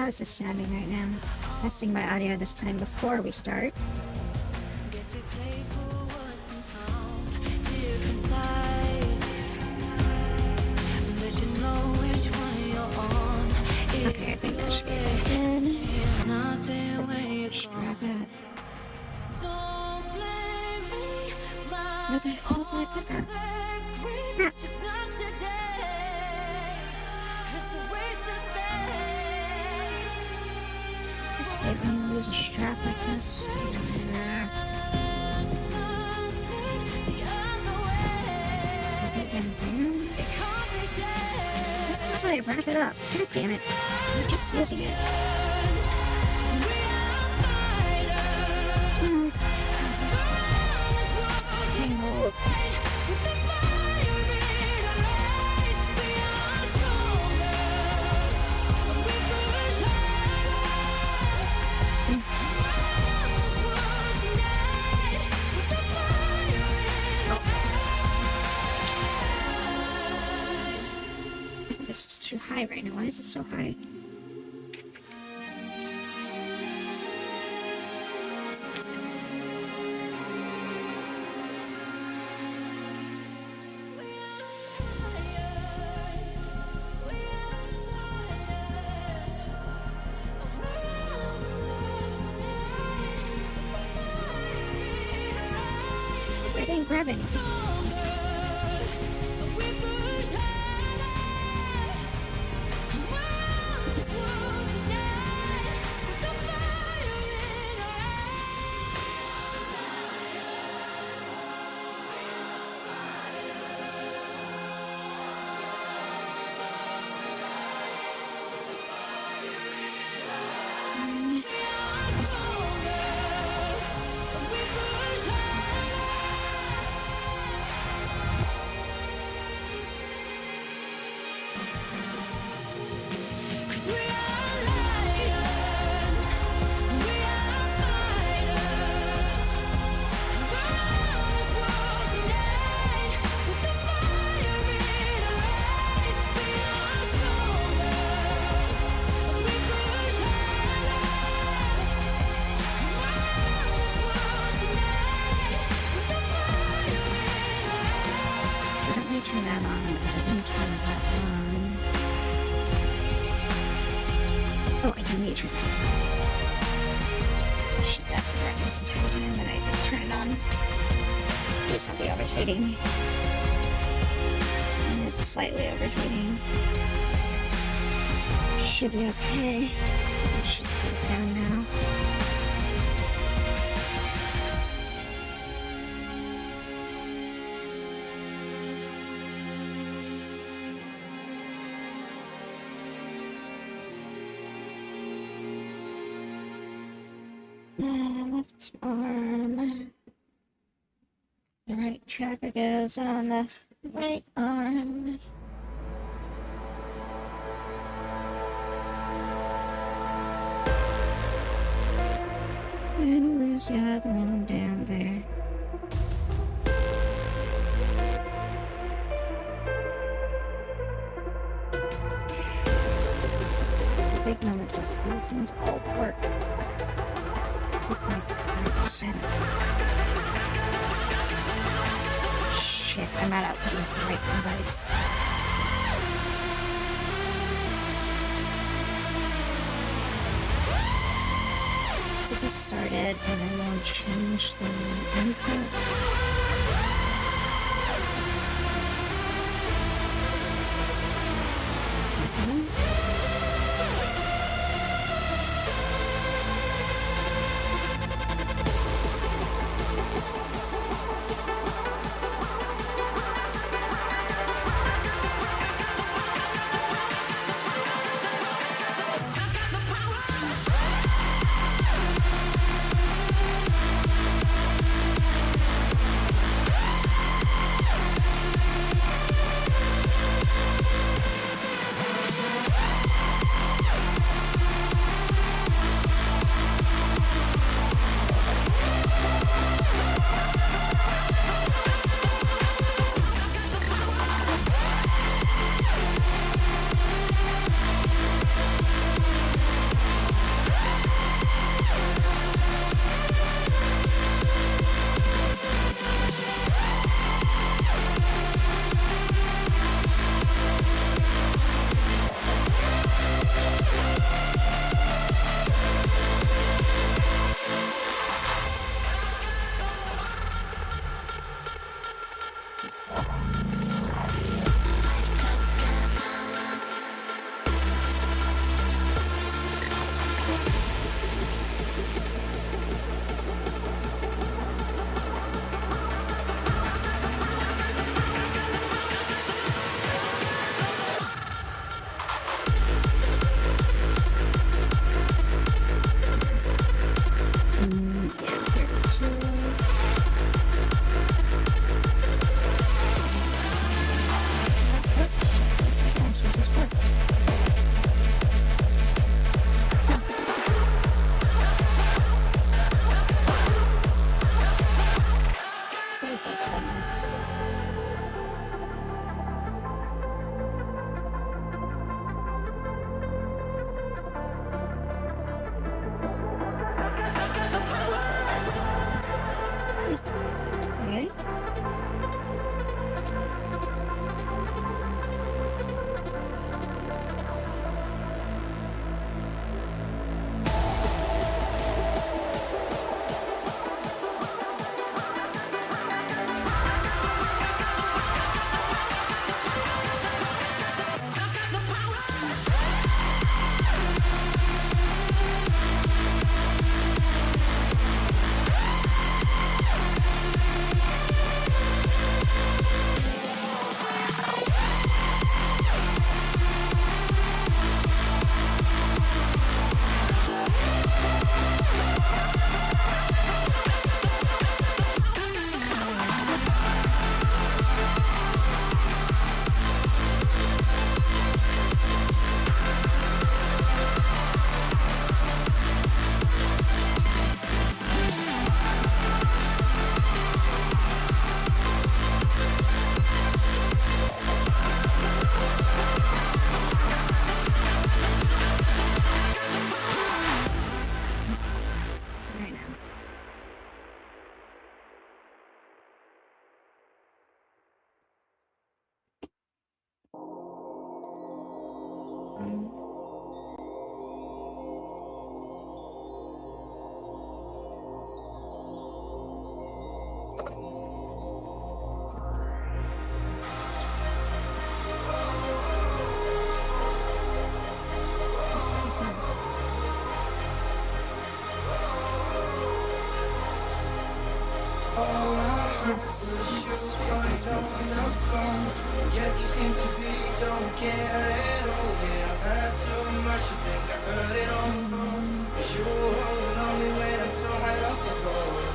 How is this sounding right now? Testing my audio this time before we start. Okay, I think that should be good. Strap it. Where the hell do I put that? There's a strap like this. How do I wrap it up? God damn it. I'm just using it. Tangled. This is too high right now. Why is it so high? I didn't grab anything. Turn that on. I didn't turn that on. Oh, I do need to turn it on. Shit, that's been running this entire time and I didn't turn it on. Please don't be overheating. And it's slightly overheating. Should be okay. I should put it down now. Left arm. The right tracker goes on the right arm. And lose the other one down there. The big moment was these things all work. Center. Shit, I'm not outputting to the right device. Let's get this started and then we'll change the input. All I heard was you crying on the phone. Yet you seem to be don't care at all. Yeah, I've had too much to think I've heard it all. But you hold on me when I'm so high up the road.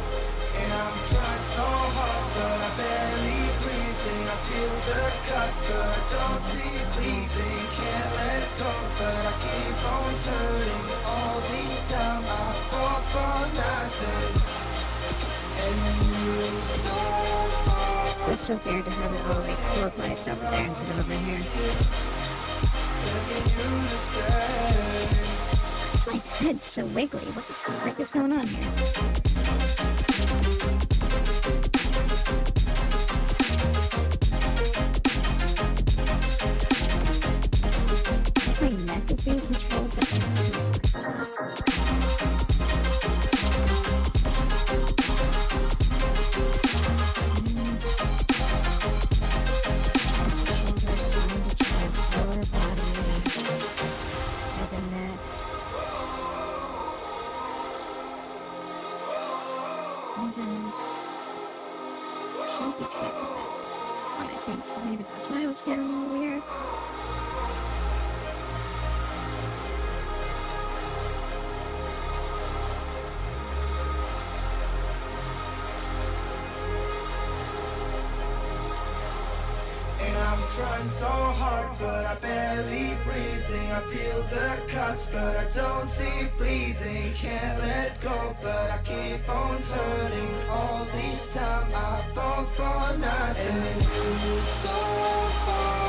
And I'm trying so hard, but I barely breathing. I feel the cuts, but I don't see bleeding. Can't let go, but I keep on hurting. All these time I fall for nothing. It's so weird to have it all like localized over there instead of over here. It's my head so wiggly. What the frick is going on here? My neck is being controlled by maybe that's why I was getting a little weird. And I'm trying so hard, but I barely breathing. I feel the cuts, but I don't see bleeding. Can't let go, but I keep on hurting. All these time I fall for nothing. And you're so far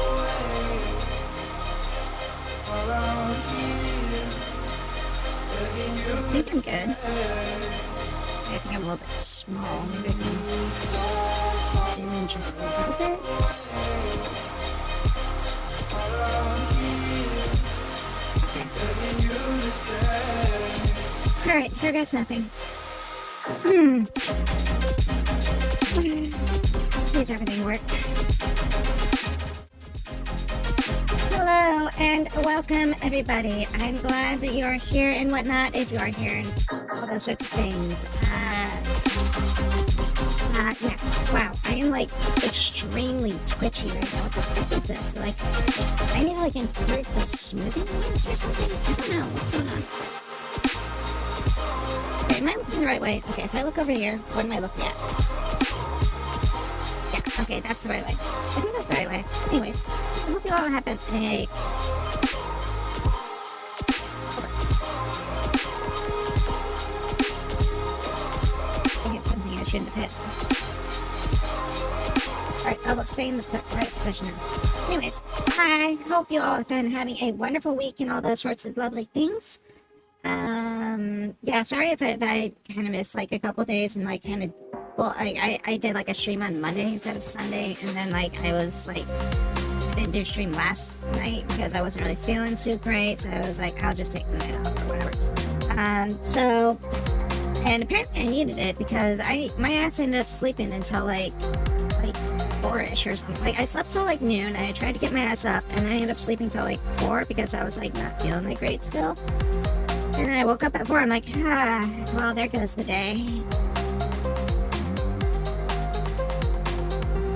away, around here, begging you I think I'm good. I think I'm a little bit small. Maybe I can zoom in just a little bit. Okay. Alright, here goes nothing. Please, everything work. Hello and welcome, everybody. I'm glad that you are here and whatnot. If you are here and all those sorts of things. Yeah. Wow, I am like extremely twitchy right now. What the frick is this? Like, I need to like improve the smoothing on this or something. I don't know what's going on with this. Okay, am I looking the right way? Okay, if I look over here, what am I looking at? Yeah, okay, that's the right way. I think that's the right way. Anyways, I hope you all have a I hit something I shouldn't have hit. Alright, I will stay in the right position now. Anyways, I hope you all have been having a wonderful week and all those sorts of lovely things. Yeah, sorry if I kind of missed like a couple days and like kind of, well, I did like a stream on Monday instead of Sunday, and then like I was like, I didn't do a stream last night because I wasn't really feeling too great, so I was like, I'll just take the night off or whatever. And apparently I needed it because my ass ended up sleeping until like 4-ish or something. Like I slept till like noon and I tried to get my ass up, and then I ended up sleeping till like 4 because I was like not feeling that great still. And then I woke up at 4, I'm like, well, there goes the day.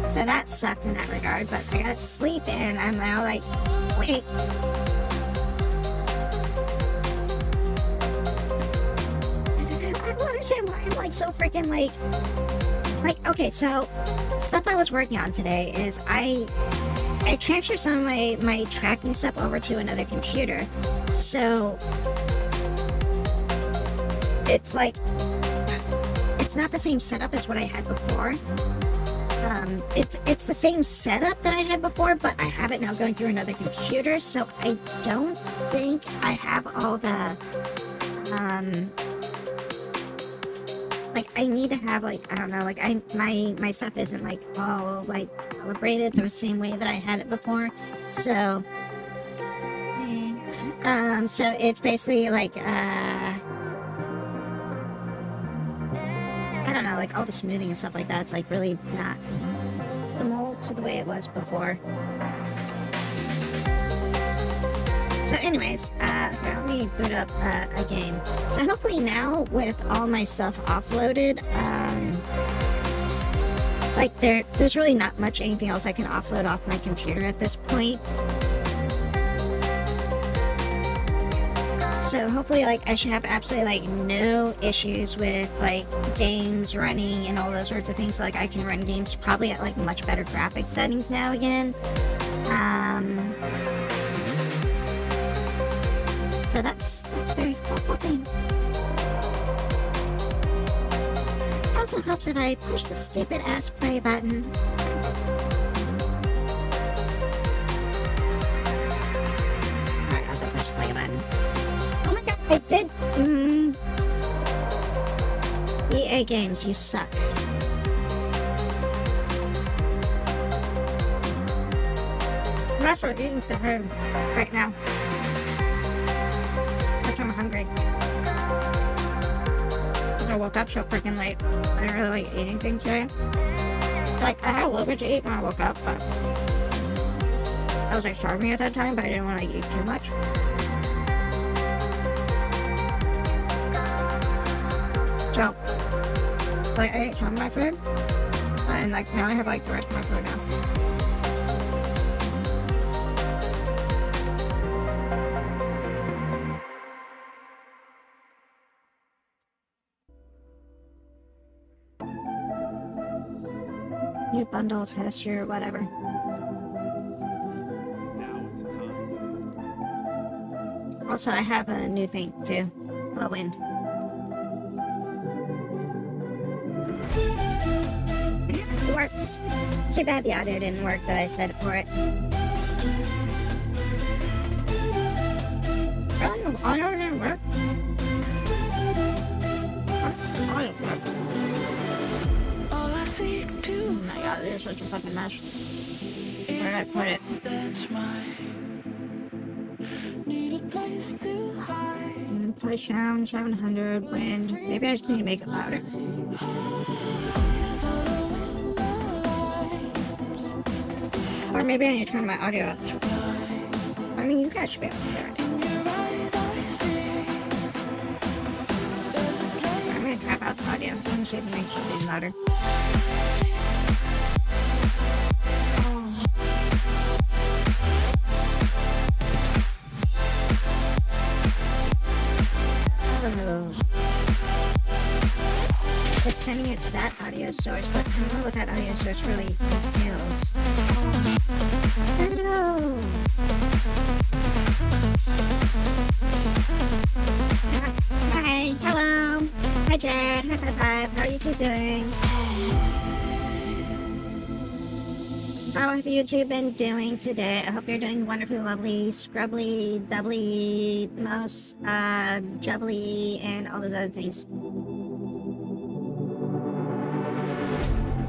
So that sucked in that regard, but I got sleep and I'm now like, wait. I don't understand why I'm like so freaking like, okay, so stuff I was working on today is I transferred some of my tracking stuff over to another computer. So it's like, it's not the same setup as what I had before. It's the same setup that I had before, but I have it now going through another computer, so I don't think I have all the, like, I need to have, like, I don't know, like, my stuff isn't, like, all, like, calibrated the same way that I had it before, so it's basically, like, I don't know, like, all the smoothing and stuff like that, it's, like, really not the mold to the way it was before. So anyways, Here, let me boot up a game. So hopefully now with all my stuff offloaded, like there's really not much anything else I can offload off my computer at this point. So hopefully, like, I should have absolutely, like, no issues with, like, games running and all those sorts of things. So, like, I can run games probably at, like, much better graphics settings now again. So that's a very hopeful thing. It also helps if I push the stupid ass play button. Alright, I'll go push the play button. Oh my god, I did! EA Games, you suck. I'm actually eating the food right now. I'm hungry. I woke up so freaking late. I didn't really like eating things today. Like, I had a little bit to eat when I woke up, but I was like starving at that time, but I didn't want to eat too much. So, like, I ate some of my food, and like now I have like the rest of my food now. New bundle, test your whatever. Now's the time. Also, I have a new thing too. Low wind. It works. Too bad the audio didn't work that I set it for it. Really? The audio didn't work? Audio worked. All I see to Oh my god, it is such a fucking mess. Where did I put it? that's mine. Need a place to hide. Play sound 700 wind. Maybe I just need to make it louder. Following the lights. Or maybe I need to turn my audio up. I mean, you guys should be able to hear it. In your eyes I see. There's a place. I'm gonna tap out the audio. Let me see if it makes it even louder. It's sending it to that audio source, but I don't know what that audio source really entails. Hello! Hi, hello! Hi Jared, high five, how are you two doing? How have you two been doing today? I hope you're doing wonderfully, lovely, scrubbly, doubly, most, jubbly, and all those other things.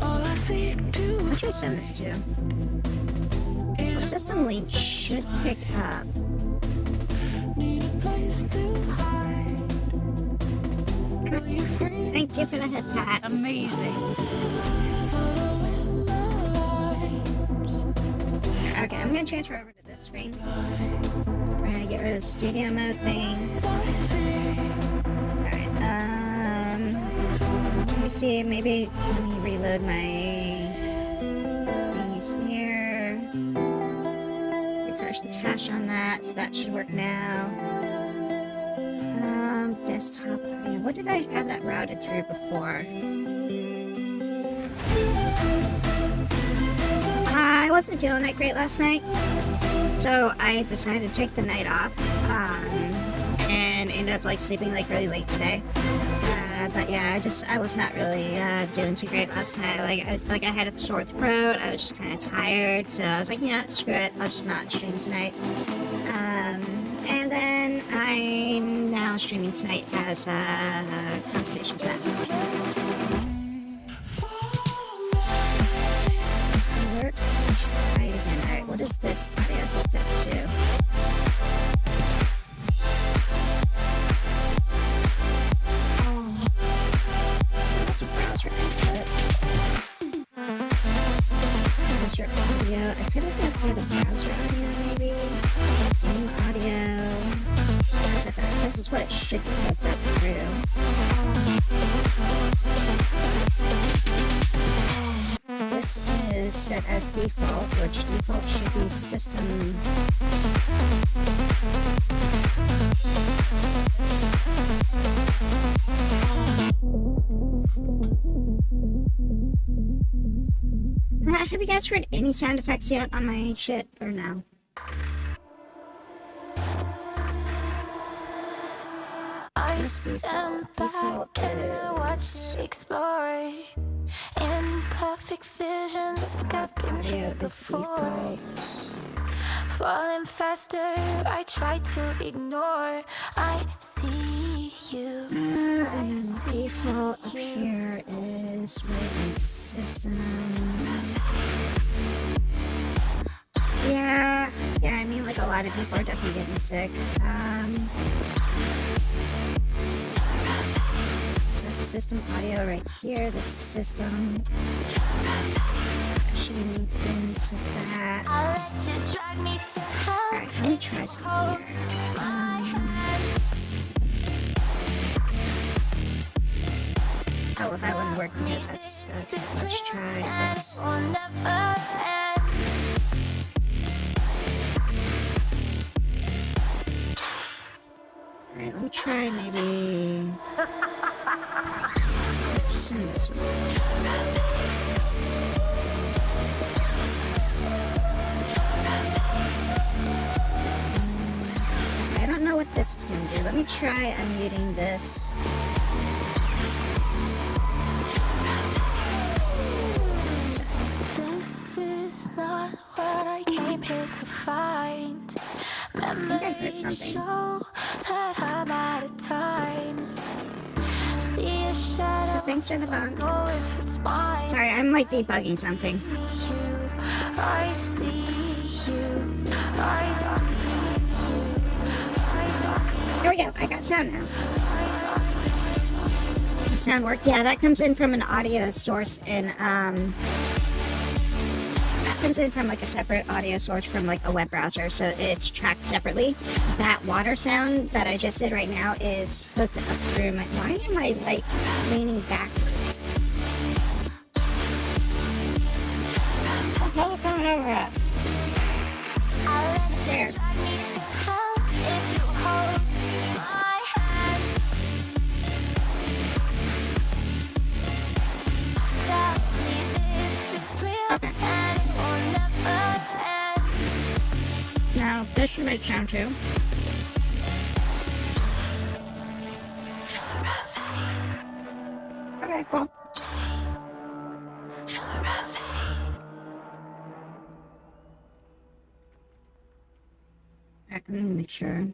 All I see to What should I send this to? The system link should pick up. need a place to hide. Are you free? Thank you for the head pats. Amazing. Following the lights. Okay, I'm gonna transfer over to this screen. We're gonna get rid of the studio mode thing. I see. Alright, let me see, maybe let me reload my thing here. Refresh the cache on that, so that should work now. Desktop audio. What did I have that routed through before? I wasn't feeling that great last night, so I decided to take the night off, and ended up like sleeping like really late today. But yeah, I was not really doing too great last night. I had a sore throat. I was just kind of tired, so I was like, yeah, screw it. I'll just not stream tonight. And then I'm now streaming tonight as Conversation to that music. Alert. Try it again. Alright, what is this audio hooked up to? That's a browser input. Browser audio. I could have got the browser audio maybe. Game audio. should be hooked up through. This is set as default, which default should be system. Have you guys heard any sound effects yet on my shit, or no? I What's stand default? back and I watch Is- you explore. Imperfect visions stuck up in Audio here is before. default. Falling faster, I try to ignore. I see you. And then default up here is waiting system. Yeah, I mean, like, a lot of people are definitely getting sick. So it's system audio right here. This is system. Actually need to get into that. I'll let you drag me to hell. Alright, let me try something here. Oh, well, that wouldn't work because that's. Let's try this. Will never end. Alright, let me try maybe. Send this one. I don't know what this is gonna do. Let me try unmuting this. This is not what I came here to find. I heard Memories something. show that I'm out of time. See a shadow, Thanks for the bug. know if it's mine. Sorry, I'm like debugging something. I see you. I see you. There we go. I got sound now. The sound worked. Yeah, that comes in from an audio source in that comes in from like a separate audio source from like a web browser, so it's tracked separately. That water sound that I just did right now is hooked up through my. Why am I like leaning backwards? What the hell is coming over at? There. Drag me to hell if you hold my hand. Tell me this is real Okay. and it will never end. Now this should make sound too. Okay, cool. Alright, I'm gonna make sure.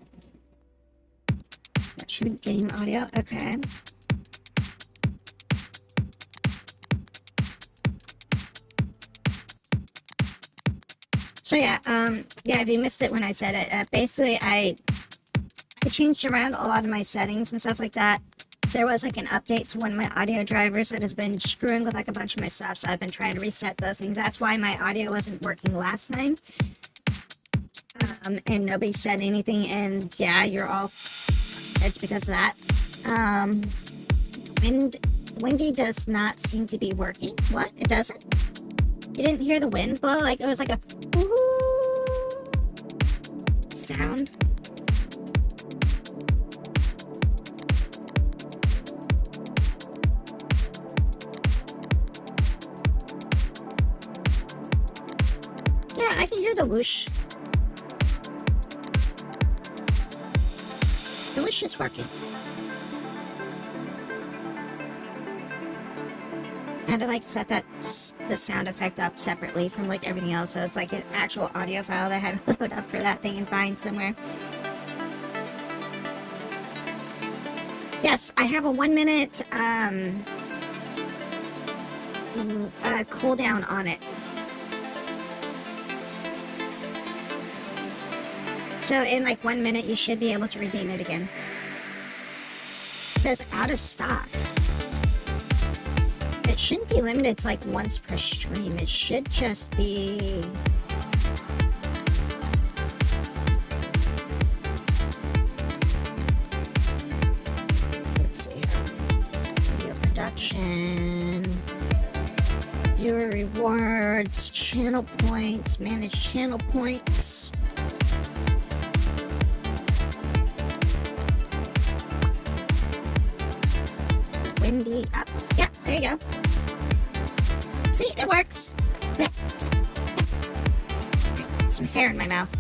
That should be game audio. Okay. So yeah, if you missed it when I said it, basically I changed around a lot of my settings and stuff like that. There was like an update to one of my audio drivers that has been screwing with like a bunch of my stuff, so I've been trying to reset those things. That's why my audio wasn't working last time. And nobody said anything, and yeah, it's because of that. Windy does not seem to be working. What? It doesn't? You didn't hear the wind blow? Like, it was like a woo sound. Yeah, I can hear the whoosh. The whoosh is working. I had to like set the sound effect up separately from like everything else, so it's like an actual audio file that I had to load up for that thing and find somewhere. Yes, I have a 1 minute cooldown on it. So in like 1 minute, you should be able to redeem it again. It says out of stock. It shouldn't be limited to like once per stream. It should just be. production, viewer rewards, channel points, manage channel points. Windy up. Yeah, there you go. See, it works. Yeah. Some hair in my mouth.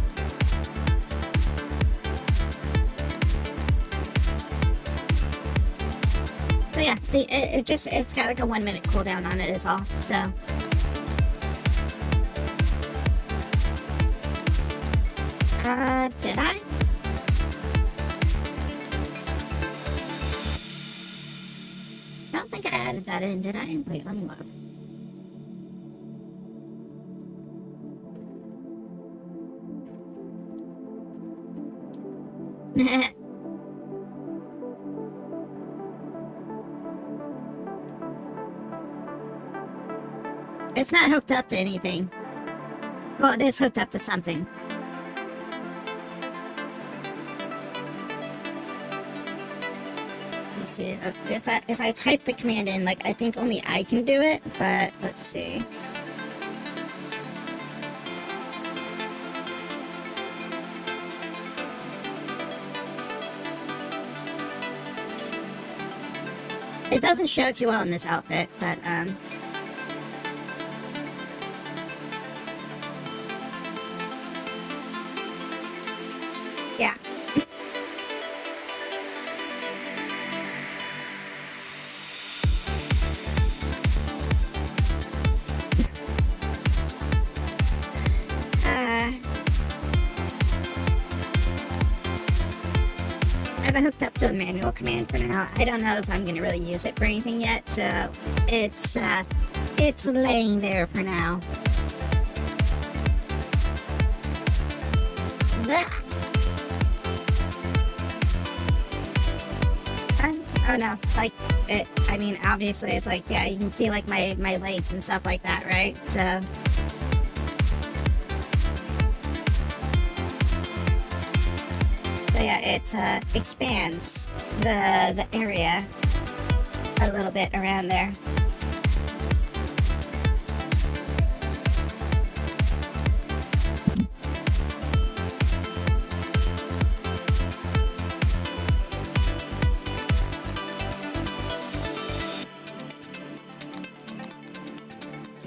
But yeah, see, it's got like a 1 minute cooldown on it is all, so. Did I? I don't think I added that in, did I? Wait, let me look. It's not hooked up to anything. Well, it is hooked up to something. Let's see. If I type the command in, like, I think only I can do it, but let's see. It doesn't show too well in this outfit, but yeah. I have it hooked up to a manual command for now. I don't know if I'm going to really use it for anything yet, so it's laying there for now. Oh no, like, I mean, obviously it's like, yeah, you can see like my legs and stuff like that, right? So yeah, it expands the area a little bit around there.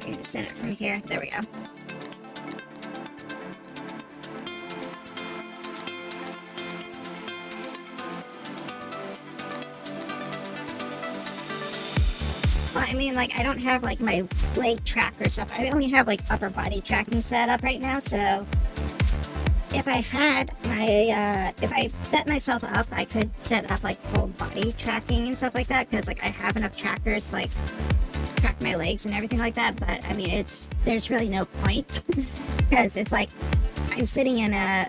I'm gonna send it from here. There we go. Well, I mean, like, I don't have, like, my leg tracker stuff. I only have, like, upper body tracking set up right now, so if I had my, if I set myself up, I could set up, like, full body tracking and stuff like that, because, like, I have enough trackers to, like, track my legs and everything like that, but, I mean, there's really no point, because it's, like, I'm sitting on a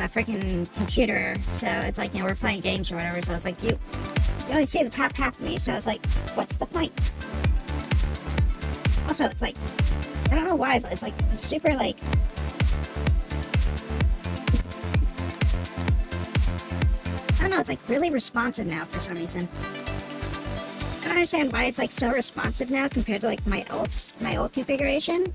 freaking computer, so it's, like, you know, we're playing games or whatever, so it's, like, you only see the top half of me, so it's like, what's the point? Also, it's like, I don't know why, but it's like, super, like, I don't know, it's like really responsive now for some reason. I don't understand why it's like so responsive now compared to like my old configuration.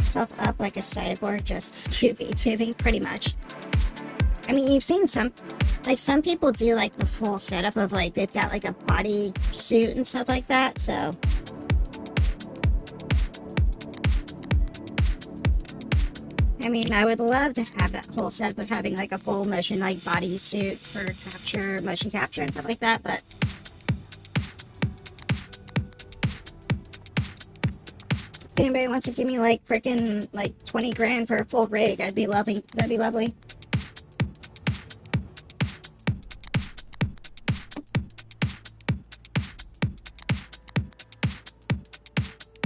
Self up like a cyborg, just 2v2ing pretty much. I mean, you've seen some people do like the full setup of like they've got like a body suit and stuff like that, so I mean, I would love to have that whole setup of having like a full motion like body suit for motion capture and stuff like that, but if anybody wants to give me like freaking like 20 grand for a full rig, that'd be lovely.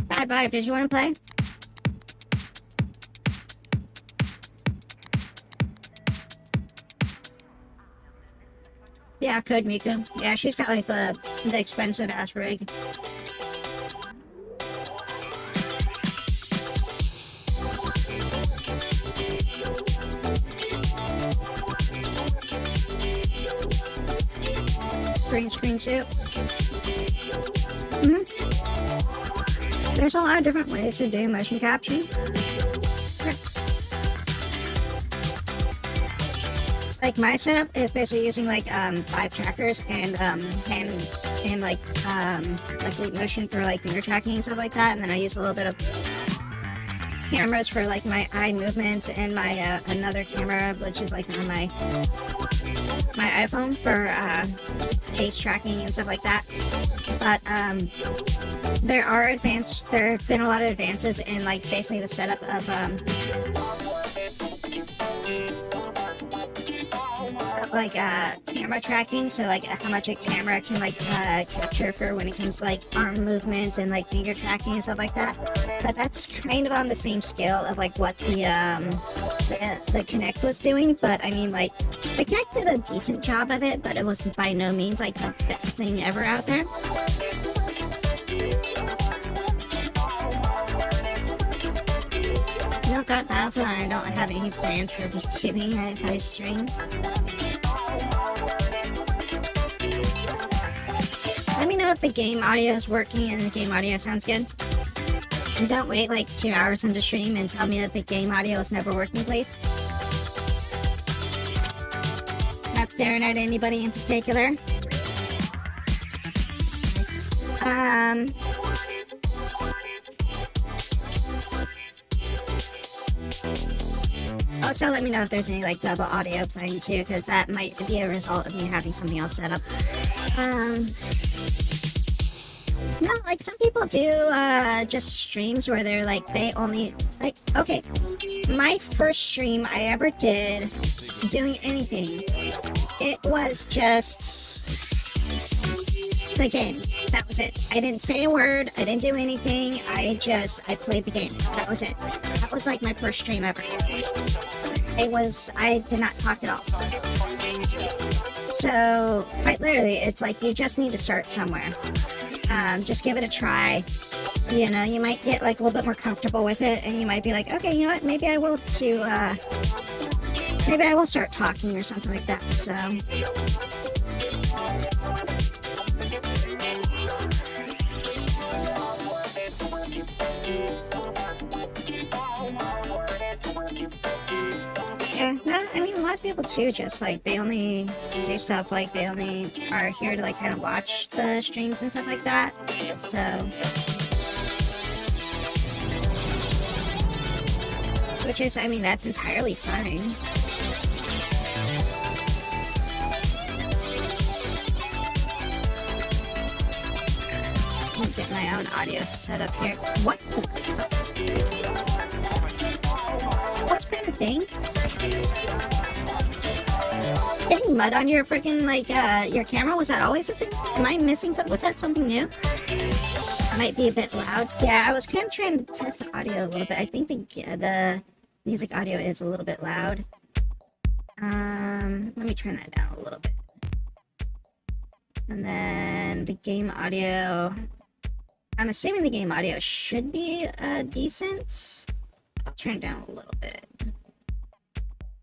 Bad Vibe, did you want to play? Yeah, could Miku. Yeah, she's got like the expensive ass rig. green screen too. There's a lot of different ways to do motion capture. Like my setup is basically using like 5 trackers and like lead motion for like mirror tracking and stuff like that, and then I use a little bit of cameras for like my eye movements and my another camera which is like on my iPhone for face tracking and stuff like that. But there have been a lot of advances in like basically the setup of camera tracking, so like how much a camera can like capture for when it comes to like arm movements and like finger tracking and stuff like that. But that's kind of on the same scale of like what the Kinect was doing. But I mean, like the Kinect did a decent job of it, but it was by no means like the best thing ever out there. I don't got Battlefield, and I don't have any plans for streaming if I stream. Let me know if the game audio is working and the game audio sounds good. And don't wait like 2 hours into stream and tell me that the game audio is never working, please. Not staring at anybody in particular. Also, let me know if there's any like double audio playing too, because that might be a result of me having something else set up. No, like some people do just streams where they're like, they only like, okay, my first stream I ever did doing anything, it was just the game. That was it. I didn't say a word, I didn't do anything, I played the game. That was it. That was like my first stream ever. I did not talk at all. So, quite literally, it's like you just need to start somewhere. Just give it a try. You know, you might get like a little bit more comfortable with it, and you might be like, okay, you know what, maybe I will start talking or something like that, so. Yeah, no, I mean, a lot of people too, just like, they only do stuff like they only are here to like kind of watch the streams and stuff like that, so. Which is, I mean, that's entirely fine. Let me get my own audio set up here. What the? What's been a thing? Getting mud on your freaking, like, your camera? Was that always a thing? Am I missing something? Was that something new? Might be a bit loud. Yeah, I was kind of trying to test the audio a little bit. I think the music audio is a little bit loud. Let me turn that down a little bit. And then the game audio, I'm assuming the game audio should be decent. I'll turn it down a little bit.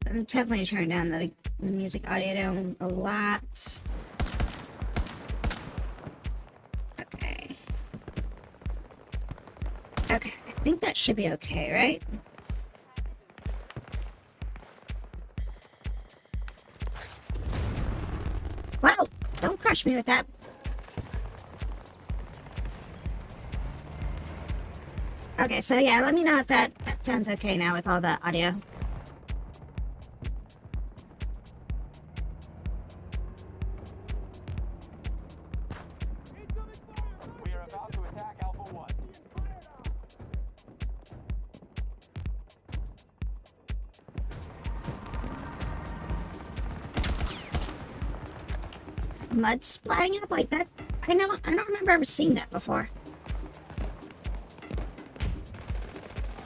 I'm definitely turning down the music audio down a lot. Okay. Okay, I think that should be okay, right? Wow, don't crush me with that. Okay, so yeah, let me know if that sounds okay now with all the audio. We are about to attack Alpha 1. Mud splatting up like that? I don't remember ever seeing that before.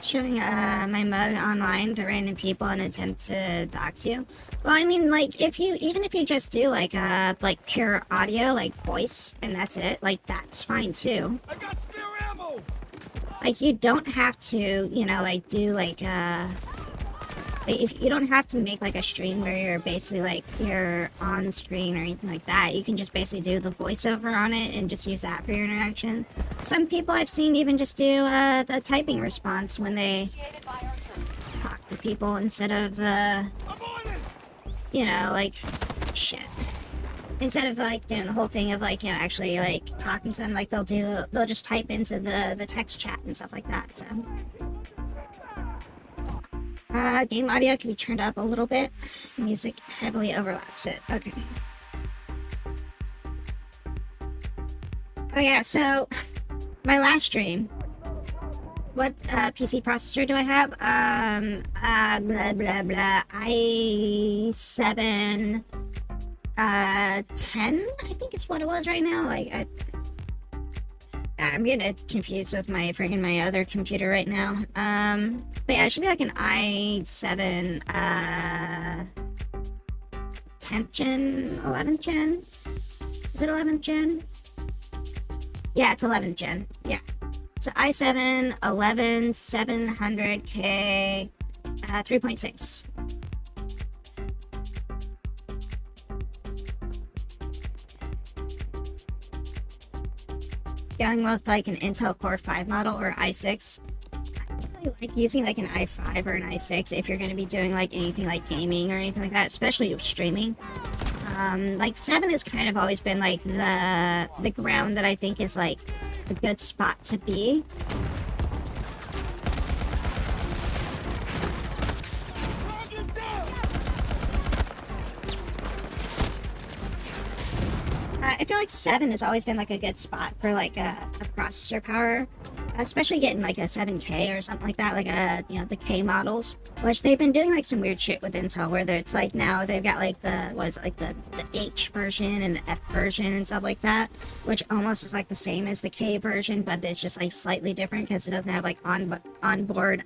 Showing my mug online to random people in an attempt to dox you. Well, I mean, like, even if you just do like pure audio, like voice, and that's it, like that's fine too. I got spare ammo. Like, you don't have to, you know, like do like Like, if you don't have to make like a stream where you're basically like you're on screen or anything like that. You can just basically do the voiceover on it and just use that for your interaction. Some people I've seen even just do the typing response when they talk to people instead of the, you know, like, shit. Instead of like doing the whole thing of like, you know, actually like talking to them, like they'll just type into the text chat and stuff like that. So game audio can be turned up a little bit. Music heavily overlaps it. Okay. Oh yeah, so my last stream. What PC processor do I have? Blah blah blah. i7 10, I think is what it was right now. Like I'm getting it confused with my other computer right now. But yeah, it should be like an i7 10th gen, 11th gen. Is it 11th gen? Yeah, it's 11th gen. Yeah. So i7 11 700K 3.6. Going with like an Intel Core 5 model or i6. I really like using like an i5 or an i6 if you're going to be doing like anything like gaming or anything like that, especially with streaming. Like 7 has kind of always been like the ground that I think is like a good spot to be. I feel like 7 has always been like a good spot for like a processor power, especially getting like a 7K or something like that, like you know, the K models, which they've been doing like some weird shit with Intel, where it's like now they've got like the H version and the F version and stuff like that, which almost is like the same as the K version, but it's just like slightly different because it doesn't have like onboard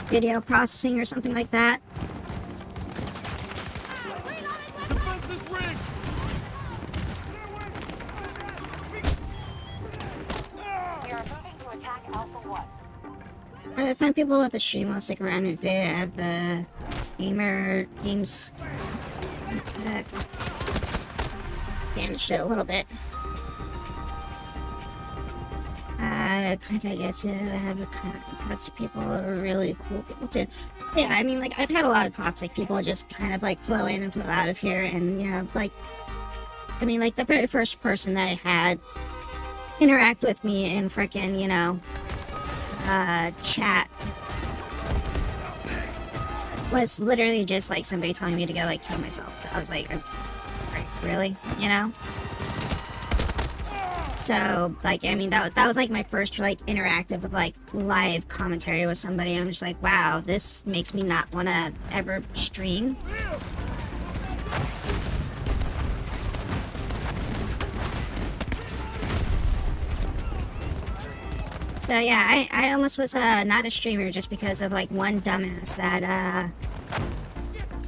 video processing or something like that. I find people with the stream will stick around if they have the games text damaged it a little bit. Contact yes, I have toxic people are really cool people too. Yeah, I mean, like, I've had a lot of toxic people just kind of like flow in and flow out of here, and you know, like, I mean, like the very first person that I had interact with me in frickin', you know, chat was literally just like somebody telling me to go like kill myself. So I was like, really, you know? So like, I mean, that was like my first like interactive like live commentary with somebody. I'm just like, wow, this makes me not want to ever stream. So yeah, I almost was not a streamer just because of like one dumbass that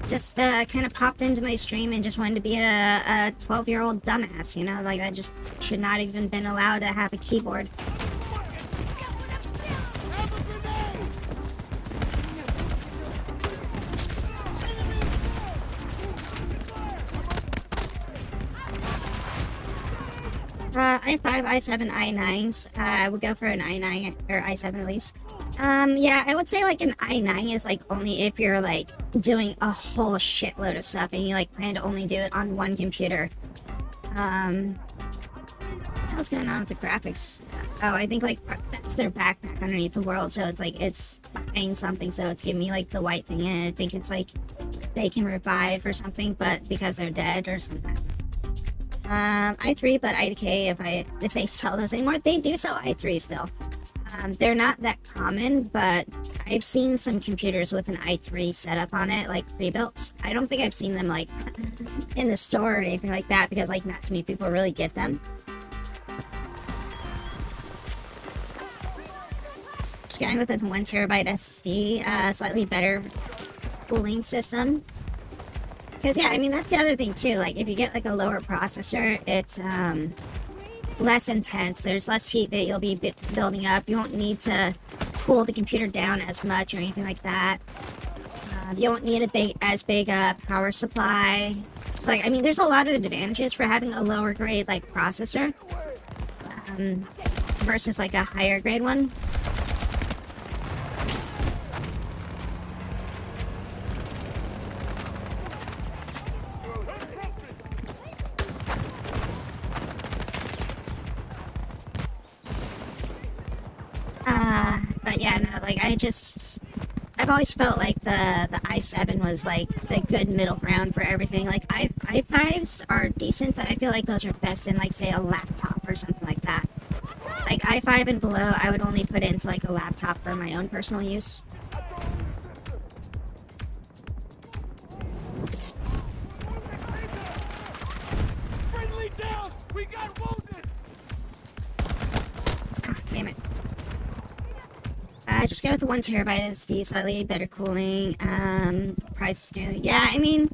just kind of popped into my stream and just wanted to be a 12-year-old dumbass, you know, like I just should not even been allowed to have a keyboard. i5, i7, i9s. I would go for an i9 or i7 at least. Yeah, I would say like an i9 is like only if you're like doing a whole shitload of stuff and you like plan to only do it on one computer. What hell's going on with the graphics? Oh, I think like that's their backpack underneath the world, so it's like it's behind something, so it's giving me like the white thing, and I think it's like they can revive or something, but because they're dead or something. i3, but IDK, if they sell those anymore, they do sell i3 still. They're not that common, but I've seen some computers with an i3 setup on it, like pre-built. I don't think I've seen them like in the store or anything like that, because like not too many people really get them. Just going with a 1TB SSD, slightly better cooling system. Because, yeah, I mean, that's the other thing, too. Like, if you get, like, a lower processor, it's, less intense. There's less heat that you'll be building up. You won't need to cool the computer down as much or anything like that. You don't need as big a power supply. It's like, I mean, there's a lot of advantages for having a lower grade like processor versus like a higher grade one. But yeah, no, like I've always felt like the i7 was like the good middle ground for everything. Like i5s are decent, but I feel like those are best in like say a laptop or something like that. Like i5 and below, I would only put into like a laptop for my own personal use. Friendly down! We got wounded! Ah, damn it. Just go with the 1 terabyte SSD, slightly better cooling. Price is nearly, yeah, I mean,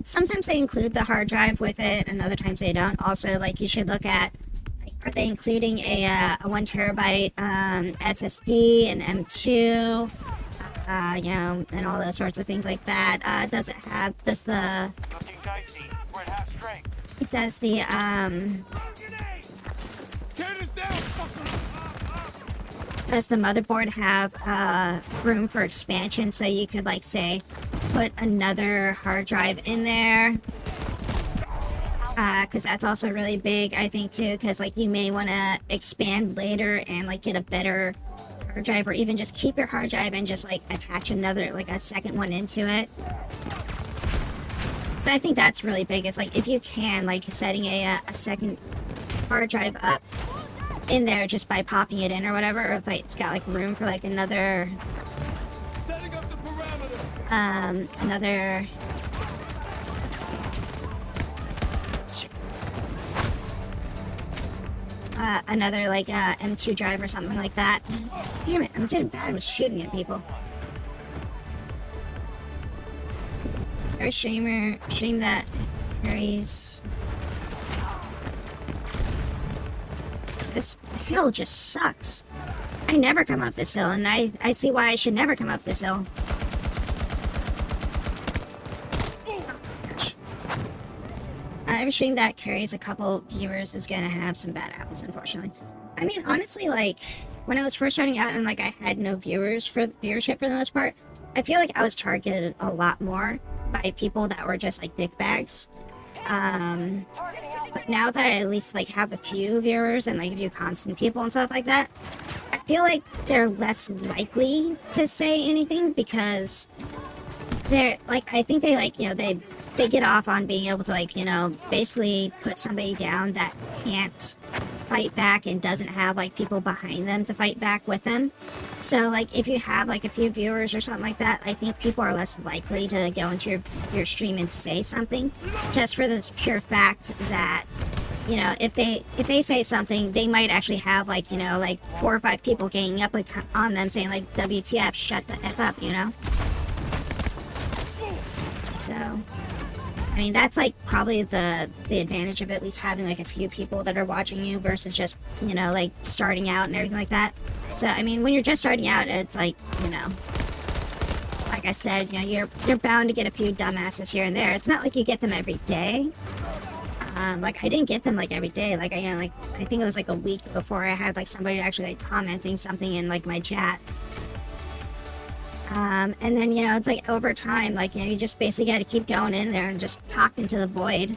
sometimes they include the hard drive with it, and other times they don't. Also, like, you should look at, like, are they including a 1 terabyte SSD, an M2, you know, and all those sorts of things like that. Does the, Looking dicey. We're at half strength. does the, Tear this down, fucker! does the motherboard have room for expansion, so you could, like, say, put another hard drive in there? Because that's also really big, I think, too, because, like, you may want to expand later and, like, get a better hard drive, or even just keep your hard drive and just, like, attach another, like, a second one into it. So I think that's really big. It's like, if you can, like, setting a second hard drive up in there just by popping it in or whatever, or if like, it's got like room for like another Setting up the parameter! another like M2 drive or something like that. Damn it, I'm doing bad with shooting at people. Or stream that carries. This hill just sucks. I never come up this hill, and I see why I should never come up this hill. Oh, gosh. Every stream that carries a couple viewers is gonna have some bad apples, unfortunately. I mean, honestly, like, when I was first starting out and, like, I had no viewership for the most part, I feel like I was targeted a lot more by people that were just, like, dickbags. But now that I at least, like, have a few viewers and, like, a few constant people and stuff like that, I feel like they're less likely to say anything because they're, like, I think they, like, you know, they get off on being able to, like, you know, basically put somebody down that can't fight back and doesn't have, like, people behind them to fight back with them. So, like, if you have, like, a few viewers or something like that, I think people are less likely to go into your stream and say something, just for this pure fact that, you know, if they say something, they might actually have, like, you know, like, 4 or 5 people ganging up, like, on them saying, like, WTF, shut the F up, you know? So, I mean, that's, like, probably the advantage of at least having, like, a few people that are watching you versus just, you know, like, starting out and everything like that. So, I mean, when you're just starting out, it's, like, you know, like I said, you know, you're bound to get a few dumbasses here and there. It's not like you get them every day. Like, I didn't get them, like, every day. Like, I think it was, like, a week before I had, like, somebody actually, like, commenting something in, like, my chat. And then, you know, it's like over time, like, you know, you just basically got to keep going in there and just talking to the void.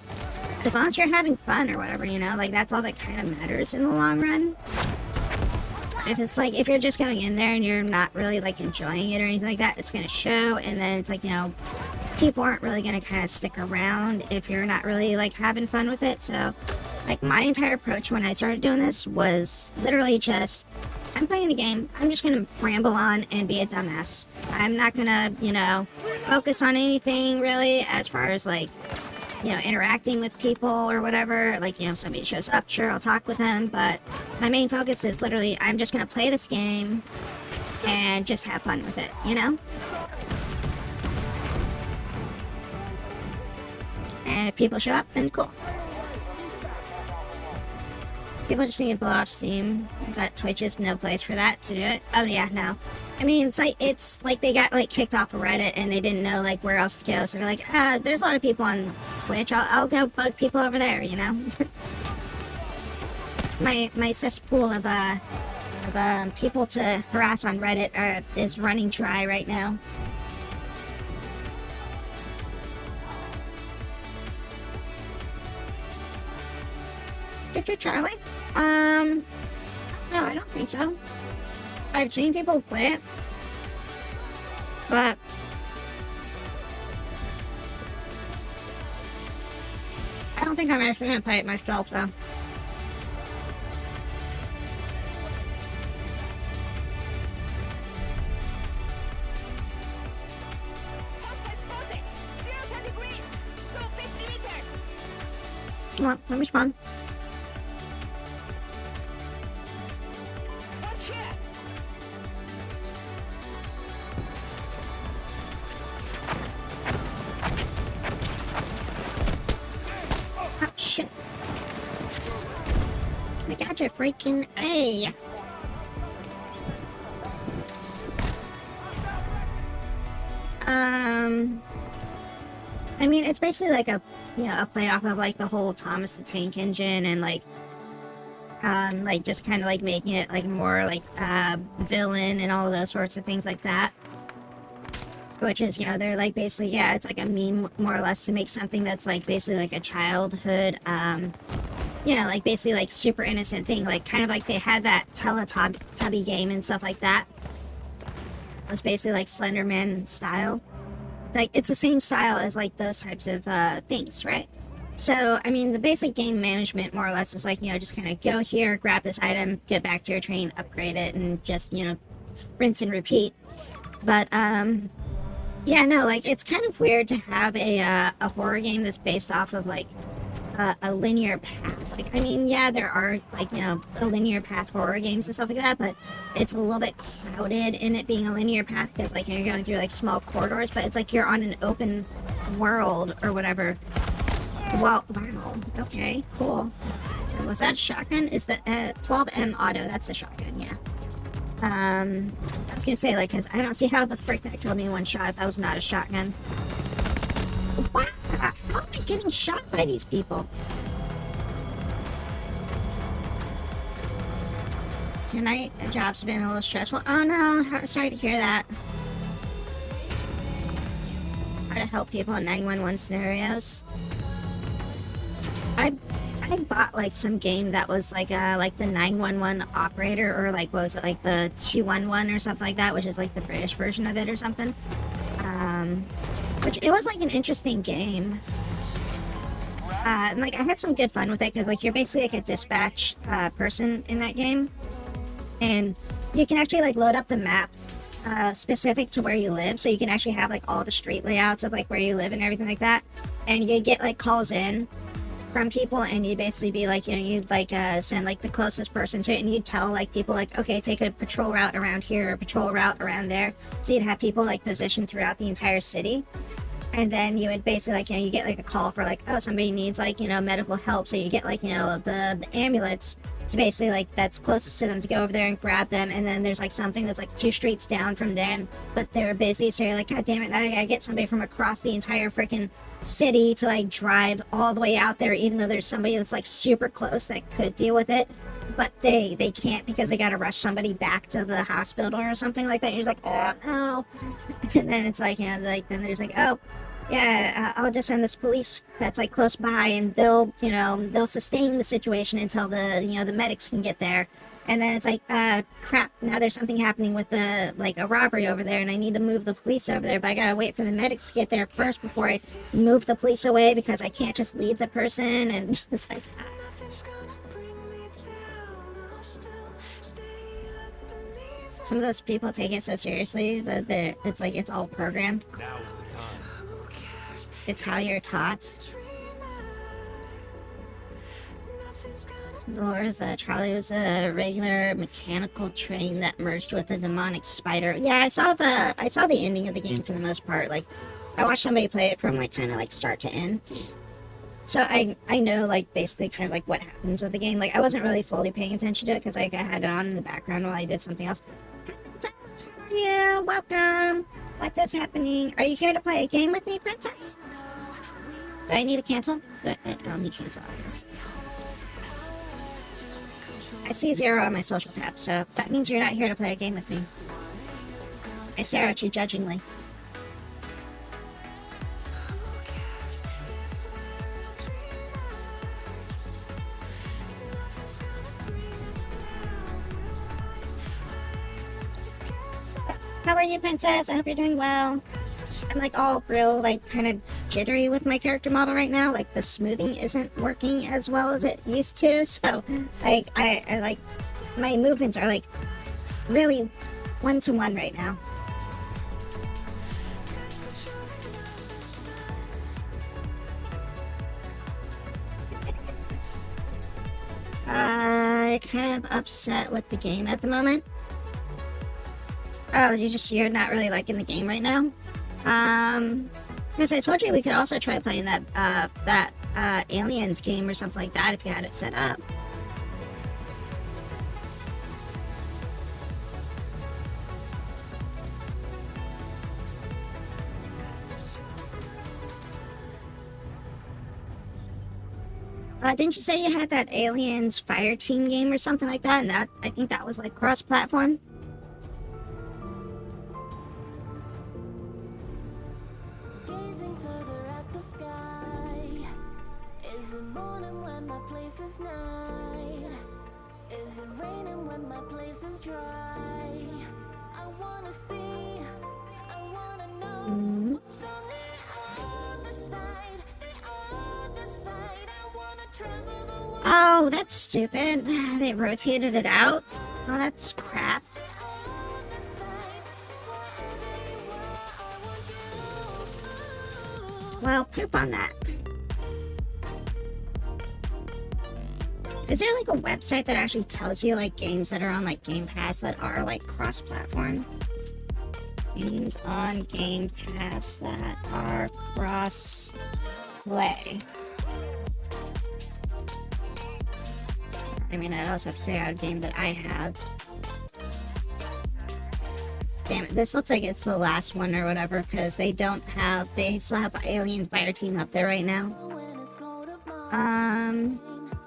As long as you're having fun or whatever, you know, like, that's all that kind of matters in the long run. If it's like, if you're just going in there and you're not really, like, enjoying it or anything like that, it's going to show. And then it's like, you know, people aren't really going to kind of stick around if you're not really, like, having fun with it. So, like, my entire approach when I started doing this was literally just, I'm playing a game, I'm just gonna ramble on and be a dumbass. I'm not gonna, you know, focus on anything really as far as, like, you know, interacting with people or whatever. Like, you know, if somebody shows up, sure, I'll talk with them, but my main focus is literally, I'm just gonna play this game and just have fun with it, you know? So. And if people show up, then cool. People just need to blow off steam, but Twitch is no place for that to do it. Oh yeah, no. I mean, it's like they got like kicked off of Reddit and they didn't know like where else to go, so they're like, there's a lot of people on Twitch. I'll go bug people over there, you know. my cesspool of people to harass on Reddit is running dry right now. Charlie? No, I don't think so. I've seen people play it, but I don't think I'm actually gonna play it myself, though. Come on, let me spawn. Oh, shit. I got your freaking A. I mean, it's basically like a playoff of like the whole Thomas the Tank Engine and like just kind of like making it like more like villain and all of those sorts of things like that. Which is, they're like basically, it's like a meme more or less to make something that's like basically like a childhood, like basically like super innocent thing, like kind of like they had that Teletubby game and stuff like that. It was basically like Slenderman style. Like, it's the same style as like those types of things, right? So, I mean, the basic game management more or less is like, just kind of go here, grab this item, get back to your train, upgrade it, and just, rinse and repeat. But, like, it's kind of weird to have a horror game that's based off of, like, a linear path. Like, I mean, there are, like, a linear path horror games and stuff like that, but it's a little bit clouded in it being a linear path because, like, you're going through, like, small corridors, but it's like you're on an open world or whatever. Well, wow. Okay, cool. Was that a shotgun? Is the 12M auto? That's a shotgun, yeah. I was gonna say, like, because I don't see how the frick that killed me in one shot if that was not a shotgun. Wow! How am I getting shot by these people? Tonight, the job's been a little stressful. Oh no, sorry to hear that. How to help people in 911 scenarios. I bought like some game that was like the 911 operator, or like, what was it, like the 211 or something like that, which is like the British version of it or something. Which it was like an interesting game. And like I had some good fun with it because like you're basically like a dispatch person in that game, and you can actually like load up the map specific to where you live, so you can actually have like all the street layouts of like where you live and everything like that, and you get like calls in from people, and you'd basically be like, you'd like send like the closest person to it, and you'd tell like people like, okay, take a patrol route around here, or patrol route around there. So you'd have people like positioned throughout the entire city, and then you would basically like, you get like a call for like, oh, somebody needs like, medical help, so you get like, the ambulance to basically like that's closest to them to go over there and grab them, and then there's like something that's like 2 streets down from them, but they're busy, so you're like, god damn it, now I gotta get somebody from across the entire freaking city to like drive all the way out there, even though there's somebody that's like super close that could deal with it, but they can't because they gotta rush somebody back to the hospital or something like that. And you're just like, oh no. And then it's like, like then there's like, oh yeah, I'll just send this police that's like close by, and they'll sustain the situation until the the medics can get there. And then it's like, crap, now there's something happening with a robbery over there, and I need to move the police over there, but I gotta wait for the medics to get there first before I move the police away, because I can't just leave the person, and it's like, some of those people take it so seriously, but it's like, it's all programmed. Now is the time. It's how you're taught. Charlie was a regular mechanical train that merged with a demonic spider. Yeah, I saw the ending of the game for the most part. Like, I watched somebody play it from like kind of like start to end. So I know like basically kind of like what happens with the game. Like I wasn't really fully paying attention to it because like I had it on in the background while I did something else. Princess, how are you? Welcome. What is happening? Are you here to play a game with me, Princess? Do I need to cancel? I'll need to cancel on this. I see 0 on my social tab, so that means you're not here to play a game with me. I stare at you judgingly. How are you, Princess? I hope you're doing well. I'm like all real, like kind of jittery with my character model right now. Like the smoothing isn't working as well as it used to. So like I like my movements are like really 1-to-1 right now. Kind of upset with the game at the moment. Oh, you're not really liking the game right now? Because I told you we could also try playing that Aliens game or something like that if you had it set up. Didn't you say you had that Aliens Fire Team game or something like that? And that I think that was like cross-platform. Gazing further at the sky. Is it morning when my place is night? Is it raining when my place is dry? I wanna see, I wanna know what's on the other side, the other side. I wanna travel the world. Oh, that's stupid. They rotated it out. Oh, that's crap. Well, poop on that. Is there like a website that actually tells you like games that are on like Game Pass that are like cross-platform? Games on Game Pass that are cross-play. I mean, I'd also have to figure out a game that I have. Damn it, this looks like it's the last one or whatever, because they still have Aliens Fire Team up there right now.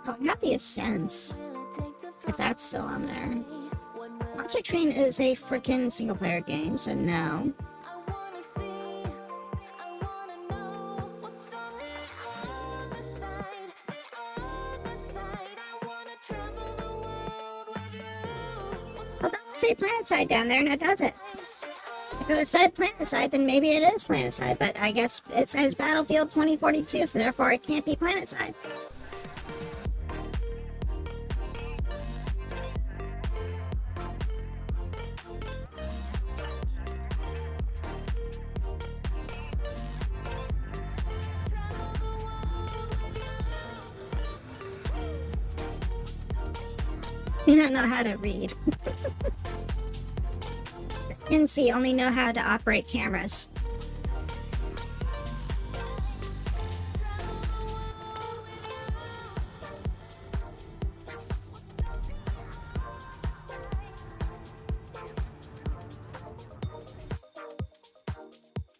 Oh, I have the Ascent, if that's still on there. Monster Train is a freaking single player game, so no. Well, that would say PlanetSide down there, now does it? If it said PlanetSide, then maybe it is PlanetSide, but I guess it says Battlefield 2042, so therefore it can't be PlanetSide. You don't know how to read. NC only know how to operate cameras.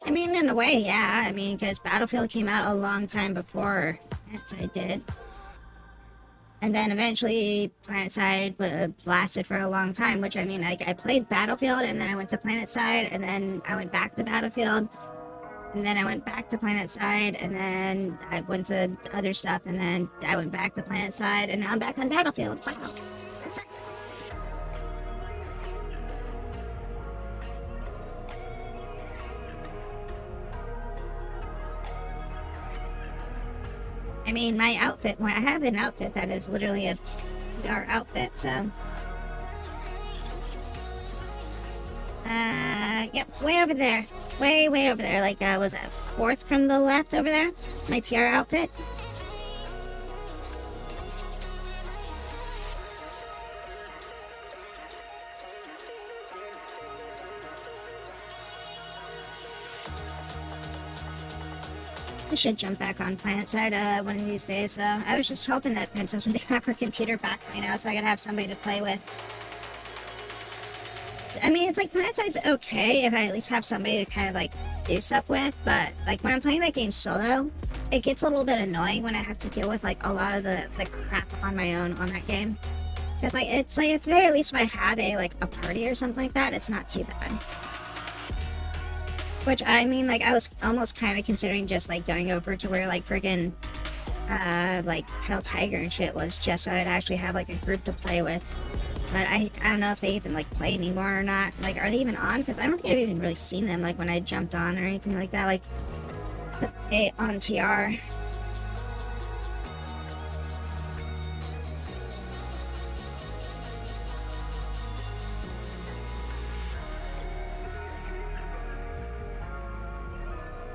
I mean, in a way, yeah. I mean, because Battlefield came out a long time before PlanetSide did. And then eventually PlanetSide lasted for a long time, which I mean, I played Battlefield and then I went to PlanetSide and then I went back to Battlefield and then I went back to PlanetSide and then I went to other stuff and then I went back to PlanetSide and now I'm back on Battlefield. Wow. That's it. I mean, my outfit, well, I have an outfit that is literally a PR outfit, so. Yep, way over there. Way over there. Like, was it 4th from the left over there? My TR outfit. I should jump back on PlanetSide one of these days, though. I was just hoping that Princess would have her computer back right now so I could have somebody to play with. So, I mean, it's like PlanetSide's okay if I at least have somebody to kind of like do stuff with, but like when I'm playing that game solo, it gets a little bit annoying when I have to deal with like a lot of the crap on my own on that game. Because like it's like at the very least if I had a party or something like that, it's not too bad. Which I mean, like I was almost kind of considering just like going over to where like friggin' like Hell Tiger and shit was, just so I'd actually have like a group to play with. But I don't know if they even like play anymore or not. Like, are they even on? Because I don't think I've even really seen them like when I jumped on or anything like that. Like on TR.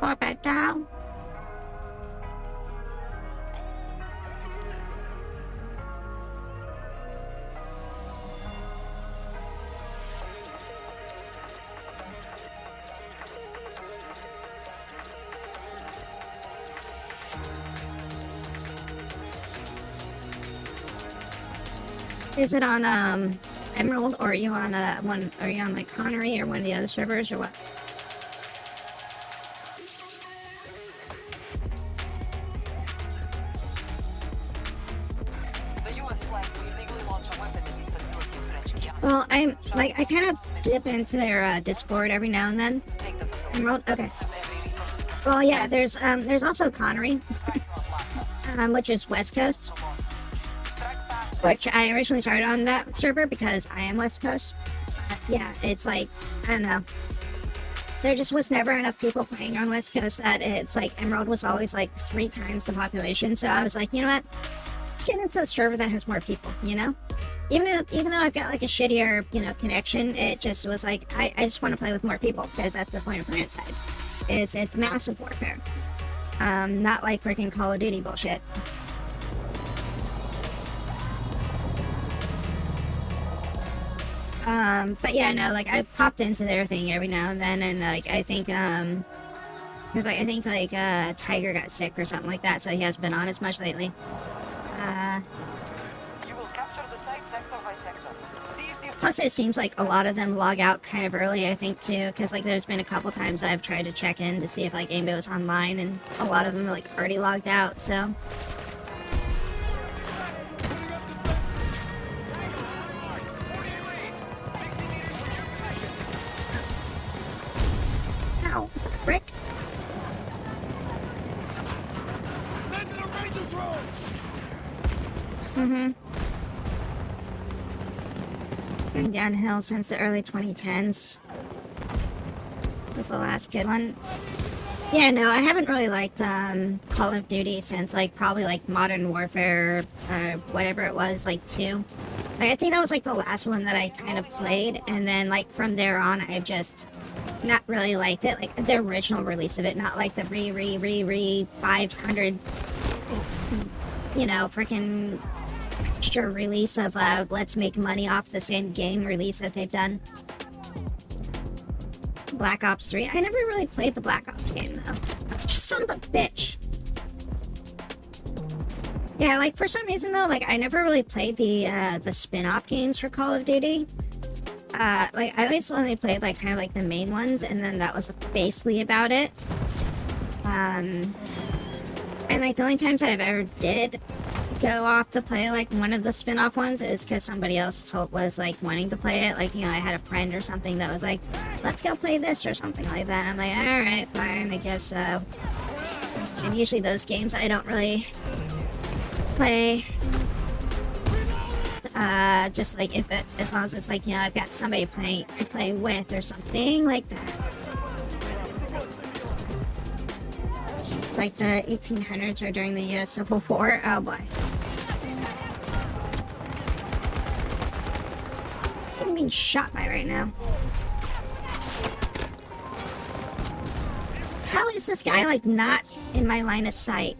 Poor bad doll. Is it on Emerald, or are you on are you on like Connery or one of the other servers, or what? The US flag will illegally launch a weapon in this facility in French Guiana. Well, I kind of dip into their Discord every now and then. Take the facility. Emerald, okay. Have every resource we can Well, yeah, there's also Connery, try to outlast us. which is West Coast, So long. Strike fast. which I originally started on that server because I am West Coast. Yeah, it's like, I don't know. There just was never enough people playing on West Coast that it's like Emerald was always like 3 times the population. So I was like, you know what? Let's get into a server that has more people, you know? Even though I've got like a shittier, connection, it just was like, I just want to play with more people because that's the point of PlanetSide. It's massive warfare. Not like freaking Call of Duty bullshit. But yeah, no, like I popped into their thing every now and then, and like I think, because I think like Tiger got sick or something like that, so he hasn't been on as much lately. You will capture the site sector by sector. See if the Plus, it seems like a lot of them log out kind of early, I think, too, because like there's been a couple times I've tried to check in to see if like anybody was online, and a lot of them are like already logged out. So. Ow, frick. Been downhill since the early 2010s. Was the last good one. Yeah, no, I haven't really liked Call of Duty since like probably like Modern Warfare, whatever it was, like 2. Like, I think that was like the last one that I kind of played, and then like from there on, I've just not really liked it. Like the original release of it, not like the re 500, freaking extra release of let's make money off the same game release that they've done. Black Ops 3. I never really played the Black Ops game though. Son of a bitch. Yeah, like for some reason though, like I never really played the spin-off games for Call of Duty. Like I always only played like kind of like the main ones, and then that was basically about it. And like the only times I've ever did go off to play like one of the spin-off ones is because somebody else was like wanting to play it. Like, I had a friend or something that was like, let's go play this or something like that. I'm like, alright, fine, I guess so. And usually those games I don't really play. Just like as long as it's like, I've got somebody to play with or something like that. It's like the 1800s or during the Civil War. Oh boy. I'm being shot by right now. How is this guy like not in my line of sight?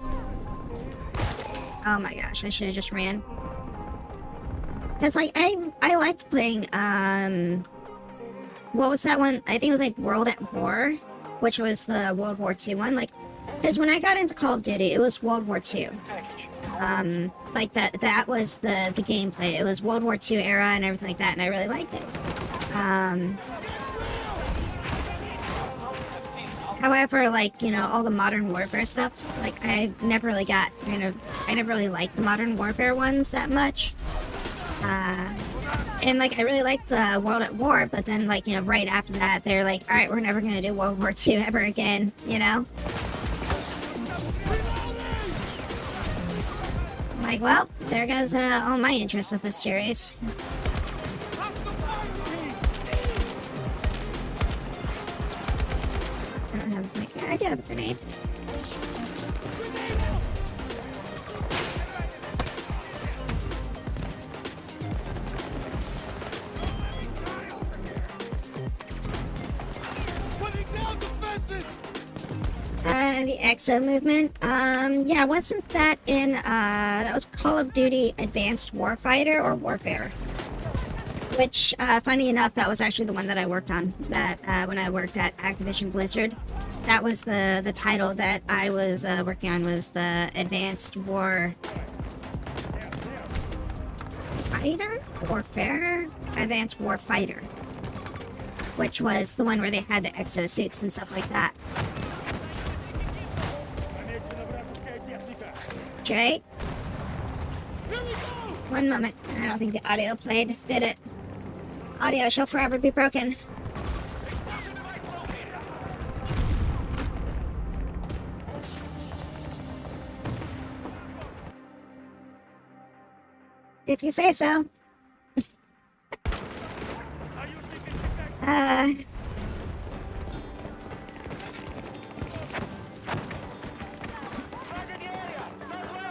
Oh my gosh, I should have just ran. Cause like I liked playing what was that one? I think it was like World at War, which was the World War II one. Like Because when I got into Call of Duty, it was World War II. Like that was the gameplay. It was World War II era and everything like that, and I really liked it. However, like, you know, all the Modern Warfare stuff, like, I never really liked the Modern Warfare ones that much. And, like, I really liked World at War, but then, like, you know, right after that, they're like, alright, we're never gonna do World War II ever again, you know? I'm like, well, there goes all my interest with this series. I do have a grenade. The EXO movement. Yeah, wasn't that in, that was Call of Duty Advanced Warfighter or Warfare? Which, funny enough, that was actually the one that I worked on, that, when I worked at Activision Blizzard. That was the title that I was, working on, was the Advanced Warfighter? Warfare? Advanced Warfighter. Which was the one where they had the exosuits and stuff like that. Jay? One moment. I don't think the audio played, did it? Audio shall forever be broken. If you say so.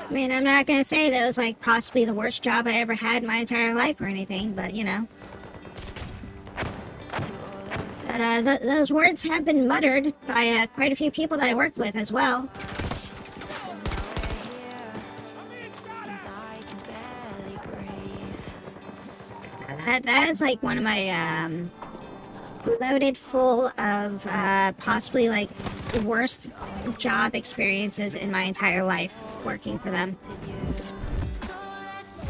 I mean, I'm not gonna say that it was, like, possibly the worst job I ever had in my entire life or anything, but, you know. But, those words have been muttered by, quite a few people that I worked with as well. That is, like, one of my, loaded full of, possibly, like, the worst job experiences in my entire life working for them. So let's take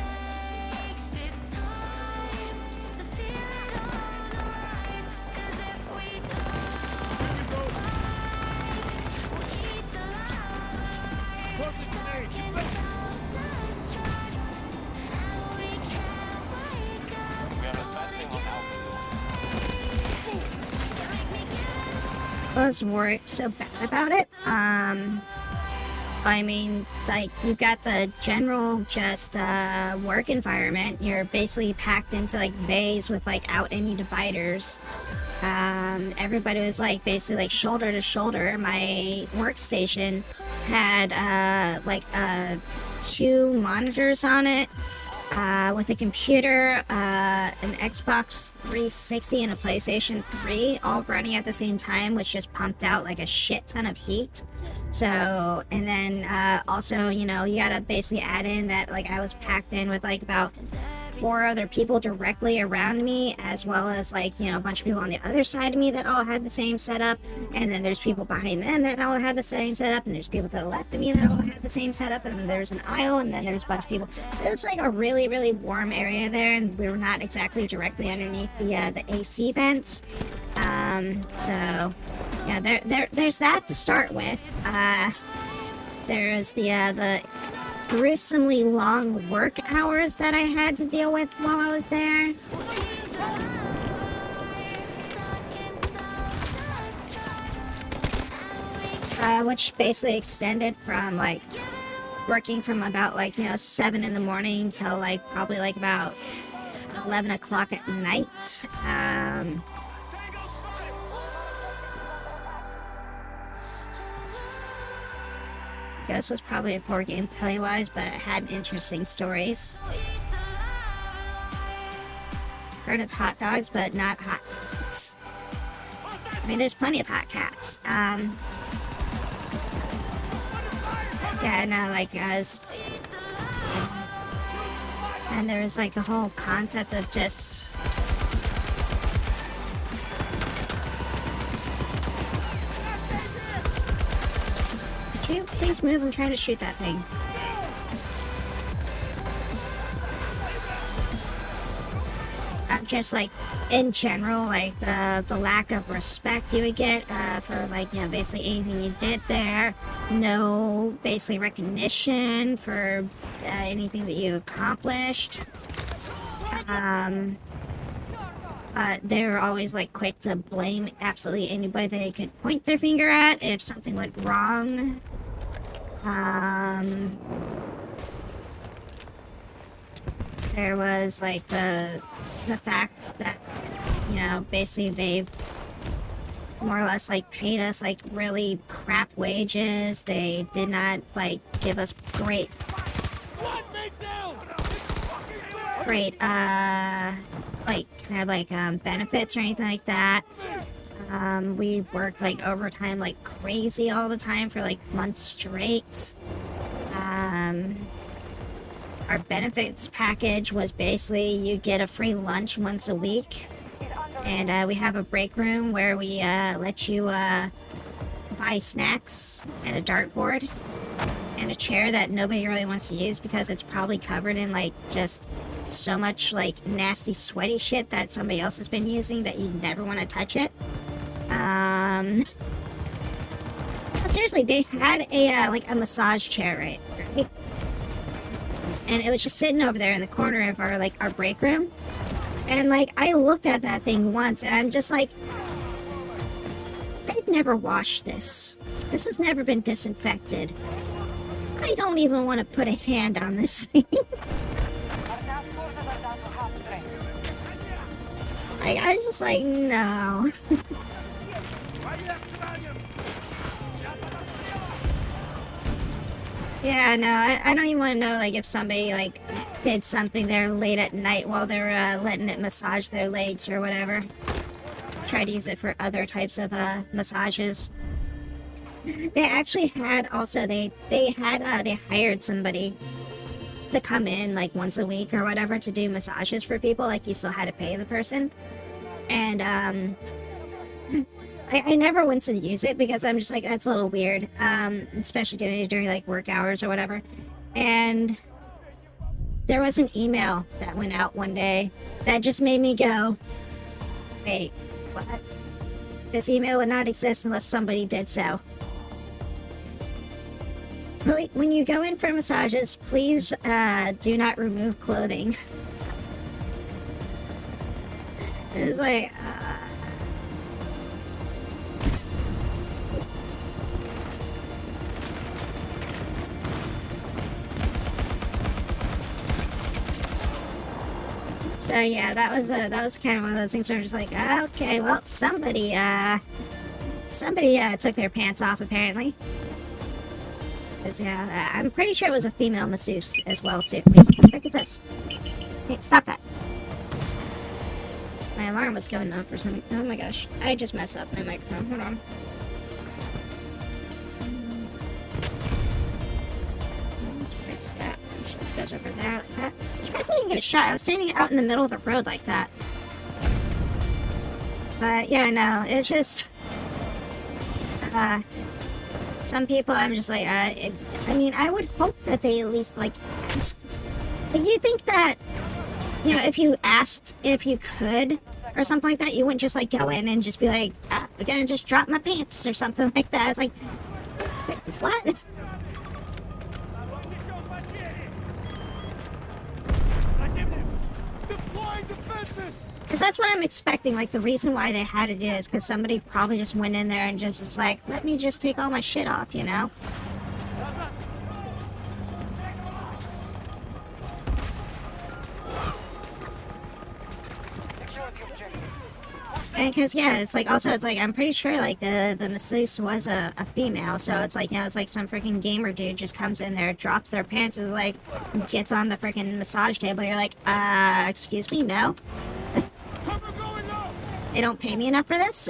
this time to feel it on the rise. 'Cause if we don't fight, we'll eat the light. Stuck in self-destruct, and we can't wake up. We have a bad thing on altitude. Can't make me get I was worried so bad about it. I mean, like, you've got the general just work environment. You're basically packed into, like, bays with, like, out any dividers. Everybody was, like, basically, like, shoulder to shoulder. My workstation had like 2 monitors on it, with a computer, an Xbox 360 and a PlayStation 3 all running at the same time, which just pumped out like a shit ton of heat. So, and then also, you know, you gotta basically add in that, like, I was packed in with, like, about 4 other people directly around me, as well as, like, you know, a bunch of people on the other side of me that all had the same setup, and then there's people behind them that all had the same setup, and there's people to the left of me that all had the same setup, and then there's an aisle, and then there's a bunch of people. So it was, like, a really, really warm area there, and we were not exactly directly underneath the AC vents. So, yeah, there's that to start with. There's the gruesomely long work hours that I had to deal with while I was there. Which basically extended from, like, working from about, like, you know, 7 in the morning till, like, probably, like, about 11 o'clock at night. This was probably a poor game play-wise, but it had interesting stories. Heard of hot dogs, but not hot cats. I mean, there's plenty of hot cats. Yeah, no, like, and there's, like, the whole concept of just... you please move? I'm trying to shoot that thing. Just like in general, like the lack of respect you would get for like, you know, basically anything you did there. No basically recognition for anything that you accomplished. They were always like quick to blame absolutely anybody they could point their finger at if something went wrong. There was like the fact that, you know, basically they've more or less like paid us like really crap wages. They did not like give us great like kind of like benefits or anything like that. We worked like overtime like crazy all the time for like months straight. Our benefits package was basically you get a free lunch once a week, and we have a break room where we let you buy snacks and a dartboard and a chair that nobody really wants to use because it's probably covered in like just so much like nasty sweaty shit that somebody else has been using that you never want to touch it. Seriously, they had a like a massage chair, right? And it was just sitting over there in the corner of our like our break room. And like I looked at that thing once and I'm just like, they've never washed this. This has never been disinfected. I don't even want to put a hand on this thing. Like I was just like, no. Yeah, no, I don't even want to know, like, if somebody, like, did something there late at night while they're, letting it massage their legs or whatever. Try to use it for other types of, massages. They actually had, also, they hired somebody to come in, like, once a week or whatever to do massages for people, like, you still had to pay the person. And, I never went to use it because I'm just like, that's a little weird, especially doing it during like work hours or whatever. And there was an email that went out one day that just made me go, wait, what? This email would not exist unless somebody did so. Like, when you go in for massages, please do not remove clothing. It's like, so yeah, that was kind of one of those things where I'm just like, okay, well, somebody took their pants off apparently. 'Cause, yeah, I'm pretty sure it was a female masseuse as well too. Wait, what the frick is this? Hey, stop that! My alarm was going off for some. Oh my gosh, I just messed up my microphone. Hold on. Let's fix that. She goes over there like that. I'm surprised I didn't get a shot. I was standing out in the middle of the road like that. But yeah, no, it's just some people I'm just like, I mean, I would hope that they at least like asked. But you think that, you know, if you asked if you could or something like that, you wouldn't just like go in and just be like, I'm gonna just drop my pants or something like that. It's like, what? Because that's what I'm expecting. Like, the reason why they had to do is because somebody probably just went in there and just was like, let me just take all my shit off, you know? And because, yeah, it's like, also, it's like, I'm pretty sure, like, the masseuse was a female, so it's like, you know, it's like some freaking gamer dude just comes in there, drops their pants, and, like, gets on the freaking massage table, you're like, excuse me, no? They don't pay me enough for this?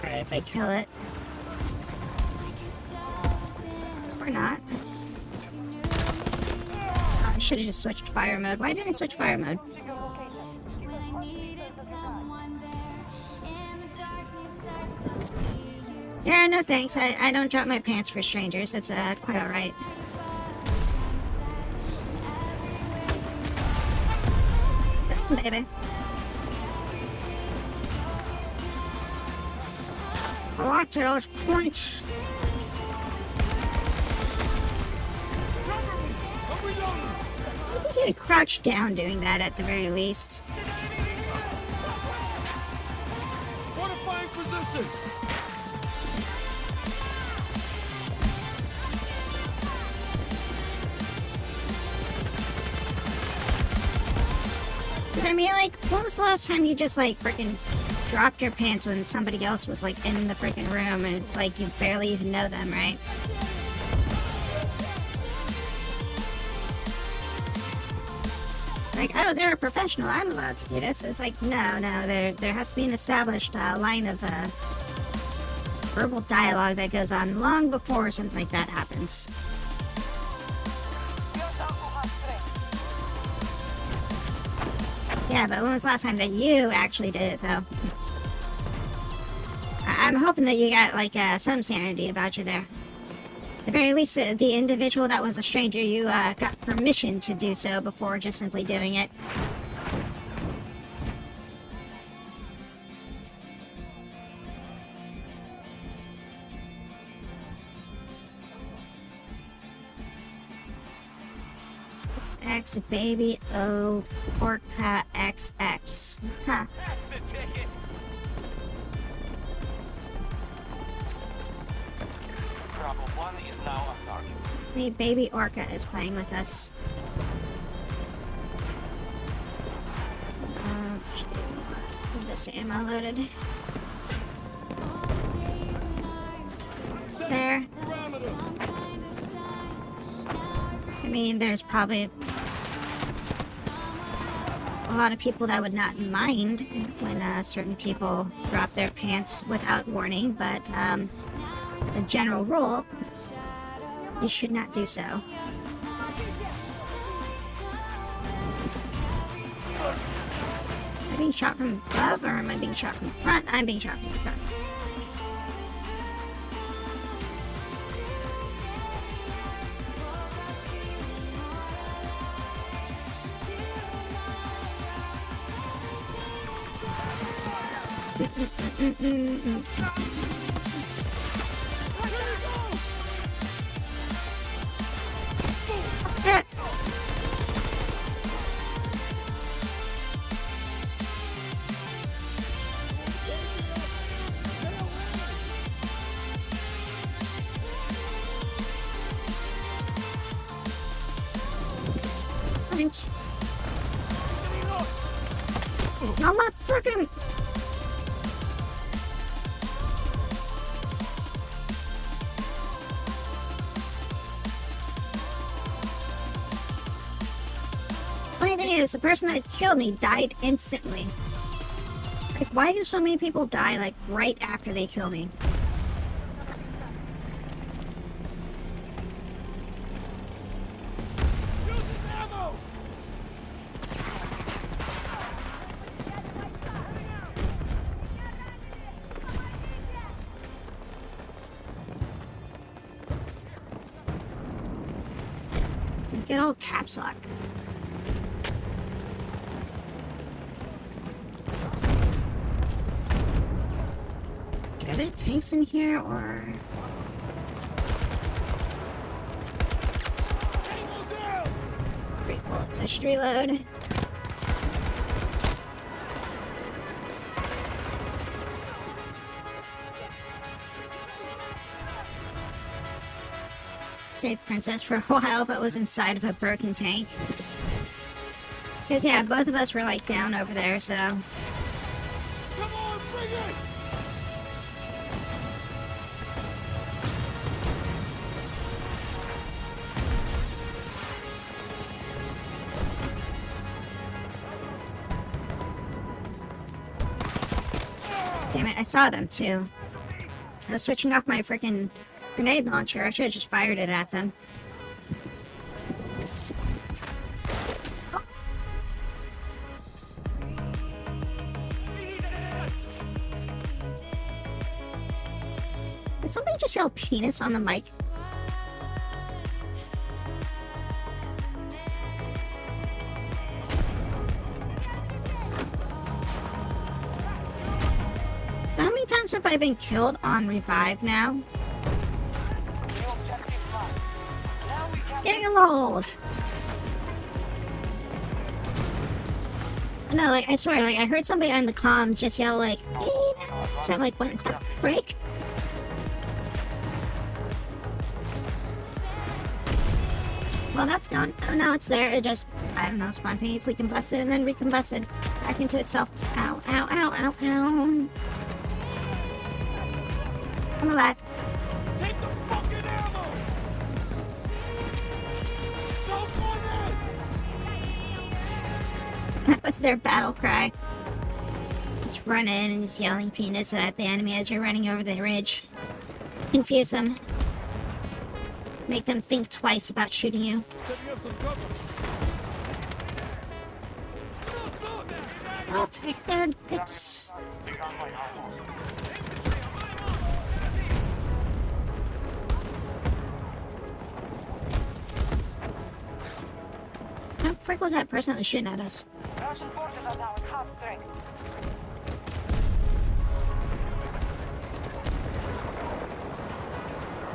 Alright, if I kill it. Or not. I should have just switched fire mode. Why didn't I switch fire mode? Yeah, no thanks. I don't drop my pants for strangers. That's quite alright. Baby. Watch those points. I think you crouch down doing that at the very least. Fortifying position. Cause I mean, like, when was the last time you just, like, freaking dropped your pants when somebody else was, like, in the freaking room and it's like you barely even know them, right? Like, oh, they're a professional, I'm allowed to do this. It's like, no, there has to be an established line of verbal dialogue that goes on long before something like that happens. Yeah, but when was the last time that you actually did it, though? I'm hoping that you got, like, some sanity about you there. At the very least, the individual that was a stranger, you got permission to do so before just simply doing it. XX baby O Orca XX. Huh. Bravo 1 is now on target. The baby Orca is playing with us. This ammo loaded. There. I mean, there's probably a lot of people that would not mind when certain people drop their pants without warning, but as a general rule, you should not do so. Am I being shot from above or am I being shot from the front? I'm being shot from the front. Punch. Oh my freaking. Funny thing is, the person that killed me died instantly. Like, why do so many people die, like, right after they kill me? Good old caps lock. Do I have tanks in here, or...? Three bullets, I should reload. Saved Princess for a while, but was inside of a broken tank. Because, yeah, both of us were, like, down over there, so... Come on, bring it! Damn it, I saw them, too. was switching off my freaking grenade launcher. I should have just fired it at them. Did somebody just yell penis on the mic? So how many times have I been killed on revive now? New objective marked. Now we It's can getting a little old. No, like, I swear, like, I heard somebody on the comms just yell, like, penis. I'm like, what? Break? Well, that's gone. Oh, no, it's there. It just, I don't know, spontaneously combusted and then recombusted back into itself. Ow, ow, ow, ow, ow. I'm alive. Take the fucking ammo! So funny! That was their battle cry. Just run in and just yelling penis at the enemy as you're running over the ridge. Confuse them. Make them think twice about shooting you. Setting up some cover. I'll take their dicks. How the frick was that person that was shooting at us? Russian forces are now at half strength.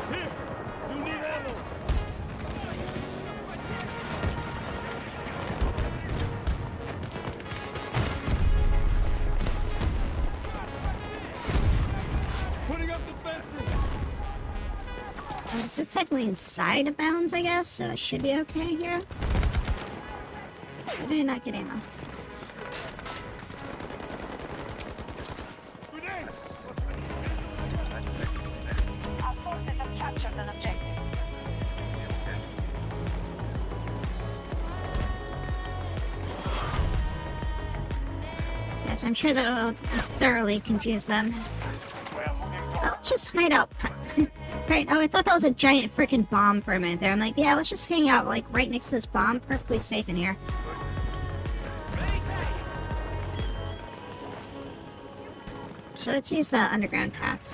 Here! You need ammo! Putting up defenses! This is technically inside of bounds, I guess, so it should be okay here. I did not get ammo. Grenade! Our forces have captured an objective. Yes, I'm sure that'll thoroughly confuse them. Oh, let's just hide out. Right, oh, I thought that was a giant freaking bomb for a minute there. I'm like, yeah, let's just hang out, like, right next to this bomb. Perfectly safe in here. So let's use the underground path.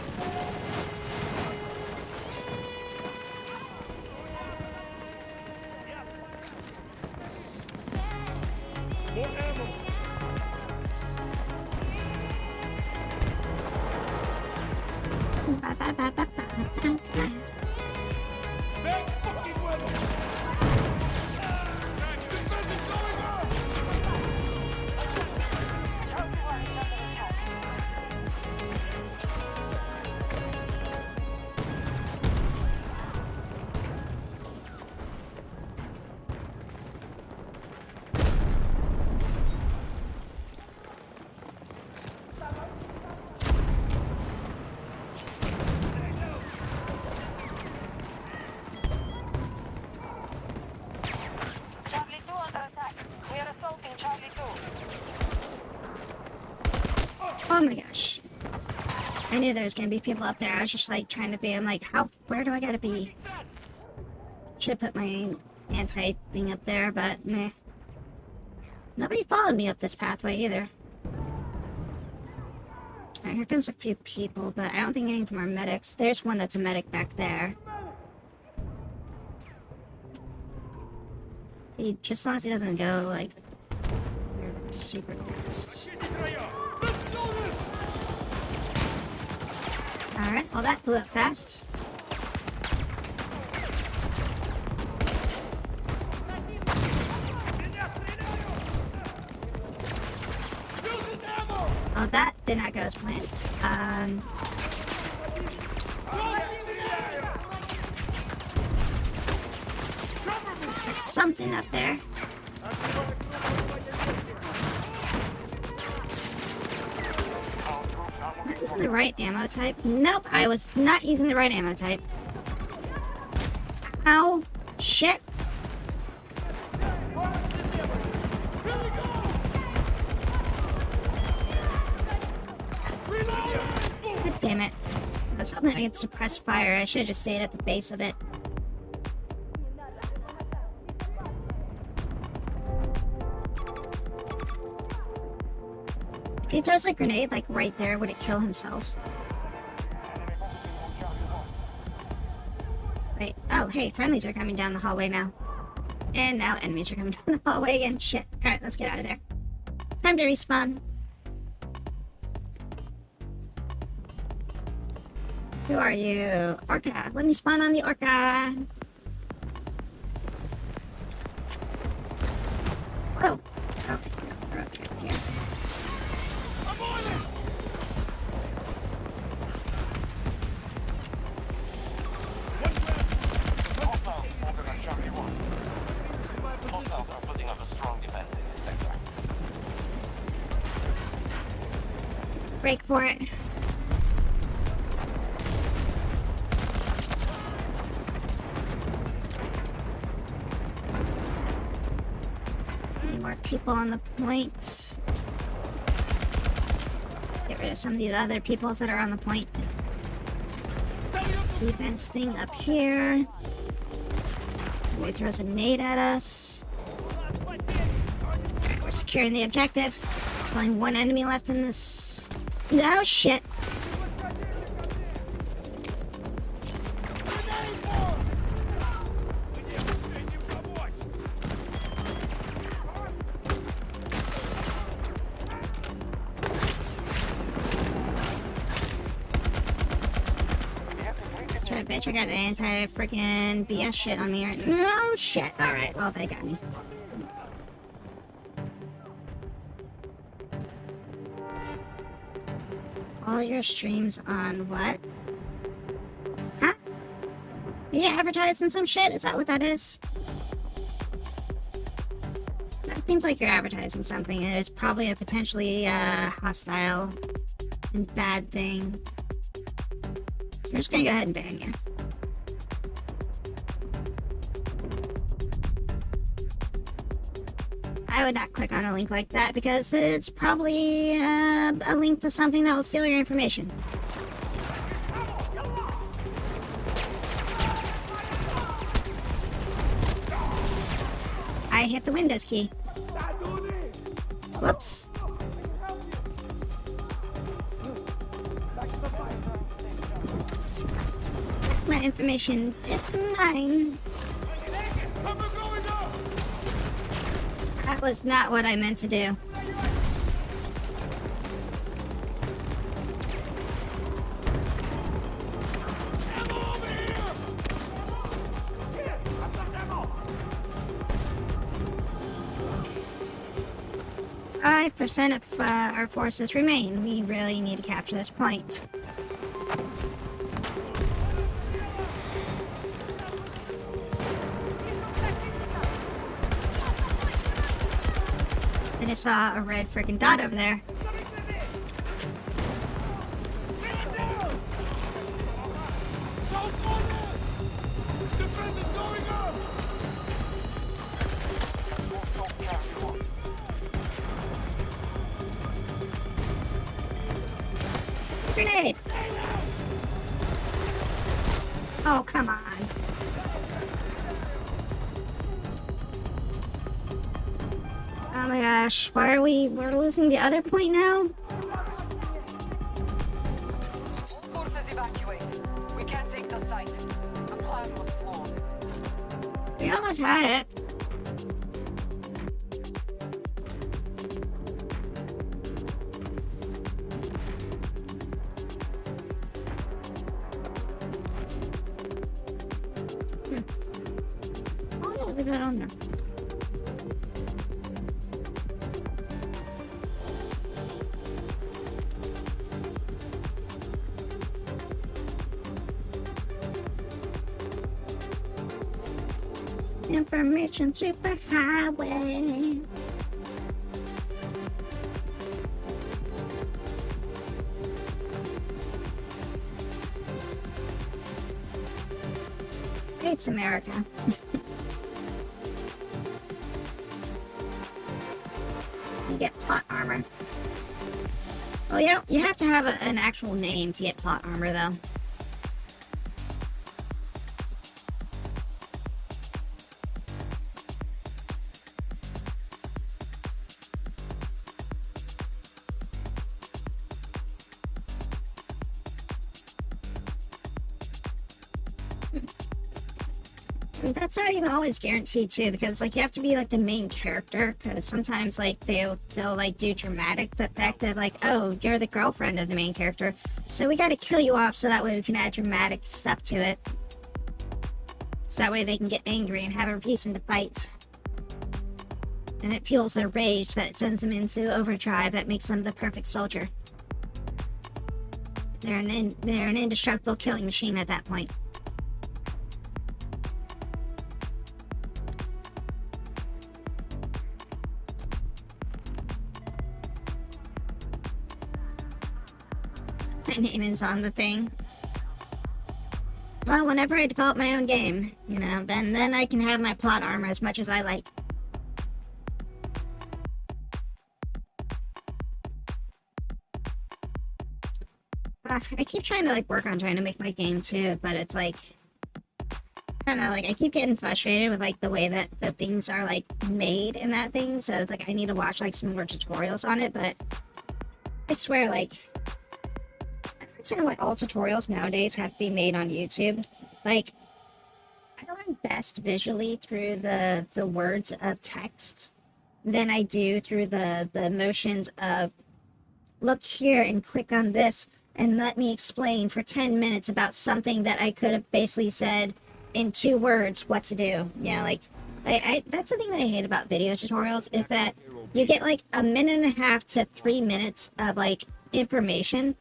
More ammo! Bad fucking weather! Defenses going up! Charlie 1 is under attack. Charlie 2 under attack. We are assaulting Charlie 2. Oh my gosh. I knew there was gonna be people up there. I was just like trying to be, I'm like, where do I gotta be? Should put my anti-thing up there, but meh. Nobody followed me up this pathway either. Alright, here comes a few people, but I don't think any of them are medics. There's one that's a medic back there. Just as long as he doesn't go, like, super fast. Alright, well that blew up fast. Well, that did not go as planned. There's something up there. Am I using the right ammo type? Nope, I was not using the right ammo type. Ow. Shit. God damn it. was hoping I could suppress fire. I should have just stayed at the base of it. If he throws a grenade, like, right there, would it kill himself? Wait. Oh, hey, friendlies are coming down the hallway now. And now enemies are coming down the hallway again. Shit. Alright, let's get out of there. Time to respawn. Who are you? Orca. Let me spawn on the Orca. Oh. Okay. We're okay here. Hostiles ordered on Charlie 1. Hostiles are putting up a strong defense in this sector. Break for it. More people on the point. Get rid of some of these other peoples that are on the point. Defense thing up here. Somebody throws a nade at us. We're securing the objective. There's only one enemy left in this. Oh shit! That's right, bitch. I got the anti-freaking BS shit on me right now. Oh shit! Alright, well, they got me. All your streams on what? Huh? Are you advertising some shit? Is that what that is? That seems like you're advertising something, and it's probably a potentially hostile and bad thing. So we're just gonna go ahead and ban you. I would not click on a link like that because it's probably a link to something that will steal your information. I hit the Windows key. Whoops. My information, it's mine. That was not what I meant to do. Five % of our forces remain. We really need to capture this point. I just saw a red freaking dot over there. Grenade! Oh, come on. Oh my gosh, why are we're losing the other point now? All forces evacuate. We can't take the site. The plan was flawed. We almost had it. Oh no, leave that on there. Information superhighway. It's America. You get plot armor. Oh yeah, you have to have an actual name to get plot armor though. that's not even always guaranteed too, because like you have to be like the main character, because sometimes like they'll like do dramatic the fact that like, oh, you're the girlfriend of the main character, so we got to kill you off so that way we can add dramatic stuff to it, so that way they can get angry and have a reason to fight, and it fuels their rage that sends them into overdrive that makes them the perfect soldier. They're an indestructible killing machine at that point. My name is on the thing. Well, whenever I develop my own game, you know, then I can have my plot armor as much as I like. I keep trying to like work on trying to make my game too, but it's like, I don't know, like I keep getting frustrated with like the way that the things are like made in that thing, so it's like I need to watch like some more tutorials on it, but I swear like, I'm like all tutorials nowadays have to be made on YouTube. Like, I learn best visually through the words of text than I do through the motions of look here and click on this and let me explain for 10 minutes about something that I could have basically said in 2 words what to do. Yeah, like, I that's the thing that I hate about video tutorials, is that you get like a minute and a half to 3 minutes of like information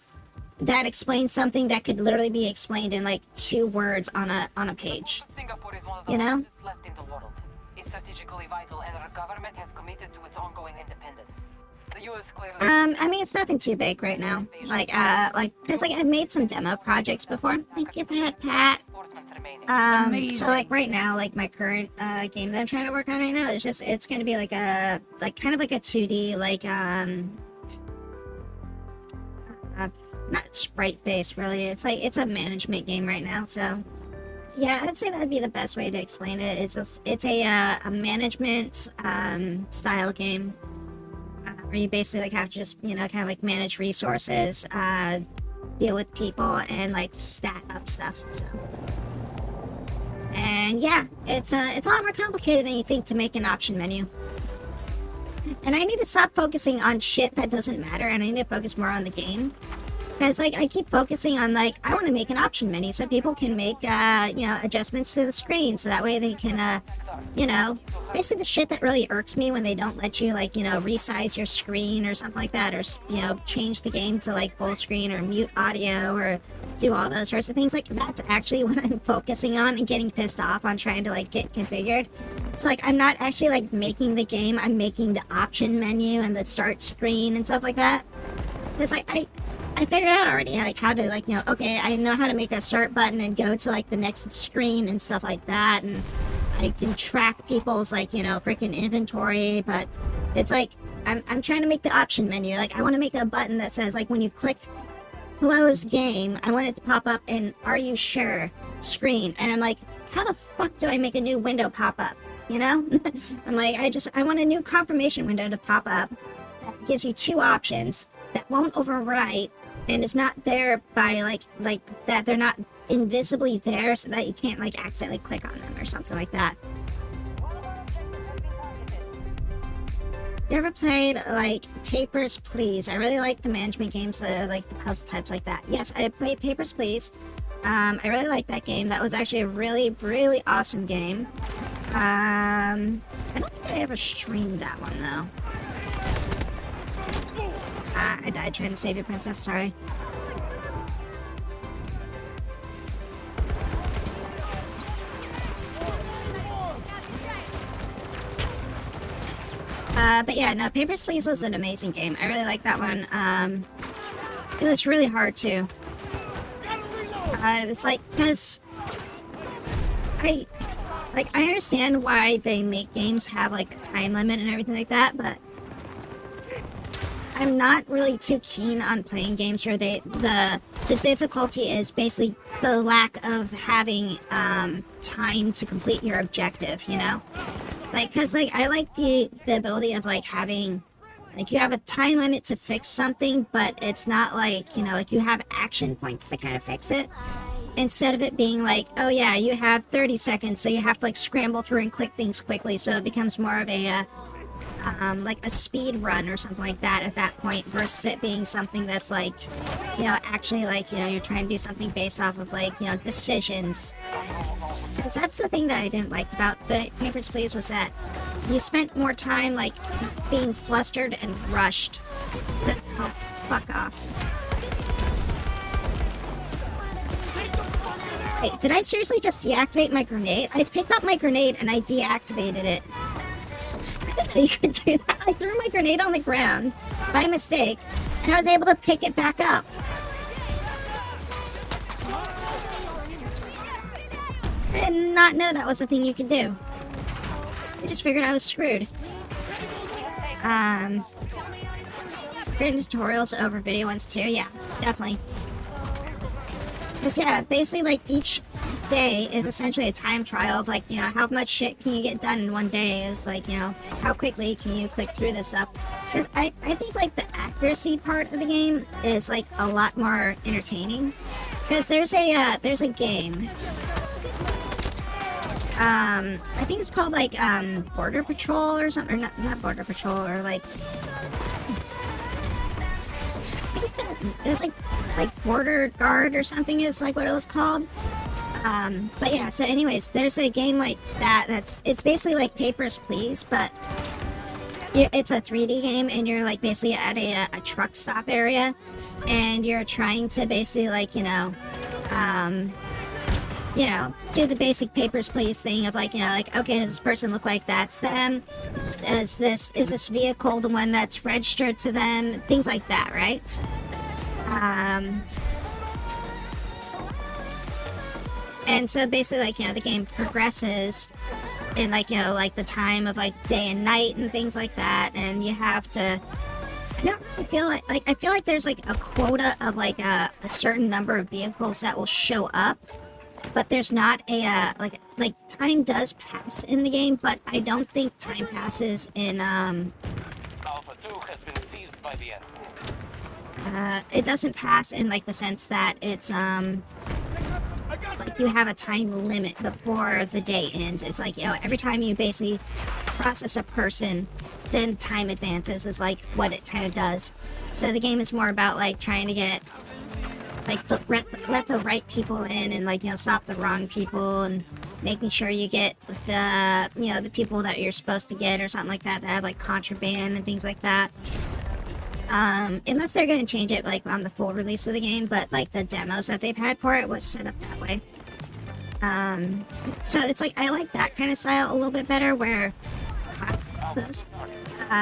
that explains something that could literally be explained in like 2 words on a page. Singapore is one of the You know? largest left in the world. It's strategically vital, and our government has committed to its ongoing independence. The U.S. clearly. I mean, it's nothing too big right now. Like, cause like I've made some demo projects before. Thank you for that, Pat. Reinforcements remaining. So like right now, like my current game that I'm trying to work on right now is just, it's gonna be like a kind of like a 2D like not sprite based really. It's like it's a management game right now. So yeah, I'd say that'd be the best way to explain it. It's a management style game where you basically like have to just, you know, kind of like manage resources, deal with people, and like stat up stuff. So. And yeah, it's a lot more complicated than you think to make an option menu. And I need to stop focusing on shit that doesn't matter, and I need to focus more on the game. Because, like, I keep focusing on, like, I want to make an option menu so people can make, you know, adjustments to the screen. So that way they can, you know, basically the shit that really irks me when they don't let you, like, you know, resize your screen or something like that. Or, you know, change the game to, like, full screen or mute audio or do all those sorts of things. Like, that's actually what I'm focusing on and getting pissed off on trying to, like, get configured. So, like, I'm not actually, like, making the game. I'm making the option menu and the start screen and stuff like that. It's like, I figured out already, like, how to, like, you know, okay, I know how to make a start button and go to, like, the next screen and stuff like that, and I can track people's, like, you know, freaking inventory, but it's like, I'm trying to make the option menu. Like, I want to make a button that says, like, when you click close game, I want it to pop up in are you sure screen, and I'm like, how the fuck do I make a new window pop up, you know? I'm like, I want a new confirmation window to pop up that gives you 2 options that won't overwrite and is not there by like that they're not invisibly there so that you can't like accidentally click on them or something like that. You ever played like Papers, Please? I really like the management games that are like the puzzle types like that. Yes, I played Papers, Please. I really like that game. That was actually a really, really awesome game. I don't think I ever streamed that one though. I died trying to save you, princess, sorry. But yeah, no, Papers, Please was an amazing game. I really like that one. It was really hard too. It was like, because I understand why they make games have like a time limit and everything like that, but I'm not really too keen on playing games where the difficulty is basically the lack of having time to complete your objective, you know? Like, cause like I like the ability of like having, like you have a time limit to fix something, but it's not like, you know, like you have action points to kind of fix it. instead of it being like, oh yeah, you have 30 seconds, so you have to like scramble through and click things quickly, so it becomes more of a like a speed run or something like that at that point, versus it being something that's like, you know, actually like, you know, you're trying to do something based off of like, you know, decisions. Because that's the thing that I didn't like about the Papers, Please was that you spent more time like being flustered and rushed. Oh, fuck off. Wait, did I seriously just deactivate my grenade? I picked up my grenade and I deactivated it. I didn't know you could do that. I threw my grenade on the ground by mistake, and I was able to pick it back up. I did not know that was a thing you could do. I just figured I was screwed. Creating tutorials over video ones too, yeah, definitely. Because yeah, basically like each day is essentially a time trial of like, you know, how much shit can you get done in one day, is like, you know, how quickly can you click through this stuff. Because I think like the accuracy part of the game is like a lot more entertaining. Because there's a game. I think it's called like Border Patrol or something, or not Border Patrol, or like it was like Border Guard or something is like what it was called. But yeah, so anyways, there's a game like that it's basically like Papers, Please, but it's a 3D game, and you're like basically at a truck stop area, and you're trying to basically like, you know, do the basic Papers, Please thing of like, you know, like, okay, does this person look like that's them? Is this vehicle the one that's registered to them? Things like that, right? And so basically, like, you know, the game progresses in like, you know, like the time of like day and night and things like that, and you have to, I feel like there's like a quota of like a certain number of vehicles that will show up, but there's not a like time does pass in the game, but I don't think time passes in Alpha 2 has been seized by the enemy. it doesn't pass in like the sense that it's like you have a time limit before the day ends. It's like, you know, every time you basically process a person, then time advances is like what it kind of does. So the game is more about like trying to get like let the right people in, and like, you know, stop the wrong people, and making sure you get the, you know, the people that you're supposed to get or something like that have like contraband and things like that. Unless they're going to change it like on the full release of the game, but like the demos that they've had for it was set up that way. So it's like, I like that kind of style a little bit better, where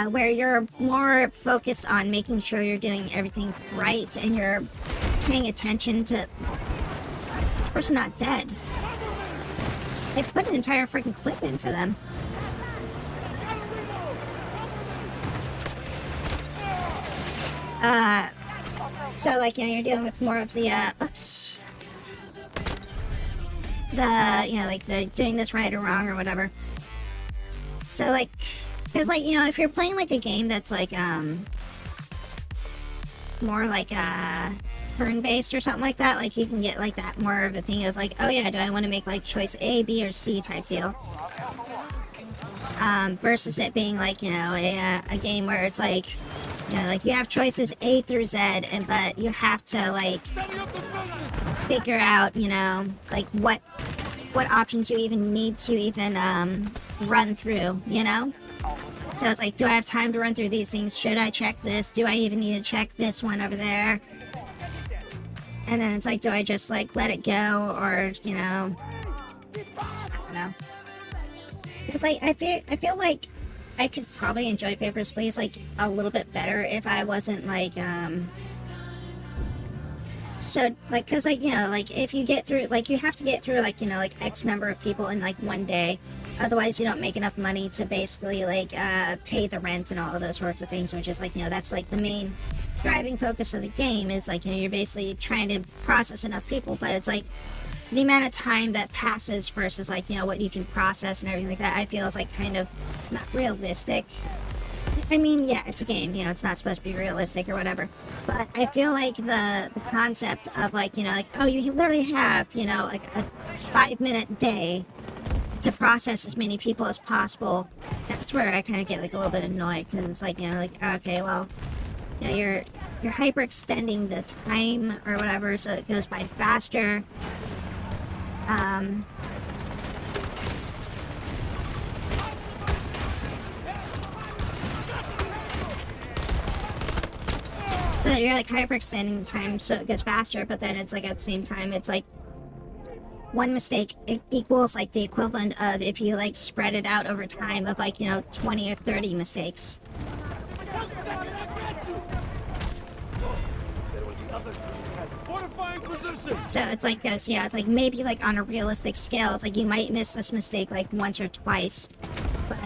where you're more focused on making sure you're doing everything right, and you're paying attention to, is this person not dead? They put an entire freaking clip into them. So like, you know, you're dealing with more of the, you know, like the doing this right or wrong or whatever. So like, because like, you know, if you're playing like a game that's like, more like, turn-based or something like that, like you can get like that more of a thing of like, oh yeah, do I want to make like choice A, B, or C type deal. Versus it being like, you know, a game where it's like, you know, like you have choices A through Z, and but you have to like figure out, you know, like what options you even need to even run through, you know? So it's like, do I have time to run through these things? Should I check this? Do I even need to check this one over there? And then it's like, do I just like let it go, or, you know, I don't know. It's like, I feel like I could probably enjoy Papers, Please like a little bit better if I wasn't like, so like, cause like, you know, like if you get through, like you have to get through like, you know, like X number of people in like one day. Otherwise you don't make enough money to basically like, pay the rent and all of those sorts of things, which is like, you know, that's like the main driving focus of the game, is like, you know, you're basically trying to process enough people, but it's like the amount of time that passes versus like, you know, what you can process and everything like that, I feel is like kind of not realistic. I mean, yeah, it's a game, you know, it's not supposed to be realistic or whatever. But I feel like the concept of, like, you know, like, oh, you literally have, you know, like a 5-minute day to process as many people as possible. That's where I kind of get, like, a little bit annoyed, because it's like, you know, like, okay, well, you know, you're hyperextending the time or whatever, so it goes by faster. So you're like hyperextending the time so it goes faster, but then it's like at the same time, it's like one mistake equals like the equivalent of if you like spread it out over time of like, you know, 20 or 30 mistakes. So it's like this, yeah, it's like maybe like on a realistic scale, it's like you might miss this mistake like once or twice, but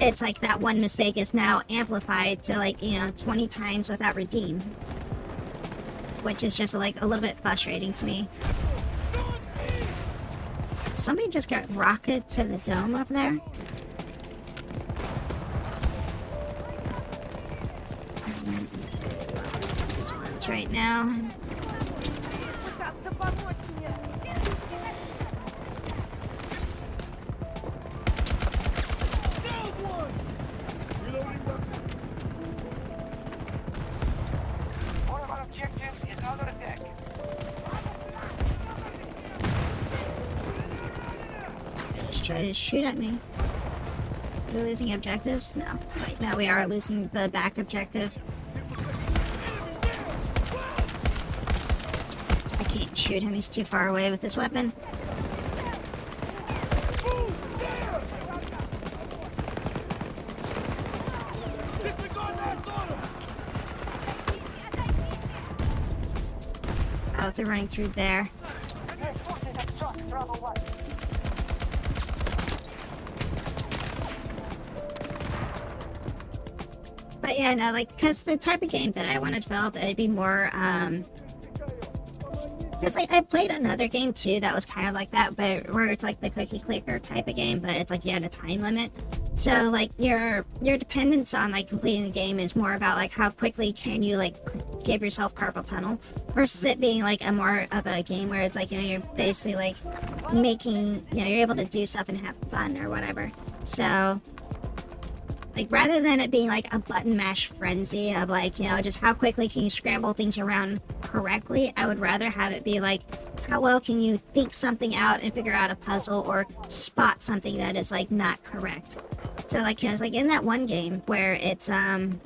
it's like that one mistake is now amplified to like, you know, 20 times without redeem. Which is just like a little bit frustrating to me. Somebody just got rocketed to the dome over there. This one's right now. One of our objectives is under attack. Just try to shoot at me. We're losing objectives? No. Right now we are losing the back objective. I can't shoot him, he's too far away with this weapon. Oh, they're running through there. But yeah, no, like, because the type of game that I want to develop, it'd be more, because like, I played another game too that was kind of like that, but where it's like the cookie clicker type of game, but it's like you had a time limit. So like your dependence on like completing the game is more about like how quickly can you like give yourself carpal tunnel, versus it being like a more of a game where it's like, you know, you're basically like making, you know, you're able to do stuff and have fun or whatever. So like, rather than it being like a button mash frenzy of like, you know, just how quickly can you scramble things around correctly, I would rather have it be like, how well can you think something out and figure out a puzzle or spot something that is like not correct. So like, cause like in that one game where it's like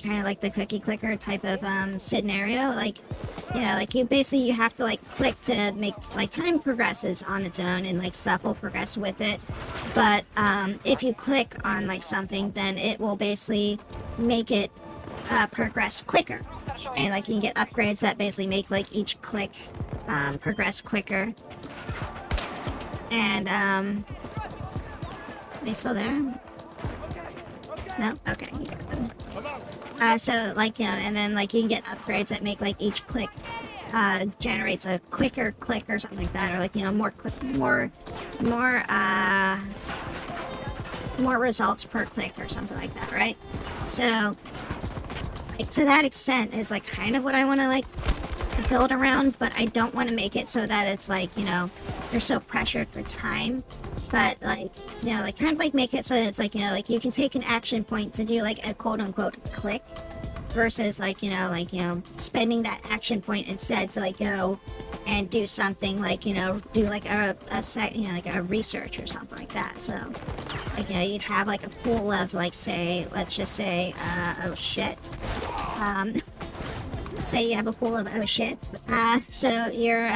kind of like the cookie clicker type of scenario, like, yeah, like you basically, you have to like click to make like time progresses on its own and like stuff will progress with it. But if you click on like something, then it will basically make it progress quicker. And like you can get upgrades that basically make like each click progress quicker. And are they still there? No? Okay, you got them. So like, you know, and then like you can get upgrades that make like each click generates a quicker click or something like that, or like, you know, more results per click or something like that, right? So like to that extent, it's like kind of what I want to like build around, but I don't want to make it so that it's like, you know, you're so pressured for time. But like, you know, like kind of like make it so that it's like, you know, like you can take an action point to do like a quote unquote click, versus like, you know, spending that action point instead to like go and do something like, you know, do like a like a research or something like that. So like, you know, you'd have like a pool of like, say, let's just say, oh shit. Say you have a pool of oh shits. So your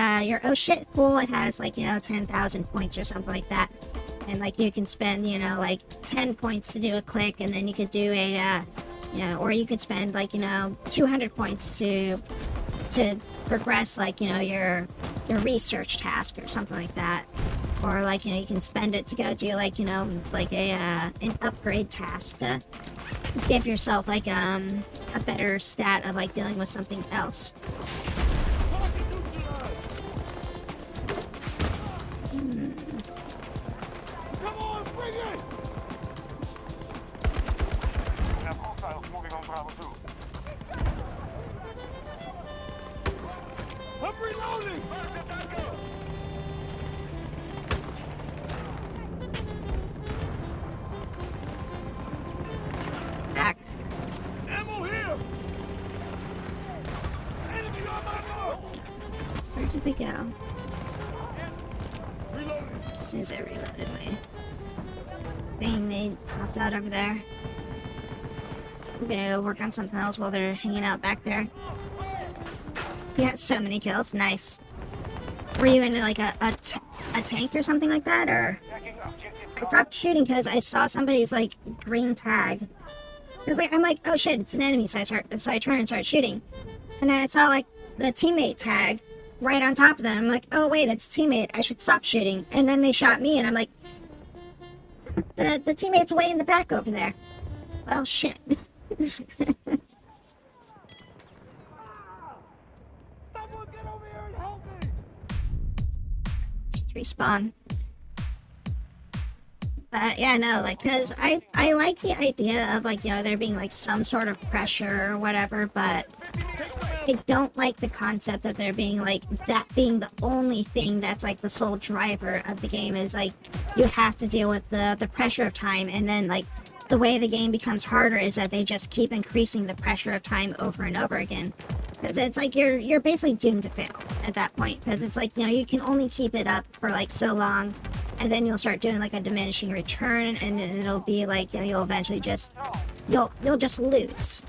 oh shit pool, it has like, you know, 10,000 points or something like that. And like you can spend, you know, like 10 points to do a click, and then you could do a, you know, or you could spend like, you know, 200 points to progress like, you know, your research task or something like that. Or like, you know, you can spend it to go do like, you know, like an upgrade task to give yourself like a better stat of like dealing with something else. As soon as I reloaded my thing, they popped out over there. I'm gonna work on something else while they're hanging out back there. You got so many kills, nice. Were you in like a tank or something like that, or? I stopped shooting because I saw somebody's like green tag. Cause like I'm like, oh shit, it's an enemy, so I turn and start shooting, and then I saw like the teammate tag right on top of them. I'm like, oh wait, it's a teammate. I should stop shooting. And then they shot me, and I'm like, the teammate's way in the back over there. Well, shit. Someone get over here and help me! Just respawn. But yeah, no, like, cause I like the idea of like, you know, there being like some sort of pressure or whatever, but I don't like the concept of there being like that being the only thing that's like the sole driver of the game is like you have to deal with the pressure of time, and then like the way the game becomes harder is that they just keep increasing the pressure of time over and over again. Because it's like you're basically doomed to fail at that point. Because it's like, you know, you can only keep it up for like so long, and then you'll start doing like a diminishing return, and then it'll be like, you know, you'll eventually just you'll just lose.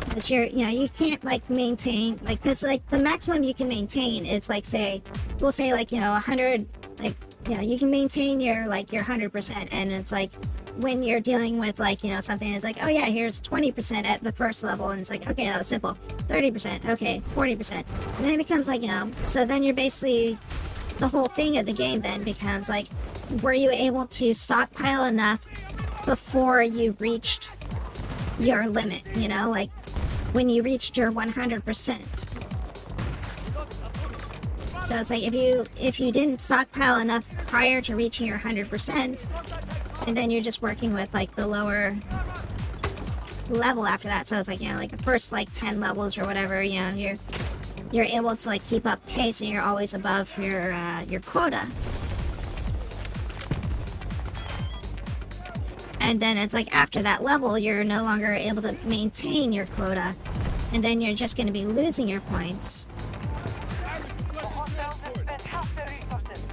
Because you can't like maintain like, because like the maximum you can maintain is like, say we'll say like, you know, 100, like, you know, you can maintain your like your 100%, and it's like when you're dealing with like, you know, something that's like, oh yeah, here's 20% at the first level, and it's like, okay, that was simple. 30%, okay, 40%, and then it becomes like, you know, so then you're basically, the whole thing of the game then becomes like, were you able to stockpile enough before you reached your limit, you know, like when you reached your 100%. So it's like if you didn't stockpile enough prior to reaching your 100%, and then you're just working with like the lower level after that. So it's like, you know, like the first like 10 levels or whatever, you know, you're able to like keep up pace, and you're always above your quota. And then it's like after that level, you're no longer able to maintain your quota, and then you're just going to be losing your points. The hostiles have spent half their resources.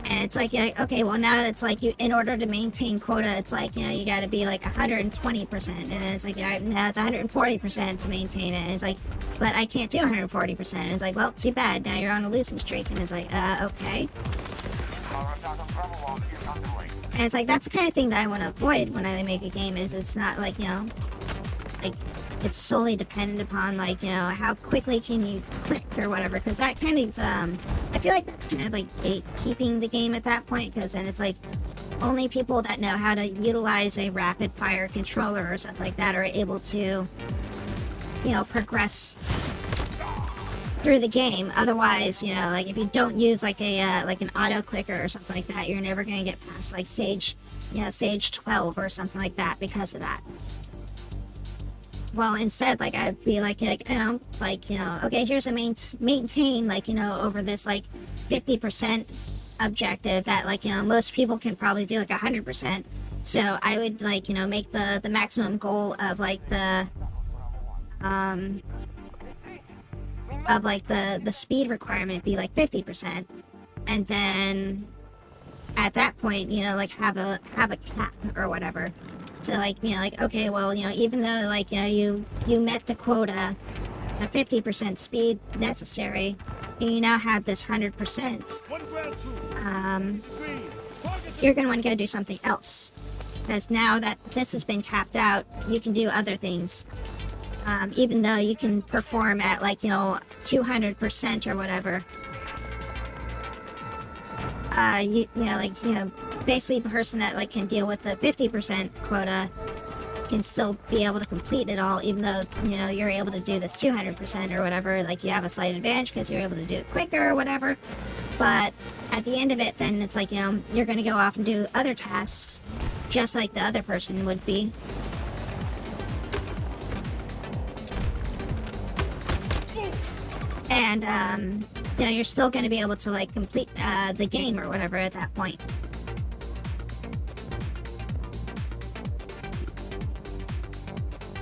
And it's like, okay, well now it's like you, in order to maintain quota, it's like, you know, you got to be like 120%, and then it's like, now it's 140% to maintain it, and it's like, but I can't do 140%, and it's like, well, too bad, now you're on a losing streak, and it's like, okay. Our attack on Bravo 1 is underway. And it's like, that's the kind of thing that I want to avoid when I make a game, is it's not like, you know, like, it's solely dependent upon, like, you know, how quickly can you click or whatever, because that kind of, I feel like that's kind of like gatekeeping the game at that point, because then it's like, only people that know how to utilize a rapid fire controller or something like that are able to, you know, progress through the game. Otherwise, you know, like if you don't use like a like an auto clicker or something like that, you're never going to get past like stage 12 or something like that because of that. Well, instead, like I'd be like you know, okay, here's a maintain like, you know, over this like 50% objective that, like, you know, most people can probably do like 100%. So I would, like, you know, make the maximum goal of like the speed requirement be like 50%, and then at that point, you know, like have a cap or whatever. So like, you know, like, okay, well, you know, even though like, you know, you met the quota, a 50% speed necessary, and you now have this 100%, you're gonna want to go do something else, because now that this has been capped out, you can do other things. Even though you can perform at like, you know, 200% or whatever, you know, like, you know, basically a person that like can deal with the 50% quota can still be able to complete it all, even though, you know, you're able to do this 200% or whatever. Like, you have a slight advantage because you're able to do it quicker or whatever. But at the end of it, then it's like, you know, you're going to go off and do other tasks just like the other person would be. And, you know, you're still going to be able to, like, complete the game or whatever at that point.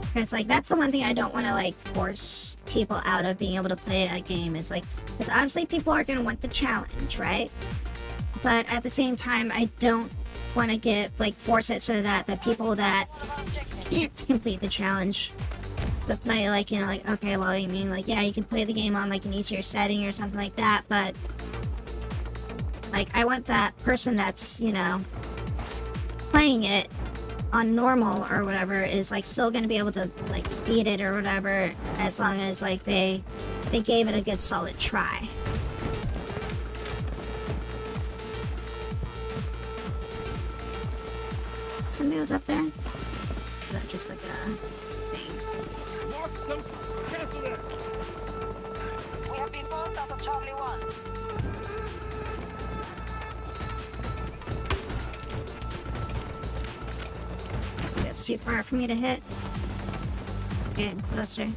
Because, like, that's the one thing I don't want to, like, force people out of being able to play a game, is, like, Because obviously people are going to want the challenge, right? But at the same time, I don't want to force it so that the people that can't complete the challenge to play, like, you know, like, okay, well, you mean, like, yeah, you can play the game on, like, an easier setting or something like that, but, like, I want that person that's, you know, playing it on normal or whatever is, like, still going to be able to, like, beat it or whatever, as long as, like, they gave it a good solid try. Somebody was up there? Is that just like a thing? We have been forced out of Charlie 1. That's too far for me to hit. Getting closer.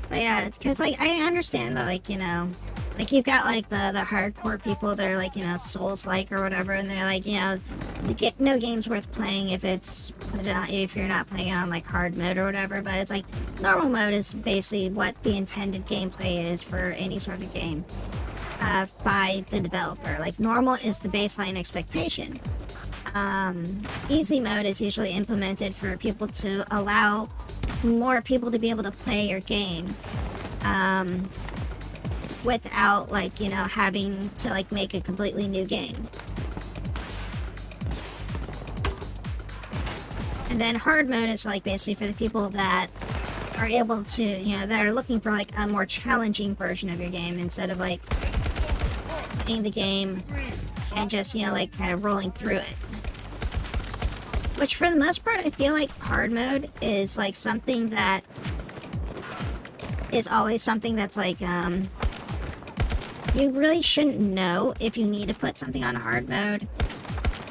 But yeah, because, like, I understand that, like, you know, like, you've got, like, the hardcore people that are, like, you know, Souls-like or whatever, and they're like, you know, no game's worth playing if you're not playing it on, like, hard mode or whatever, but it's like, normal mode is basically what the intended gameplay is for any sort of game by the developer. Like, normal is the baseline expectation. Easy mode is usually implemented for people to allow more people to be able to play your game. Without, like, you know, having to, like, make a completely new game. And then hard mode is, like, basically for the people that are able to, you know, that are looking for, like, a more challenging version of your game instead of, like, playing the game and just, you know, like, kind of rolling through it. Which, for the most part, I feel like hard mode is, like, something that is always something that's, like, you really shouldn't know if you need to put something on hard mode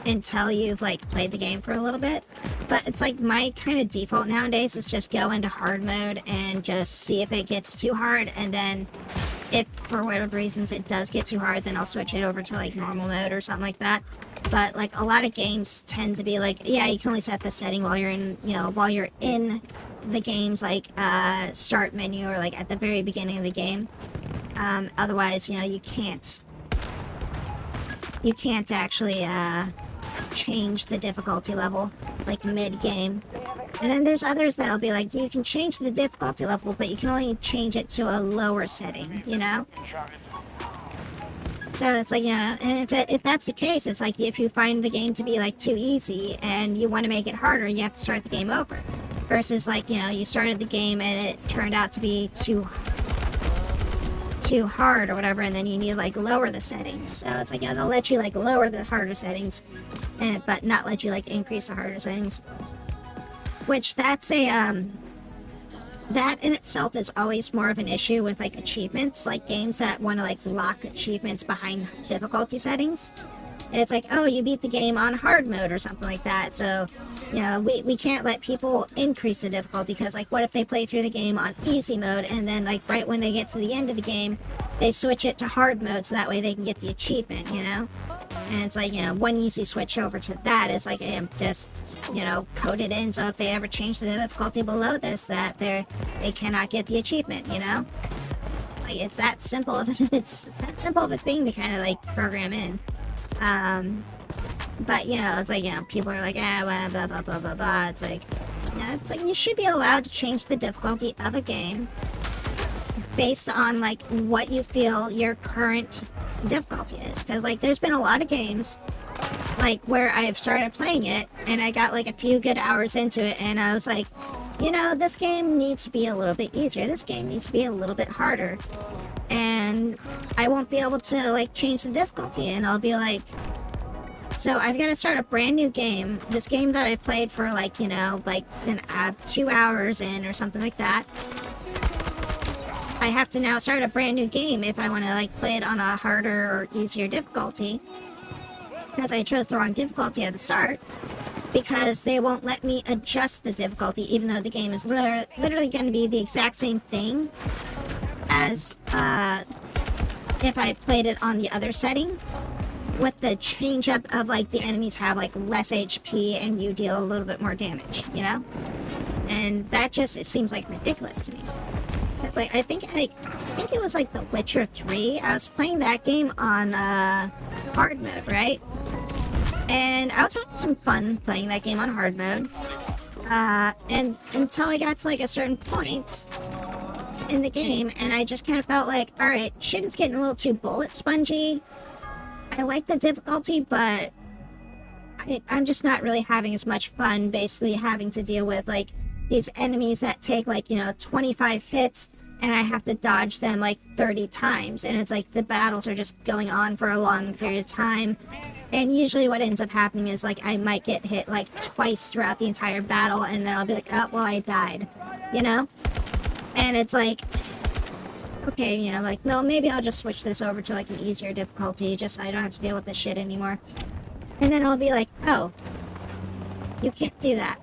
until you've, like, played the game for a little bit. But it's like my kind of default nowadays is just go into hard mode and just see if it gets too hard, and then if for whatever reasons it does get too hard, then I'll switch it over to, like, normal mode or something like that. But, like, a lot of games tend to be like, yeah, you can only set the setting while you're in, you know, while you're in the game's, like, start menu or, like, at the very beginning of the game. Otherwise, you know, you can't actually, change the difficulty level, like, mid-game. And then there's others that'll be like, you can change the difficulty level, but you can only change it to a lower setting, you know? So it's like, you know, and if that's the case, it's like, if you find the game to be, like, too easy and you want to make it harder, you have to start the game over. Versus, like, you know, you started the game and it turned out to be too hard or whatever, and then you need to, like, lower the settings. So it's like, you know, they'll let you, like, lower the harder settings, but not let you, like, increase the harder settings. Which, that's a, that in itself is always more of an issue with, like, achievements, like games that want to, like, lock achievements behind difficulty settings. And it's like, oh, you beat the game on hard mode or something like that, so, you know, we can't let people increase the difficulty, because, like, what if they play through the game on easy mode, and then, like, right when they get to the end of the game, they switch it to hard mode so that way they can get the achievement, you know? And it's like, you know, one easy switch over to that is, like, just, you know, coded in, so if they ever change the difficulty below this, that they cannot get the achievement, you know? It's like, it's that simple of a thing to kind of, like, program in. But, you know, it's like, you know, people are like, blah, blah, blah, blah, blah, blah. It's like, you know, it's like, you should be allowed to change the difficulty of a game based on, like, what you feel your current difficulty is. Because, like, there's been a lot of games, like, where I've started playing it, and I got, like, a few good hours into it, and I was like, you know, this game needs to be a little bit easier. This game needs to be a little bit harder. And I won't be able to, like, change the difficulty, and I'll be like, so I've got to start a brand new game. This game that I've played for, like, you know, like, 2 hours in or something like that. I have to now start a brand new game if I want to, like, play it on a harder or easier difficulty, because I chose the wrong difficulty at the start, because they won't let me adjust the difficulty, even though the game is literally going to be the exact same thing as if I played it on the other setting, with the change up of, like, the enemies have, like, less HP and you deal a little bit more damage, you know? And that just, it seems like ridiculous to me. It's like I think it was like The Witcher 3. I was playing that game on hard mode, right? And I was having some fun playing that game on hard mode. And until I got to like a certain point in the game, and I just kind of felt like, all right, shit is getting a little too bullet spongy. I like the difficulty, but I'm just not really having as much fun basically having to deal with like these enemies that take like, 25 hits and I have to dodge them like 30 times. And it's like the battles are just going on for a long period of time. And usually what ends up happening is like I might get hit like twice throughout the entire battle, and then I'll be like, oh, well, I died, And it's like, okay, like, well, maybe I'll just switch this over to like an easier difficulty just so I don't have to deal with this shit anymore. And then I'll be like, oh, you can't do that.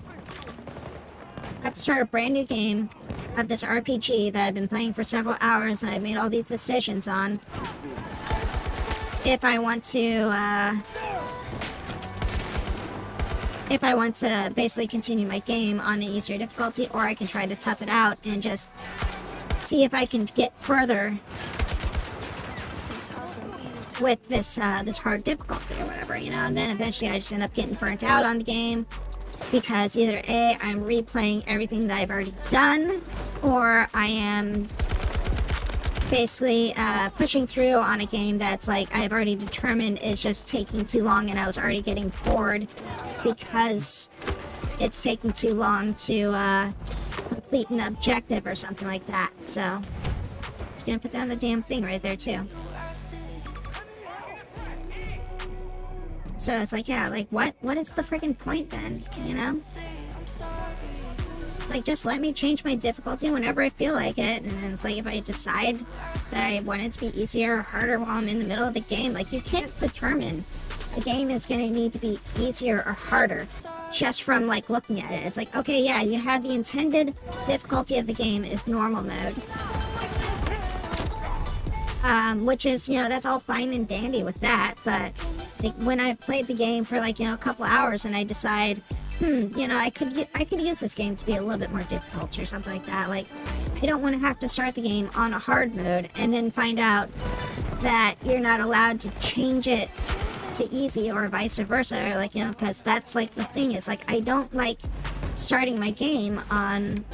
I have to start a brand new game of this RPG that I've been playing for several hours and I've made all these decisions on. If I want to basically continue my game on an easier difficulty, or I can try to tough it out and just see if I can get further with this this hard difficulty or whatever, and then eventually I just end up getting burnt out on the game because either A, I'm replaying everything that I've already done, or I am basically pushing through on a game that's like I've already determined is just taking too long, and I was already getting bored because it's taking too long to complete an objective or something like that. So it's gonna put down the damn thing right there too. So it's like, yeah, like what is the freaking point then, It's like, just let me change my difficulty whenever I feel like it. And then it's like, if I decide that I want it to be easier or harder while I'm in the middle of the game, like, you can't determine the game is going to need to be easier or harder just from, like, looking at it. It's like, okay, yeah, you have the intended difficulty of the game is normal mode. Which is, that's all fine and dandy with that, but like, when I've played the game for, like, a couple hours and I decide, I could use this game to be a little bit more difficult or something like that. Like, I don't want to have to start the game on a hard mode and then find out that you're not allowed to change it to easy or vice versa, or like, because that's like the thing is like, I don't like starting my game on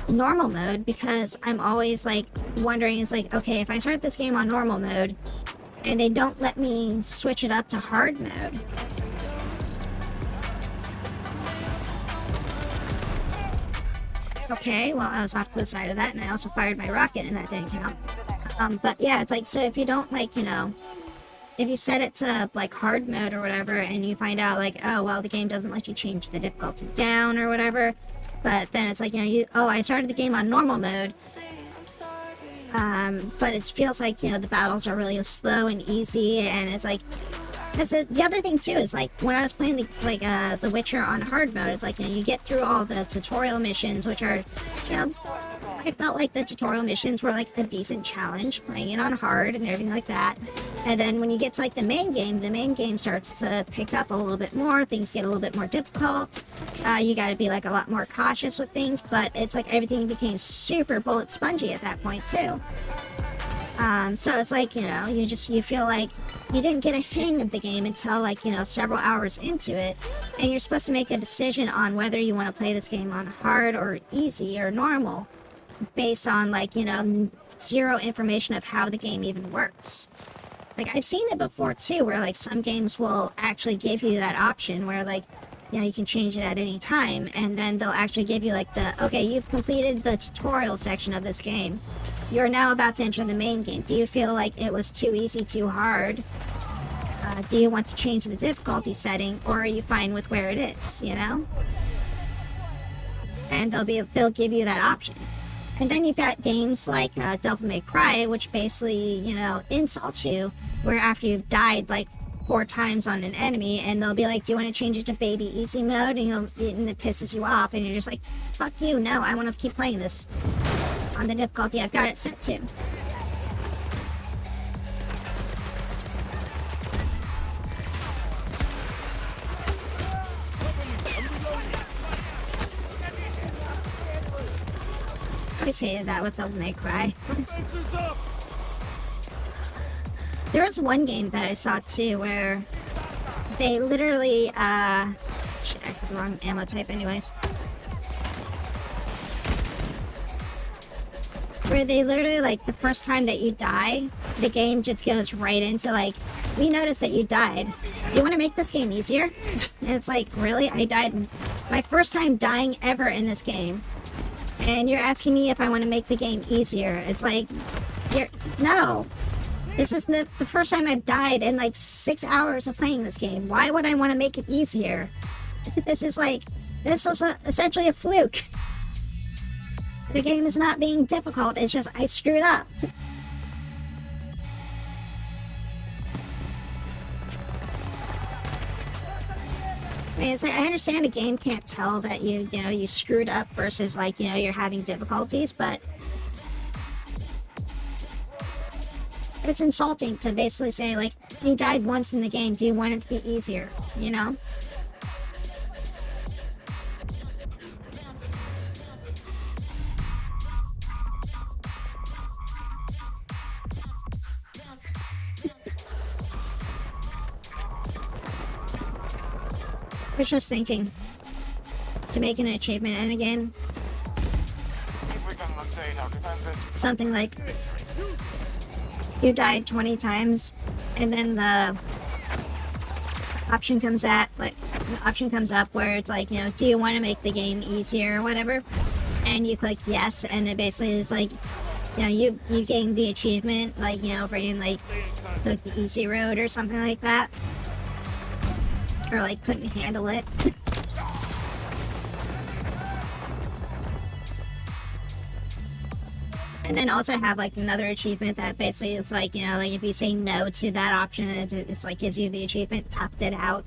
normal mode because I'm always like wondering, it's like, okay, if I start this game on normal mode and they don't let me switch it up to hard mode, okay, well, I was off to the side of that, and I also fired my rocket, and that didn't count. But yeah, it's like, so if you don't, like, if you set it to, like, hard mode or whatever, and you find out, like, oh, well, the game doesn't let you change the difficulty down or whatever, but then it's like, I started the game on normal mode, but it feels like, the battles are really slow and easy, and it's like, the other thing too is like when I was playing The Witcher on hard mode, it's like, you get through all the tutorial missions, which are, I felt like the tutorial missions were like a decent challenge playing it on hard and everything like that. And then when you get to like the main game starts to pick up a little bit more. Things get a little bit more difficult. You got to be like a lot more cautious with things, but it's like everything became super bullet spongy at that point too. So it's like, you feel like you didn't get a hang of the game until like, several hours into it, and you're supposed to make a decision on whether you want to play this game on hard or easy or normal based on like, zero information of how the game even works. Like, I've seen it before too, where like some games will actually give you that option where like, you can change it at any time, and then they'll actually give you like okay, you've completed the tutorial section of this game. You're now about to enter the main game. Do you feel like it was too easy, too hard? Do you want to change the difficulty setting, or are you fine with where it is, And they'll give you that option. And then you've got games like Devil May Cry, which basically, insults you, where after you've died like 4 times on an enemy, and they'll be like, do you want to change it to baby easy mode? And it pisses you off, and you're just like, fuck you, no, I want to keep playing this on the difficulty I've got it set to. always hated that with Devil May Cry. There was one game that I saw too where they literally, shit, I had the wrong ammo type anyways. Where they literally, like, the first time that you die, the game just goes right into, like, we noticed that you died. Do you want to make this game easier? And it's like, really? I died my first time dying ever in this game. And you're asking me if I want to make the game easier. It's like, no. This is the first time I've died in, like, 6 hours of playing this game. Why would I want to make it easier? This is like, this was essentially a fluke. The game is not being difficult, it's just I screwed up. I mean, I understand a game can't tell that you screwed up versus, like, you're having difficulties, but it's insulting to basically say, like, you died once in the game, do you want it to be easier, you know? I was just thinking to make an achievement, and again, If we can maintain our defenses, something like you died 20 times, and then the option comes up where it's like, do you want to make the game easier or whatever, and you click yes, and it basically is like, you gained the achievement, like, for being like took the easy road or something like that. Or, like, couldn't handle it. And then also have, like, another achievement that basically is like, like if you say no to that option, it's like gives you the achievement, topped it out.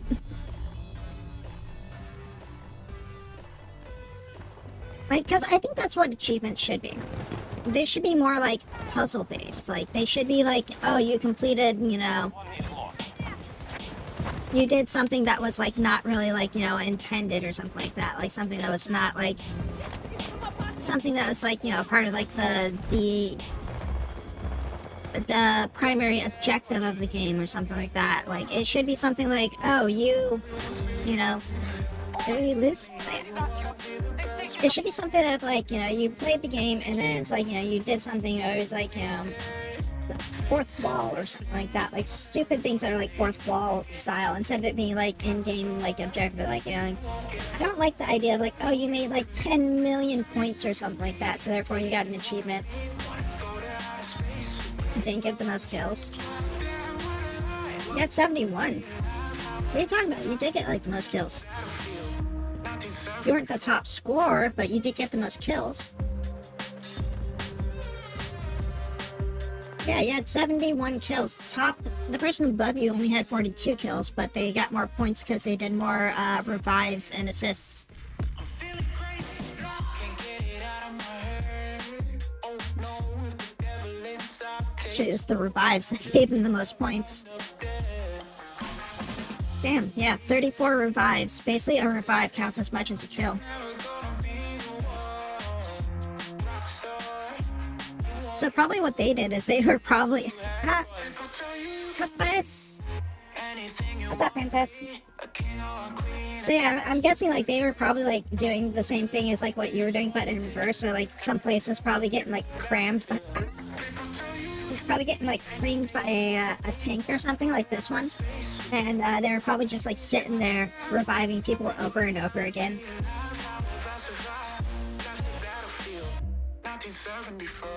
Like, because I think that's what achievements should be. They should be more, like, puzzle-based. Like, they should be like, oh, you completed, one is lost. you did something that was, like, not really, like, intended or something like that. Like, something that was not, like, something that was, like, part of, like, the primary objective of the game or something like that. Like, it should be something like, oh, did we lose? It should be something of, like, you played the game and then it's like, you did something, or it was like, the fourth wall or something like that, like stupid things that are like fourth wall style, instead of it being like in-game, like objective, like, I don't like the idea of like, oh, you made like 10 million points or something like that, so therefore you got an achievement. Didn't get the most kills. You got 71. What are you talking about? You did get like the most kills. You weren't the top scorer, but you did get the most kills. Yeah, you had 71 kills. The person above you only had 42 kills, but they got more points because they did more revives and assists. Actually, it's the revives that gave them the most points. Damn, yeah, 34 revives. Basically, a revive counts as much as a kill. So probably what they did is they were probably... What's this? What's up, princess? So yeah, I'm guessing like they were probably like doing the same thing as like what you were doing, but in reverse. So like some places probably getting like crammed. He's probably getting like creamed by a tank or something like this one. And they were probably just like sitting there reviving people over and over again. 1974.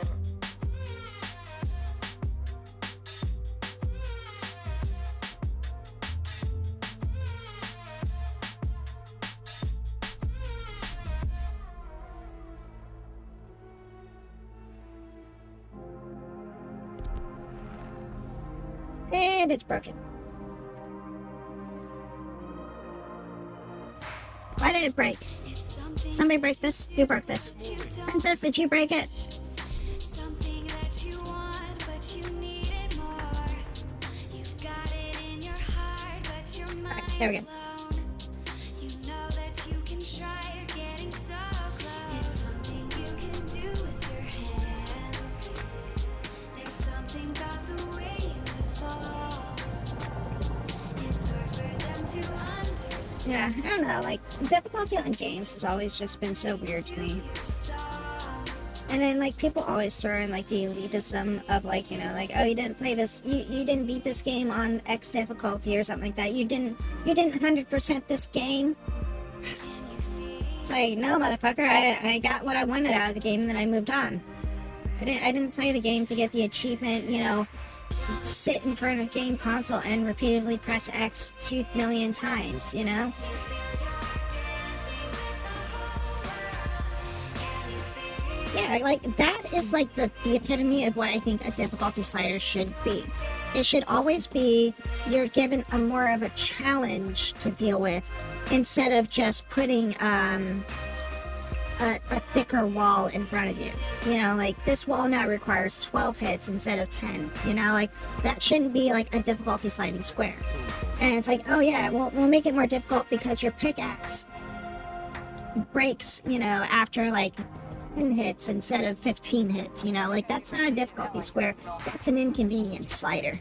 And it's broken. Why did it break? Somebody break this? Who broke this? Princess, did you break it? Something that you want, but you need it more. You've got it in your heart, but your mind Alright, there we go. alone. You know that you can try, you're getting so close. It's something you can do with your Yeah, I don't know, like, difficulty on games has always just been so weird to me. And then, like, people always throw in, like, the elitism of, like, you know, like, oh, you didn't play this, you didn't beat this game on X difficulty or something like that. You didn't 100% this game. It's like, no, motherfucker, I got what I wanted out of the game and then I moved on. I didn't play the game to get the achievement, you know, sit in front of a game console and repeatedly press X 2 million times, you know? Yeah, like, that is, like, the epitome of what I think a difficulty slider should be. It should always be, you're given a more of a challenge to deal with, instead of just putting, a thicker wall in front of you. You know, like, this wall now requires 12 hits instead of 10, you know? Like, that shouldn't be, like, a difficulty sliding square. And it's like, oh yeah, we'll make it more difficult because your pickaxe breaks, you know, after, like, 10 hits instead of 15 hits, you know, like, that's not a difficulty square, that's an inconvenience slider.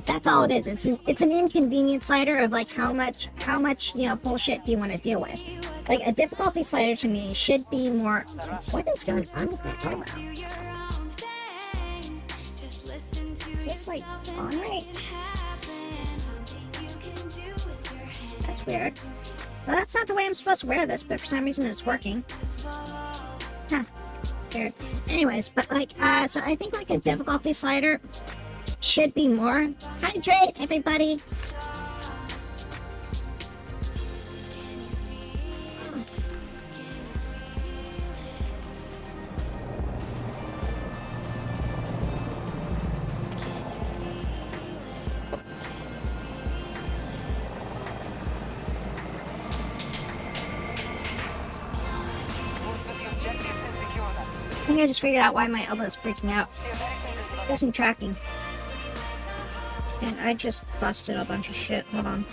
That's all it is. It's an inconvenience slider of, like, how much, you know, bullshit do you want to deal with. Like, a difficulty slider to me should be more, what is going on with my elbow? Is this, like, on right? That's weird. Well, that's not the way I'm supposed to wear this, but for some reason it's working. Huh. Weird. Anyways, but, like, so I think, like, a difficulty slider should be more. Hydrate, everybody! I think I just figured out why my elbow is freaking out. It wasn't tracking. And I just busted a bunch of shit. Hold on.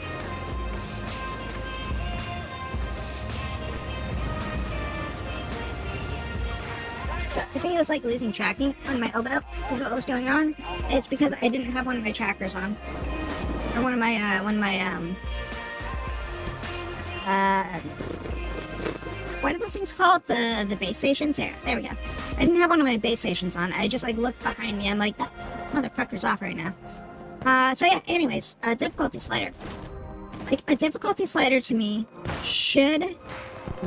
So I think it was like losing tracking on my elbow is what was going on. It's because I didn't have one of my trackers on. Or one of my, what are those things called? The base stations? There we go. I didn't have one of my base stations on. I just, like, looked behind me. I'm like, that motherfucker's off right now. So yeah, anyways, a difficulty slider. Like, a difficulty slider to me should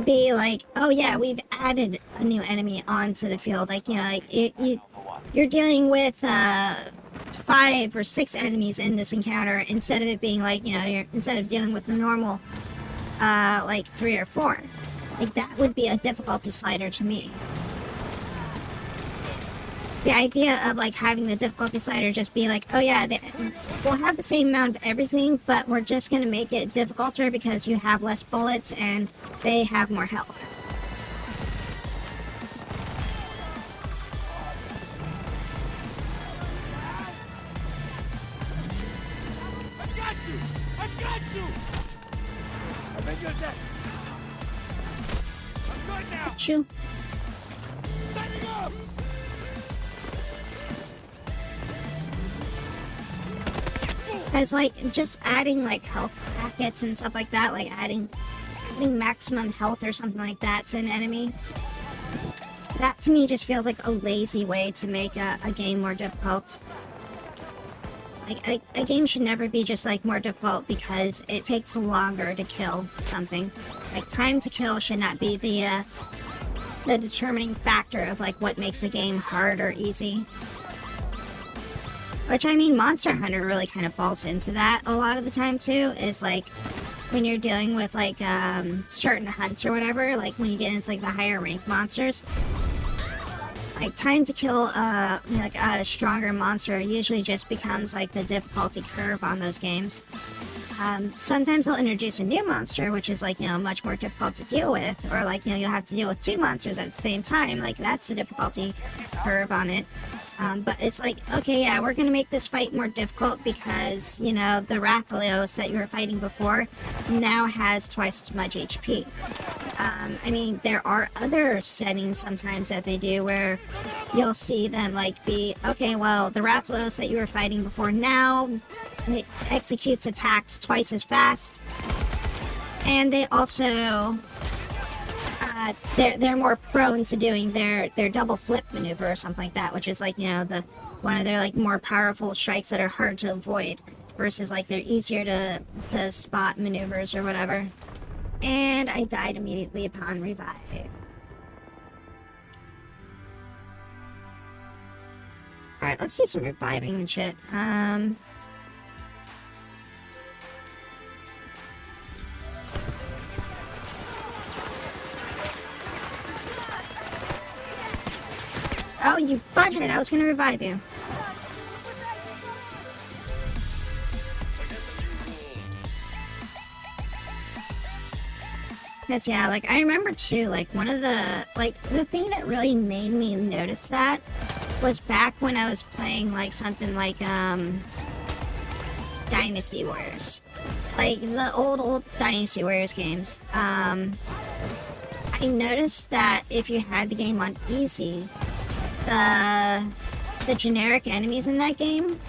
be like, oh yeah, we've added a new enemy onto the field. Like, you know, like, you're dealing with, 5 or 6 enemies in this encounter, instead of it being like, you know, instead of dealing with the normal, like, 3 or 4. Like, that would be a difficulty slider to me. The idea of, like, having the difficulty slider just be like, oh yeah, we'll have the same amount of everything, but we're just gonna make it difficulter because you have less bullets and they have more health. I got you! I bet you're dead. I'm good now! Shoo. Setting up! As, like, just adding, like, health packets and stuff like that, like adding maximum health or something like that to an enemy. That, to me, just feels like a lazy way to make a game more difficult. Like, a game should never be just, like, more difficult because it takes longer to kill something. Like, time to kill should not be the determining factor of, like, what makes a game hard or easy. Which, I mean, Monster Hunter really kind of falls into that a lot of the time, too, is, like, when you're dealing with, like, certain hunts or whatever, like, when you get into, like, the higher ranked monsters, like, time to kill, like, a stronger monster usually just becomes, like, the difficulty curve on those games. Sometimes they'll introduce a new monster, which is, like, you know, much more difficult to deal with, or, like, you know, you'll have to deal with 2 monsters at the same time, like, that's the difficulty curve on it. But it's like, okay, yeah, we're gonna make this fight more difficult because, you know, the Rathalos that you were fighting before now has twice as much HP. I mean, there are other settings sometimes that they do where you'll see them, like, be, okay, well, the Rathalos that you were fighting before now, it executes attacks twice as fast. And they also they're more prone to doing their double flip maneuver or something like that, which is like, you know, the one of their like more powerful strikes that are hard to avoid versus like they're easier to spot maneuvers or whatever. And I died immediately upon revive. Alright, let's do some reviving and shit. Oh, you butthead! I was gonna revive you. Yes, yeah, like, I remember too, like, one of the, like, the thing that really made me notice that was back when I was playing, like, something like, Dynasty Warriors. Like, the old Dynasty Warriors games. I noticed that if you had the game on easy, the generic enemies in that game,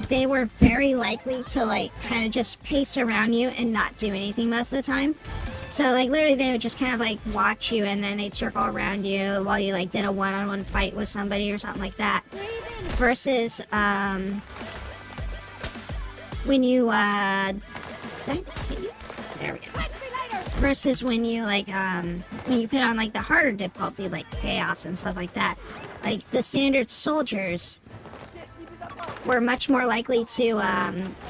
they were very likely to, like, kind of just pace around you and not do anything most of the time. So, like, literally they would just kind of, like, watch you and then they'd circle around you while you, like, did a one-on-one fight with somebody or something like that. Versus, when you, there we go. Versus when you, like, when you put on, like, the harder difficulty, like Chaos and stuff like that. Like, the standard soldiers were much more likely to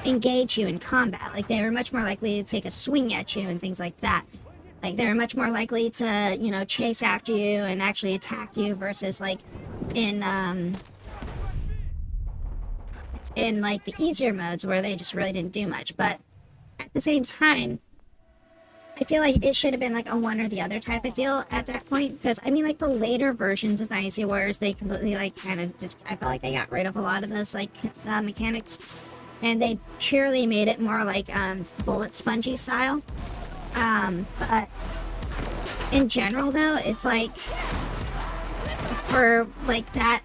engage you in combat. Like, they were much more likely to take a swing at you and things like that. Like, they were much more likely to, you know, chase after you and actually attack you versus, like, in like, the easier modes where they just really didn't do much. But at the same time, I feel like it should have been, like, a one or the other type of deal at that point. Because, I mean, like, the later versions of Dynasty Warriors, they completely, like, kind of just, I felt like they got rid of a lot of those, like, mechanics. And they purely made it more, like, bullet spongy style. But in general, though, it's, like, for, like, that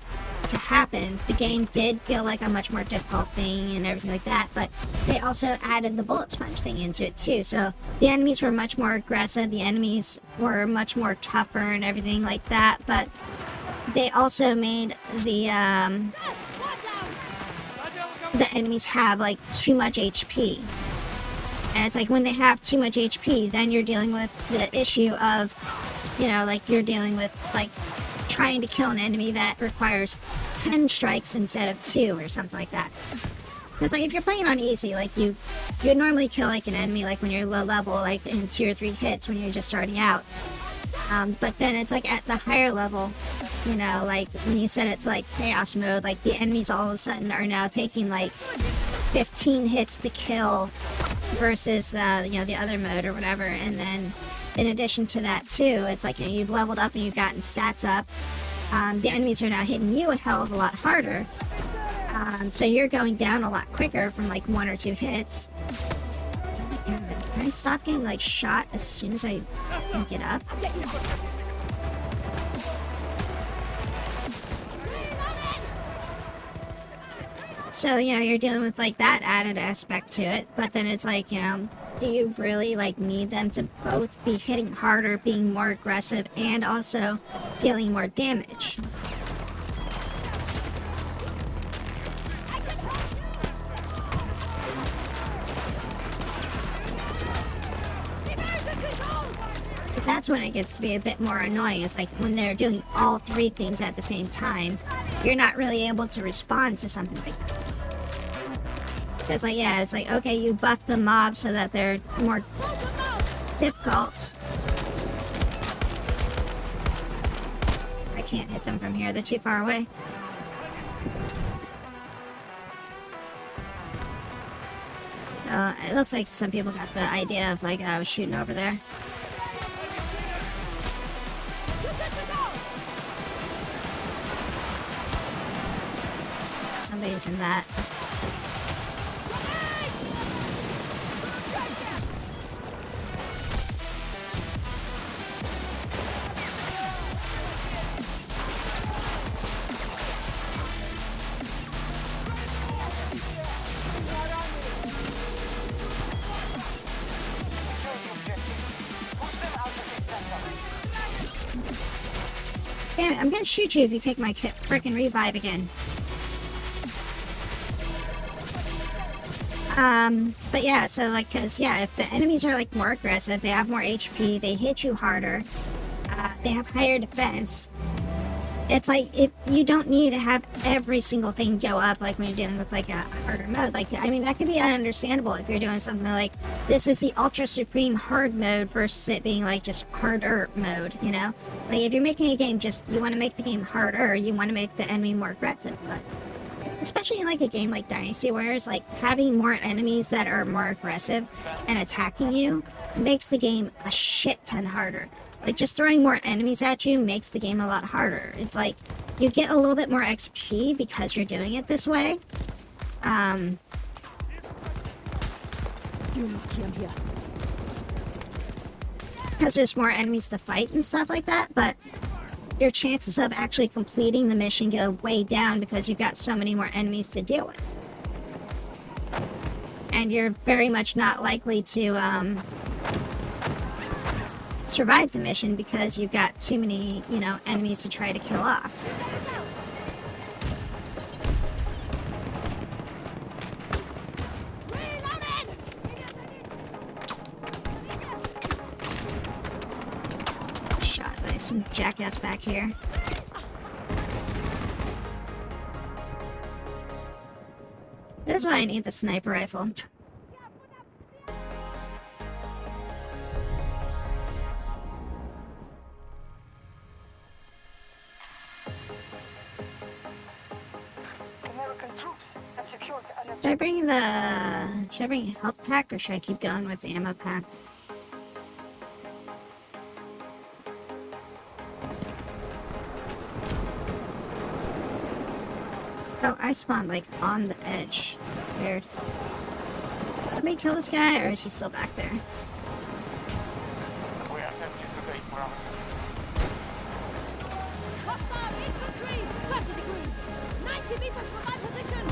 to happen, the game did feel like a much more difficult thing and everything like that, but they also added the bullet sponge thing into it too, so the enemies were much more aggressive, the enemies were much more tougher and everything like that, but they also made the enemies have, like, too much HP. And it's like, when they have too much HP, then you're dealing with the issue of, you know, like, you're dealing with, like, trying to kill an enemy that requires 10 strikes instead of 2 or something like that. Because, like, if you're playing on easy, like, you'd normally kill, like, an enemy, like, when you're low level, like, in 2 or 3 hits when you're just starting out. But then it's, like, at the higher level, you know, like, when you set it to, like, chaos mode, like, the enemies all of a sudden are now taking, like, 15 hits to kill versus, you know, the other mode or whatever. And then, in addition to that, too, it's like, you know, you've leveled up and you've gotten stats up. The enemies are now hitting you a hell of a lot harder. So you're going down a lot quicker from, like, 1 or 2 hits. Oh my god, can I stop getting, like, shot as soon as I get up? So, you know, you're dealing with, like, that added aspect to it, but then it's like, you know, do you really, like, need them to both be hitting harder, being more aggressive, and also dealing more damage? Because that's when it gets to be a bit more annoying. It's like, when they're doing all 3 things at the same time, you're not really able to respond to something like that. Because, like, yeah, it's like, okay, you buff the mob so that they're more difficult. I can't hit them from here, they're too far away. It looks like some people got the idea of, like, I was shooting over there. Somebody's in that. Damn it, I'm gonna shoot you if you take my frickin' revive again. But yeah, so like, cause yeah, if the enemies are like more aggressive, they have more HP, they hit you harder, they have higher defense. It's like, if you don't need to have every single thing go up, like when you're dealing with like a harder mode. Like, I mean, that could be understandable if you're doing something like, this is the ultra supreme hard mode versus it being like just harder mode, you know? Like, if you're making a game just, you want to make the game harder, you want to make the enemy more aggressive, but especially in like a game like Dynasty Warriors, like having more enemies that are more aggressive and attacking you makes the game a shit ton harder. Like, just throwing more enemies at you makes the game a lot harder. It's like, you get a little bit more XP because you're doing it this way. Because there's more enemies to fight and stuff like that, but your chances of actually completing the mission go way down because you've got so many more enemies to deal with. And you're very much not likely to, survive the mission because you've got too many, you know, enemies to try to kill off. Shot by some jackass back here. This is why I need the sniper rifle. American troops have secured an Should I bring a health pack, or should I keep going with the ammo pack? Oh, I spawned like on the edge. Weird. Did somebody kill this guy, or is he still back there? We are attempting to gain ground. Hostile infantry! 20 degrees! 90 meters from my position!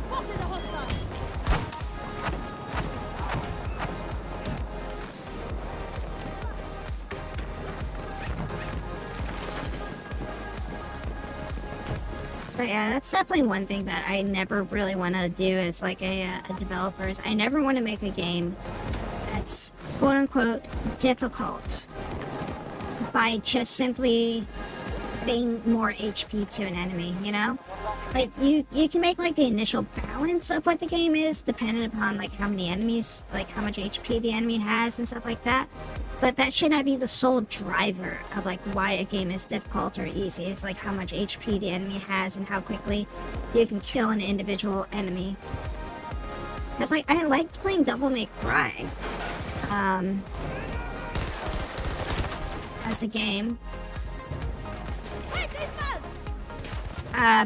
Spotted a hostile! But yeah, that's definitely one thing that I never really want to do as like a developer, is I never want to make a game that's quote-unquote difficult by just simply adding more HP to an enemy, you know? Like, you can make like the initial balance of what the game is dependent upon like how many enemies, like how much HP the enemy has and stuff like that. But that should not be the sole driver of like why a game is difficult or easy. It's like how much HP the enemy has and how quickly you can kill an individual enemy. Because like, I liked playing Devil May Cry as a game.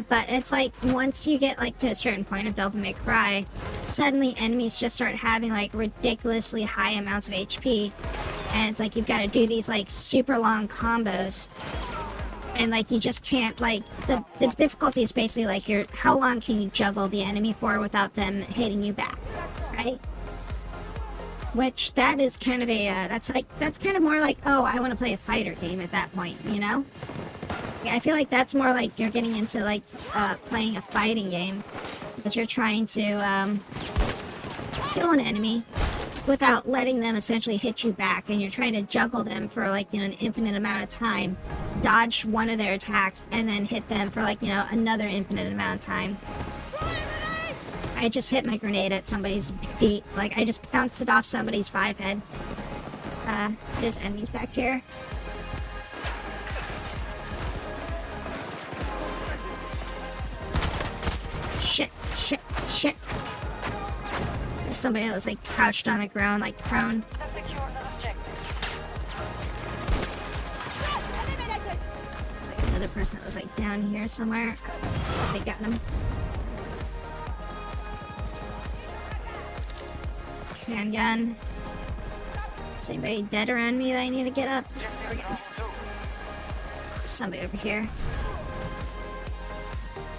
But it's like, once you get like to a certain point of Devil May Cry, suddenly enemies just start having like ridiculously high amounts of HP. And it's like, you've got to do these like super long combos. And like, you just can't, like, the difficulty is basically like, how long can you juggle the enemy for without them hitting you back, right? Which, that is kind of a, that's kind of more like, oh, I want to play a fighter game at that point, you know? I feel like that's more like you're getting into like playing a fighting game, because you're trying to kill an enemy without letting them essentially hit you back, and you're trying to juggle them for like, you know, an infinite amount of time, dodge one of their attacks, and then hit them for like, you know, another infinite amount of time. I just hit my grenade at somebody's feet, like I just bounced it off somebody's 5 head. There's enemies back here. Shit. There's somebody that was like crouched on the ground, like prone. have secured an objective. There's like another person that was like down here somewhere. They got him. Handgun. Is anybody dead around me that I need to get up? There we go. There's somebody over here.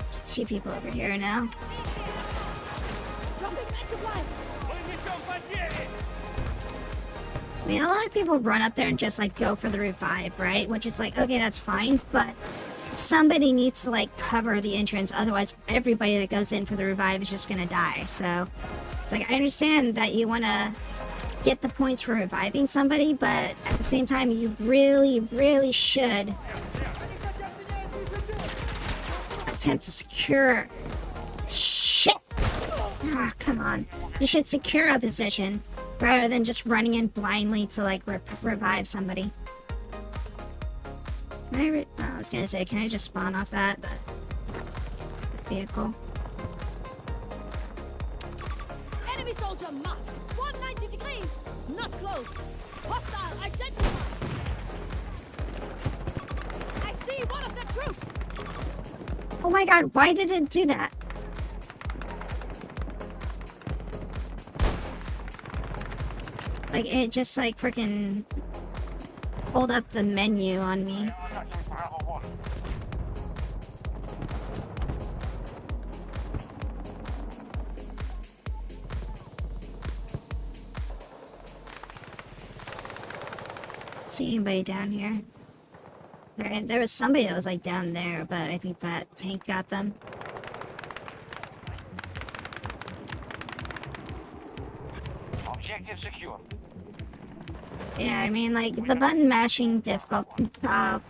There's 2 people over here now. I mean, a lot of people run up there and just like go for the revive, right? Which is like, okay, that's fine, but somebody needs to like cover the entrance, otherwise everybody that goes in for the revive is just gonna die. So it's like, I understand that you want to get the points for reviving somebody, but at the same time, you really should attempt to secure. Shit! Ah, come on. You should secure a position rather than just running in blindly to like revive somebody. I was gonna say, can I just spawn off that vehicle? Enemy soldier marked. 190 degrees. Not close. Hostile identified. I see one of their troops. Oh my god, why did it do that? Like, it just like freaking pulled up the menu on me. Attacking Bravo 1. See anybody down here? There was somebody that was like down there, but I think that tank got them. Objective secure. Yeah, I mean, like, the button mashing difficult. I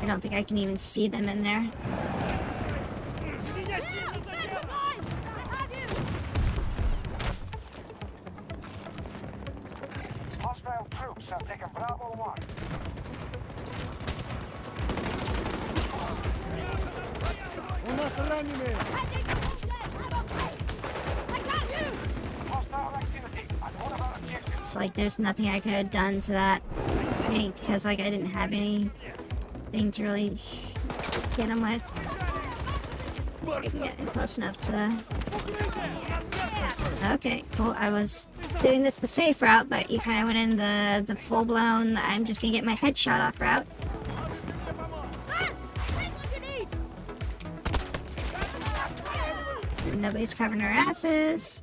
don't think I can even see them in there. Hostile troops have taken Bravo 1. У нас раненые! Hostile activity at one of our objectives. It's like there's nothing I could have done to that tank because, like, I didn't have anything to really get him with. I can get close enough to. Okay, cool. I was doing this the safe route, but you kind of went in the full blown. I'm just gonna get my head shot off route. Nobody's covering our asses.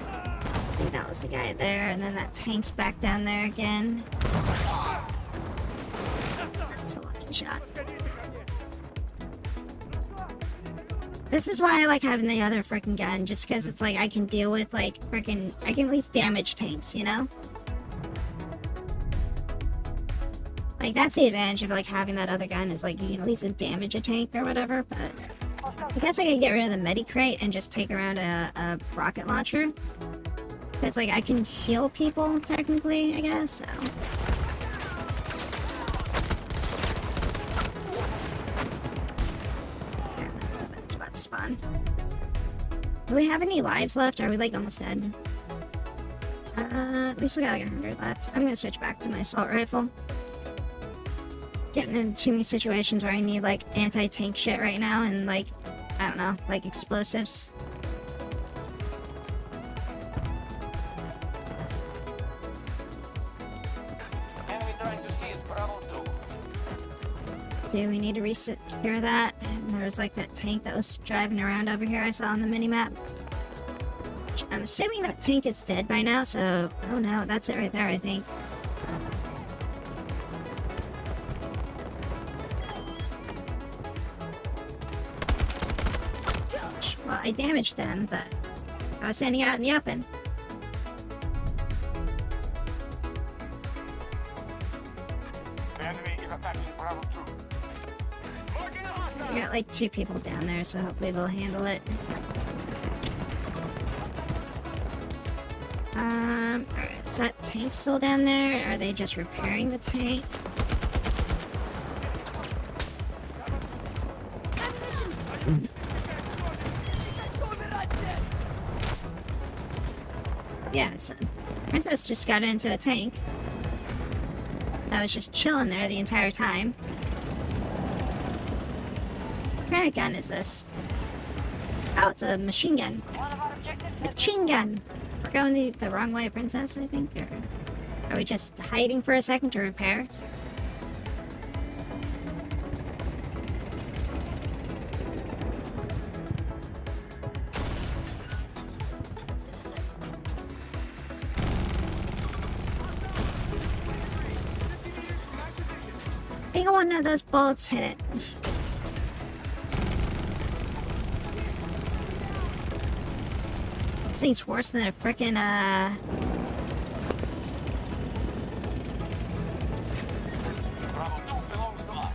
I think that was the guy there, and then that tank's back down there again. That's a lucky shot. This is why I like having the other freaking gun, just because it's like I can deal with like freaking. I can at least damage tanks, you know? Like, that's the advantage of like having that other gun, is like you can at least damage a tank or whatever. But I guess I could get rid of the medi crate and just take around a rocket launcher. Because like I can heal people technically, I guess. So. Yeah, that's a bad spot to spawn. Do we have any lives left? Or are we like almost dead? We still got like 100 left. I'm gonna switch back to my assault rifle. Getting into too many situations where I need like anti-tank shit right now, and like, I don't know, like explosives. Enemy trying to seize Bravo 2. Do we need to resecure that? And there was like that tank that was driving around over here I saw on the minimap. I'm assuming that tank is dead by now, so... Oh no, that's it right there, I think. Well, I damaged them, but I was standing out in the open. The enemy is attacking Bravo 2. We got like 2 people down there, so hopefully they'll handle it. Alright, is that tank still down there? Or are they just repairing the tank? Yeah, so Princess just got into a tank. I was just chilling there the entire time. What kind of gun is this? Oh, it's a machine gun. Machine gun! We're going the wrong way, Princess, I think. Or... Are we just hiding for a second to repair? I think one of those bullets hit it. This thing's worse than a frickin' Bravo 2 belongs to us.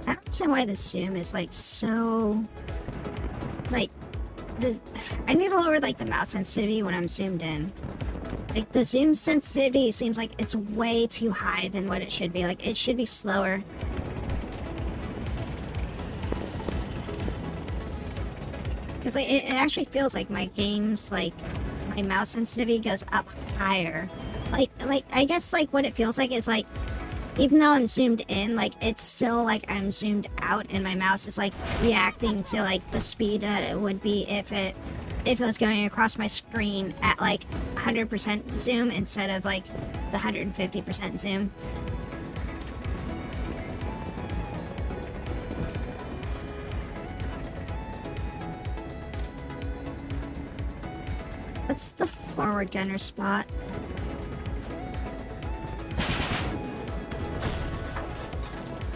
I don't understand why the zoom is like so like I need to lower like the mouse sensitivity when I'm zoomed in. Like the zoom sensitivity seems like it's way too high than what it should be. Like it should be slower. Because like, it actually feels like my game's like my mouse sensitivity goes up higher. Like I guess like what it feels like is like even though I'm zoomed in, like it's still like I'm zoomed out and my mouse is like reacting to like the speed that it would be if it was going across my screen at like 100% zoom instead of like the 150% zoom. What's the forward gunner spot?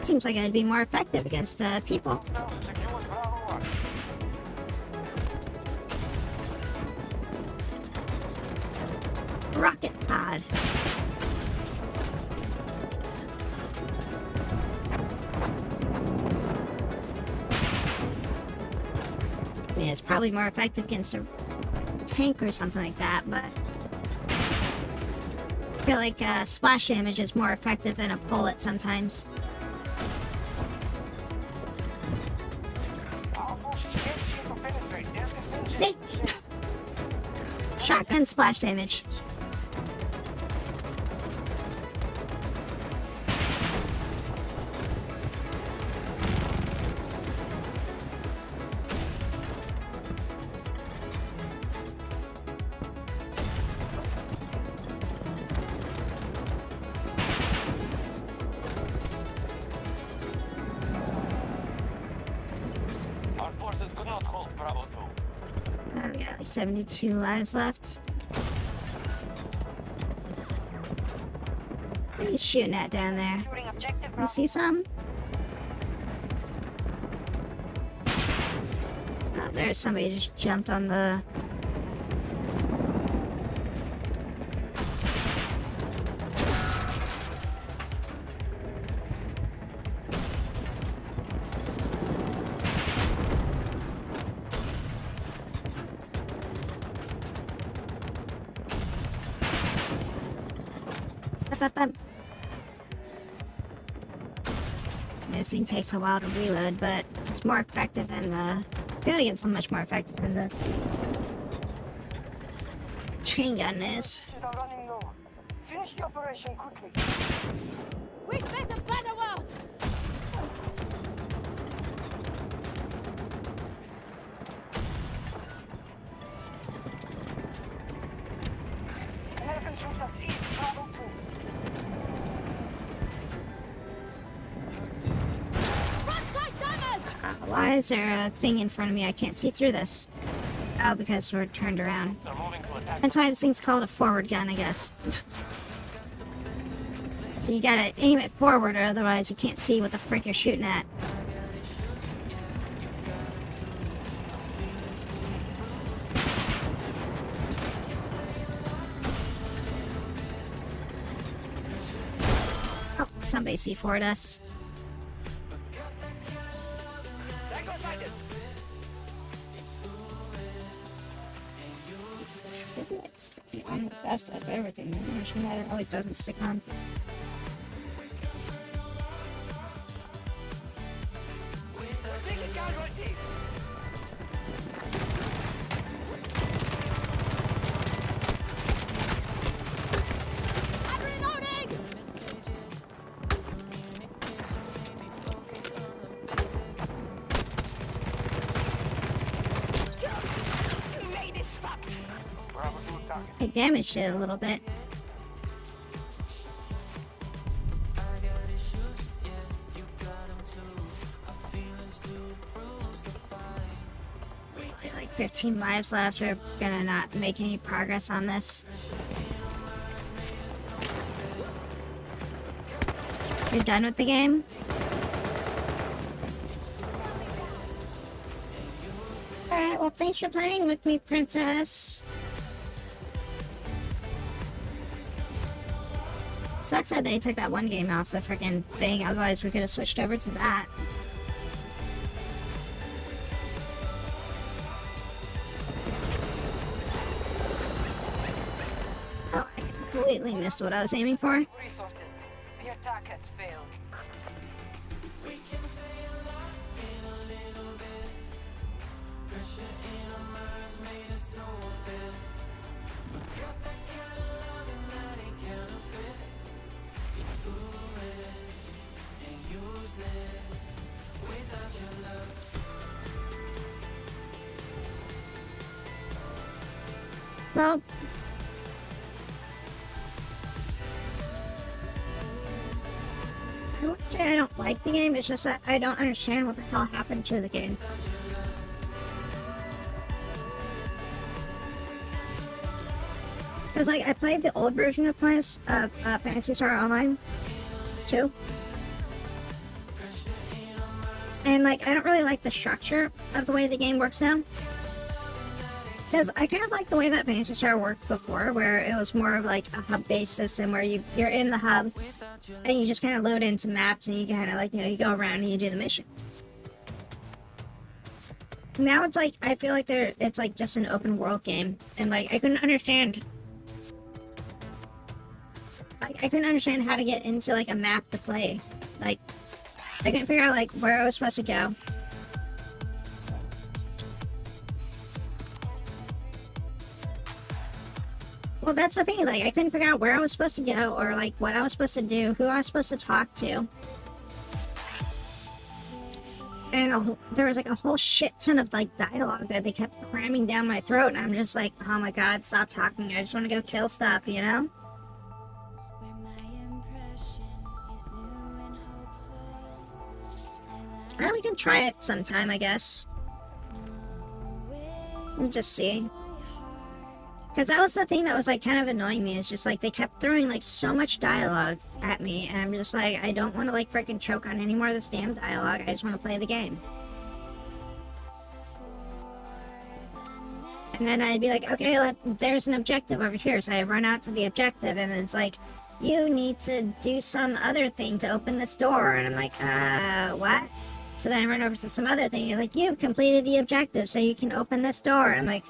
Seems like it'd be more effective against people. Now secure Bravo 1. Rocket pod. I mean, it's probably more effective against a tank or something like that, but I feel like splash damage is more effective than a bullet sometimes. Our forces can't seem to penetrate their defenses. See? Shotgun splash damage. Our forces could not hold Bravo 2. Oh, we got like 72 lives left. What are you shooting at down there? Securing objective You Bravo. see some? Oh, there's somebody just jumped on the... Up. This thing takes a while to reload, but it's more effective than the... I feel like it's so much more effective than the chain gun is. Forces are running low. Finish the operation quickly. We'd better plan a world! American troops have seized Bravo 2. Frontside damage! Why is there a thing in front of me? I can't see through this. Oh, because we're turned around. They're moving to attack. That's why this thing's called a forward gun, I guess. So you gotta aim it forward, or otherwise you can't see what the frick you're shooting at. Oh, somebody C4'd us. I'm the best at everything. It always doesn't stick on. I'm reloading! You made it, Spot. Bravo 2 target. I damaged it a little bit. It's only like 15 lives left. We're gonna not make any progress on this. You're done with the game? Alright, well, thanks for playing with me, princess. Sucks that they took that one game off the freaking thing, otherwise we could have switched over to that. Oh, I completely missed what I was aiming for. Resources. The attack has failed. Well, I wouldn't say I don't like the game, it's just that I don't understand what the hell happened to the game. Because, like, I played the old version of Phantasy Star Online 2. And, like, I don't really like the structure of the way the game works now. Because I kind of like the way that Phantasy Star worked before, where it was more of like a hub-based system where you're in the hub and you just kind of load into maps and you kind of like, you know, you go around and you do the mission. Now it's like, I feel like it's like just an open world game, and like I couldn't understand. Like, I couldn't understand how to get into like a map to play. Like, I couldn't figure out like where I was supposed to go. Well, that's the thing, like, I couldn't figure out where I was supposed to go, or, like, what I was supposed to do, who I was supposed to talk to. And there was, like, a whole shit ton of, like, dialogue that they kept cramming down my throat, and I'm just like, oh my god, stop talking, I just want to go kill stuff, you know? Where my impression is new and hopeful. Well, we can try it sometime, I guess. We'll just see. Because that was the thing that was, like, kind of annoying me. It's just, like, they kept throwing, like, so much dialogue at me. And I'm just like, I don't want to, like, freaking choke on any more of this damn dialogue. I just want to play the game. And then I'd be like, okay, there's an objective over here. So I run out to the objective. And it's like, you need to do some other thing to open this door. And I'm like, what? So then I run over to some other thing. You're like, you've completed the objective, so you can open this door. And I'm like,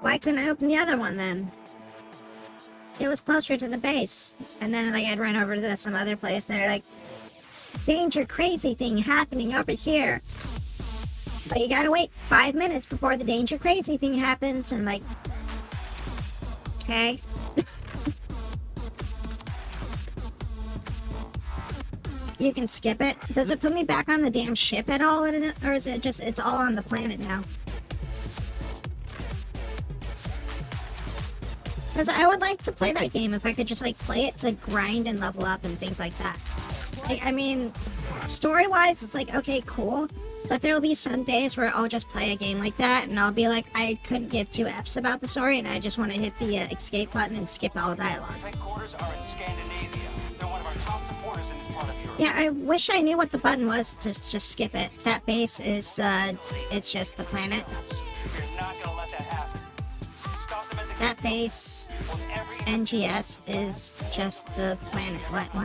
why couldn't I open the other one then? It was closer to the base. And then like I'd run over to some other place and they're like, danger crazy thing happening over here. But you gotta wait 5 minutes before the danger crazy thing happens. And I'm like, okay. You can skip it. Does it put me back on the damn ship at all? Or is it just, it's all on the planet now? Because I would like to play that game if I could just, like, play it to grind and level up and things like that. Like, I mean, story-wise, it's like, okay, cool. But there will be some days where I'll just play a game like that, and I'll be like, I couldn't give two F's about the story, and I just want to hit the escape button and skip all dialogue. Headquarters are in Scandinavia. They're one of our top supporters in this part of Europe. Yeah, I wish I knew what the button was to just skip it. That base is, it's just the planet. You're not gonna let that happen. Stop them at the That base, NGS, is just the planet. What? We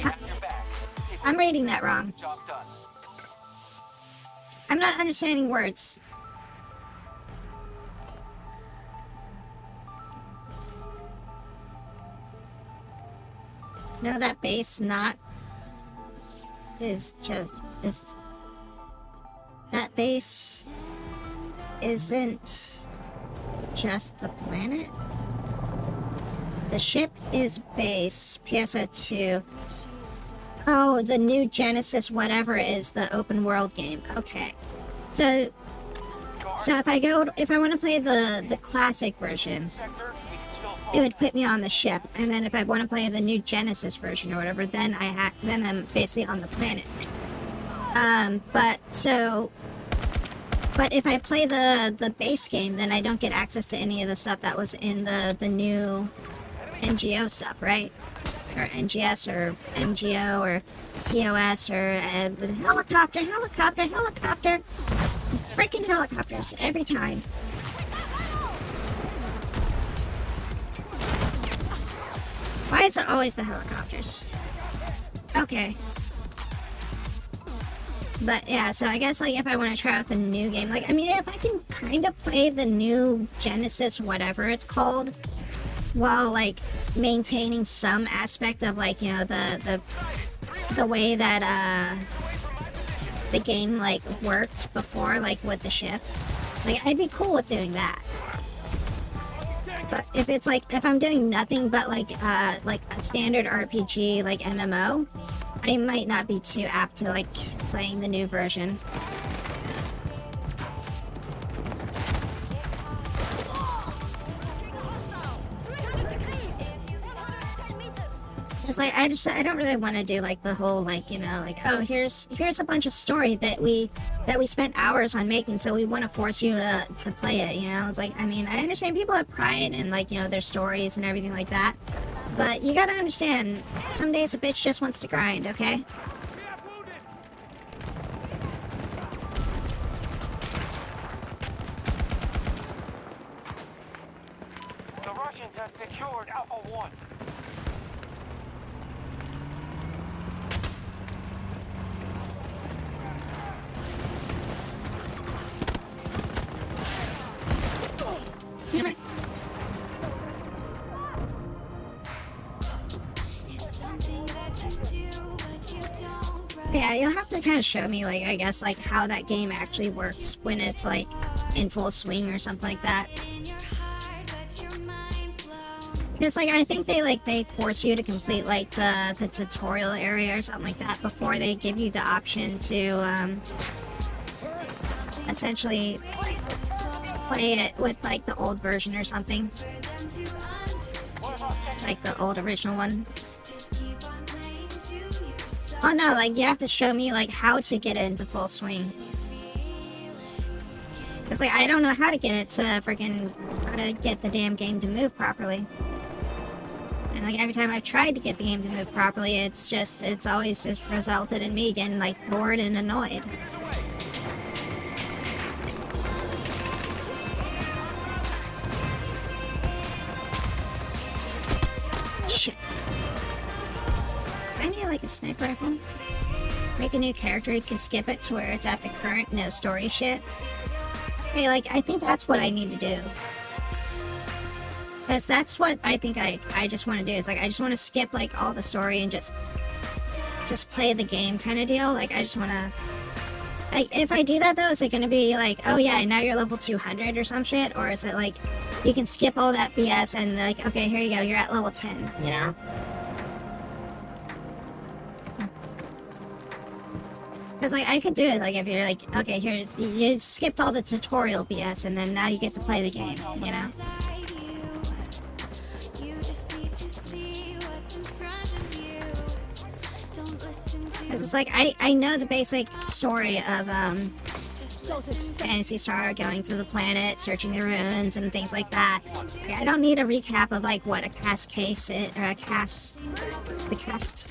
have your back. I'm reading that wrong. Job done. I'm not understanding words. No, that base not is just is that base isn't just the planet. The ship is base PSO2. Oh, the new Genesis whatever is the open world game. Okay. So Go So if I want to play the classic version, it would put me on the ship, and then if I want to play the new Genesis version or whatever, then I'm basically on the planet. But if I play the base game, then I don't get access to any of the stuff that was in the new NGO stuff, right? Or NGS or MGO or TOS or helicopter, freaking helicopters every time. Why is it always the helicopters? Okay. But yeah, so I guess like if I want to try out the new game, like I mean if I can kind of play the new Genesis, whatever it's called, while like maintaining some aspect of like, you know, the way that the game like worked before, like with the ship, like I'd be cool with doing that. But if it's like if I'm doing nothing but like a standard RPG like MMO, I might not be too apt to like playing the new version. It's like I don't really want to do like the whole like, you know, like, oh, here's a bunch of story that we spent hours on making, so we want to force you to play it, you know. It's like, I mean, I understand people have pride in like, you know, their stories and everything like that, but you gotta understand, some days a bitch just wants to grind, okay? The Russians have secured Alpha 1. Damn it. Yeah, you'll have to kind of show me, like, I guess, like, how that game actually works when it's, like, in full swing or something like that. Because, like, I think they force you to complete, like, the tutorial area or something like that before they give you the option to, essentially play it with, like, the old version or something. Like, the old original one. Oh no, like, you have to show me, like, how to get it into full swing. It's like, I don't know how to get it to freaking, how to get the damn game to move properly. And, like, every time I've tried to get the game to move properly, it's always just resulted in me getting, like, bored and annoyed. Shit. I need like a sniper rifle. Make a new character, you can skip it to where it's at the current no story shit. Hey, like, I think that's what I need to do. Because that's what I think I just want to do, is like, I just want to skip like all the story and just play the game kind of deal. Like, I just want to, like, if I do that though, is it going to be like, oh yeah, now you're level 200 or some shit? Or is it like, you can skip all that BS and like, okay, here you go, you're at level 10, you know? Because, like, I could do it, like, if you're like, okay, here's, you skipped all the tutorial BS, and then now you get to play the game, you know? Because it's like, I know the basic story of, Phantasy Star, going to the planet, searching the ruins, and things like that. I don't need a recap of, like, what a cast case is, or a cast, the cast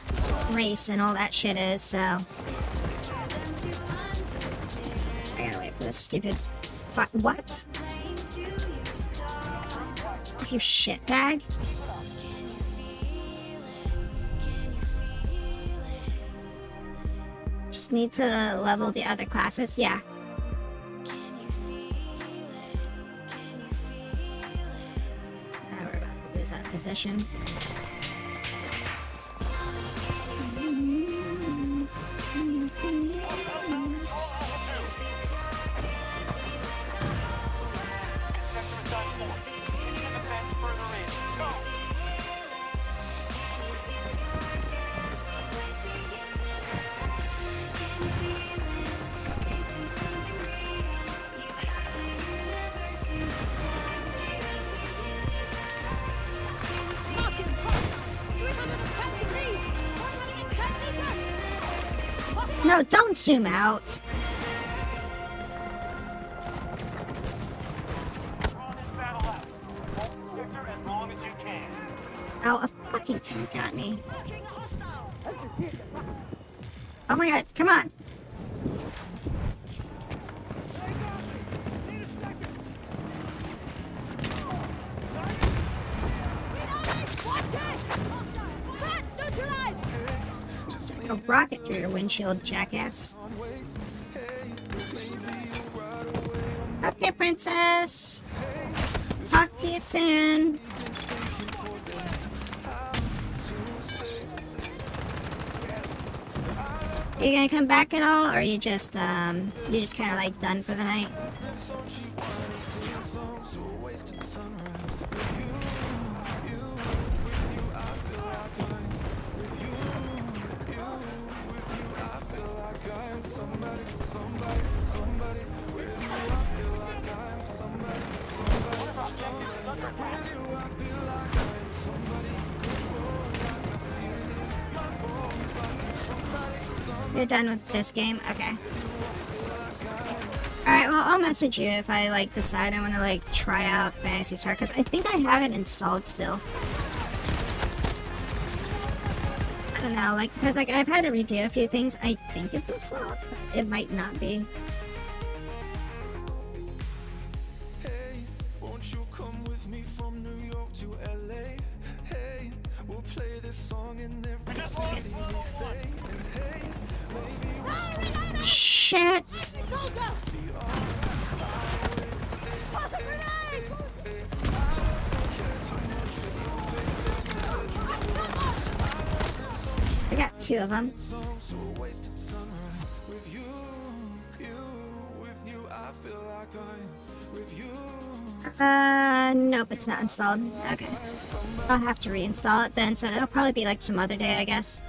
race and all that shit is, so... I gotta wait for this stupid... What? You shitbag? Just need to level the other classes? Yeah. Now we're about to lose that position. No, don't zoom out. Draw this battle out. Hold the sector as long as you can. Oh, a fucking tank got me. Oh my god, come on. A rocket through your windshield, jackass. Okay, princess. Talk to you soon. Are you gonna come back at all, or are you just kind of like done for the night? You're done with this game? Okay. Alright, well, I'll message you if I, like, decide I want to, like, try out Phantasy Star, because I think I have it installed still. I don't know, like, because, like, I've had to redo a few things. I think it's installed. It might not be. Won't you come with me from New York to LA? Hey, we'll play this song in every city we stay. And hey, maybe we'll Shit! Soldier! Toss a grenade! I got two of them. songs to a wasted sunrise. With you, with you, I feel like I'm with you. Nope, it's not installed. Okay. I'll have to reinstall it then, so it'll probably be like some other day, I guess.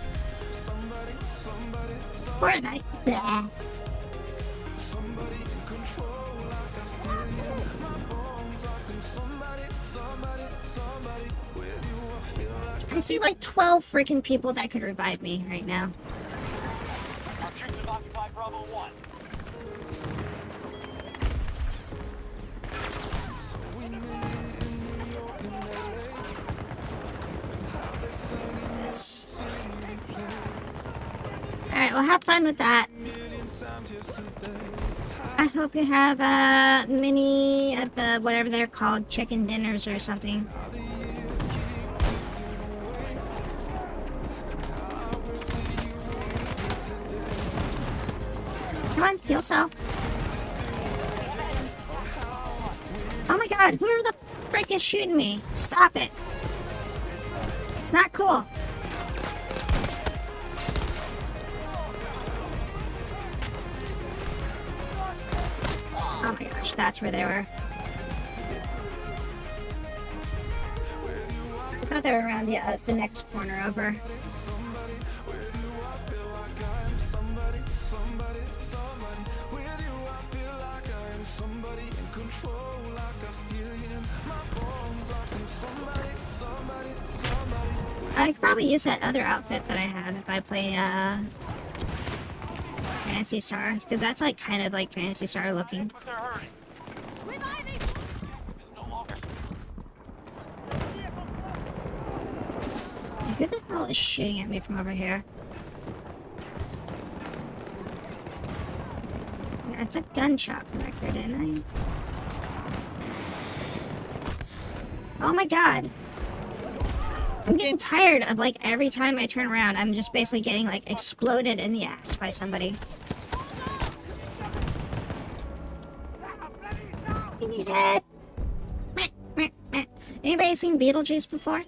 Fortnite. Blah. Somebody in control, like I feel you in my bones. I can somebody with you. I feel like I see like 12 freaking people that could revive me right now. Our troops have occupied Bravo 1. Yes. Alright, well, have fun with that. I hope you have many of the whatever they're called, chicken dinners or something. Come on, heal self. Oh my god, who the frick is shooting me? Stop it. It's not cool. Oh my gosh, that's where they were. I thought they were around the next corner over. I could probably use that other outfit that I have if I play Phantasy Star, because that's like kind of like Phantasy Star looking. But they're hurting. Reviving! It's no longer. Who the hell is shooting at me from over here? Yeah, it's a gunshot from back here, didn't I? Oh my god! I'm getting tired of like every time I turn around, I'm just basically getting like exploded in the ass by somebody. You need it. Anybody seen Beetlejuice before?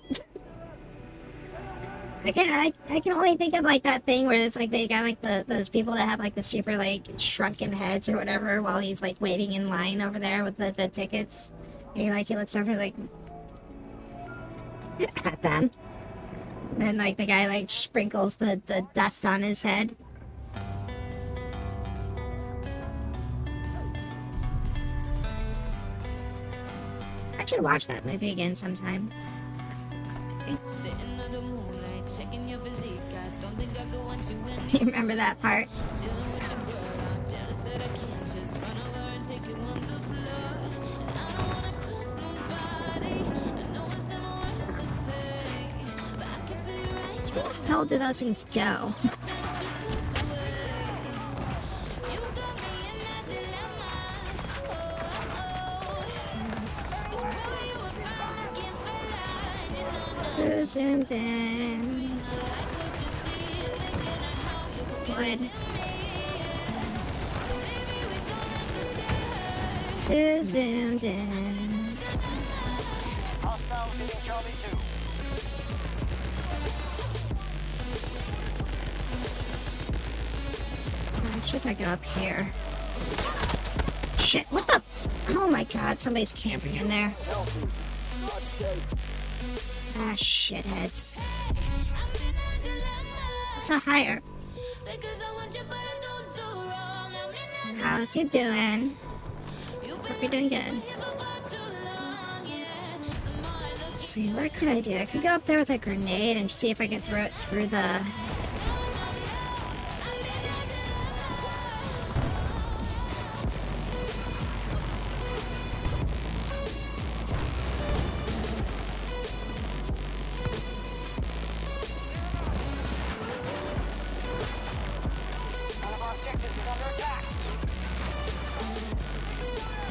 I can only think of like that thing where it's like they got like those people that have like the super like shrunken heads or whatever while he's like waiting in line over there with the tickets. And he looks over like at them. And like the guy like sprinkles the dust on his head. I should watch that movie again sometime. Sitting under the moonlight, checking your physique. I don't think I could want you any You remember that part? How do those things go? Too zoomed in. Wood. Too zoomed in. Hostiles hitting Charlie 2. Should I go up here? Shit, what the? Oh my god, somebody's camping in there. Ah, shitheads. It's not higher. How's he doing? Hope you're doing good. Let's see, what could I do? I could go up there with a grenade and see if I can throw it through the... One of our objectives is under attack.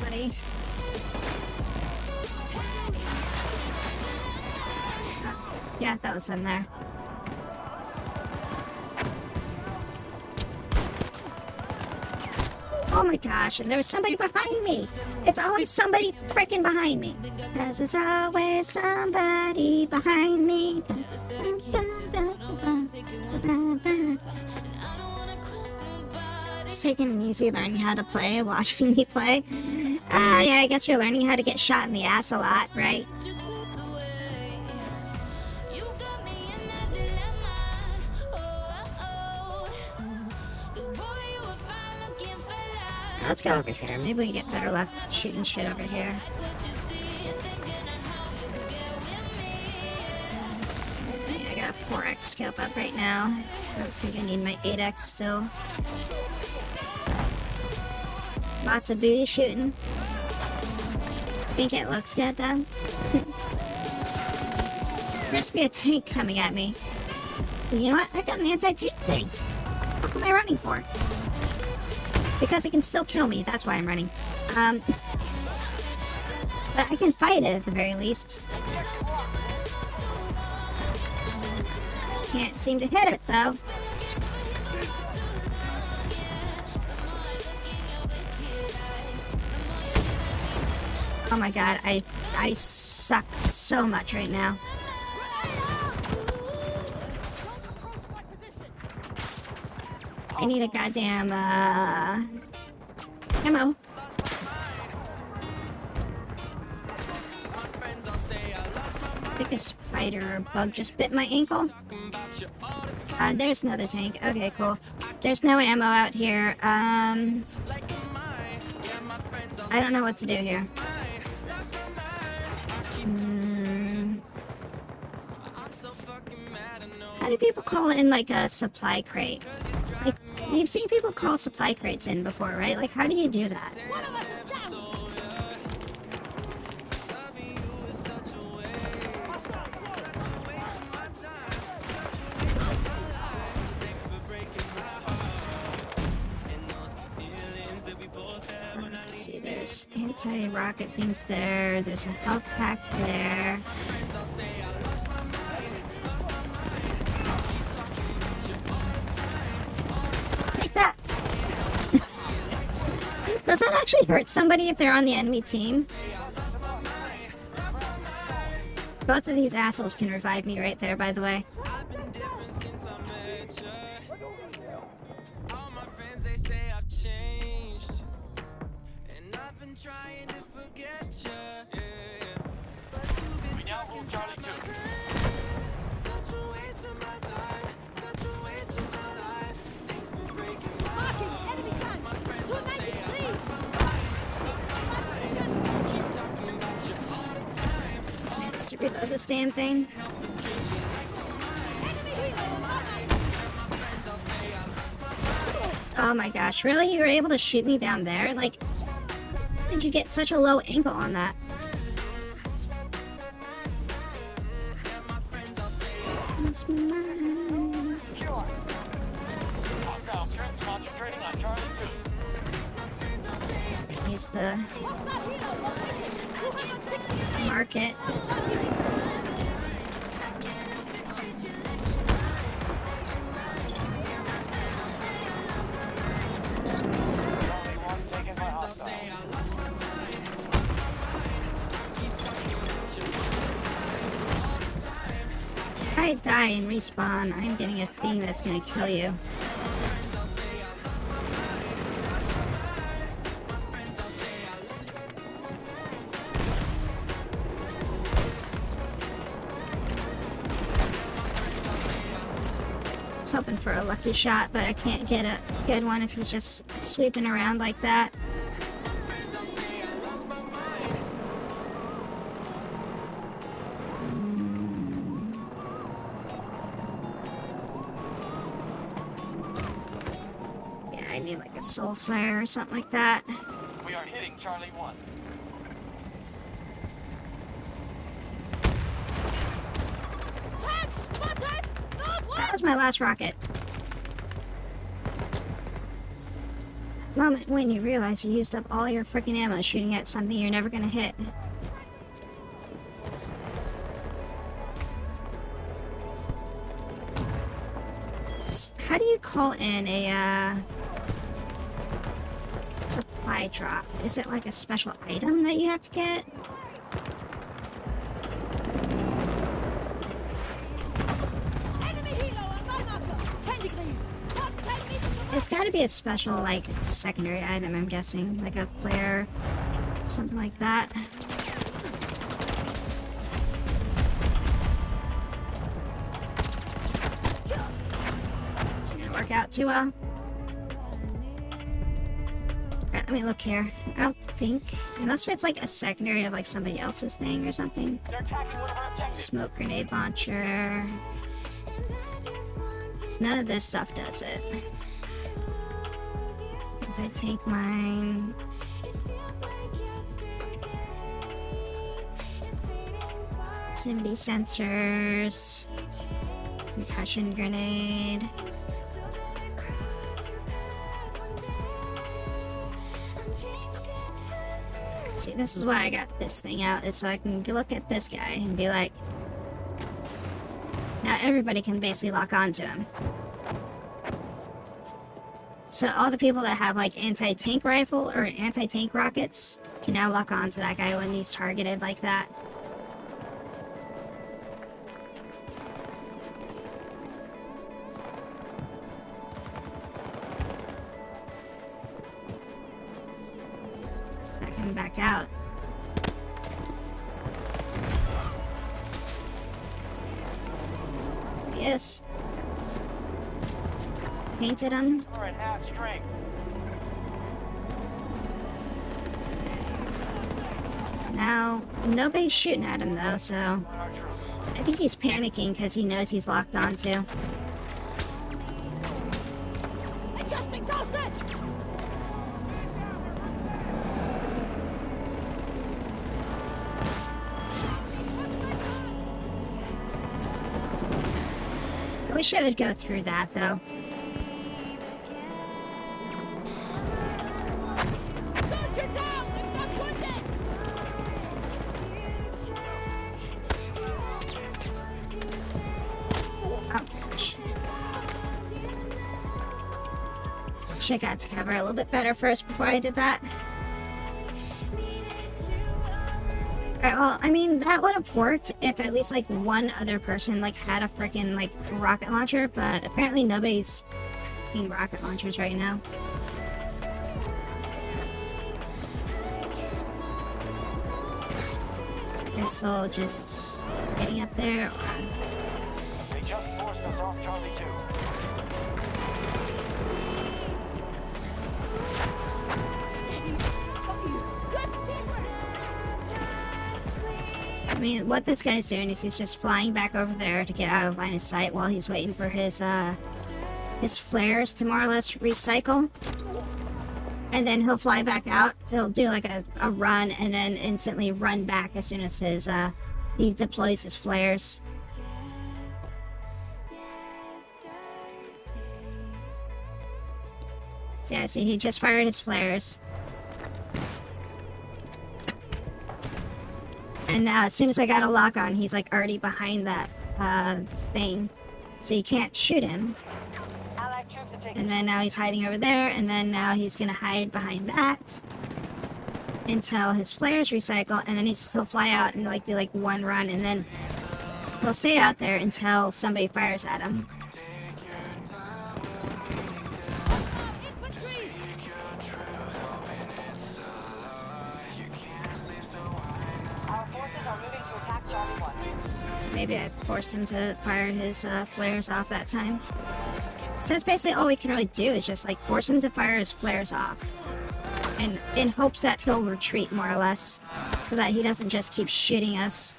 Buddy. Yeah, that was in there. Oh my gosh, and there was somebody behind me! It's always somebody freaking behind me! Cause there's always somebody behind me! Just taking it easy, learning how to play, watching me play. Yeah, I guess you're learning how to get shot in the ass a lot, right? Let's go over here. Maybe we can get better luck shooting shit over here. Yeah, I got a 4x scope up right now. I don't think I need my 8x still. Lots of booty shooting. Think it looks good though. There's be a tank coming at me. You know what? I got an anti-tank thing. What am I running for? Because it can still kill me, that's why I'm running. But I can fight it at the very least. Can't seem to hit it though. Oh my god, I suck so much right now. I need a goddamn, ammo. I think a spider or bug just bit my ankle. There's another tank. Okay, cool. There's no ammo out here. I don't know what to do here. How do people call in, like, a supply crate? Like, you've seen people call supply crates in before, right? Like, how do you do that? One of us is down. Let's see, there's anti-rocket things there. There's a health pack there. Take that! Does that actually hurt somebody if they're on the enemy team? Both of these assholes can revive me right there, by the way. We now hold Charlie 2. Marking enemy tank. 290 degrees. Let's reload this damn thing. Enemy helo on my Oh my gosh, really? You were able to shoot me down there? Like, how did you get such a low angle on that? Lost my mind. Hostile troops concentrating on Charlie 2. So I used to Hostile helo located 260 mark it. Charlie 1 taken by hostile. If I die and respawn, I'm getting a thing that's gonna kill you. I was hoping for a lucky shot, but I can't get a good one if he's just sweeping around like that. Yeah, I need like a soul flare or something like that. We are hitting Charlie 1. Tag spotted! That Northwest! was my last rocket. Moment when you realize you used up all your freaking ammo shooting at something you're never gonna hit. How do you call in a supply drop? Is it like a special item that you have to get? Enemy helo on my marker! 10 degrees! Not 10 meters from It's gotta be a special, like, secondary item, I'm guessing. Like a flare, something like that. It's gonna work out too well. Alright, let me look here. I don't think, unless it's like a secondary of like somebody else's thing or something. They're attacking one of our objectives. Smoke grenade launcher. So none of this stuff does it. Anti-tank mine. Proximity sensors. Concussion grenade. See, this is why I got this thing out, is so I can look at this guy and be like, now everybody can basically lock onto him. So all the people that have like anti-tank rifle or anti-tank rockets can now lock onto that guy when he's targeted like that. It's not coming back out. Yes. Painted him. We're at half strength. So now nobody's shooting at him though, so On our troops. I think he's panicking because he knows he's locked onto. adjusting dosage! I wish I would go through that though. Soldier down! We've got wounded! Oh gosh. Wish I got to cover a little bit better first before I did that. Alright, well, I mean, that would have worked if at least, like, one other person, like, had a freaking, like, rocket launcher, but apparently nobody's making rocket launchers right now. So I guess I'll just getting up there. They just forced us off Charlie 2. Good teamwork! So, I mean, what this guy's doing is he's just flying back over there to get out of line of sight while he's waiting for his, his flares to more or less recycle. And then he'll fly back out. He'll do like a run and then instantly run back as soon as his he deploys his flares. So yeah, see, he just fired his flares. And now, as soon as I got a lock on, he's like already behind that thing. So you can't shoot him. Allied troops have taken. And then now he's hiding over there, and then now he's gonna hide behind that until his flares recycle, and then he'll fly out and like do like one run, and then he'll stay out there until somebody fires at him. Infantry! Our forces are moving to attack Charlie 1. So maybe I forced him to fire his flares off that time. So that's basically all we can really do is just like force him to fire his flares off. And in hopes that he'll retreat more or less. So that he doesn't just keep shooting us.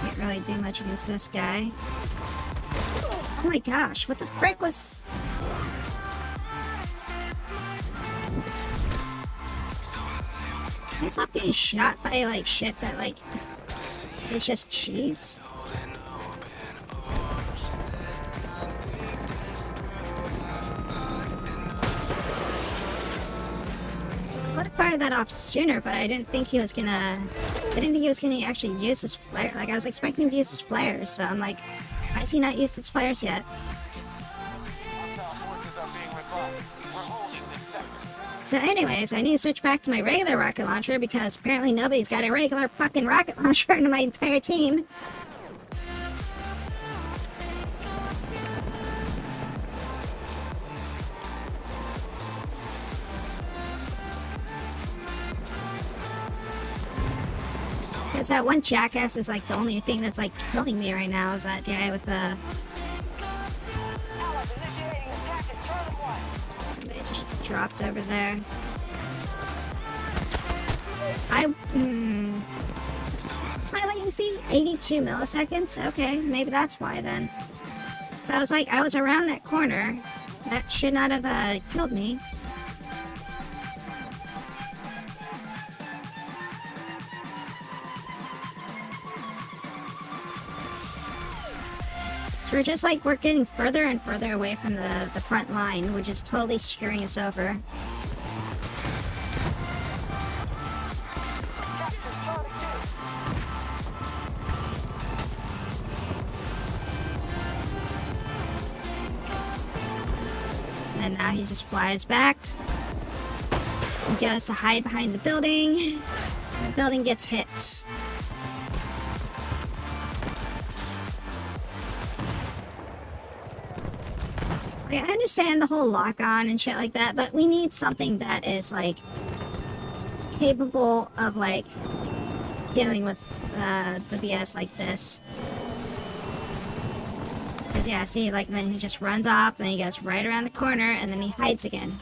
Can't really do much against this guy. Oh my gosh, what the frick was... Can I stop getting shot by like shit that like is just cheese? I would have fired that off sooner, but I didn't think he was gonna actually use his flare. Like I was expecting him to use his flares, so I'm like, why has he not used his flares yet? Hostile forces are being recalled. We're holding this sector. So anyways, I need to switch back to my regular rocket launcher because apparently nobody's got a regular fucking rocket launcher in my entire team. Because that one jackass is like the only thing that's like killing me right now is that guy with the... Allies initiating attack at Charlie 1. Somebody just dropped over there. What's my latency? 82 milliseconds? Okay, maybe that's why then. So I was like, I was around that corner. That should not have killed me. So we're just like, we're getting further and further away from the front line, which is totally screwing us over. Capture Charlie 2. And now he just flies back. He goes to hide behind the building. The building gets hit. Like, I understand the whole lock-on and shit like that, but we need something that is, like, capable of, like, dealing with the BS like this. Because, yeah, see, like, then he just runs off, then he goes right around the corner, and then he hides again.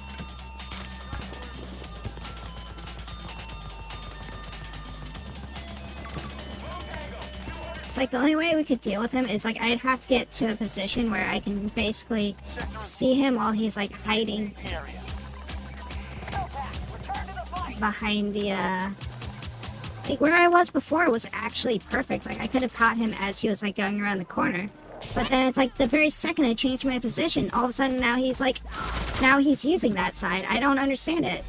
It's like the only way we could deal with him is like I'd have to get to a position where I can basically see him while he's like hiding behind the like where I was before was actually perfect. Like I could have caught him as he was like going around the corner. But then it's like the very second I changed my position, all of a sudden now he's using that side. I don't understand it.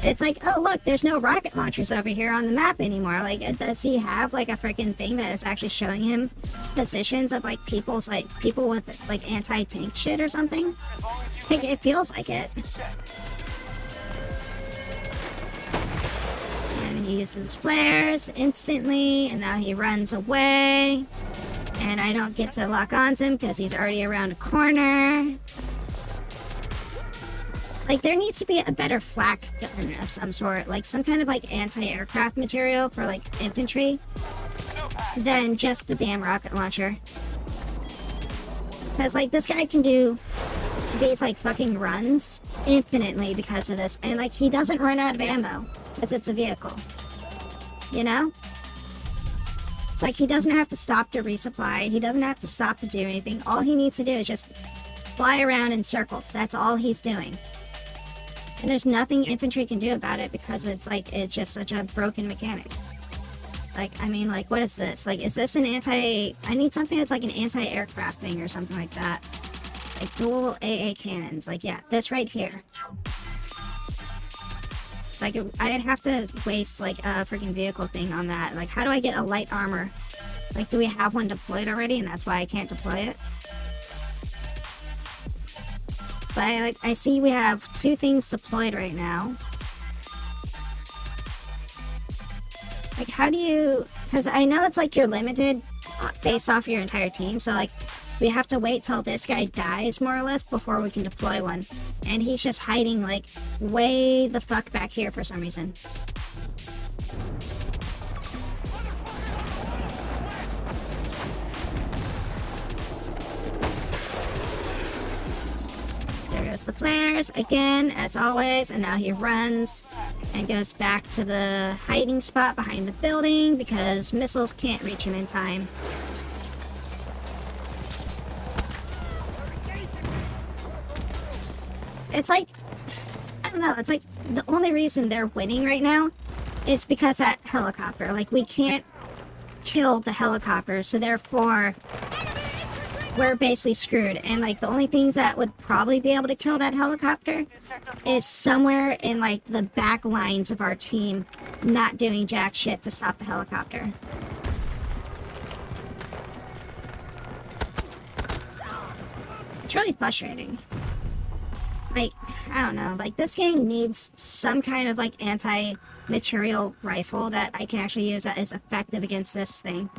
It's like, oh look, there's no rocket launchers over here on the map anymore. Like, does he have like a freaking thing that is actually showing him positions of like people with like anti-tank shit or something? Like, it feels like it. And he uses his flares instantly, and now he runs away. And I don't get to lock onto him because he's already around a corner. Like, there needs to be a better flak gun of some sort, like some kind of like anti-aircraft material for like infantry than just the damn rocket launcher. Because, like, this guy can do these, like, fucking runs infinitely because of this. And, like, he doesn't run out of ammo because it's a vehicle. You know? It's like he doesn't have to stop to resupply. He doesn't have to stop to do anything. All he needs to do is just fly around in circles. That's all he's doing. And there's nothing infantry can do about it because it's like, it's just such a broken mechanic. Like, I mean, like, what is this? Like, is this an I need something that's like an anti-aircraft thing or something like that. Like, dual AA cannons. Like, yeah, this right here. Like, I'd have to waste, like, a freaking vehicle thing on that. Like, how do I get a light armor? Like, do we have one deployed already, and that's why I can't deploy it? But, I see we have 2 things deployed right now. Like, how do you... Because I know it's, like, you're limited based off your entire team, so, like, we have to wait till this guy dies, more or less, before we can deploy one. And he's just hiding, like, way the fuck back here for some reason. There goes the flares, again, as always, and now he runs and goes back to the hiding spot behind the building because missiles can't reach him in time. It's like, I don't know, it's like the only reason they're winning right now is because that helicopter. Like, we can't kill the helicopter, so therefore we're basically screwed. And like, the only things that would probably be able to kill that helicopter is somewhere in like the back lines of our team not doing jack shit to stop the helicopter. It's really frustrating. Like, I don't know, like, this game needs some kind of, like, anti-material rifle that I can actually use that is effective against this thing.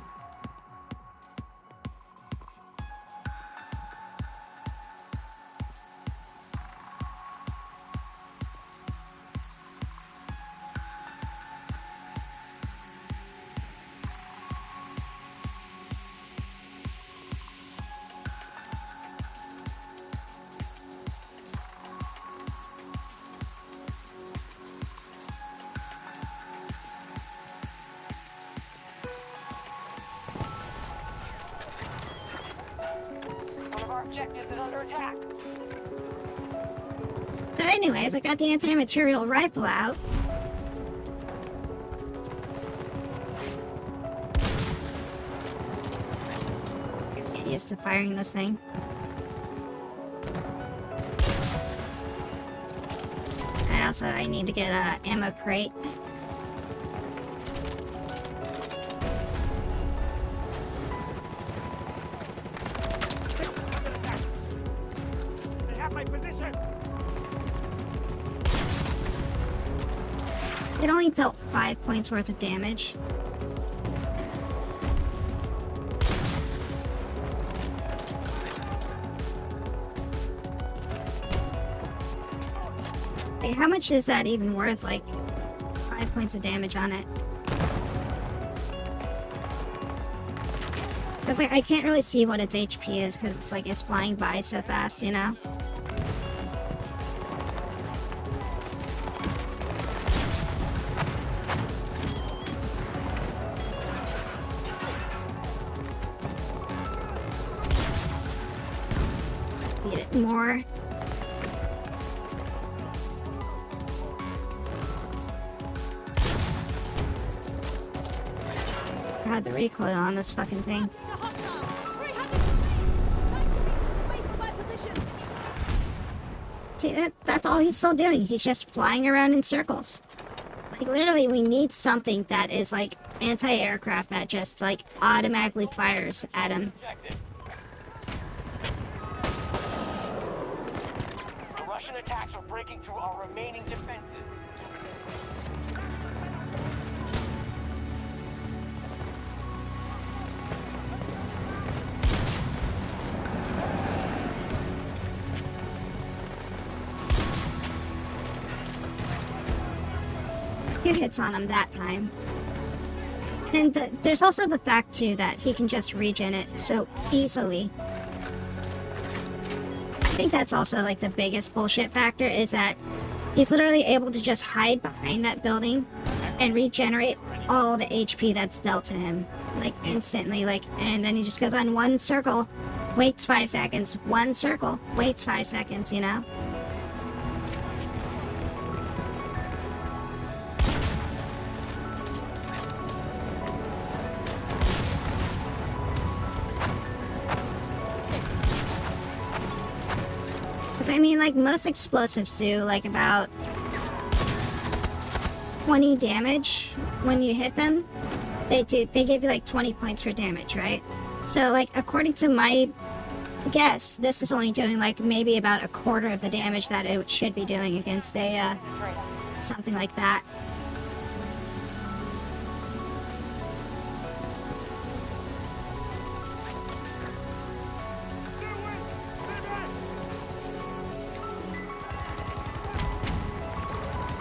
One of our objectives is under attack. But anyways, I got the anti-material rifle out. Get used to firing this thing. And also, I need to get a ammo crate. They have my position. It only dealt 5 points worth of damage. Like, how much is that even worth? Like, 5 points of damage on it. It's like, I can't really see what its HP is because it's like it's flying by so fast, you know? Need it more. God, the recoil on this fucking thing. The hostile! 300 away from my position! See, that's all he's still doing. He's just flying around in circles. Like, literally, we need something that is, like, anti-aircraft that just, like, automatically fires at him. Objective. The Russian attacks are breaking through our remaining defenses. Few hits on him that time. And there's also the fact, too, that he can just regen it so easily. think that's also like the biggest bullshit factor is that he's literally able to just hide behind that building and regenerate all the HP that's dealt to him, like instantly, like, and then he just goes on one circle, waits 5 seconds, one circle, waits 5 seconds, you know? I mean, like, most explosives do, like, about 20 damage when you hit them. They give you, like, 20 points for damage, right? So, like, according to my guess, this is only doing, like, maybe about a quarter of the damage that it should be doing against a, something like that.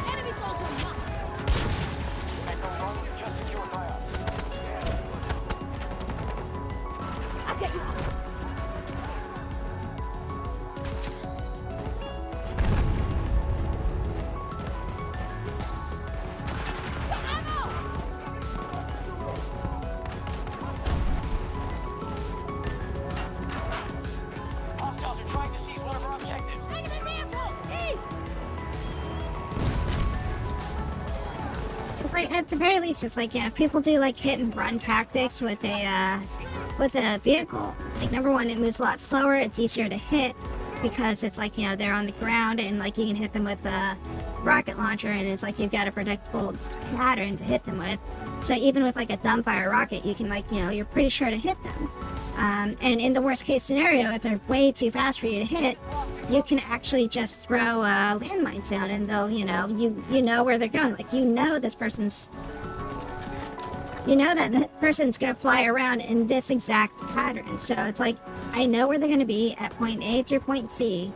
Enemy soldier marked. Echo 1, you just secured fire. I'll get you up. Hostiles are trying to seize one of our objectives. Enemy vehicle! East! Like, at the very least, it's like, yeah, people do, like, hit and run tactics with a vehicle. Like, number one, it moves a lot slower, it's easier to hit, because it's like, you know, they're on the ground, and, like, you can hit them with a rocket launcher, and it's like you've got a predictable pattern to hit them with. So even with, like, a dumbfire rocket, you can, like, you know, you're pretty sure to hit them. And in the worst case scenario, if they're way too fast for you to hit, you can actually just throw landmines down, and they'll, you know, you know where they're going. Like, you know this person's, you know that the person's gonna fly around in this exact pattern. So it's like, I know where they're gonna be at point A through point C.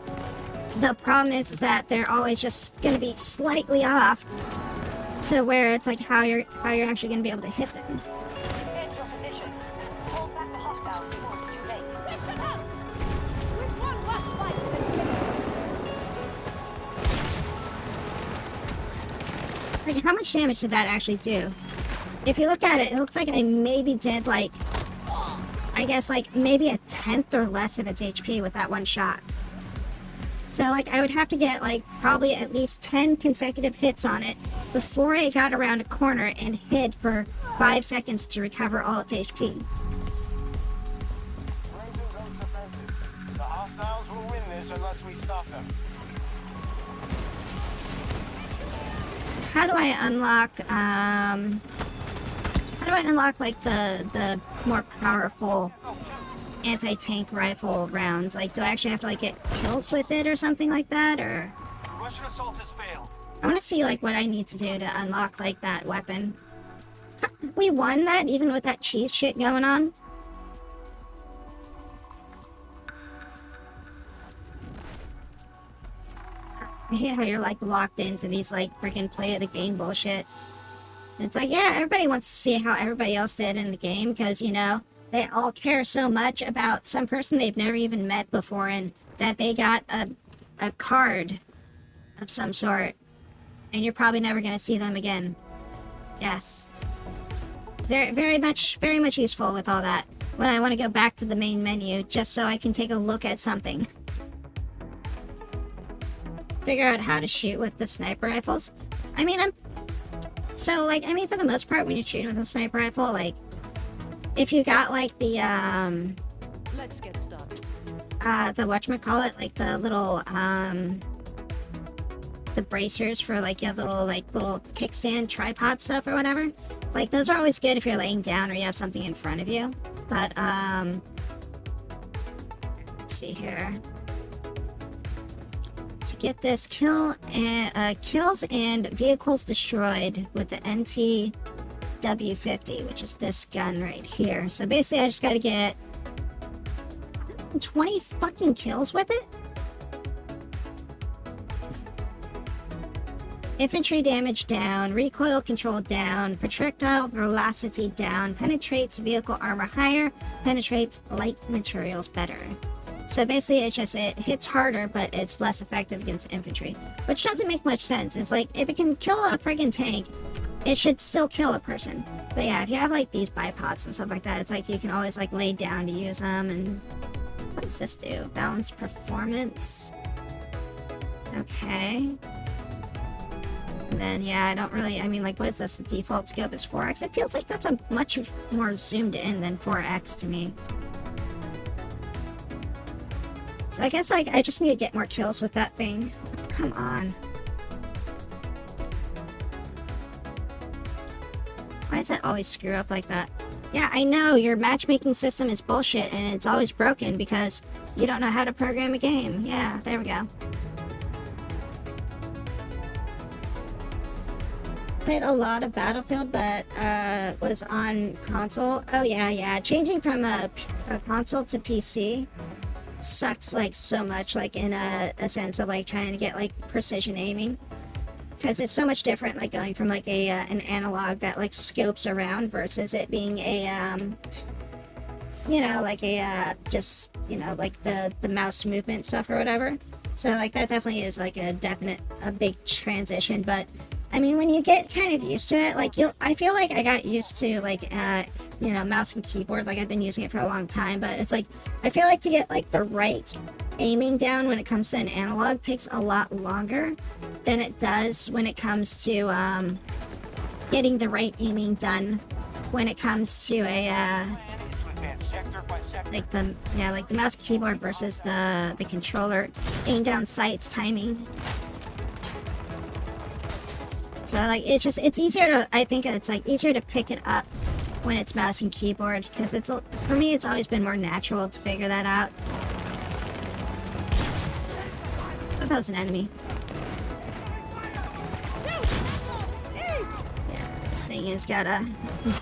The problem is that they're always just gonna be slightly off to where it's like how you're actually gonna be able to hit them. Engage your position. Hold back the hostiles before it's too late. Mission up! We've won worse fights than given. Like, how much damage did that actually do? If you look at it, it looks like I maybe did, like, I guess, like, maybe a tenth or less of its HP with that one shot. So, like, I would have to get, like, probably at least 10 consecutive hits on it before it got around a corner and hid for 5 seconds to recover all its HP. Raising those defenses. The hostiles will win this unless we stop them. How do I unlock, like, the more powerful anti-tank rifle rounds? Like, do I actually have to, like, get kills with it or something like that, or? Russian assault has failed. I want to see, like, what I need to do to unlock, like, that weapon. We won that even with that cheese shit going on. I hate how you're, like, locked into these, like, freaking play of the game bullshit. It's like, yeah, everybody wants to see how everybody else did in the game, because, you know, they all care so much about some person they've never even met before, and that they got a card of some sort, and you're probably never going to see them again. Yes. Very much useful with all that, when I want to go back to the main menu, just so I can take a look at something. Figure out how to shoot with the sniper rifles. I mean, for the most part, when you're shooting with a sniper rifle, like, if you got, like, the, Let's get started. the whatchamacallit, like, the little, the bracers for, like, your little kickstand tripod stuff or whatever. Like, those are always good if you're laying down or you have something in front of you. But, let's see here. To get this kills and vehicles destroyed with the NTW50, which is this gun right here. So basically, I just gotta get 20 fucking kills with it. Infantry damage down, recoil control down, projectile velocity down, penetrates vehicle armor higher, penetrates light materials better. So basically, it's just it hits harder, but it's less effective against infantry, which doesn't make much sense. It's like if it can kill a friggin' tank, it should still kill a person. But yeah, if you have like these bipods and stuff like that, it's like you can always like lay down to use them. And what does this do? Balance performance. Okay. And then yeah, I don't really. I mean, like, what is this? The default scope is 4x. It feels like that's a much more zoomed in than 4x to me. So I guess like I just need to get more kills with that thing. Come on. Why does that always screw up like that? Yeah, I know your matchmaking system is bullshit and it's always broken because you don't know how to program a game. Yeah, there we go. Played a lot of Battlefield, but was on console. Oh yeah. Changing from a console to PC sucks like so much, like in a sense of like trying to get like precision aiming, because it's so much different like going from like a an analog that like scopes around versus it being a you know, like a just, you know, like the mouse movement stuff or whatever. So like that definitely is like a big transition. But I mean, when you get kind of used to it, like I feel like I got used to like you know, mouse and keyboard, like I've been using it for a long time, but it's like I feel like to get like the right aiming down when it comes to an analog takes a lot longer than it does when it comes to getting the right aiming done when it comes to a like the mouse keyboard versus the controller aim down sights timing. So like it's easier to, I think it's like easier to pick it up when it's mouse and keyboard, because it's, for me, it's always been more natural to figure that out. Oh, that was an enemy. Yeah, this thing has got a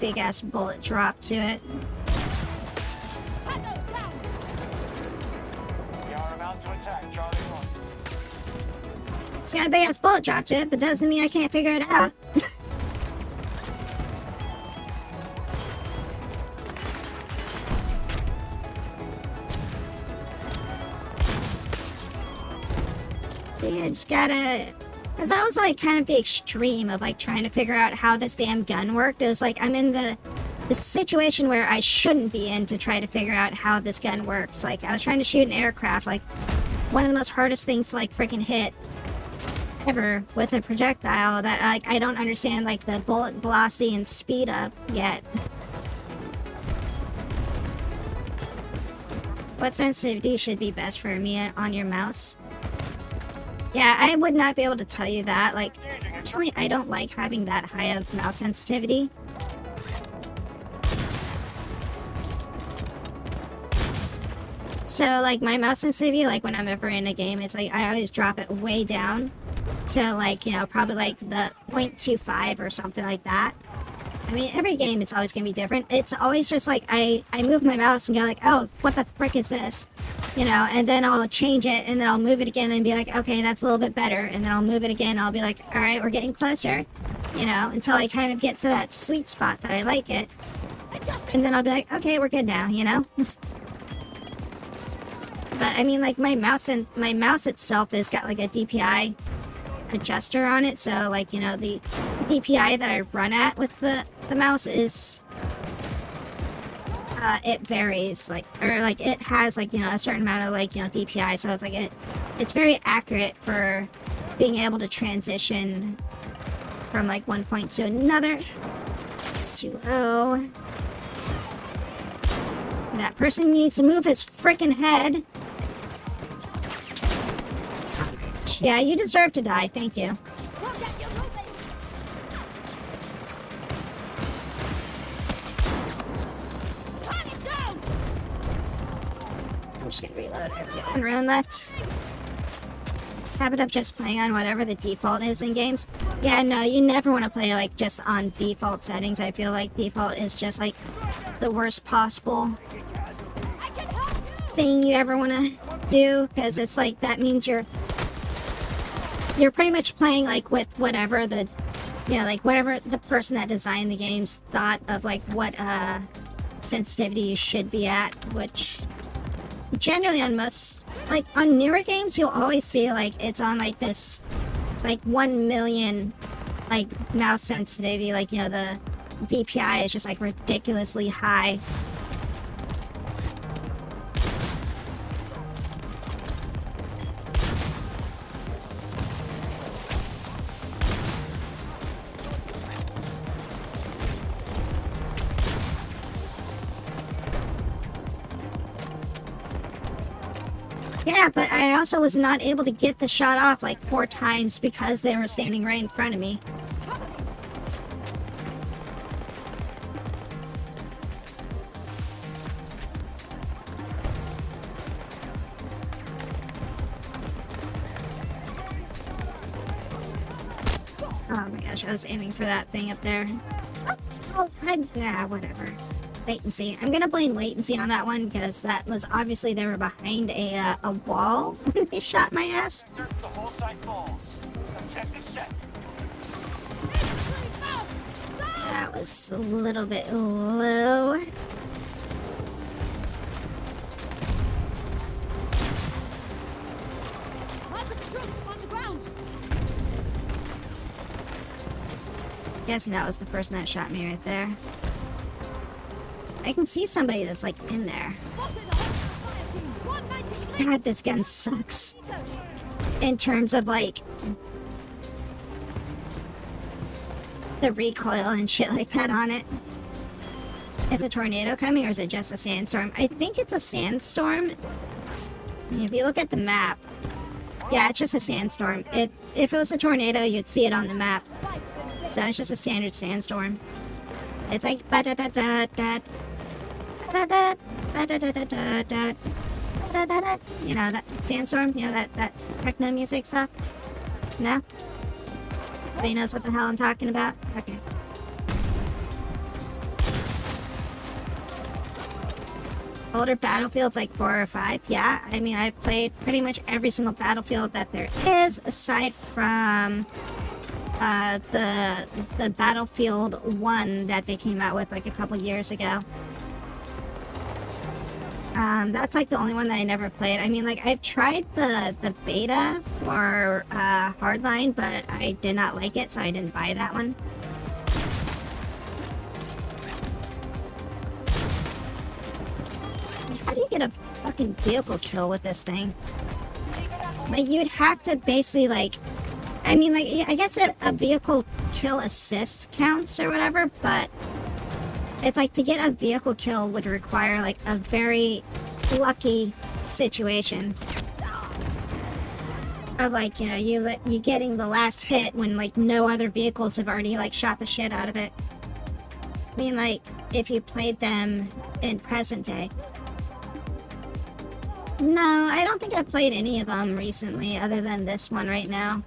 big ass bullet drop to it. It's got a big ass bullet drop to it, but doesn't mean I can't figure it out. So yeah, just gotta... Because that was like kind of the extreme of like trying to figure out how this damn gun worked. It was like I'm in the situation where I shouldn't be in to try to figure out how this gun works. Like I was trying to shoot an aircraft, like one of the most hardest things to like freaking hit ever with a projectile that like I don't understand like the bullet velocity and speed of yet. What sensitivity should be best for me on your mouse? Yeah, I would not be able to tell you that. Like, actually, I don't like having that high of mouse sensitivity. So, like, my mouse sensitivity, like, when I'm ever in a game, it's like, I always drop it way down to, like, you know, probably, like, the 0.25 or something like that. I mean, every game, it's always going to be different. It's always just, like, I move my mouse and go, like, oh, what the frick is this? You know, and then I'll change it, and then I'll move it again and be like, okay, that's a little bit better. And then I'll move it again, and I'll be like, all right, we're getting closer. You know, until I kind of get to that sweet spot that I like it. And then I'll be like, okay, we're good now, you know? But, I mean, like, my mouse itself has got, like, a DPI adjuster on it. So, like, you know, the DPI that I run at with the mouse is... it varies, like, or like it has like, you know, a certain amount of like, you know, DPI, so it's like it's very accurate for being able to transition from like one point to another. It's too low. That person needs to move his freaking head. Yeah, you deserve to die, thank you. I'm just gonna reload. I have one round left. Habit of just playing on whatever the default is in games. Yeah, no, you never want to play like just on default settings. I feel like default is just like the worst possible thing you ever want to do, because it's like that means you're pretty much playing like with whatever the, you know, like whatever the person that designed the games thought of like what sensitivity you should be at, which generally on most, like, on newer games, you'll always see, like, it's on, like, this, like, 1 million, like, mouse sensitivity, like, you know, the DPI is just, like, ridiculously high. Yeah, but I also was not able to get the shot off like 4 times because they were standing right in front of me. Oh my gosh, I was aiming for that thing up there. Oh, yeah, whatever. Latency. I'm gonna blame latency on that one because that was obviously they were behind a wall when they shot my ass. Search the whole site falls. Objective set. That was a little bit low. Multiple troops on the ground. Guessing that was the person that shot me right there. I can see somebody that's like in there. Spotted a hostile fire team. 190 degrees. God, this gun sucks. Meters. In terms of like the recoil and shit like that on it. Is a tornado coming or is it just a sandstorm? I think it's a sandstorm. If you look at the map, yeah, it's just a sandstorm. If it was a tornado, you'd see it on the map. Spikes in the So it's just a standard sandstorm. It's like ba-da-da-da-da, ba-da-da, ba-da-da-da-da, ba-da-da-da. You know that sandstorm? You know that techno music stuff? No? Everybody knows what the hell I'm talking about? Okay. Older battlefields like 4 or 5? Yeah, I mean I've played pretty much every single battlefield that there is aside from the Battlefield 1 that they came out with like a couple years ago. That's like the only one that I never played. I mean, like I've tried the beta for Hardline, but I did not like it, so I didn't buy that one. How do you get a fucking vehicle kill with this thing? Like you'd have to basically like, I mean, like, I guess a vehicle kill assist counts or whatever, but it's like to get a vehicle kill would require like a very lucky situation of like, you know, you getting the last hit when like no other vehicles have already like shot the shit out of it. I mean, like if you played them in present day. No, I don't think I've played any of them recently other than this one right now.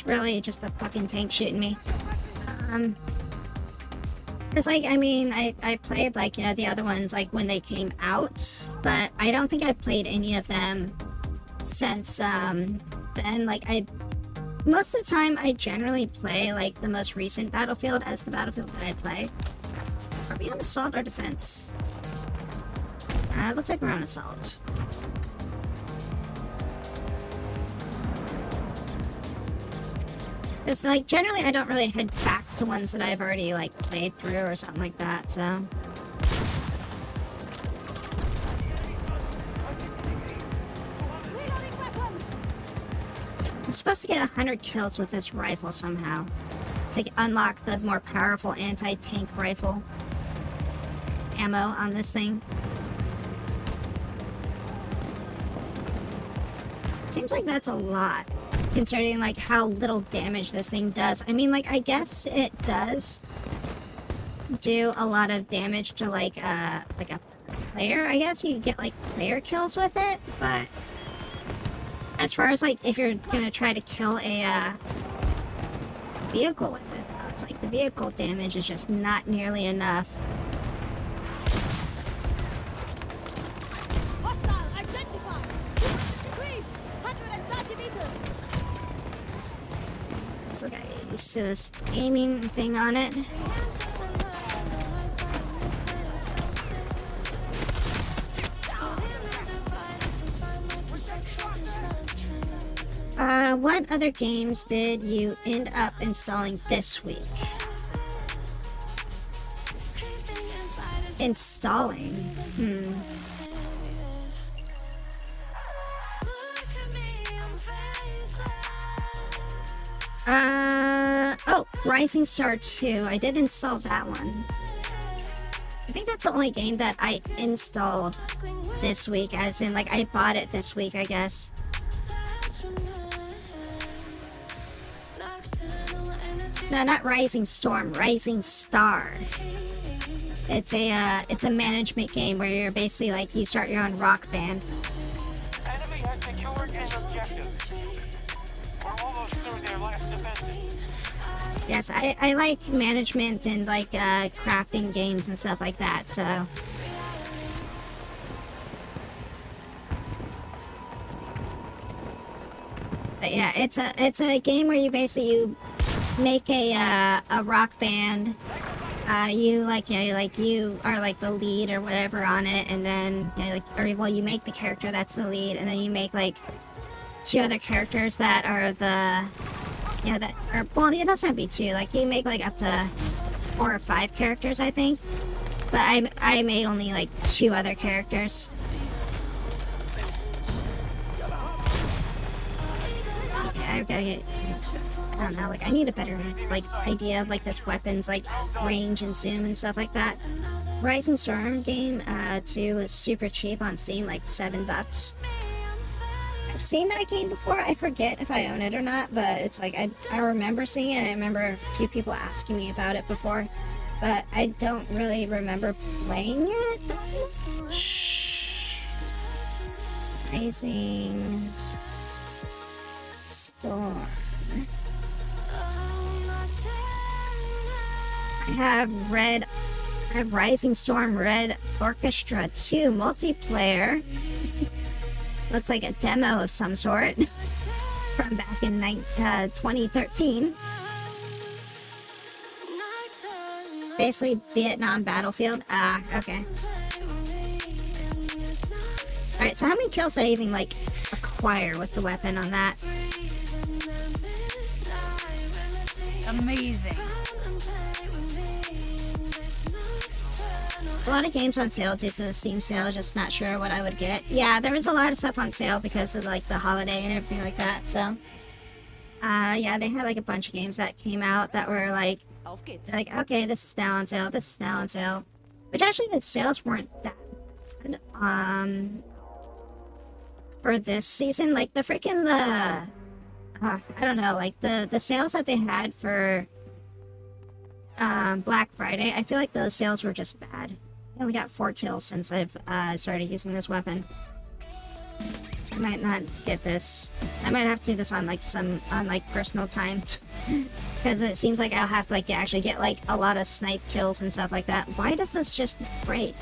Really just a fucking tank shooting me. It's like, I mean, I played like, you know, the other ones like when they came out, but I don't think I've played any of them since then. Like most of the time I generally play like the most recent Battlefield as the Battlefield that I play. Are we on assault or defense? It looks like we're on assault. It's like generally I don't really head back to ones that I've already like played through or something like that, so. reloading weapon. I'm supposed to get 100 kills with this rifle somehow. To unlock the more powerful anti-tank rifle ammo on this thing. Seems like that's a lot. Considering like how little damage this thing does. I mean, like I guess it does do a lot of damage to like a player. I guess you can get like player kills with it, but as far as like if you're gonna try to kill a vehicle with it, though, it's like the vehicle damage is just not nearly enough. Hostile identified. 200 degrees. 130 meters. So guys, used to this aiming thing on it. What other games did you end up installing this week? Installing? Oh, Rising Star 2. I did install that one. I think that's the only game that I installed this week, as in, like, I bought it this week, I guess. No, not Rising Storm, Rising Star. It's a management game where you're basically like, you start your own rock band. Enemy has secured an objective. We're almost through their last defenses. Yes, I like management and like crafting games and stuff like that, so. But yeah, it's a game where you basically you make a rock band. You like, you know, you are like the lead or whatever on it, and then, you know, like, or well, you make the character that's the lead, and then you make like 2 other characters that are the, you know, that are, well, it doesn't have to be 2, like you make like up to 4 or 5 characters, I think. But I made only like 2 other characters. Yeah, I've gotta get, I don't know, like, I need a better, like, idea of, like, this weapon's, like, range and zoom and stuff like that. Rising Storm game, 2 is super cheap on Steam, like, $7. I've seen that game before. I forget if I own it or not, but it's like, I remember seeing it, and I remember a few people asking me about it before, but I don't really remember playing it. Shh. Rising Storm. I have Rising Storm Red Orchestra 2 multiplayer. Looks like a demo of some sort from back in 2013. Basically Vietnam battlefield. Ah, okay. Alright, so how many kills did I even, like, acquire with the weapon on that? Amazing. A lot of games on sale due to the Steam sale, just not sure what I would get. Yeah, there was a lot of stuff on sale because of, like, the holiday and everything like that, so. Yeah, they had, like, a bunch of games that came out that were, like, okay, this is now on sale, this is now on sale. Which actually, the sales weren't that bad. For this season, like, the freaking, I don't know, like, the sales that they had for, Black Friday, I feel like those sales were just bad. I only got 4 kills since I've started using this weapon. I might not get this. I might have to do this on like personal time, because it seems like I'll have to like actually get like a lot of snipe kills and stuff like that. Why does this just break?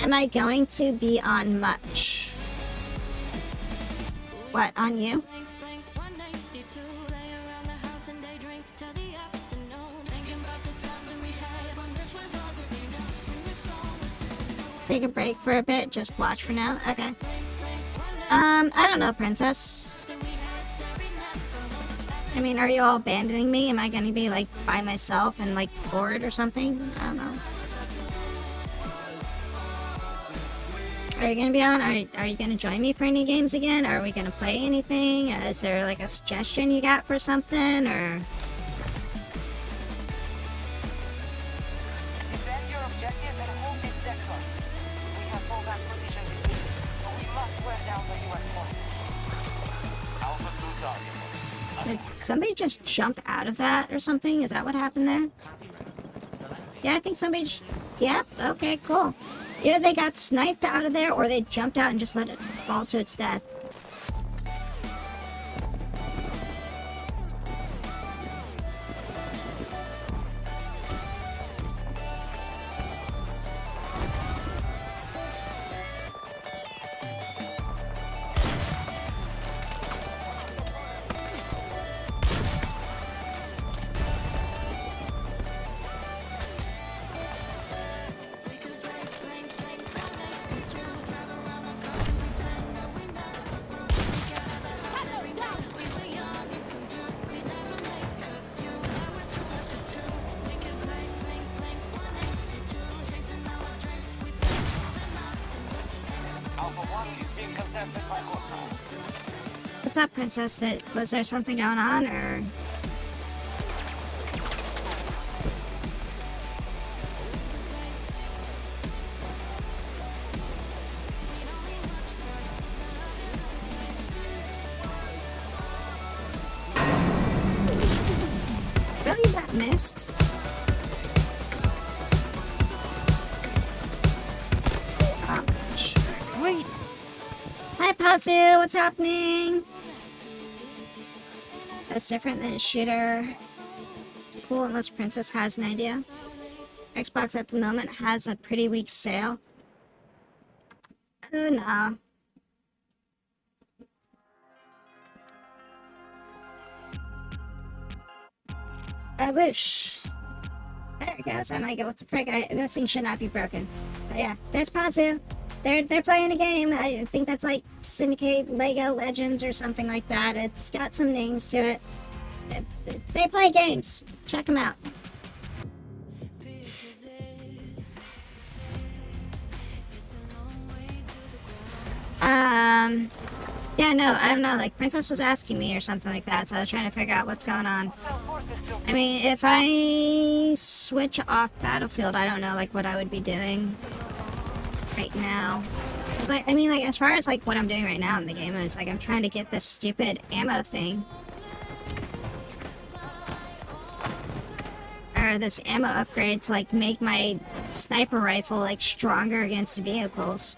Am I going to be on much? What, on you? Take a break for a bit, just watch for now? Okay. I don't know, princess. I mean, are you all abandoning me? Am I gonna be, like, by myself and, like, bored or something? I don't know. Are you gonna be on? Are you gonna join me for any games again? Are we gonna play anything? Is there like a suggestion you got for something, or? Is that your objective? And hold this sector. We have fallback position with me, but we must wear down the U.S. force. Alpha 2 target. Did somebody just jump out of that or something? Is that what happened there? Yeah, I think somebody. Yep. Okay. Cool. Either they got sniped out of there, or they jumped out and just let it fall to its death. What's up, Princess? Was there something going on, or? Really, that missed? Oh, gosh. Sweet. Hi, Patsu, what's happening? That's different than a shooter. Cool, unless Princess has an idea. Xbox at the moment has a pretty weak sale. Oh no. I wish. There it goes. I might go with the prick. This thing should not be broken. But yeah, there's Patsu. They're playing a game. I think that's like Syndicate Lego Legends or something like that. It's got some names to it. They play games. Check them out. Yeah, no, I don't know. Like, Princess was asking me or something like that, so I was trying to figure out what's going on. I mean, if I switch off Battlefield, I don't know, like, what I would be doing right now. Cause I mean, like, as far as, like, what I'm doing right now in the game is, like, I'm trying to get this stupid ammo thing. Or this ammo upgrade to, like, make my sniper rifle, like, stronger against vehicles.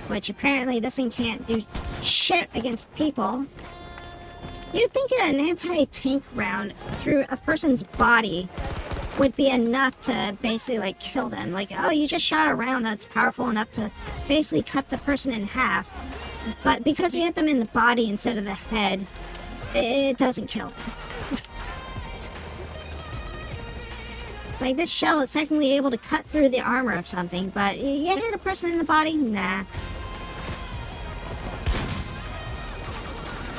Which apparently this thing can't do shit against people. You'd think that an anti-tank round through a person's body would be enough to basically like kill them. Like, oh, you just shot a round that's powerful enough to basically cut the person in half. But because you hit them in the body instead of the head, it doesn't kill them. It's like this shell is technically able to cut through the armor of something, but you hit a person in the body? Nah.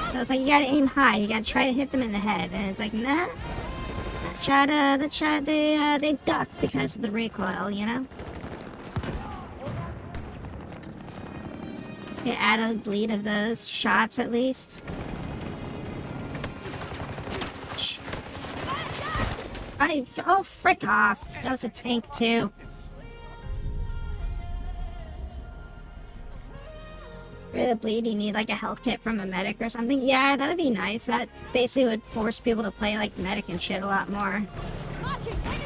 So it's like you gotta aim high, you gotta try to hit them in the head, and it's like, nah. They duck because of the recoil, you know? You add a bleed of those shots at least. Oh, frick off. That was a tank too. For the bleed, you need like a health kit from a medic or something. Yeah, that would be nice. That basically would force people to play like medic and shit a lot more. Marking enemy!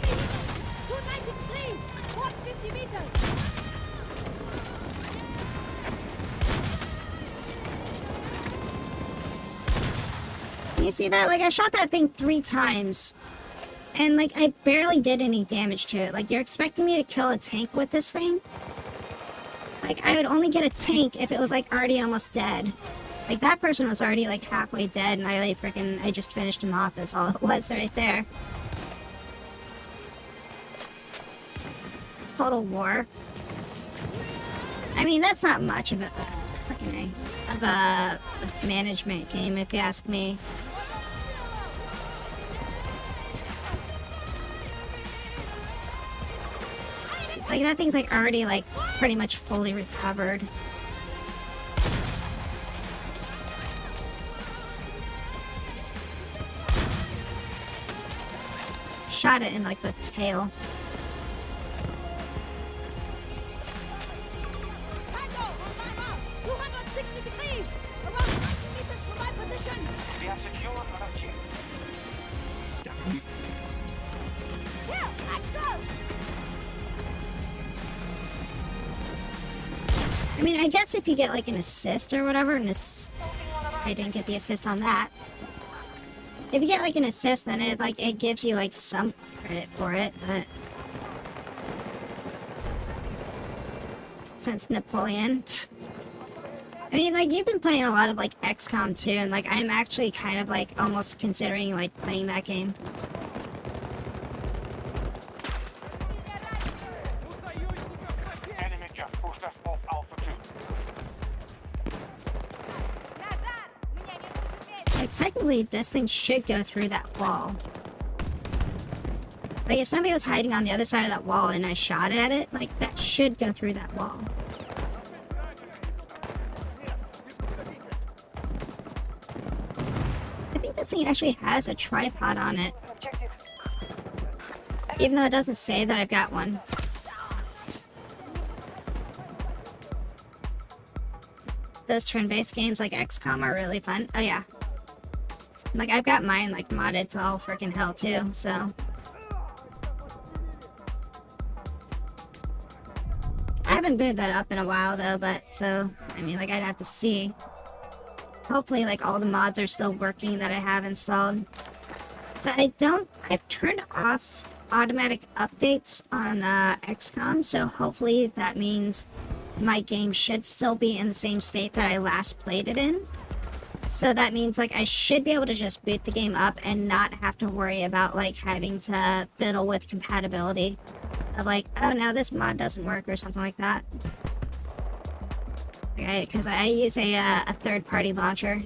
290 degrees! 150 meters! You see that? Like, I shot that thing 3 times. And like, I barely did any damage to it. Like, you're expecting me to kill a tank with this thing? Like, I would only get a tank if it was, like, already almost dead. Like, that person was already, like, halfway dead, and I just finished him off. That's all it was right there. Total War. I mean, that's not much of a management game, if you ask me. It's like that thing's like already like pretty much fully recovered. Shot it in like the tail. Tango on my mark! 260 degrees! Around 90 meters from my position! We are secure on objective. Let's go. Here! Extras! I mean, I guess if you get like an assist or whatever, and I didn't get the assist on that. If you get like an assist, then it gives you like some credit for it, but since Napoleon, I mean, like you've been playing a lot of like XCOM 2, and like I'm actually kind of like almost considering like playing that game. Enemy just pushed us off Alpha 2. Like, technically, this thing should go through that wall. Like, if somebody was hiding on the other side of that wall and I shot at it, like, that should go through that wall. this thing actually has a tripod on it, Objective. even though it doesn't say that I've got one. Those turn-based games like XCOM are really fun. Oh yeah. Like, I've got mine, like, modded to all freaking hell, too, so. I haven't booted that up in a while, though, but, so, I mean, like, I'd have to see. Hopefully, like, all the mods are still working that I have installed. So I've turned off automatic updates on, XCOM, so hopefully that means my game should still be in the same state that I last played it in. So that means, like, I should be able to just boot the game up and not have to worry about, like, having to fiddle with compatibility. Of, like, oh, now this mod doesn't work or something like that. Okay, because I use a third-party launcher.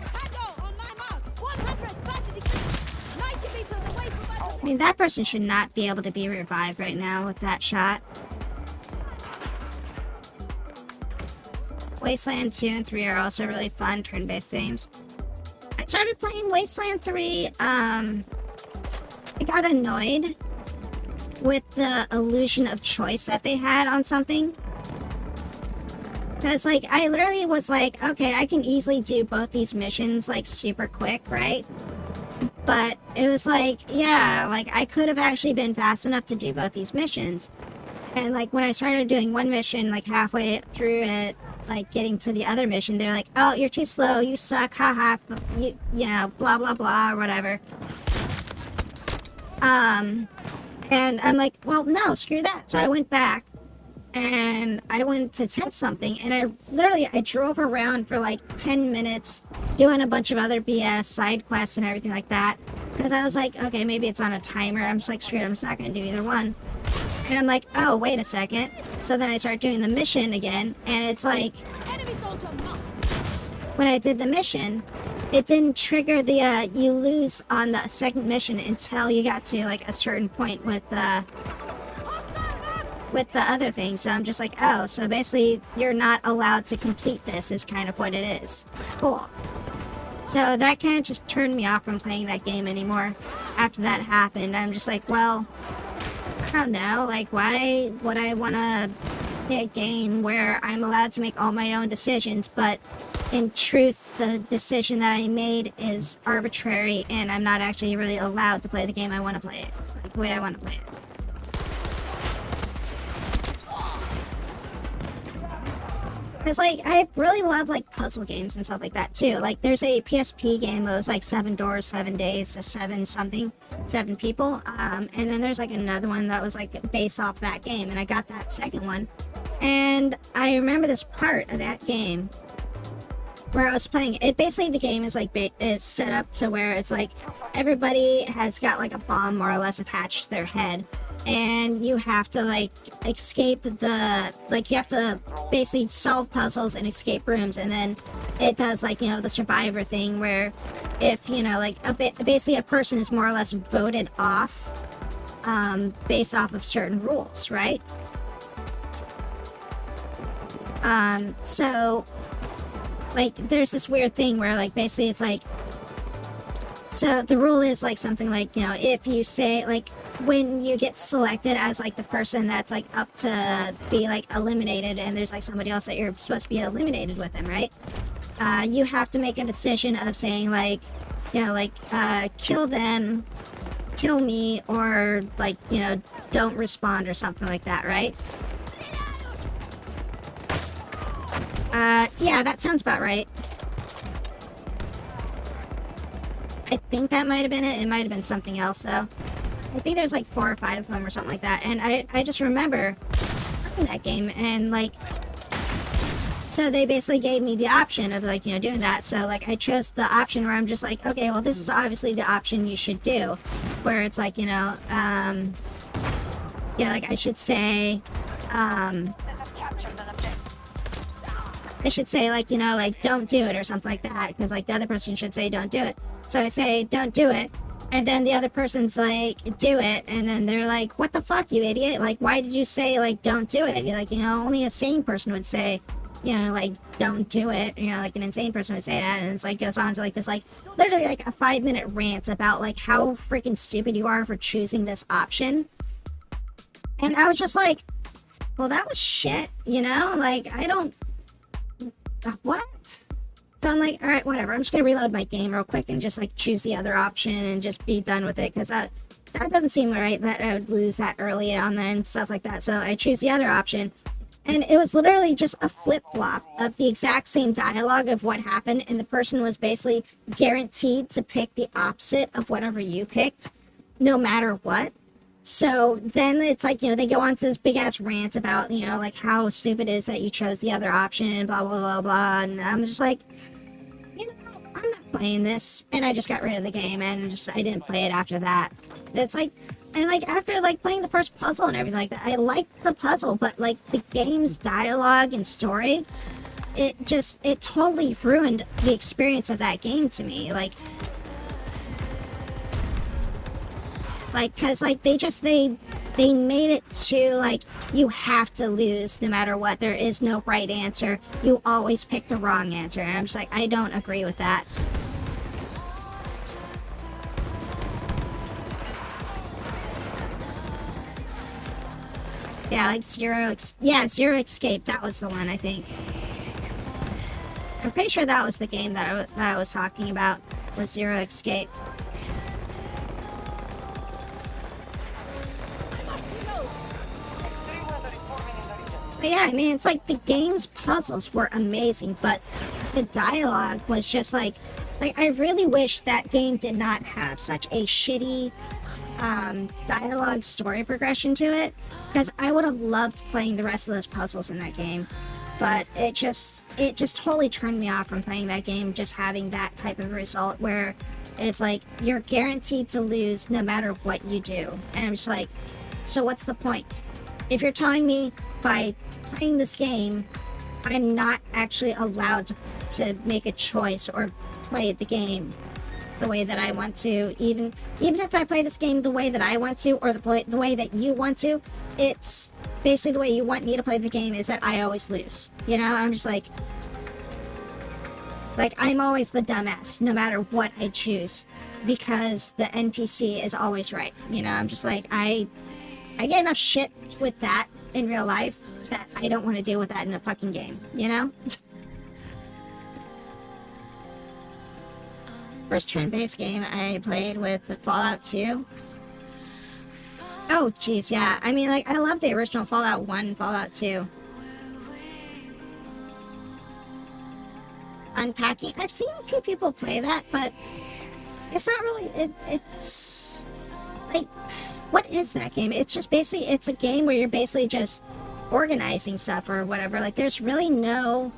Tango on my mark. 130 degrees. 90 meters away from my I mean, that person should not be able to be revived right now with that shot. Wasteland 2 and 3 are also really fun turn-based games. I started playing Wasteland 3, I got annoyed with the illusion of choice that they had on something. Because, like, I literally was like, okay, I can easily do both these missions, like, super quick, right? But it was like, yeah, like, I could have actually been fast enough to do both these missions. And, like, when I started doing one mission, like, halfway through it, like, getting to the other mission, they're like, oh, you're too slow, you suck, haha, you know, blah, blah, blah, or whatever. And I'm like, well, no, screw that. So I went back, and I went to test something, and I drove around for, like, 10 minutes, doing a bunch of other BS, side quests, and everything like that, because I was like, okay, maybe it's on a timer. I'm just like, screw it, I'm just not going to do either one. And I'm like, oh, wait a second. So then I start doing the mission again, and it's like, enemy soldier marked. when I did the mission, it didn't trigger the, you lose on the second mission until you got to, like, a certain point with the other thing. So I'm just like, oh, so basically you're not allowed to complete this is kind of what it is. Cool. So that kind of just turned me off from playing that game anymore. After that happened, I'm just like, well, I don't know, like, why would I want to play a game where I'm allowed to make all my own decisions, but in truth, the decision that I made is arbitrary, and I'm not actually really allowed to play the game I want to play it, like, the way I want to play it. Because, like, I really love, like, puzzle games and stuff like that, too. Like, there's a PSP game that was, like, 7 doors, 7 days, 7 something, 7 people. And then there's, like, another one that was, like, based off that game. And I got that second one. And I remember this part of that game where I was playing it. Basically, the game is, like, is set up to where it's, like, everybody has got, like, a bomb more or less attached to their head. And you have to, like, escape the, like, you have to basically solve puzzles and escape rooms, and then it does, like, you know, the survivor thing where if, you know, like, basically a person is more or less voted off, based off of certain rules, right? So, like, there's this weird thing where, like, basically it's like, so the rule is, like, something like, you know, if you say, like, when you get selected as, like, the person that's, like, up to be, like, eliminated, and there's, like, somebody else that you're supposed to be eliminated with them, right? You have to make a decision of saying, like, you know, like, kill them, kill me, or, like, you know, don't respond or something like that, right? Yeah, that sounds about right. I think that might have been it. It might have been something else, though. I think there's, like, 4 or 5 of them or something like that. And I just remember playing that game, and, like, so they basically gave me the option of, like, you know, doing that. So, like, I chose the option where I'm just like, okay, well, this is obviously the option you should do. Where it's like, you know, yeah, like, I should say, I should say, like, you know, like, don't do it or something like that, because, like, the other person should say don't do it. So I say don't do it, And then the other person's like, do it. And then they're like, what the fuck, you idiot? Like, why did you say, like, don't do it? Like, you know, only a sane person would say, you know, like, don't do it. You know, like, an insane person would say that. And it's like, goes on to, like, this, like, literally, like, a 5-minute rant about, like, how freaking stupid you are for choosing this option. And I was just like, well, that was shit, you know? Like, I don't... What? So I'm like, all right, whatever. I'm just gonna reload my game real quick and just like choose the other option and just be done with it, because that doesn't seem right that I would lose that early on and stuff like that. So I choose the other option, and it was literally just a flip-flop of the exact same dialogue of what happened, and the person was basically guaranteed to pick the opposite of whatever you picked, no matter what. So then it's like, you know, they go on to this big ass rant about, you know, like how stupid it is that you chose the other option and blah, blah, blah, blah. And I'm just like, you know, I'm not playing this. And I just got rid of the game and I didn't play it after that. It's like, and like after like playing the first puzzle and everything like that, I liked the puzzle, but like the game's dialogue and story, it totally ruined the experience of that game to me. Like, cause like they made it to like, you have to lose no matter what. There is no right answer. You always pick the wrong answer. And I'm just like, I don't agree with that. Yeah, like Zero Escape. That was the one, I think. I'm pretty sure that was the game that I was talking about, was Zero Escape. But yeah, I mean, it's like the game's puzzles were amazing, but the dialogue was just like I really wish that game did not have such a shitty dialogue story progression to it, because I would have loved playing the rest of those puzzles in that game. But it just totally turned me off from playing that game, just having that type of result where it's like you're guaranteed to lose no matter what you do. And I'm just like, so what's the point? If you're telling me by playing this game, I'm not actually allowed to make a choice or play the game the way that I want to, even if I play this game the way that I want to, or the way that you want to, it's basically the way you want me to play the game is that I always lose. You know, I'm just like I'm always the dumbass no matter what I choose, because the NPC is always right. You know, I'm just like, I get enough shit with that in real life that I don't want to deal with that in a fucking game, you know? First turn-based game I played with Fallout 2. Oh, jeez, yeah. I mean, like, I love the original Fallout 1 and Fallout 2. Unpacking. I've seen a few people play that, but it's not really... It's... like... What is that game? It's just basically... It's a game where you're basically just organizing stuff or whatever. Like, there's really no...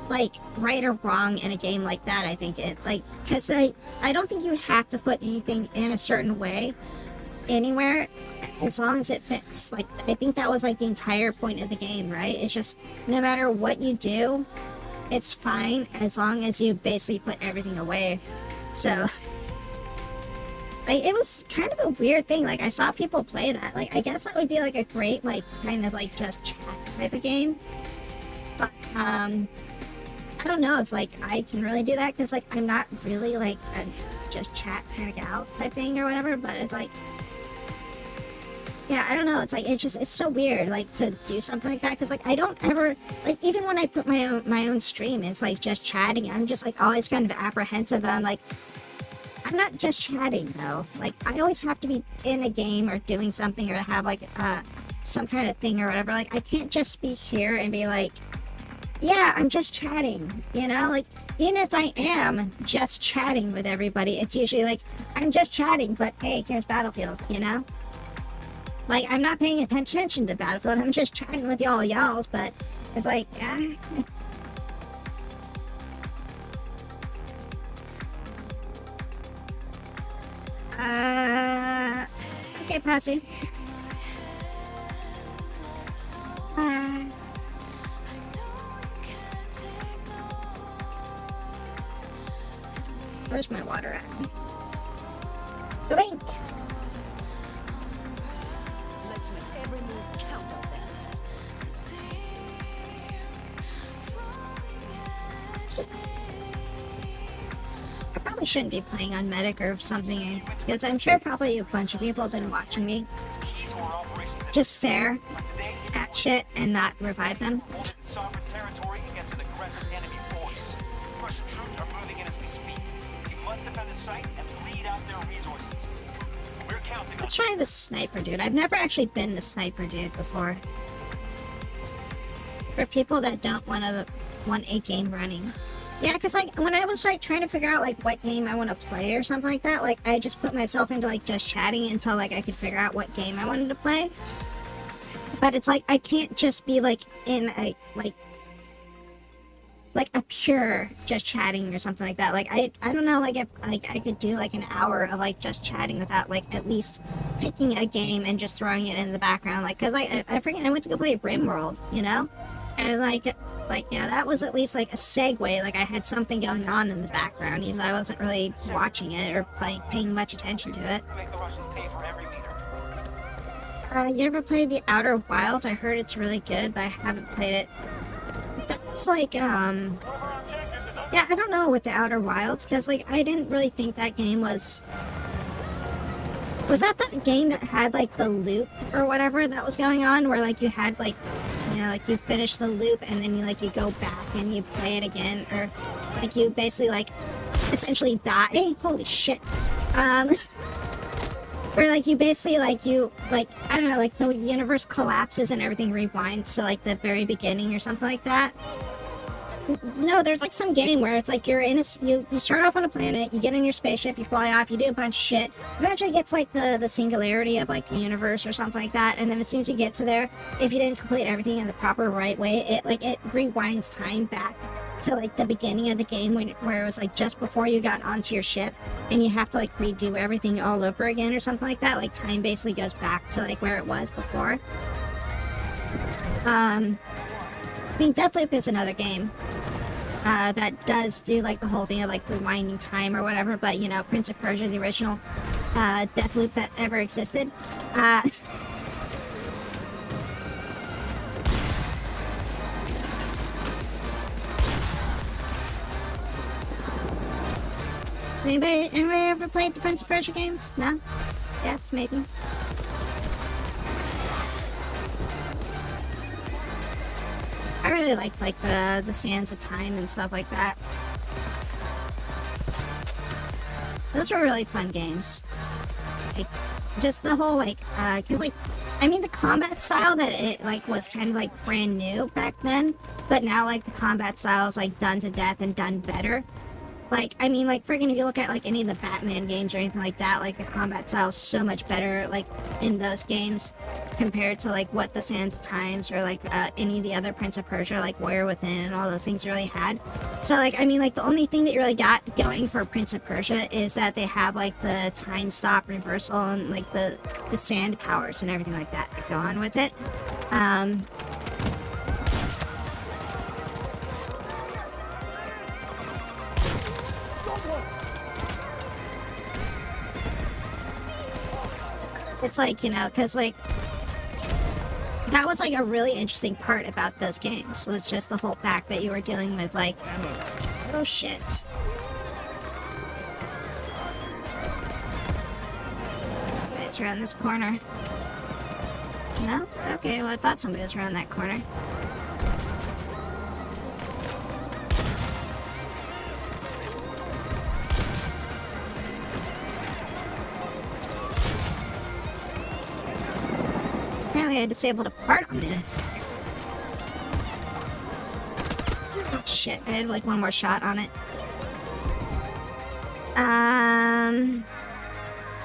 like, right or wrong in a game like that, I think it, like, because I don't think you have to put anything in a certain way anywhere, as long as it fits. Like, I think that was, like, the entire point of the game, right? It's just, no matter what you do, it's fine, as long as you basically put everything away. So, like, it was kind of a weird thing. Like, I saw people play that. Like, I guess that would be, like, a great, like, kind of, like, just chat type of game. But, I don't know if, like, I can really do that, because, like, I'm not really, like, a just chat kind of gal type thing or whatever, but it's, like, yeah, I don't know, it's, like, it's so weird, like, to do something like that, because, like, I don't ever, like, even when I put my own stream, it's, like, just chatting, I'm just, like, always kind of apprehensive. I'm, like, I'm not just chatting, though. Like, I always have to be in a game or doing something or have, like, some kind of thing or whatever. Like, I can't just be here and be, like, yeah, I'm just chatting, you know? Like, even if I am just chatting with everybody, it's usually like, I'm just chatting, but hey, here's Battlefield, you know? Like, I'm not paying attention to Battlefield, I'm just chatting with y'alls, but it's like, yeah. Okay, Patsy. Where's my water at? Drink. Let's make every move count out there. I probably shouldn't be playing on Medic or something, because I'm sure probably a bunch of people have been watching me just stare at shit and not revive them. Sovereign territory against an aggressive enemy force. Russian troops are moving in as we speak. You must defend the site and bleed out their resources. We're counting on Let's try the sniper dude. I've never actually been the sniper dude before. For people that don't want a game running. Yeah, because like when I was like trying to figure out like what game I want to play or something like that, like I just put myself into like just chatting until like I could figure out what game I wanted to play. But it's like I can't just be like in a like a pure just chatting or something like that. Like I don't know like if like I could do like an hour of like just chatting without like at least picking a game and just throwing it in the background. Like because I went to go play RimWorld, you know, and like you know that was at least like a segue. Like I had something going on in the background, even though I wasn't really watching it or paying much attention to it. to make the Russians pay for every meter. You ever played The Outer Wilds? I heard it's really good, but I haven't played it. That's like, yeah, I don't know with The Outer Wilds, because, like, I didn't really think that game was... Was that the game that had, like, the loop or whatever that was going on, where, like, you had, like, you know, like, you finish the loop, and then you, like, you go back and you play it again, or, like, you basically, like, essentially die? Hey, holy shit. Where, like, you basically, like, you, like, I don't know, like, the universe collapses and everything rewinds to, like, the very beginning or something like that. No, there's, like, some game where it's, like, you're in a, you start off on a planet, you get in your spaceship, you fly off, you do a bunch of shit. Eventually it gets, like, the singularity of, like, the universe or something like that, and then as soon as you get to there, if you didn't complete everything in the proper right way, it rewinds time back to, like, the beginning of the game where it was, like, just before you got onto your ship, and you have to, like, redo everything all over again or something like that. Like, time basically goes back to, like, where it was before. I mean, Deathloop is another game that does do, like, the whole thing of, like, rewinding time or whatever, but, you know, Prince of Persia, the original Deathloop that ever existed, Anybody ever played the Prince of Persia games? No? Yes, maybe. I really like the Sands of Time and stuff like that. Those were really fun games. Like, just the whole like, cause like, I mean the combat style that it like was kind of like brand new back then, but now like the combat style is like done to death and done better. Like, I mean, like, friggin' if you look at, like, any of the Batman games or anything like that, like, the combat style is so much better, like, in those games compared to, like, what the Sands of Times or, like, any of the other Prince of Persia, like, Warrior Within and all those things really had. So, like, I mean, like, the only thing that you really got going for Prince of Persia is that they have, like, the time stop reversal and, like, the sand powers and everything like that go on with it. It's like, you know, because, like, that was, like, a really interesting part about those games, was just the whole fact that you were dealing with, like, oh, shit. Somebody's around this corner. No? Okay, well, I thought somebody was around that corner. Apparently I disabled a part on it. Oh shit, I had like one more shot on it.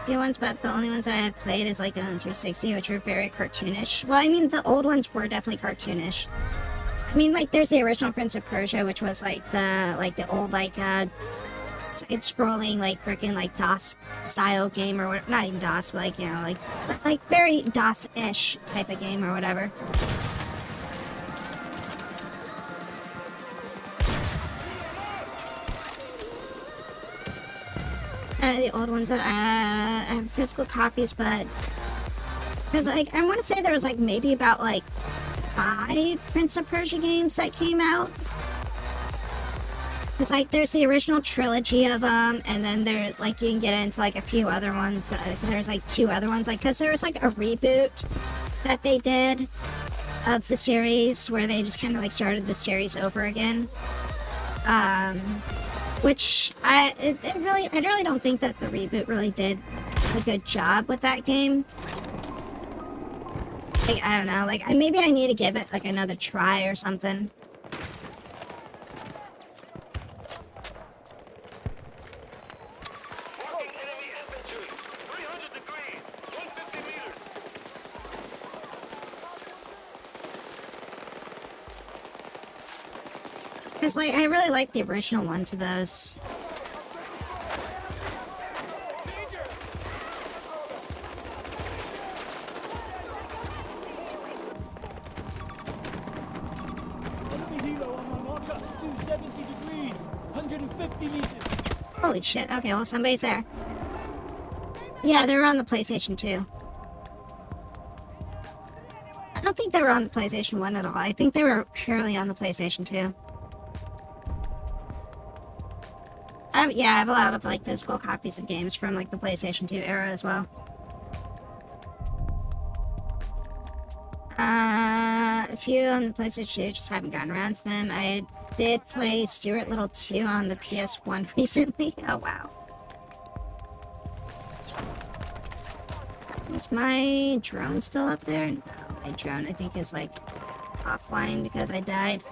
The ones, but the only ones I have played is like on 360, which were very cartoonish. Well, I mean, the old ones were definitely cartoonish. I mean, like, there's the original Prince of Persia, which was like the old, like, side-scrolling, like, freaking, like, DOS style game or whatever. Not even DOS, but, like, you know, like very DOS-ish type of game or whatever. of the old ones that I have physical copies, but because like I want to say there was like maybe about like 5 Prince of Persia games that came out. Because like there's the original trilogy of them, and then there like you can get into like a few other ones. There's like 2 other ones, like because there was like a reboot that they did of the series where they just kind of like started the series over again. Which I really don't think that the reboot really did a good job with that game. Like, I don't know, like maybe I need to give it like another try or something. Because, like, I really like the original ones of those. Holy shit, okay, well, somebody's there. Yeah, they were on the PlayStation 2. I don't think they were on the PlayStation 1 at all. I think they were purely on the PlayStation 2. Yeah, I have a lot of like physical copies of games from like the PlayStation 2 era as well. A few on the PlayStation 2, just haven't gotten around to them. I did play Stuart Little 2 on the PS1 recently. Oh wow. Is my drone still up there? No, my drone I think is like offline because I died.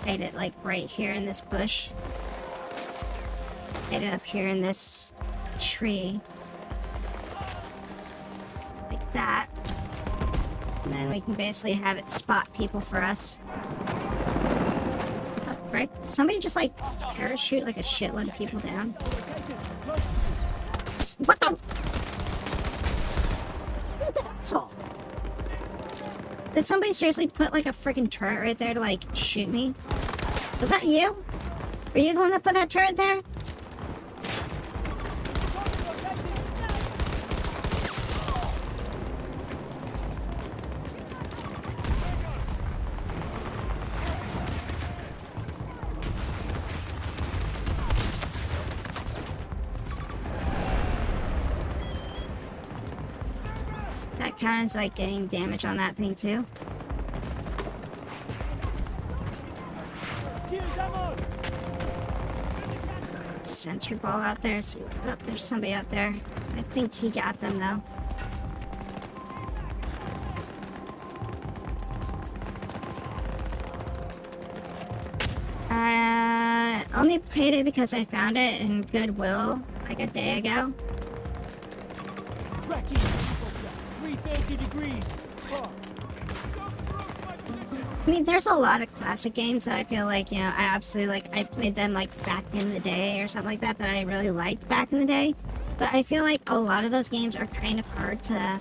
Hide it like right here in this bush. Hide it up here in this tree. Like that. And then we can basically have it spot people for us. What the frick? Somebody just like parachute like a shitload of people down. What the? Who's that asshole? Did somebody seriously put like a freaking turret right there to like shoot me? Was that you? Were you the one that put that turret there? That counts as like getting damage on that thing too. Sensor ball out there. So, oh, there's somebody out there. I think he got them though. Only played it because I found it in Goodwill like a day ago. Tracking 330 degrees. I mean, there's a lot of classic games that I feel like, you know, I absolutely like. I played them like back in the day or something like that that I really liked back in the day. But I feel like a lot of those games are kind of hard to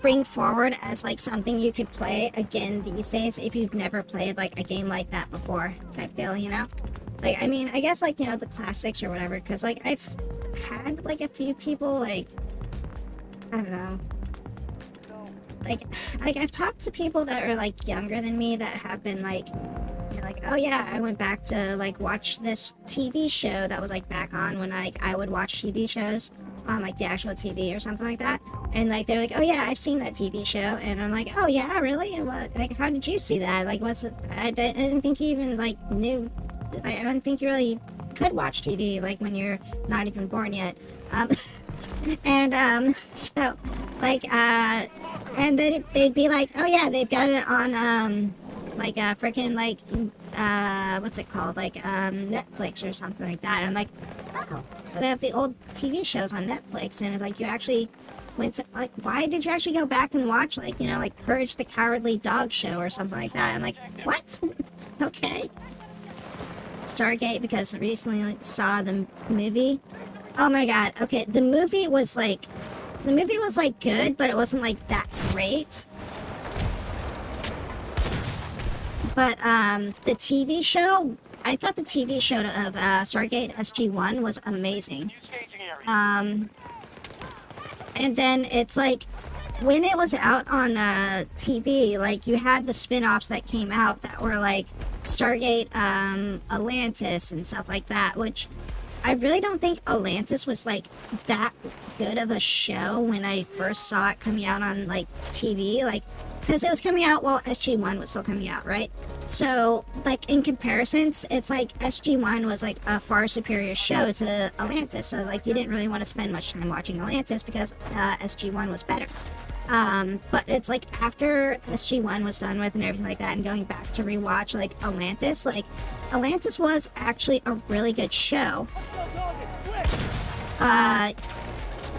bring forward as like something you could play again these days if you've never played like a game like that before, type deal, you know? Like, I mean, I guess like, you know, the classics or whatever, because like I've had like a few people like, I don't know. Like I've talked to people that are like younger than me that have been like, you know, like, oh yeah, I went back to like watch this TV show that was like back on when like I would watch TV shows on like the actual TV or something like that, and like they're like, oh yeah, I've seen that TV show, and I'm like, oh yeah, really? And what, like, how did you see that? Like, was it? I didn't think you even like knew. I don't think you really could watch TV like when you're not even born yet. And so like and then they'd be like, oh yeah, they've got it on like freaking like what's it called, like Netflix or something like that. And I'm like, oh, so they have the old TV shows on Netflix, and it's like you actually went to, like, why did you actually go back and watch, like, you know, like Courage the Cowardly Dog Show or something like that? I'm like, what? Okay. Stargate because I recently saw the movie. Oh my god. Okay, the movie was like good, but it wasn't like that great. But the TV show, I thought the TV show of Stargate SG-1 was amazing. And then it's like, when it was out on TV, like, you had the spin-offs that came out that were like Stargate Atlantis and stuff like that, which I really don't think Atlantis was like that good of a show when I first saw it coming out on like TV, like, because it was coming out while SG-1 was still coming out, right? So, like, in comparisons, it's like SG-1 was like a far superior show to Atlantis, so like you didn't really want to spend much time watching Atlantis because SG-1 was better. But it's like after SG-1 was done with and everything like that, and going back to rewatch like Atlantis was actually a really good show.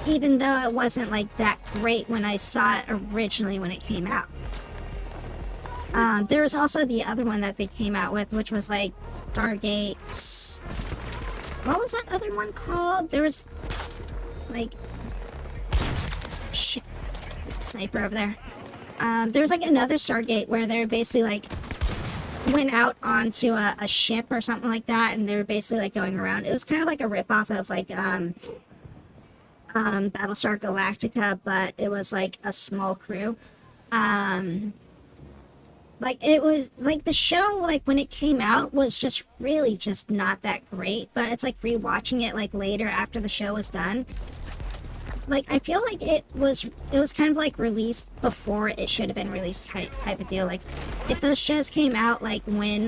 Even though it wasn't like that great when I saw it originally when it came out. There was also the other one that they came out with, which was like Stargate. What was that other one called? There was like, shit, there's a sniper over there. There was like another Stargate where they're basically like went out onto a ship or something like that, and they were basically like going around. It was kind of like a ripoff of like Battlestar Galactica, but it was like a small crew. Like, it was like the show, like when it came out, was just really just not that great, but it's like rewatching it like later after the show was done, like I feel like it was kind of like released before it should have been released type of deal. Like, if those shows came out like when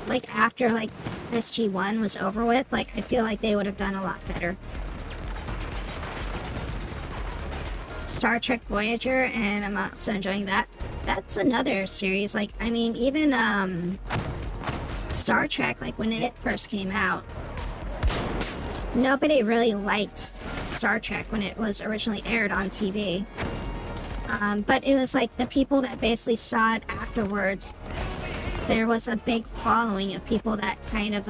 like after like SG-1 was over with, like I feel like they would have done a lot better. Star Trek Voyager, and I'm also enjoying that. That's another series, like, I mean, even Star Trek, like when it first came out, nobody really liked Star Trek when it was originally aired on TV. But it was like the people that basically saw it afterwards, there was a big following of people that kind of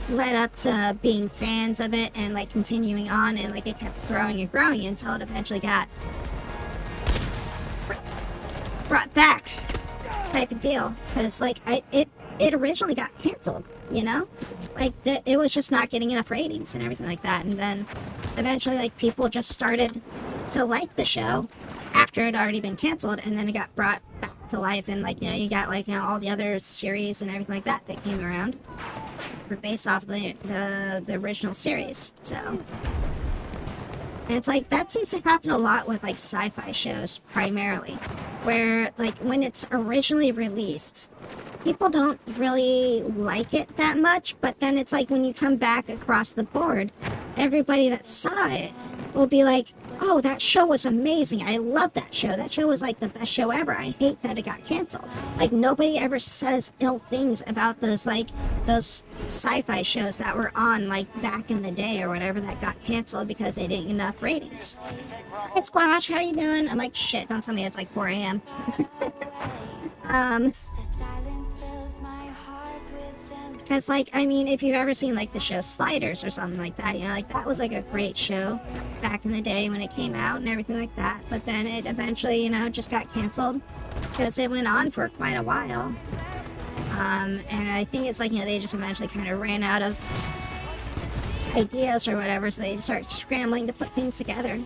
led up to being fans of it and like continuing on, and like it kept growing and growing until it eventually got brought back type of deal. Because like it originally got canceled, you know, like it was just not getting enough ratings and everything like that, and then eventually like people just started to like the show after it had already been canceled, and then it got brought back to life, and like, you know, you got like, you know, all the other series and everything like that that came around were based off the original series. So, and it's like that seems to happen a lot with like sci-fi shows primarily, where like when it's originally released, people don't really like it that much, but then it's like when you come back across the board, everybody that saw it will be like, oh, that show was amazing, I love that show, that show was like the best show ever, I hate that it got canceled. Like, nobody ever says ill things about those sci-fi shows that were on like back in the day or whatever that got canceled because they didn't get enough ratings. Hey Squash, how you doing? I'm like, shit, don't tell me it's like 4 a.m. Because, like, I mean, if you've ever seen, like, the show Sliders or something like that, you know, like, that was, like, a great show back in the day when it came out and everything like that. But then it eventually, you know, just got canceled because it went on for quite a while. And I think it's like, you know, they just eventually kind of ran out of ideas or whatever, so they just started scrambling to put things together.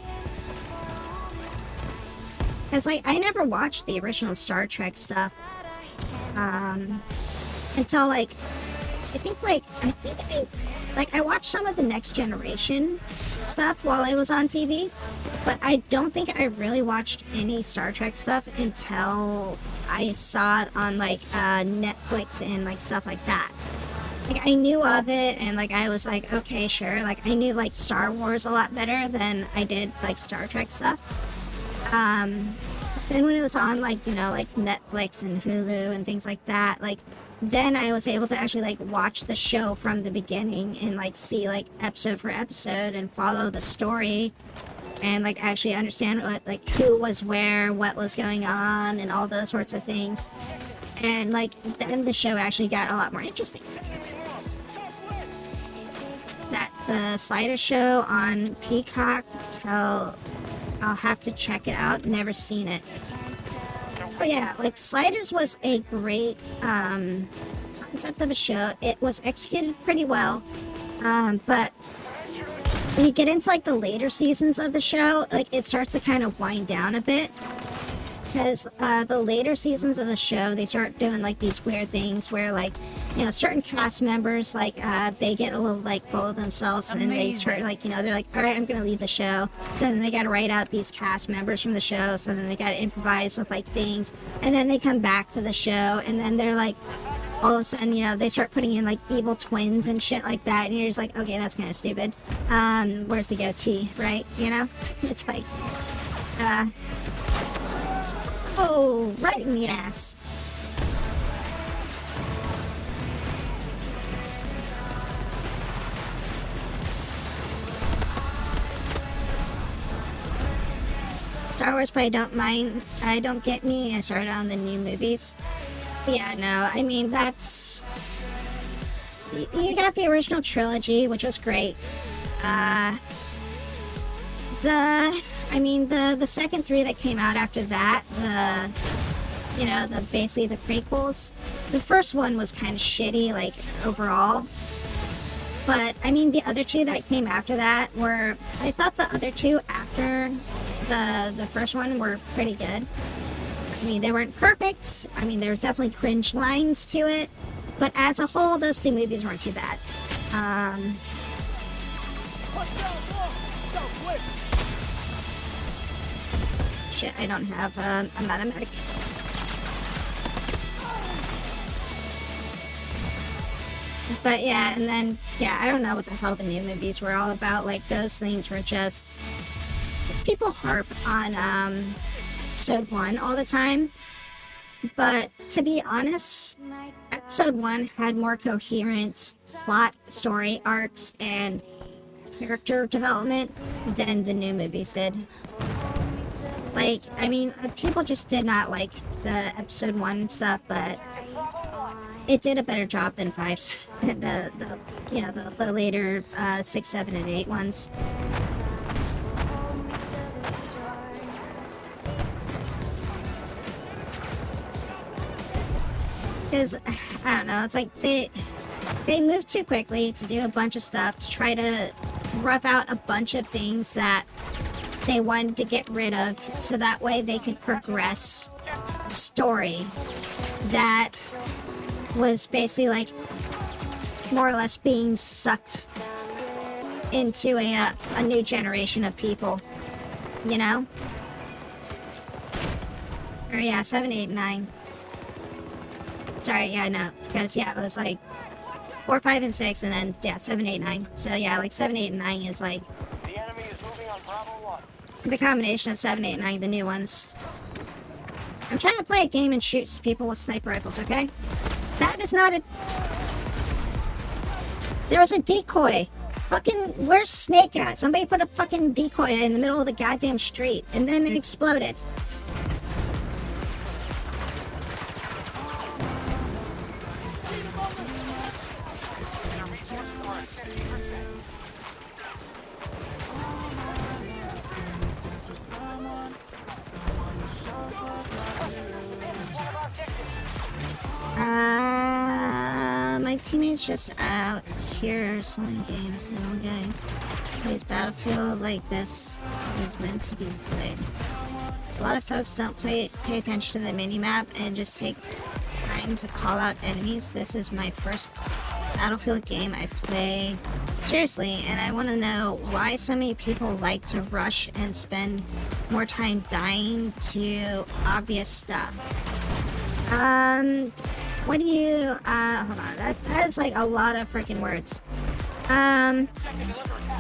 Because, like, I never watched the original Star Trek stuff until, like, I watched some of the Next Generation stuff while it was on TV, but I don't think I really watched any Star Trek stuff until I saw it on, like, Netflix and, like, stuff like that. Like, I knew of it, and, like, I was like, okay, sure. Like, I knew, like, Star Wars a lot better than I did, like, Star Trek stuff. Then when it was on, like, you know, like, Netflix and Hulu and things like that, like, then I was able to actually, like, watch the show from the beginning and, like, see, like, episode for episode and follow the story and, like, actually understand what, like, who was where, what was going on, and all those sorts of things. And like then the show actually got a lot more interesting to me. That the Sliders show on Peacock, I'll have to check it out. Never seen it. But yeah, like Sliders was a great concept of a show. It was executed pretty well, but when you get into like the later seasons of the show, like it starts to kind of wind down a bit. Because the later seasons of the show, they start doing like these weird things where like, you know, certain cast members, like they get a little like full of themselves and they start like, you know, they're like, all right, I'm gonna leave the show. So then they gotta write out these cast members from the show. So then they gotta improvise with like things, and then they come back to the show, and then they're like, all of a sudden, you know, they start putting in like evil twins and shit like that, and you're just like, okay, that's kind of stupid. Where's the goatee, right? You know, it's like, oh, right in the ass. Star Wars probably don't get me. I started on the new movies. Yeah, no, I mean, that's... You got the original trilogy, which was great. The second three that came out after that, basically the prequels, the first one was kind of shitty, like, overall. But, I mean, the other two that came after that were, I thought the other two after the first one were pretty good. I mean, they weren't perfect. I mean, there was definitely cringe lines to it. But as a whole, those two movies weren't too bad. Shit, I don't have, I'm not a medic. But yeah, and then, yeah, I don't know what the hell the new movies were all about. Like, those things were just... It's people harp on, Episode 1 all the time. But, to be honest, Episode 1 had more coherent plot, story arcs, and character development than the new movies did. Like, I mean, people just did not like the Episode 1 stuff, but it did a better job than 5's, the later 6, 7, and 8 ones. Because, I don't know, it's like they moved too quickly to do a bunch of stuff, to try to rough out a bunch of things that they wanted to get rid of, so that way they could progress a story that was basically like more or less being sucked into a new generation of people, you know? Or yeah, 7, 8, 9. Sorry, yeah, no, because yeah, it was like 4, 5, and 6, and then yeah, 7, 8, 9. So yeah, like 7, 8, and 9 is like The enemy is moving on Bravo 1. the combination of 7, 8, 9, the new ones. I'm trying to play a game and shoot people with sniper rifles, okay? That is not a... There was a decoy. Fucking, where's Snake at? Somebody put a fucking decoy in the middle of the goddamn street, and then it exploded. My teammate's just out here selling games. The one guy plays Battlefield like this is meant to be played. A lot of folks don't pay attention to the minimap and just take time to call out enemies. This is my first Battlefield game I play seriously, and I want to know why so many people like to rush and spend more time dying to obvious stuff. What do you, hold on, that's like a lot of freaking words.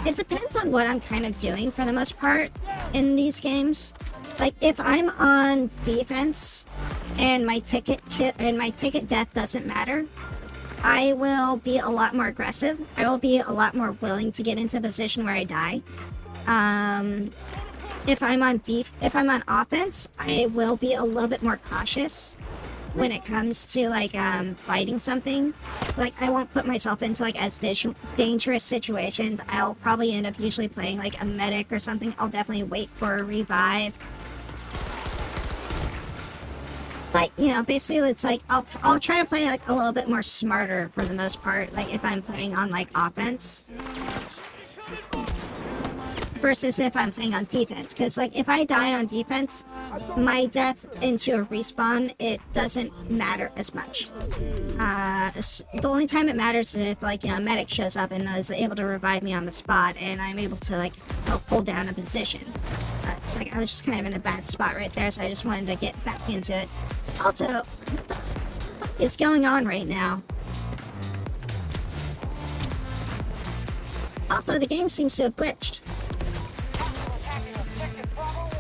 It depends on what I'm kind of doing for the most part in these games. Like, if I'm on defense and my ticket death doesn't matter, I will be a lot more aggressive. I will be a lot more willing to get into a position where I die. If I'm on offense, I will be a little bit more cautious. when it comes to like fighting something. So like I won't put myself into like as dangerous situations. I'll probably end up usually playing like a medic or something. I'll definitely wait for a revive. Like, you know, basically it's like I'll try to play like a little bit more smarter for the most part, like if I'm playing on like offense versus if I'm playing on defense. Because like if I die on defense, my death into a respawn, it doesn't matter as much. The only time it matters is if like, you know, a medic shows up and is able to revive me on the spot and I'm able to like help hold down a position. It's like I was just kind of in a bad spot right there, so I just wanted to get back into it. Also, what the fuck is going on right now? Also, the game seems to have glitched. Attacking objective Bravo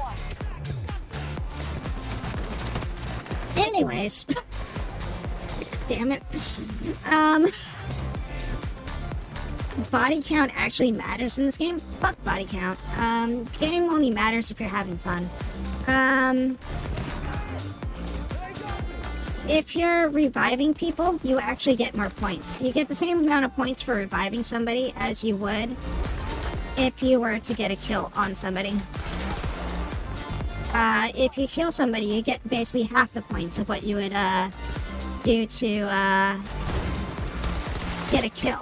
1. Anyways. Damn it. Body count actually matters in this game? Fuck body count. Game only matters if you're having fun. If you're reviving people, you actually get more points. You get the same amount of points for reviving somebody as you would if you were to get a kill on somebody. If you kill somebody, you get basically half the points of what you would do to get a kill.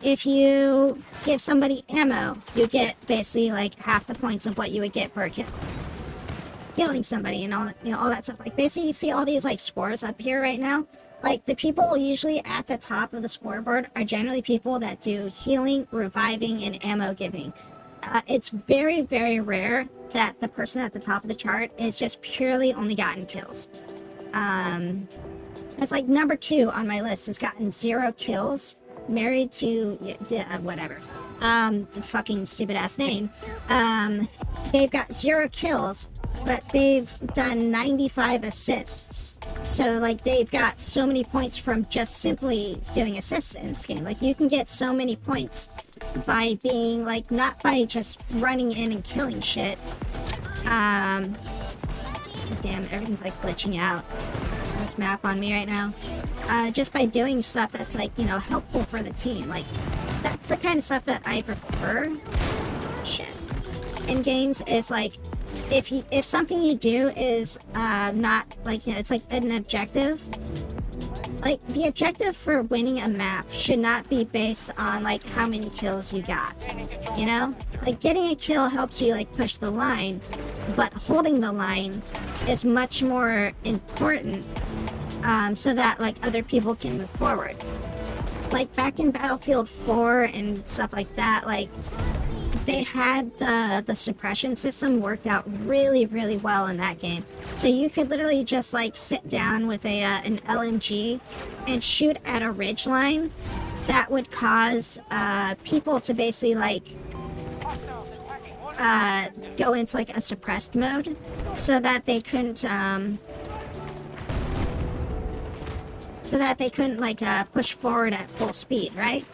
If you give somebody ammo, you get basically like half the points of what you would get for a kill. Healing somebody and all that, you know, all that stuff. Like basically you see all these like scores up here right now. Like the people usually at the top of the scoreboard are generally people that do healing, reviving, and ammo giving. It's very, very rare that the person at the top of the chart is just purely only gotten kills. It's like number 2 on my list has gotten 0 kills. Married to whatever, the fucking stupid ass name. They've got 0 kills, but they've done 95 assists. So like they've got so many points from just simply doing assists in this game. Like you can get so many points by being like, not by just running in and killing shit. Damn, everything's like glitching out this map on me right now. Just by doing stuff that's like, you know, helpful for the team. Like that's the kind of stuff that I prefer. Shit. In games is like if something you do is not like, you know, it's like an objective. Like the objective for winning a map should not be based on like how many kills you got. You know? Like getting a kill helps you like push the line, but holding the line is much more important. So that like other people can move forward. Like back in Battlefield 4 and stuff like that, like they had the suppression system worked out really, really well in that game. So you could literally just like sit down with an LMG and shoot at a ridge line that would cause people to basically like go into like a suppressed mode so that they couldn't like push forward at full speed, right?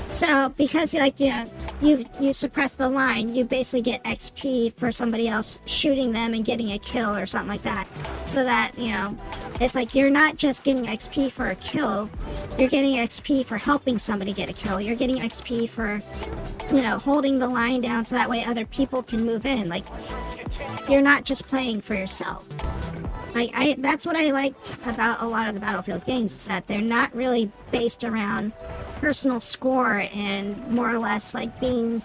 So because like, you know, you suppress the line, you basically get XP for somebody else shooting them and getting a kill or something like that. So that, you know, it's like you're not just getting XP for a kill, you're getting XP for helping somebody get a kill. You're getting XP for, you know, holding the line down so that way other people can move in. Like, you're not just playing for yourself. Like, that's what I liked about a lot of the Battlefield games, is that they're not really based around personal score and more or less like being,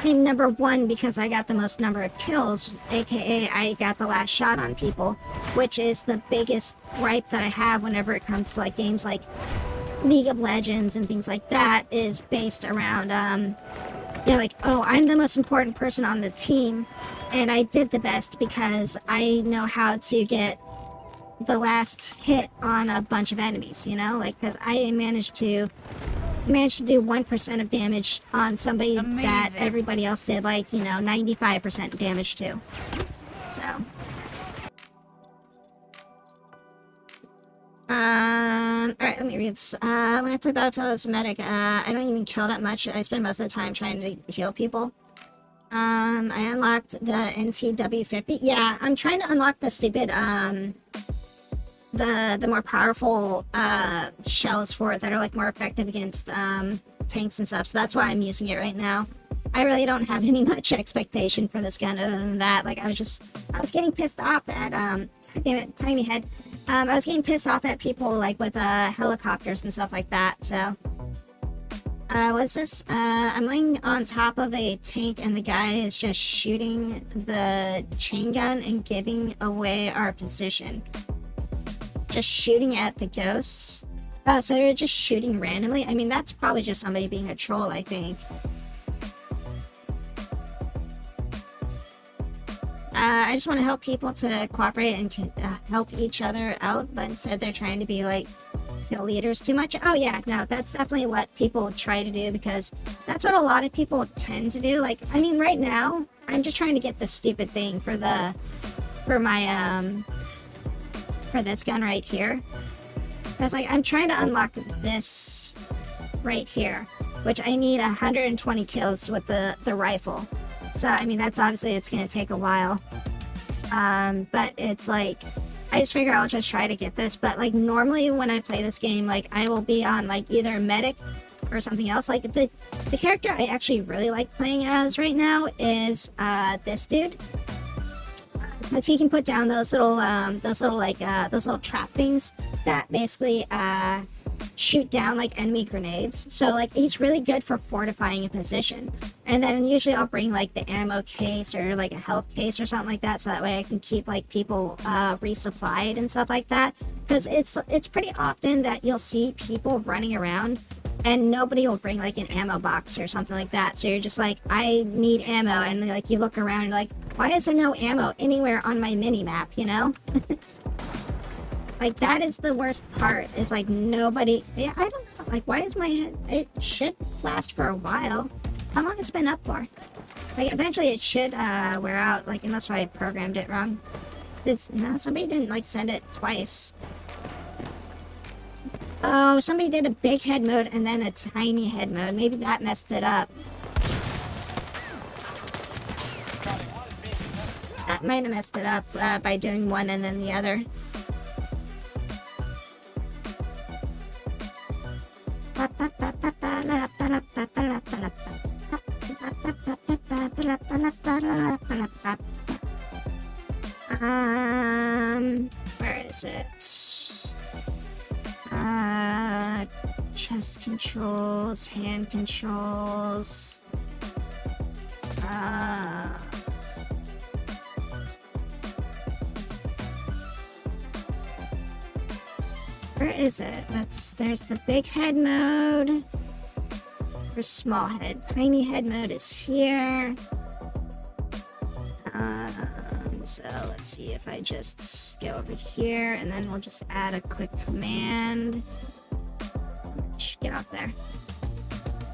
I'm number 1 because I got the most number of kills, aka I got the last shot on people, which is the biggest gripe that I have whenever it comes to like games like League of Legends and things like that, is based around, yeah, like, oh, I'm the most important person on the team and I did the best because I know how to get the last hit on a bunch of enemies, you know, like, because I managed to do 1% of damage on somebody that everybody else did like, you know, 95% damage to. So alright, let me read this. When I play Battlefield as a medic, I don't even kill that much. I spend most of the time trying to heal people. I unlocked the NTW50. Yeah, I'm trying to unlock the stupid, the more powerful, shells for it that are, like, more effective against, tanks and stuff. So that's why I'm using it right now. I really don't have any much expectation for this gun other than that. Like, I was getting pissed off at, damn it, tiny head. I was getting pissed off at people, like, with, helicopters and stuff like that, so. What's this? I'm laying on top of a tank and the guy is just shooting the chain gun and giving away our position. Just shooting at the ghosts. Oh, so they're just shooting randomly? I mean, that's probably just somebody being a troll, I think. I just want to help people to cooperate and help each other out, but instead they're trying to be, like, kill leaders too much. Oh yeah, no, that's definitely what people try to do, because that's what a lot of people tend to do. Like, I mean, right now, I'm just trying to get the stupid thing for this gun right here. Because, like, I'm trying to unlock this right here, which I need 120 kills with the rifle. So, I mean, that's obviously, it's going to take a while. But it's like, I just figure I'll just try to get this. But, like, normally when I play this game, like, I will be on, like, either medic or something else. Like, the character I actually really like playing as right now is, this dude. Because he can put down those little trap things that basically, shoot down, like, enemy grenades. So, like, he's really good for fortifying a position. And then usually I'll bring, like, the ammo case or, like, a health case or something like that, so that way I can keep, like, people resupplied and stuff like that. Because it's pretty often that you'll see people running around and nobody will bring, like, an ammo box or something like that. So you're just like, I need ammo, and, like, you look around and you're like, why is there no ammo anywhere on my mini-map, you know? Like, that is the worst part, is, like, nobody... Yeah, I don't know, like, why is my head... It should last for a while. How long has it been up for? Like, eventually it should, wear out, like, unless I programmed it wrong. No, somebody didn't, like, send it twice. Oh, somebody did a big head mode and then a tiny head mode. Maybe that messed it up. That might have messed it up, by doing one and then the other. Where is it? Chest controls, hand controls. Where is it? There's the big head mode. There's small head. Tiny head mode is here. So let's see if I just go over here and then we'll just add a quick command. Get off there.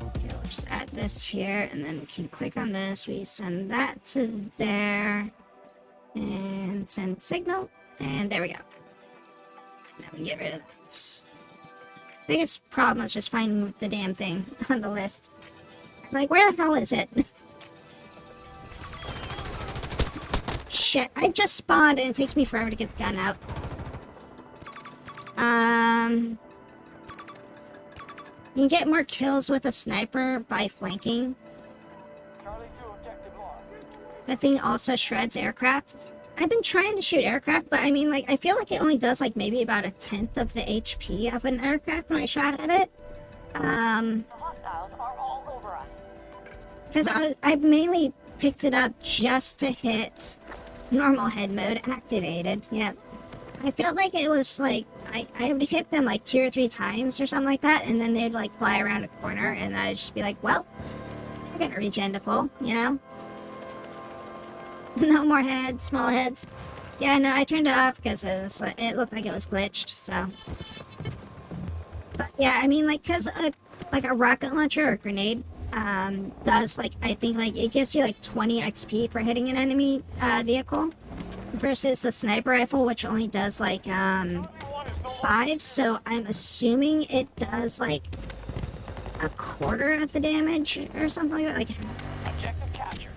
Okay, we'll just add this here and then we can click on this. We send that to there and send signal, and there we go. Now we get rid of that. Biggest problem is just finding the damn thing on the list. Like, where the hell is it? Shit, I just spawned and it takes me forever to get the gun out. You can get more kills with a sniper by flanking. The thing also shreds aircraft. I've been trying to shoot aircraft, but I mean, like, I feel like it only does, like, maybe about 1/10 of the HP of an aircraft when I shot at it. The hostiles are all over us. Because I mainly picked it up just to hit normal head mode activated. Yeah. I felt like it was, like, I would hit them, like, 2 or 3 times or something like that, and then they'd, like, fly around a corner, and I'd just be like, well, I'm gonna regen to full, you know? No more heads, small heads. Yeah, no, I turned it off because it looked like it was glitched, so. But yeah, I mean, like, because like a rocket launcher or grenade does, like, I think, like, it gives you, like, 20 XP for hitting an enemy vehicle versus the sniper rifle, which only does, like, 5. So I'm assuming it does, like, 1/4 of the damage or something like that. Like, Objective captured.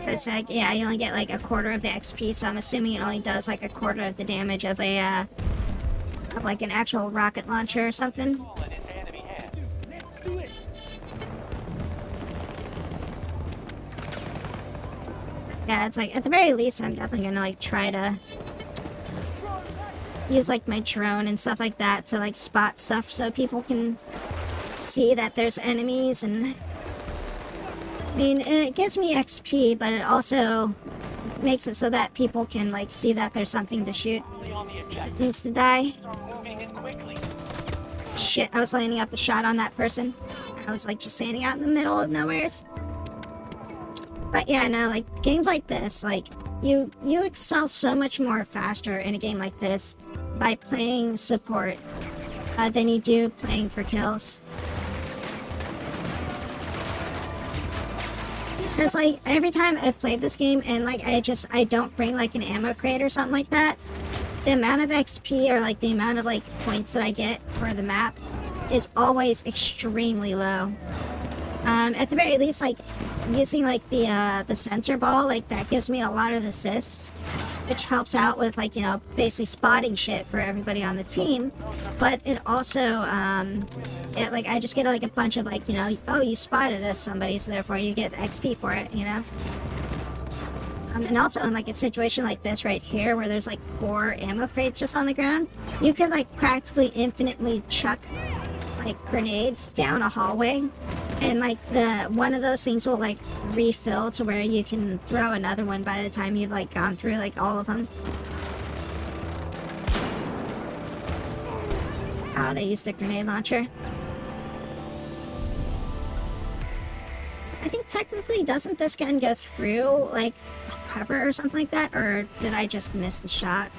Because, like, yeah, you only get like a quarter of the XP, so I'm assuming it only does like a quarter of the damage of a, of like an actual rocket launcher or something. Fallen into enemy hands. Let's do it. Yeah, it's like, at the very least, I'm definitely gonna like try to use like my drone and stuff like that to like spot stuff so people can see that there's enemies. And I mean, it gives me XP, but it also makes it so that people can like see that there's something to shoot. Only on the objective. Needs to die. Start moving in quickly. Shit, I was lining up the shot on that person. I was like just standing out in the middle of nowheres. But yeah, no, like games like this, like you excel so much more faster in a game like this by playing support than you do playing for kills. Because like every time I've played this game and like I don't bring like an ammo crate or something like that, the amount of XP or like the amount of like points that I get for the map is always extremely low. At the very least, like using like the sensor ball, like that gives me a lot of assists, which helps out with like, you know, basically spotting shit for everybody on the team. But it also like I just get like a bunch of like, you know, oh, you spotted us somebody, so therefore you get XP for it, you know. And also in like a situation like this right here where there's like 4 ammo crates just on the ground, you can like practically infinitely chuck like grenades down a hallway, and like one of those things will like refill to where you can throw another one by the time you've like gone through like all of them. Oh, they used a grenade launcher. I think technically, doesn't this gun go through like cover or something like that, or did I just miss the shot?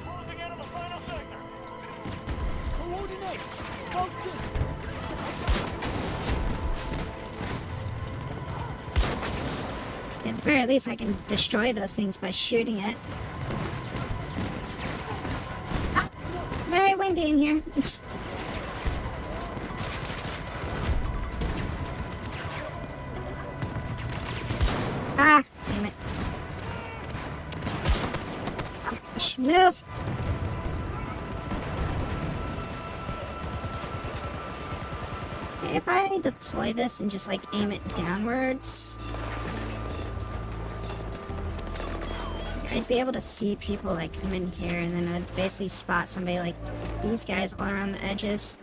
Closing in on the final sector. Coordinate. Focus. At the very least, I can destroy those things by shooting it. Ah, very windy in here. Ah, damn it. Move! If I deploy this and just like aim it downwards, I'd be able to see people like come in here, and then I'd basically spot somebody like these guys all around the edges.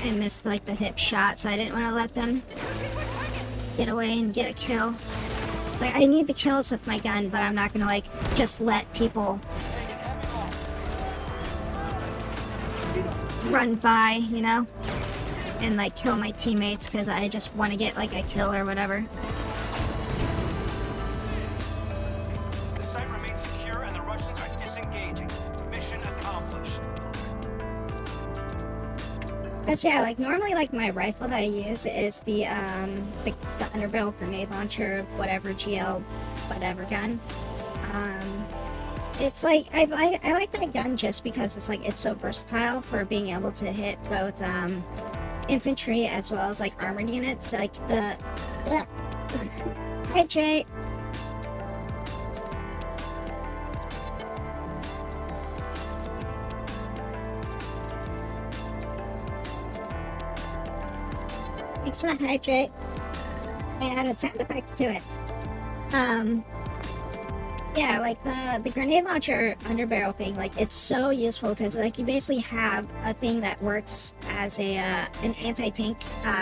I missed like the hip shot, so I didn't want to let them get away and get a kill. It's like I need the kills with my gun, but I'm not gonna like just let people run by, you know, and like kill my teammates because I just want to get like a kill or whatever. The site remains secure and the Russians are disengaging. Mission accomplished. Cause yeah, like normally like my rifle that I use is the underbarrel grenade launcher, whatever GL, whatever gun. It's like I like that gun just because it's like it's so versatile for being able to hit both infantry as well as like armored units. Like the hydrate. Thanks for the hydrate. I added sound effects to it. Yeah, like the grenade launcher underbarrel thing, like it's so useful because like you basically have a thing that works as a an anti-tank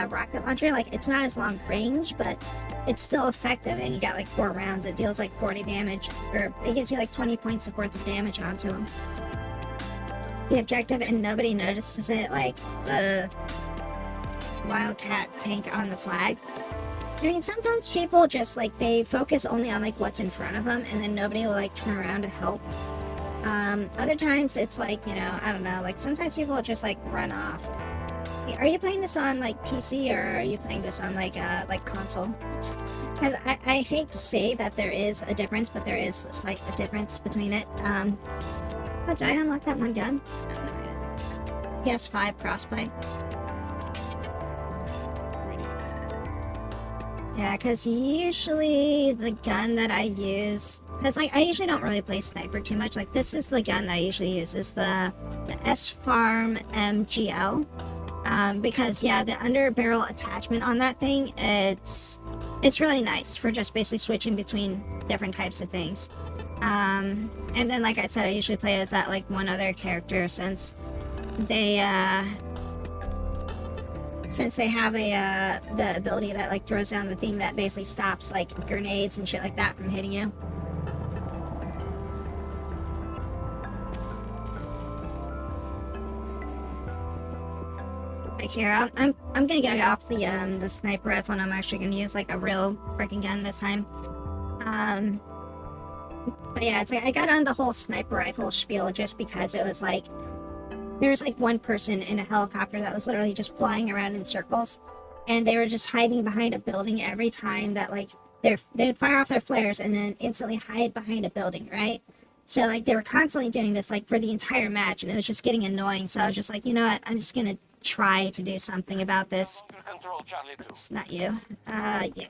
rocket launcher. Like it's not as long range, but it's still effective, and you got like 4 rounds. It deals like 40 damage, or it gives you like 20 points of worth of damage onto them. The objective, and nobody notices it, like the Wildcat tank on the flag. I mean, sometimes people just like they focus only on like what's in front of them, and then nobody will like turn around to help. Other times it's like, you know, I don't know, like sometimes people will just like run off. Are you playing this on like PC or are you playing this on like console? Because I hate to say that there is a difference, but there is a slight difference between it. Oh, did I unlock that one gun? PS5 crossplay. Yeah, because usually the gun that I use, because like I usually don't really play sniper too much. Like this is the gun that I usually use, is the S-Farm MGL. Because yeah, the under barrel attachment on that thing, it's really nice for just basically switching between different types of things. And then like I said, I usually play as that like one other character since they have the ability that like throws down the thing that basically stops like grenades and shit like that from hitting you. Right here, I'm gonna get off the sniper rifle, and I'm actually gonna use like a real freaking gun this time. But yeah, it's like I got on the whole sniper rifle spiel just because it was like there was like one person in a helicopter that was literally just flying around in circles, and they were just hiding behind a building every time that like they'd fire off their flares and then instantly hide behind a building, right? So like they were constantly doing this like for the entire match, and it was just getting annoying. So I was just like, you know what, I'm just gonna try to do something about this. Control Charlie 2. It's not you. You.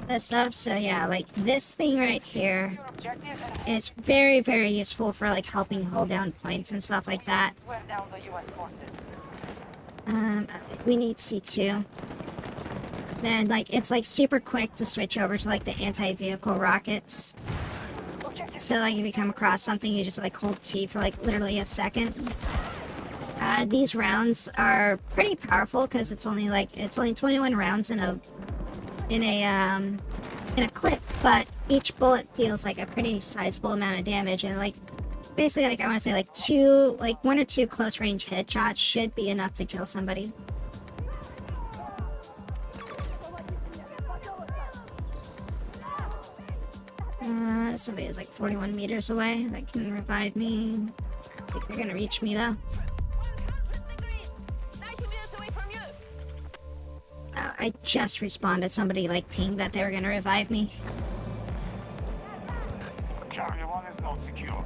This stuff, so yeah, like this thing right here Your objective and is very, very useful for like helping hold down points and stuff like that. wear down the US forces. We need C2. Then like it's like super quick to switch over to like the anti-vehicle rockets. Objective So like if you come across something, you just like hold T for like literally a second. These rounds are pretty powerful because it's only 21 rounds in a clip, but each bullet deals like a pretty sizable amount of damage, and like basically like I want to say like one or two close range headshots should be enough to kill somebody. Somebody is like 41 meters away that can revive me. I think they're gonna reach me though. I just respawned to somebody like pinged that they were gonna revive me. Charlie 1 is not secure.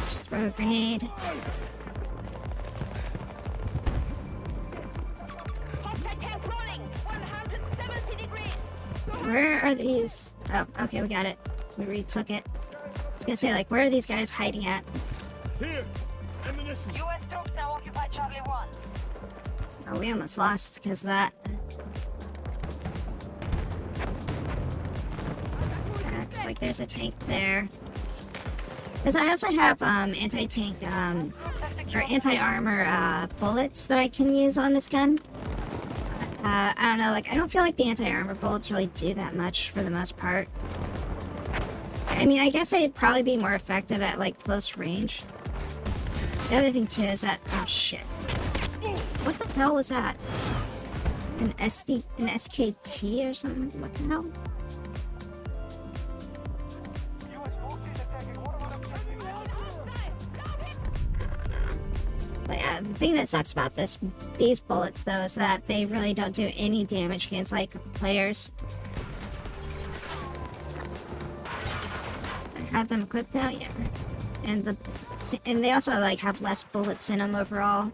Just throw a grenade. Where are these? Oh, okay, we got it. We retook it. I was gonna say, like, where are these guys hiding at? Here! Ammunition! US troops now occupy Charlie 1. Oh, we almost lost because of that. Yeah, because, like, there's a tank there. Because I also have, anti-tank, or anti-armor, bullets that I can use on this gun. I don't know, like, I don't feel like the anti-armor bullets really do that much for the most part. I mean, I guess I'd probably be more effective at, like, close range. The other thing, too, is that... Oh, shit. What the hell was that? An SKT or something? What the hell? But yeah, the thing that sucks about these bullets, though, is that they really don't do any damage against, like, players. I have them equipped now, yeah. And they also, like, have less bullets in them overall.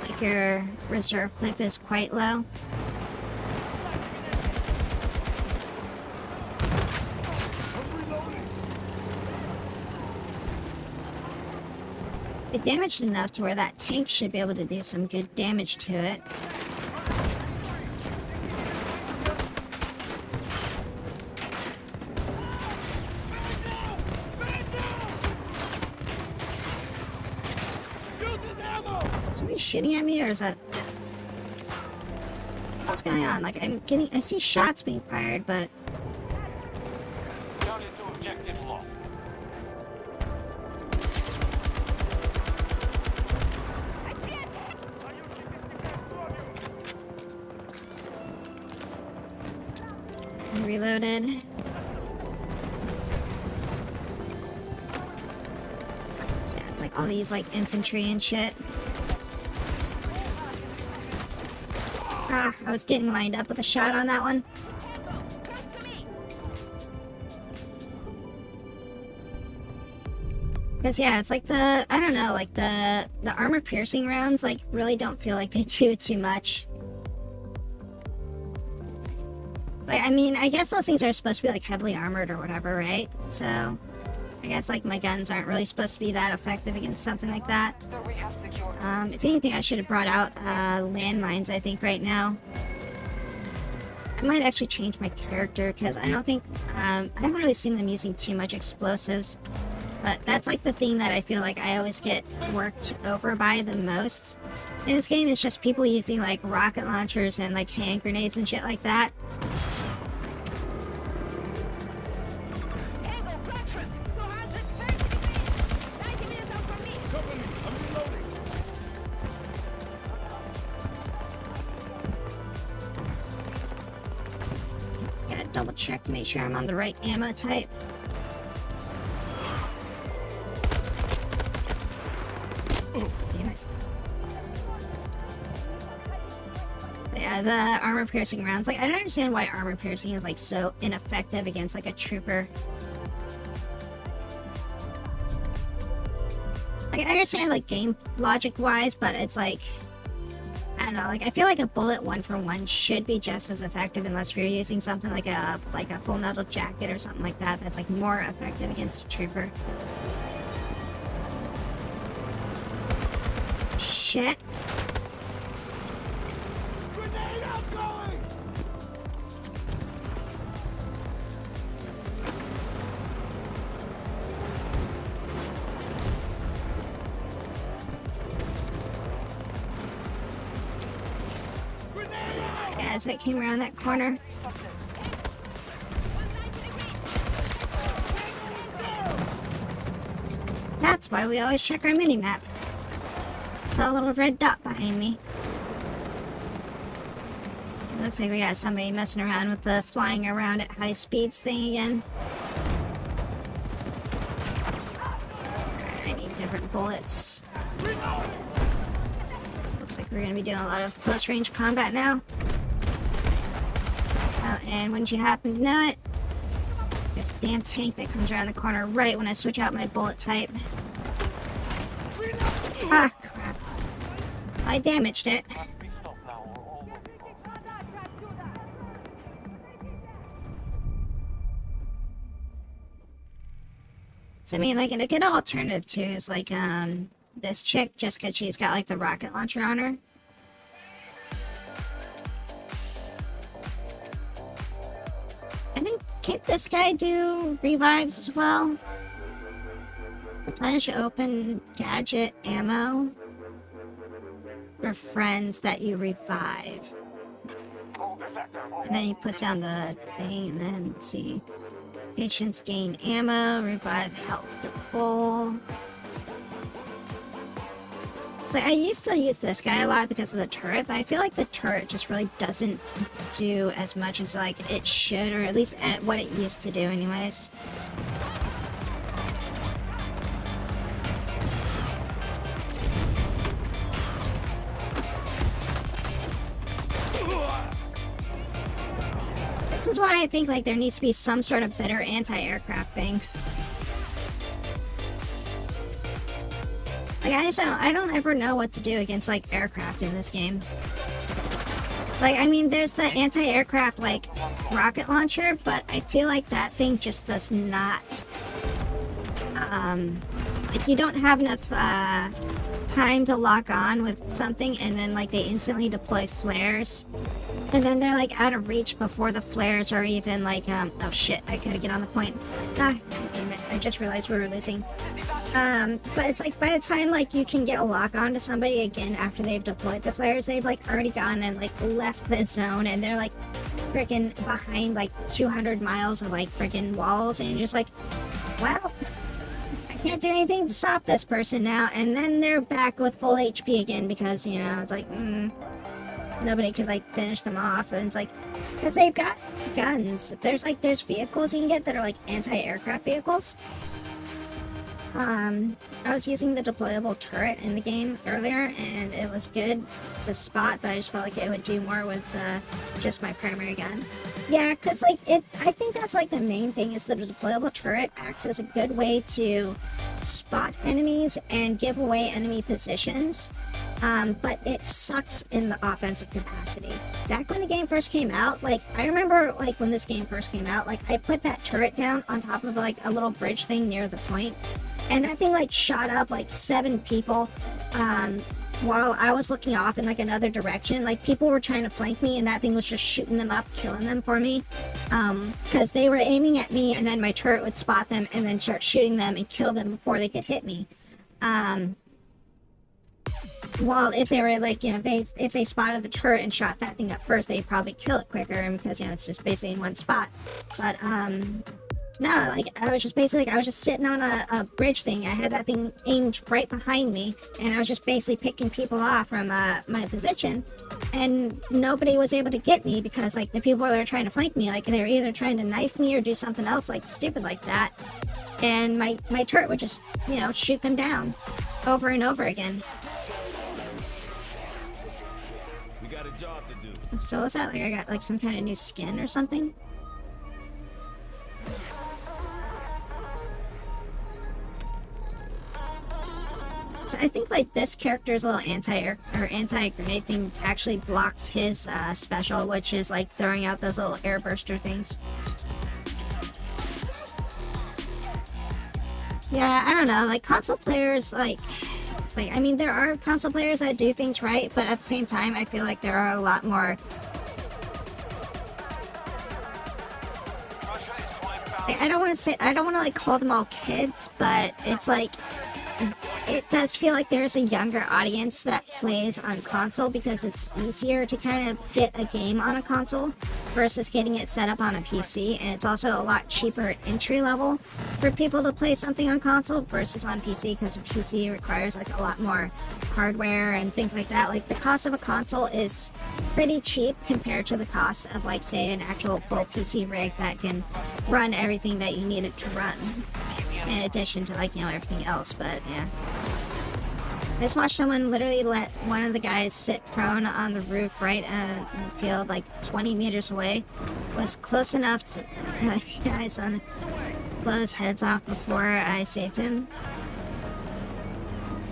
Like, your reserve clip is quite low. It damaged enough to where that tank should be able to do some good damage to it. Is somebody shooting at me, or is that... What's going on? Like, I see shots being fired, but... Charlie 2 objective lost. reloaded. So yeah, it's like all these like infantry and shit. Ah, I was getting lined up with a shot on that one. Because yeah, it's like I don't know, like the armor piercing rounds like really don't feel like they do too much. Like, I mean, I guess those things are supposed to be like heavily armored or whatever, right? So I guess like my guns aren't really supposed to be that effective against something like that. After we have secured. If anything, I should have brought out landmines, I think, right now. I might actually change my character because I don't think I haven't really seen them using too much explosives. But that's like the thing that I feel like I always get worked over by the most in this game. Is just people using like rocket launchers and like hand grenades and shit like that. Cover me. I'm reloading. Just gotta double check to make sure I'm on the right ammo type. Damn it. But yeah, the armor piercing rounds. Like, I don't understand why armor piercing is like so ineffective against like a trooper. Like, I understand like game logic wise, but it's like, I don't know, like I feel like a bullet 1-for-1 should be just as effective unless you're using something like a full metal jacket or something like that that's like more effective against a trooper. Shit. Grenade outgoing. As I came around that corner. That's why we always check our mini-map. Saw a little red dot behind me. It looks like we got somebody messing around with the flying around at high speeds thing again. I need different bullets. So it looks like we're going to be doing a lot of close range combat now. Oh, and wouldn't you happen to know it? There's a damn tank that comes around the corner right when I switch out my bullet type. Ah, crap. I damaged it. So I mean, like, a good alternative too is like, this chick, just because she's got like the rocket launcher on her. I think, can't this guy do revives as well? Replenish open gadget ammo for friends that you revive. And then he puts down the thing, and then let's see. Patients gain ammo, revive health to full. So I used to use this guy a lot because of the turret, but I feel like the turret just really doesn't do as much as like it should, or at least at what it used to do anyways. This is why I think like there needs to be some sort of better anti-aircraft thing. Like I don't ever know what to do against like aircraft in this game. Like, I mean, there's the anti-aircraft like rocket launcher, but I feel like that thing just does not like you don't have enough time to lock on with something, and then like they instantly deploy flares. And then they're like out of reach before the flares are even like, oh shit, I gotta get on the point. Ah, damn it, I just realized we were losing. But it's like by the time like you can get a lock on to somebody again after they've deployed the flares, they've like already gone and like left the zone, and they're like freaking behind like 200 miles of like freaking walls, and you're just like, well, I can't do anything to stop this person now. And then they're back with full HP again because, you know, it's like, nobody could like finish them off, and it's like, Because they've got guns. There's vehicles you can get that are like anti-aircraft vehicles. I was using the deployable turret in the game earlier, and it was good to spot, but I just felt like it would do more with just my primary gun. Yeah, because like I think that's like the main thing is the deployable turret acts as a good way to spot enemies and give away enemy positions. But it sucks in the offensive capacity. Back when the game first came out, like, I remember, like, when this game first came out, like, I put that turret down on top of, like, a little bridge thing near the point, and that thing, like, shot up, like, 7 people, while I was looking off in, like, another direction. Like, people were trying to flank me, and that thing was just shooting them up, killing them for me, because they were aiming at me, and then my turret would spot them, and then start shooting them and kill them before they could hit me. Well, if they were like, you know, if they spotted the turret and shot that thing up first, they'd probably kill it quicker, and because, you know, it's just basically in one spot. But no, like, I was just sitting on a bridge thing. I had that thing aimed right behind me, and I was just basically picking people off from my position, and nobody was able to get me because, like, the people that were trying to flank me, like, they were either trying to knife me or do something else, like, stupid like that, and my turret would just, you know, shoot them down over and over again. We got a job to do. So what's that, like, I got, like, some kind of new skin or something? So I think, like, this character's little anti-air or anti-grenade thing actually blocks his special, which is, like, throwing out those little air burster things. Yeah, I don't know, like, console players, like, I mean, there are console players that do things right, but at the same time, I feel like there are a lot more. I don't want to like call them all kids, but it's like, it does feel like there's a younger audience that plays on console because it's easier to kind of get a game on a console versus getting it set up on a PC, and it's also a lot cheaper entry level for people to play something on console versus on PC, because a PC requires like a lot more hardware and things like that. Like, the cost of a console is pretty cheap compared to the cost of, like, say, an actual full PC rig that can run everything that you need it to run, in addition to, like, you know, everything else. But yeah, I just watched someone literally let one of the guys sit prone on the roof right in the field, like 20 meters away. Was close enough to guys on blow his heads off before I saved him.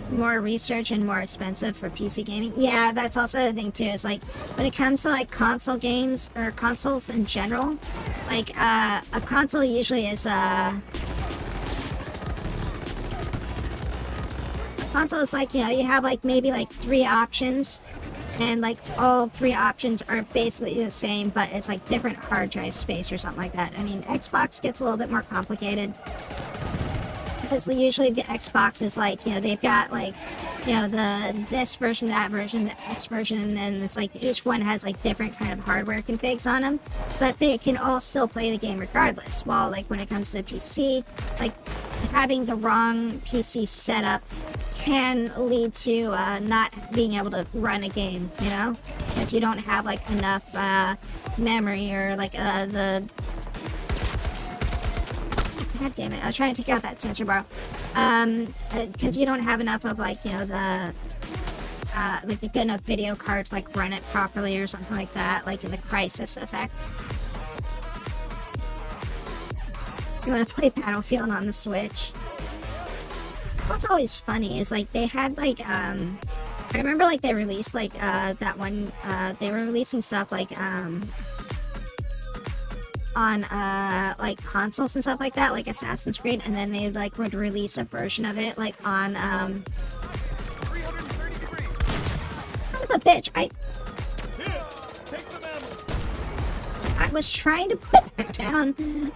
More research and more expensive for PC gaming. Yeah, that's also the thing too, is like, when it comes to like console games or consoles in general, like a console usually is console is like, you know, you have like maybe like 3 options, and like all 3 options are basically the same, but it's like different hard drive space or something like that. I mean, Xbox gets a little bit more complicated because usually the Xbox is like, you know, they've got like, you know, this version, that version, this version, and then it's like each one has like different kind of hardware configs on them, but they can all still play the game regardless. While like when it comes to PC, like having the wrong PC setup can lead to not being able to run a game, you know, because you don't have like enough memory or like God damn it, I was trying to take out that sensor bar. Because you don't have enough of, like, you know, like a good enough video card to, like, run it properly or something like that, like in the Crisis effect. You want to play Battlefield on the Switch? What's always funny is, like, they had, like, I remember, like, they released, like, that one, they were releasing stuff, like, on like consoles and stuff like that, like Assassin's Creed, and then they like would release a version of it like on son of a bitch, I was trying to put down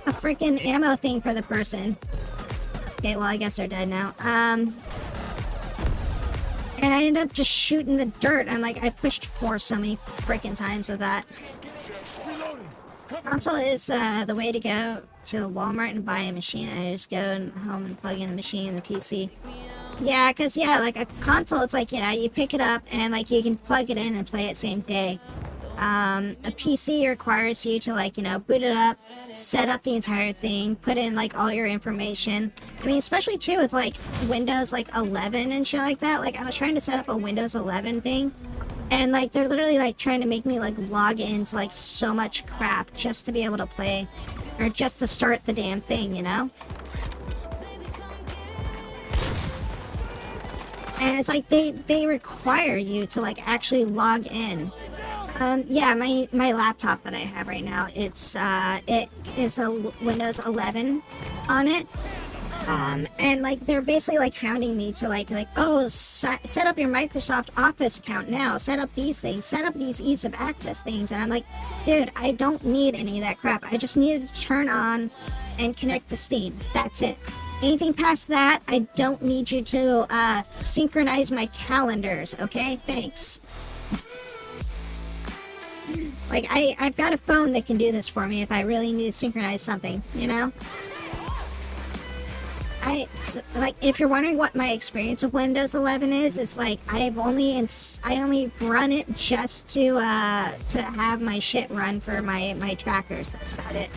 a freaking ammo thing for the person. Okay, well, I guess they're dead now. And I ended up just shooting the dirt. I'm like, I pushed 4 so many freaking times with that. Console is the way to go to Walmart and buy a machine. I just go home and plug in the machine and the PC. Yeah, because, yeah, like a console, it's like, yeah, you pick it up and, like, you can plug it in and play it same day. A PC requires you to like, you know, boot it up, set up the entire thing, put in like all your information. I mean, especially too with like Windows like 11 and shit like that. Like I was trying to set up a Windows 11 thing, and like they're literally like trying to make me like log into like so much crap just to be able to play, or just to start the damn thing, you know? And it's like they require you to like actually log in. Yeah, my laptop that I have right now, it is a Windows 11 on it. And like they're basically like hounding me to like oh, set up your Microsoft Office account now, set up these things, set up these ease of access things, and I'm like, dude, I don't need any of that crap. I just needed to turn on and connect to Steam. That's it. Anything past that, I don't need you to synchronize my calendars, okay? Thanks. Like, I've got a phone that can do this for me if I really need to synchronize something, you know? Like, if you're wondering what my experience with Windows 11 is, it's like, I only run it just to have my shit run for my trackers. That's about it.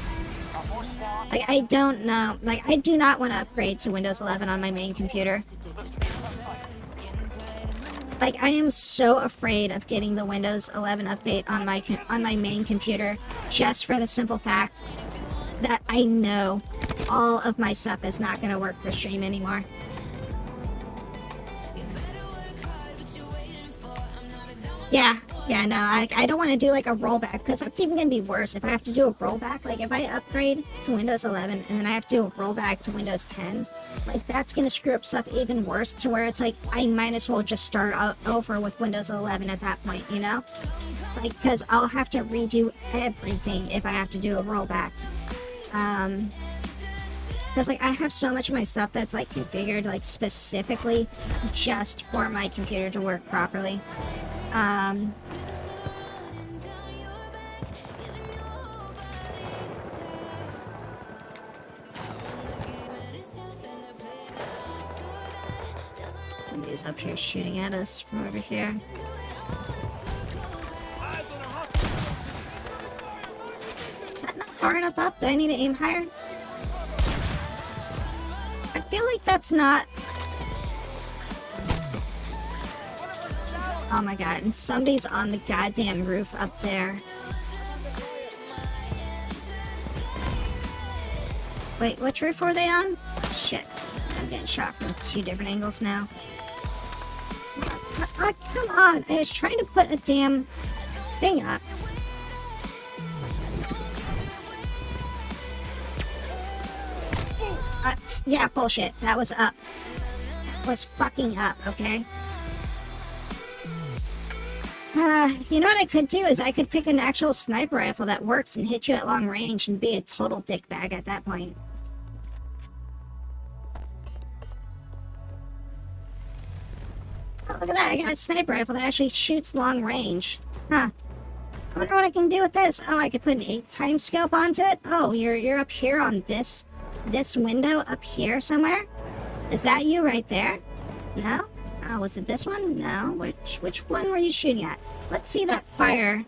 Like, I don't know. Like, I do not want to upgrade to Windows 11 on my main computer. Like, I am so afraid of getting the Windows 11 update on my main computer, just for the simple fact that I know all of my stuff is not going to work for stream anymore. Yeah, no, I don't want to do like a rollback, because that's even going to be worse. If I have to do a rollback, like if I upgrade to Windows 11 and then I have to do a rollback to Windows 10, like that's going to screw up stuff even worse, to where it's like I might as well just start over with Windows 11 at that point, you know? Like, because I'll have to redo everything if I have to do a rollback. Because like I have so much of my stuff that's like configured like specifically just for my computer to work properly. Somebody's up here shooting at us from over here. Is that not far enough up? Do I need to aim higher? I feel like that's not... Oh my god, and somebody's on the goddamn roof up there. Wait, which roof were they on? Shit, I'm getting shot from 2 different angles now. Oh, come on, I was trying to put a damn thing up. Yeah, bullshit, that was up. Was fucking up, okay? You know what I could do is I could pick an actual sniper rifle that works and hit you at long range and be a total dickbag at that point. Oh, look at that, I got a sniper rifle that actually shoots long range. Huh. I wonder what I can do with this. Oh, I could put an 8x scope onto it? Oh, you're up here on this window up here somewhere? Is that you right there? No? Oh, was it this one? No. Which one were you shooting at? Let's see that fire.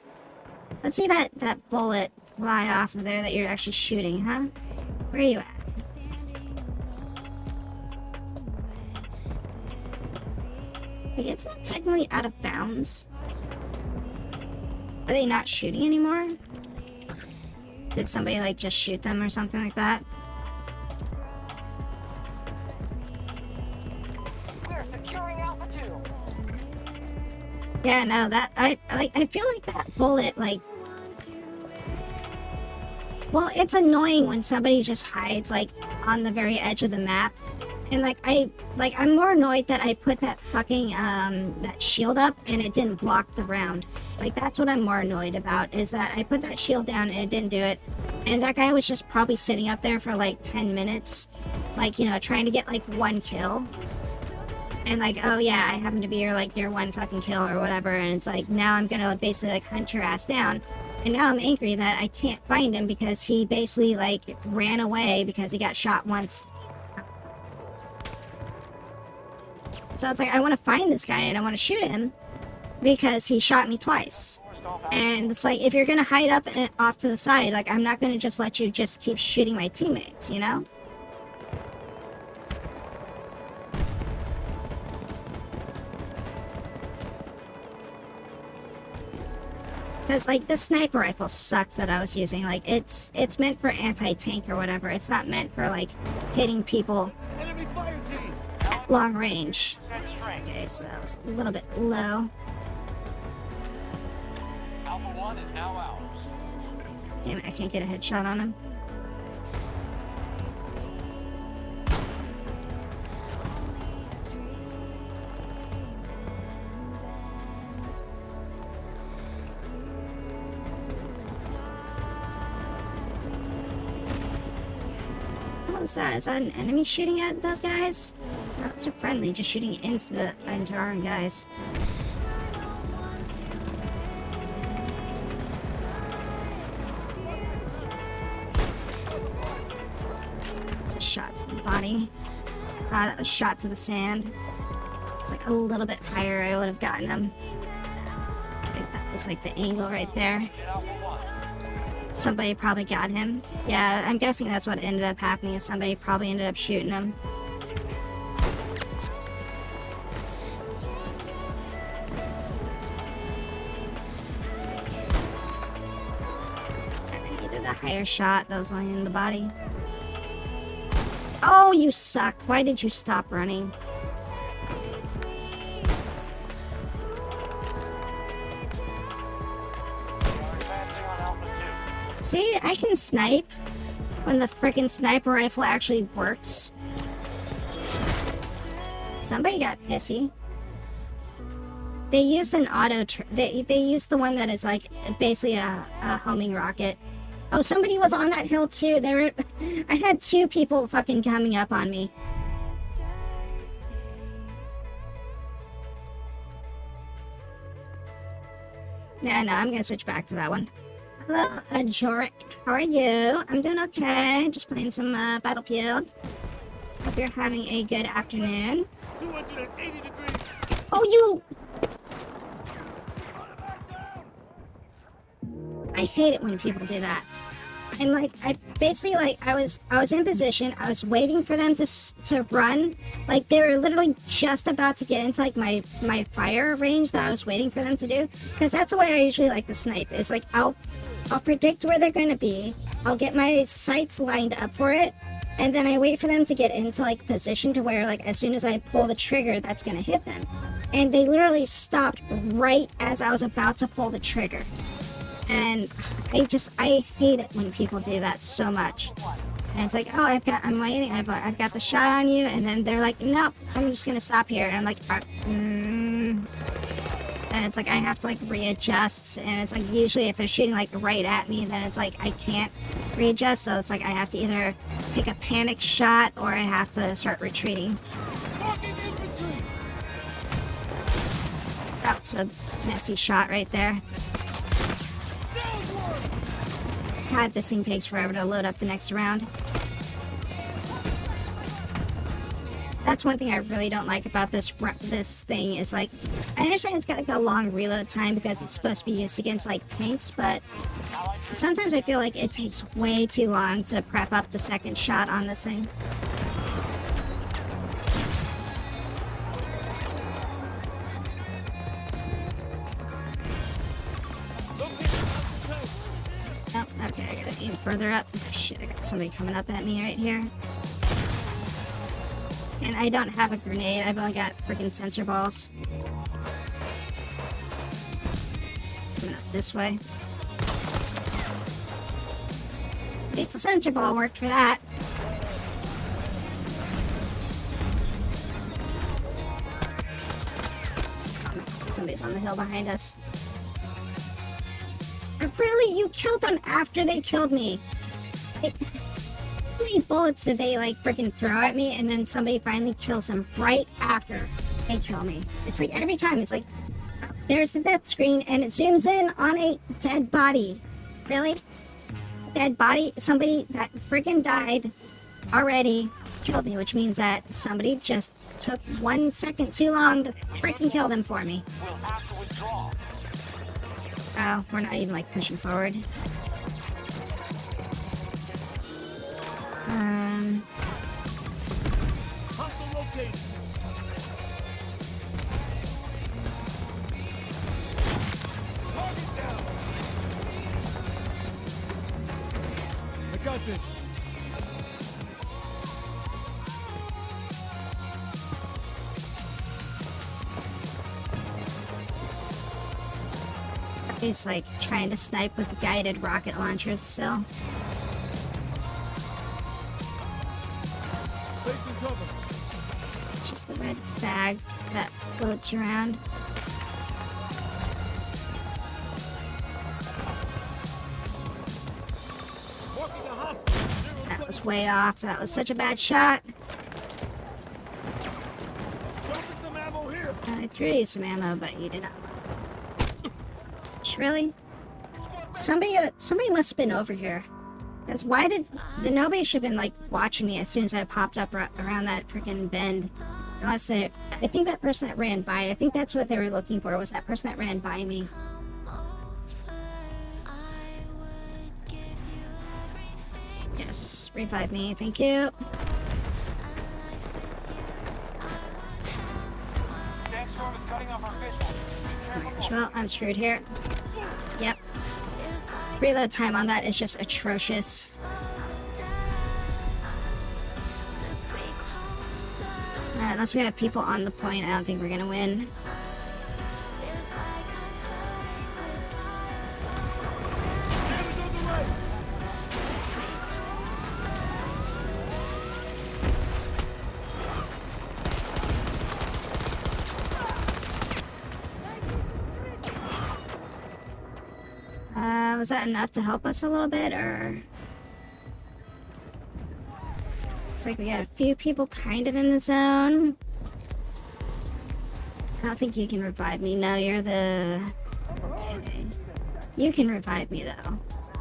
Let's see that bullet fly off of there that you're actually shooting, huh? Where are you at? Like, it's not technically out of bounds. Are they not shooting anymore? Did somebody, like, just shoot them or something like that? Yeah, no, that, I feel like that bullet, like... Well, it's annoying when somebody just hides, like, on the very edge of the map. And, I'm more annoyed that I put that fucking, that shield up and it didn't block the round. Like, that's what I'm more annoyed about, is that I put that shield down and it didn't do it. And that guy was just probably sitting up there for, like, 10 minutes. Like, you know, trying to get, like, 1 kill. And like, oh yeah, I happen to be your one fucking kill or whatever, and it's like, now I'm gonna basically like hunt your ass down. And now I'm angry that I can't find him because he basically like ran away because he got shot once. So it's like, I want to find this guy and I want to shoot him because he shot me twice. And it's like, if you're gonna hide up and off to the side, like, I'm not gonna just let you just keep shooting my teammates, you know? Because, like, this sniper rifle sucks that I was using. Like, it's meant for anti-tank or whatever. It's not meant for, like, hitting people Enemy fire team. at long range. Set strength. Okay, so that was a little bit low. Alpha 1 is now ours. Damn it, I can't get a headshot on him. What was that? Is that an enemy shooting at those guys? Not so friendly, just shooting into our own guys. It's a shot to the body. That was shot to the sand. It's like a little bit higher, I would have gotten him. I think that was like the angle right there. Get Alpha 1. Somebody probably got him. Yeah, I'm guessing that's what ended up happening, is somebody probably ended up shooting him. I needed a higher shot. That was only in the body. Oh, you suck. Why did you stop running? Advancing on Alpha 2. See, I can snipe when the freaking sniper rifle actually works. Somebody got pissy. They used an they used the one that is like basically a homing rocket. Oh, somebody was on that hill too. I had two people fucking coming up on me. Yeah, no, I'm gonna switch back to that one. Hello, Jorik. How are you? I'm doing okay. Just playing some Battlefield. Hope you're having a good afternoon. 280 degrees. Oh, you! I hate it when people do that. And like, I basically like, I was in position. I was waiting for them to run. Like, they were literally just about to get into like my fire range that I was waiting for them to do. Because that's the way I usually like to snipe. It's like I'll predict where they're gonna be. I'll get my sights lined up for it, and then I wait for them to get into like position to where like as soon as I pull the trigger, that's gonna hit them. And they literally stopped right as I was about to pull the trigger. And I hate it when people do that so much. And it's like, oh, I'm waiting, I've got the shot on you, and then they're like, nope, I'm just gonna stop here. And I'm like, and it's like I have to like readjust, and it's like usually if they're shooting like right at me, then it's like I can't readjust, so it's like I have to either take a panic shot or I have to start retreating. That's a messy shot right there. God, this thing takes forever to load up the next round. That's one thing I really don't like about this thing is like, I understand it's got like a long reload time because it's supposed to be used against like tanks, but sometimes I feel like it takes way too long to prep up the second shot on this thing. Oh, okay, I gotta aim further up. Shit, I got somebody coming up at me right here. And I don't have a grenade, I've only got freaking sensor balls. Coming up this way. At least the sensor ball worked for that. Somebody's on the hill behind us. Really? You killed them after they killed me? How many bullets did they like freaking throw at me, and then somebody finally kills them right after they kill me? It's like every time it's like, there's the death screen and it zooms in on a dead body. Really? Dead body? Somebody that freaking died already killed me, which means that somebody just took 1 second too long to freaking kill them for me. We'll have to withdraw. Wow, we're not even like pushing forward. Hostile location. Target down. I got this. He's like trying to snipe with guided rocket launchers still. Placing cover. It's just the red bag that floats around. Marking the hostile. That was way off. That was such a bad shot. Dropping some ammo here. I threw you some ammo, but you did not. Really? Somebody must have been over here. Because why did nobody should have been like watching me as soon as I popped up around that freaking bend? Unless I think that person that ran by. I think that's what they were looking for. Was that person that ran by me? Yes, revive me. Thank you. Sandstorm is cutting off our visual. Be careful. Well, I'm screwed here. Yep. Reload time on that is just atrocious. Unless we have people on the point, I don't think we're gonna win. Damage on the right. Was that enough to help us a little bit, or? Looks like we got a few people kind of in the zone. I don't think you can revive me. No, you're the... Okay. You can revive me, though.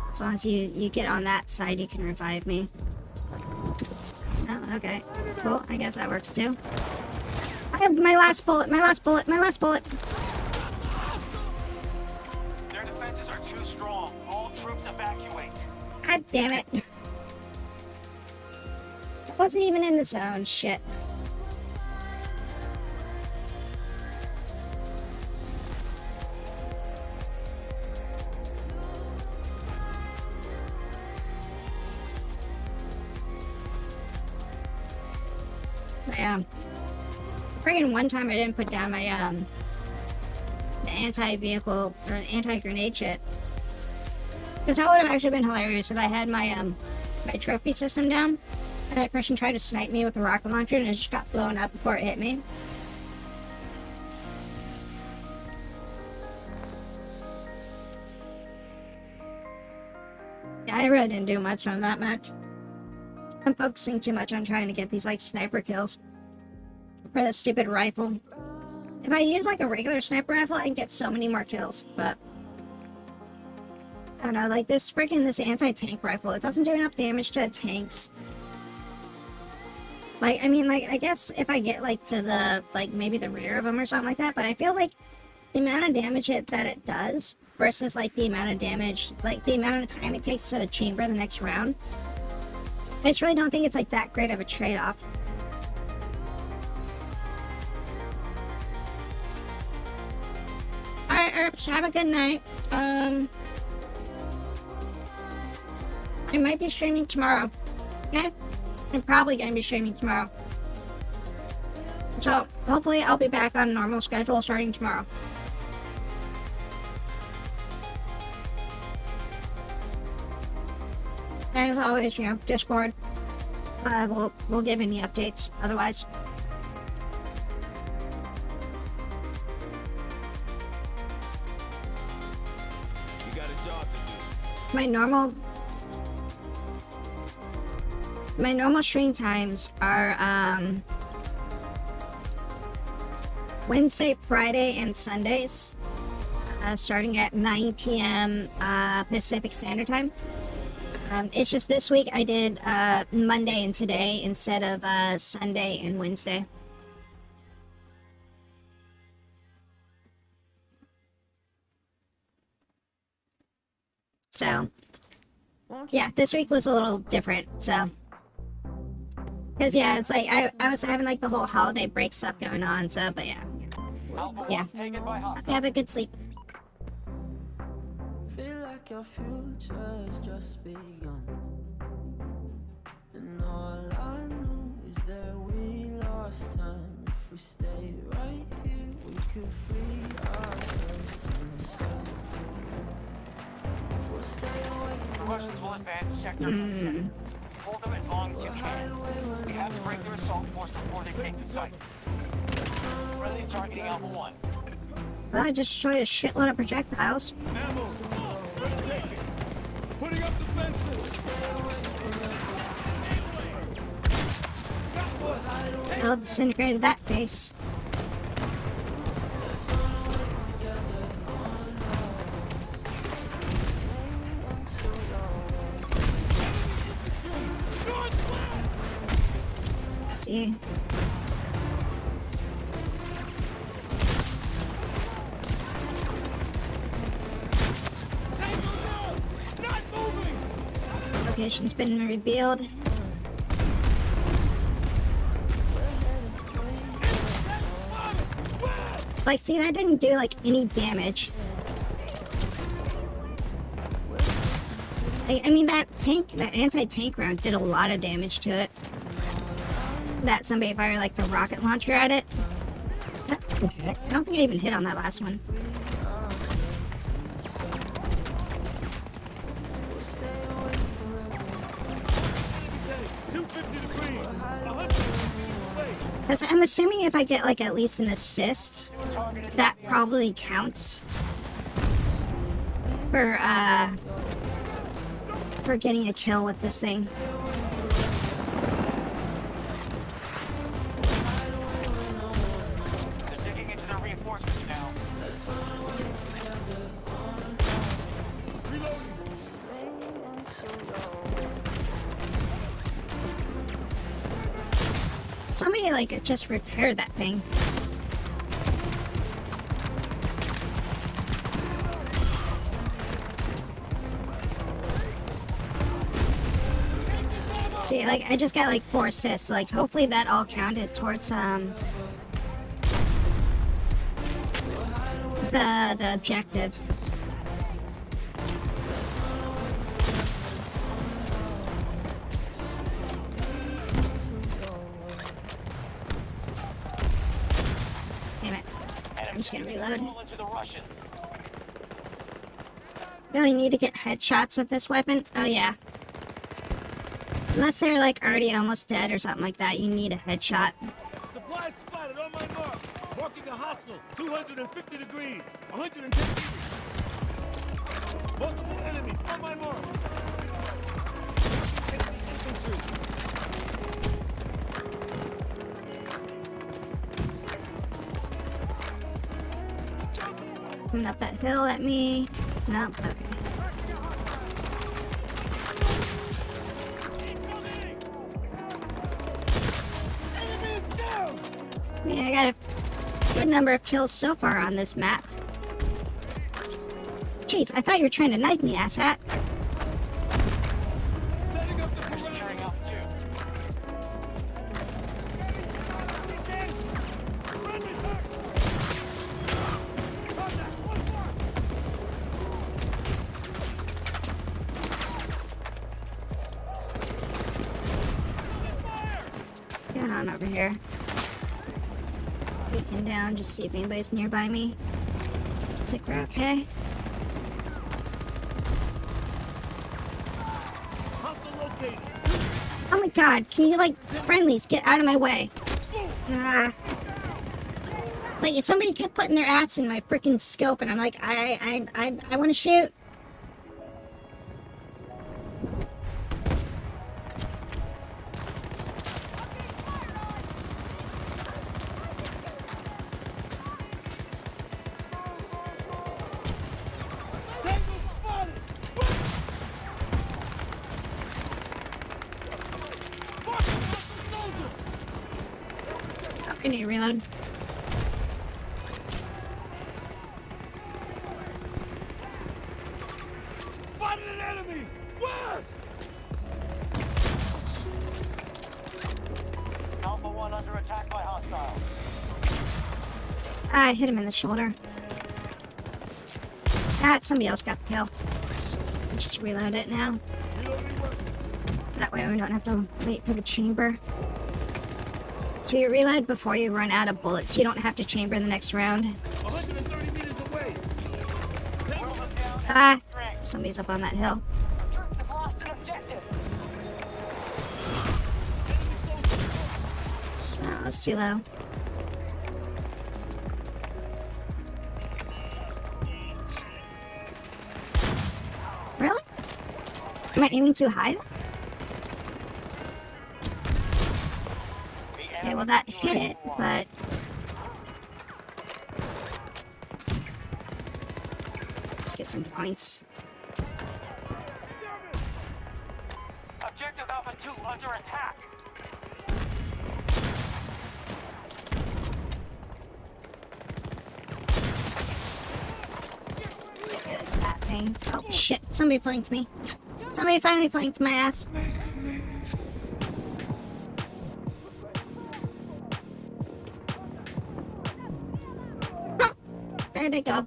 As long as you get on that side, you can revive me. Oh, okay. Cool. I guess that works, too. I have my last bullet, my last bullet, my last bullet. Their defenses are too strong. All troops evacuate. God damn it. I wasn't even in the zone. Shit. Yeah. Friggin' one time I didn't put down my the anti-vehicle or anti-grenade shit. Because that would have actually been hilarious if I had my my trophy system down and that person tried to snipe me with a rocket launcher and it just got blown up before it hit me. Yeah, I really didn't do much on that match. I'm focusing too much on trying to get these like sniper kills for the stupid rifle. If I use like a regular sniper rifle, I can get so many more kills, but I don't know, like this anti-tank rifle, it doesn't do enough damage to tanks. Like, I mean, like, I guess if I get like to the, like maybe the rear of them or something like that, but I feel like the amount of damage that it does versus like the amount of damage, like the amount of time it takes to chamber the next round, I just really don't think it's like that great of a trade-off. Alright, Herbs, have a good night. I might be streaming tomorrow. Okay? I'm probably gonna be streaming tomorrow. So, hopefully I'll be back on a normal schedule starting tomorrow. And as always, you know, Discord. We'll give any updates otherwise. You got a job to do. My normal stream times are Wednesday, Friday, and Sundays, starting at 9 p.m. Pacific Standard Time. It's just this week I did Monday and today instead of Sunday and Wednesday. So, yeah, this week was a little different. So, because yeah, it's like I was having like the whole holiday break stuff going on. So, but yeah, Alpha Yeah. 1 taken by hostile. have a good sleep. Feel like your future's just begun. And all I know is that we lost time. If we stay right here, we could free ourselves inside. We'll stay away The from Russians will advance sector by sector. Hold them as long as you can. We have to break their assault force before they take the site. Friendly's targeting Alpha 1. Well, I just destroyed a shitload of projectiles. Ammo. Let's take it. Putting up defenses. Well, disintegrated that base. See. Not moving. Location's been revealed. It's like, see, that didn't do like any damage. I mean, that anti-tank round did a lot of damage to it. That somebody fired like the rocket launcher at it. I don't think I even hit on that last one. Because I'm assuming if I get like at least an assist, that probably counts for getting a kill with this thing. They're digging into their reinforcements now. Somebody like just repair that thing. See, like I just got like 4 assists. Like hopefully that all counted towards the objective. Damn it. I'm just gonna reload. Into the Russians. Really need to get headshots with this weapon? Oh yeah. Unless they're like already almost dead or something like that, you need a headshot. Supplies spotted on my mark. Marking a hostile. 250 degrees. 110 meters. Multiple enemies on my mark. Infantry. Coming up that hill at me. Nope, okay. Yeah, I got a good number of kills so far on this map. Jeez, I thought you were trying to knife me, asshat. Setting up the They're securing Alpha 2. Going on over here. Peeking down, just see if anybody's nearby me. Looks like we're okay. Hostile located. Oh my god, can you like, friendlies, get out of my way. Ah. It's like somebody kept putting their ass in my freaking scope and I'm like, I want to shoot. Tango spotted. Marking hostile soldier. Oh, I need to reload. Spotted an I hit him in the shoulder. Ah, somebody else got the kill. Let's just reload it now. That way we don't have to wait for the chamber. So you reload before you run out of bullets. You don't have to chamber in the next round. 130 meters away. Ah, somebody's up on that hill. Troops have lost an objective. Oh, it's too low. Really? Am I aiming too high? Okay, well that hit it, but... Let's get some points. Objective Alpha 2 under attack. That thing. Oh shit, somebody flanked me. Somebody finally flanked my ass. Huh, there they go.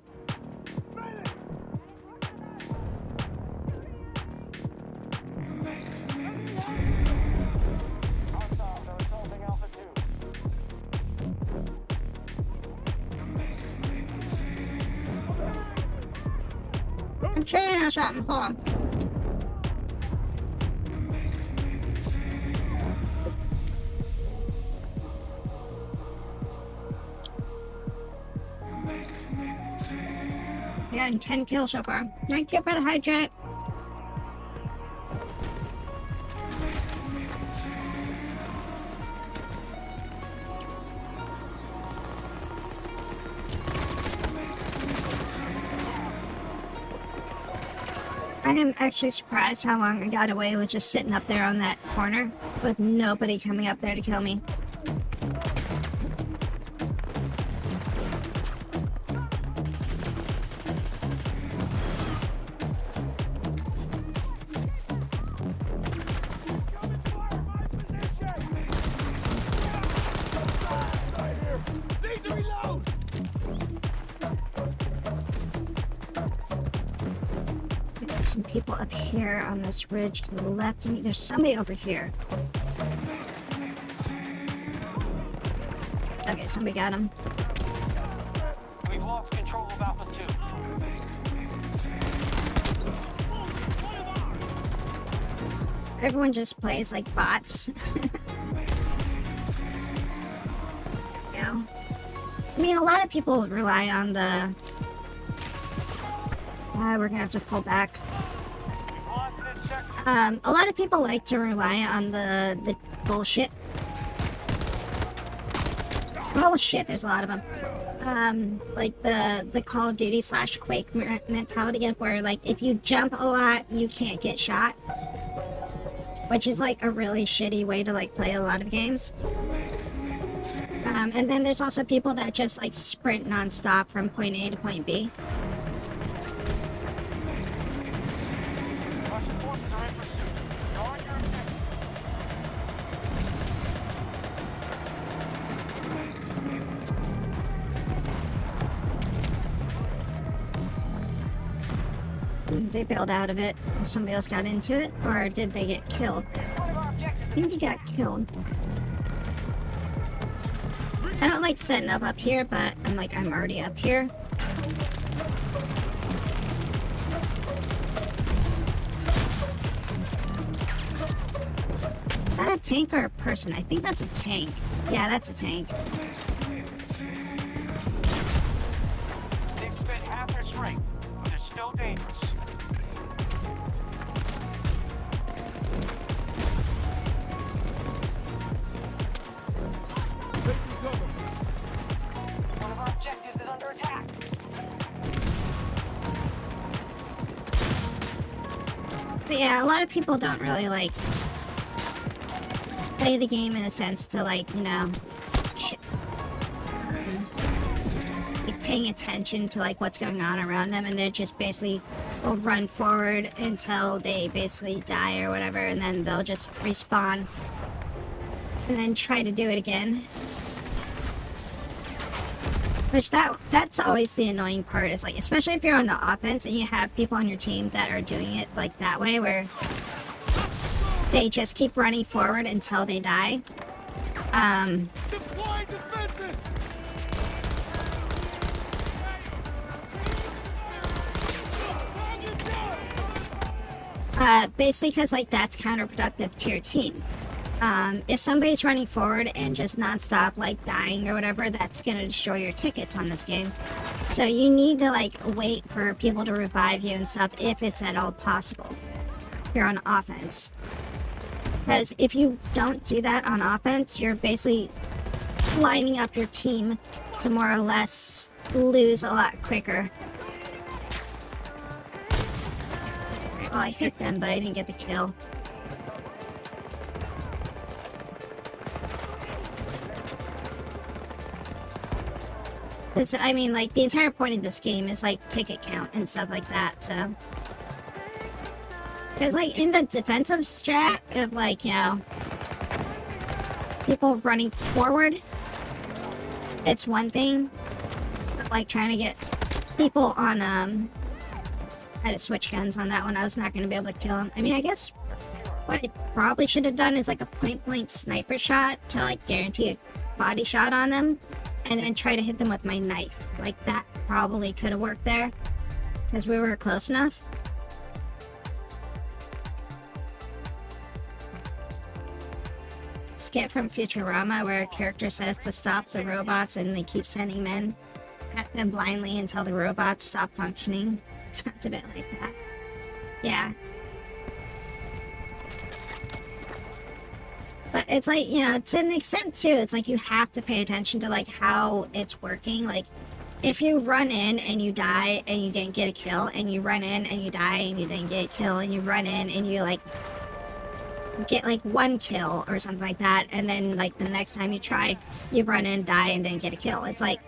I'm trying or something. Hold on. Yeah, and 10 kills so far. Thank you for the hijack. I am actually surprised how long I got away with just sitting up there on that corner with nobody coming up there to kill me. Need to reload. There's some people up here on this ridge to the left of me. There's somebody over here. Okay, somebody got him. We've lost control of Alpha 2. Everyone just plays like bots. You know? I mean, a lot of people rely on the... we're gonna have to pull back. We've lost this sector. A lot of people like to rely on the bullshit. Bullshit, there's a lot of them. Like the Call of Duty / Quake mentality of where, like, if you jump a lot, you can't get shot. Which is, like, a really shitty way to, like, play a lot of games. And then there's also people that just, like, sprint non-stop from point A to point B. Russian forces are in pursuit. Guard your objective. They bailed out of it. Somebody else got into it, or did they get killed? One of our objectives I think he got killed. I don't like setting up here, but I'm already up here. Is that a tank or a person? I think that's a tank. Yeah, that's a tank. They've spent half their strength, but they're still dangerous. Facing cover. One of our objectives is under attack. But yeah, a lot of people don't really like play the game in a sense to, like, you know, shit. Like paying attention to, like, what's going on around them, and they're just basically will run forward until they basically die or whatever, and then they'll just respawn and then try to do it again. Which that's always the annoying part, is like, especially if you're on the offense and you have people on your team that are doing it like that way, where they just keep running forward until they die. Deploy defenses! Basically because like that's counterproductive to your team. If somebody's running forward and just nonstop like dying or whatever, that's gonna destroy your tickets on this game. So you need to like wait for people to revive you and stuff if it's at all possible. If you're on offense. Because if you don't do that on offense, you're basically lining up your team to more or less lose a lot quicker. Well, I hit them, but I didn't get the kill. Because, I mean, like, the entire point of this game is, like, ticket count and stuff like that, so... Because, like, in the defensive strat of, like, you know, people running forward, it's one thing. But, like, trying to get people on, I had to switch guns on that one. I was not going to be able to kill him. I mean, I guess what I probably should have done is, like, a point-blank sniper shot to, like, guarantee a body shot on them. And then try to hit them with my knife. Like, that probably could have worked there. Because we were close enough. Skit from Futurama, where a character says to stop the robots and they keep sending men at them blindly until the robots stop functioning. Sounds a bit like that. Yeah. But it's like, you know, to an extent too, it's like you have to pay attention to like how it's working. Like, if you run in and you die and you didn't get a kill, and you run in and you die and you didn't get a kill, and you run in and you like get like one kill or something like that, and then like the next time you try, you run in, die, and then get a kill. It's like,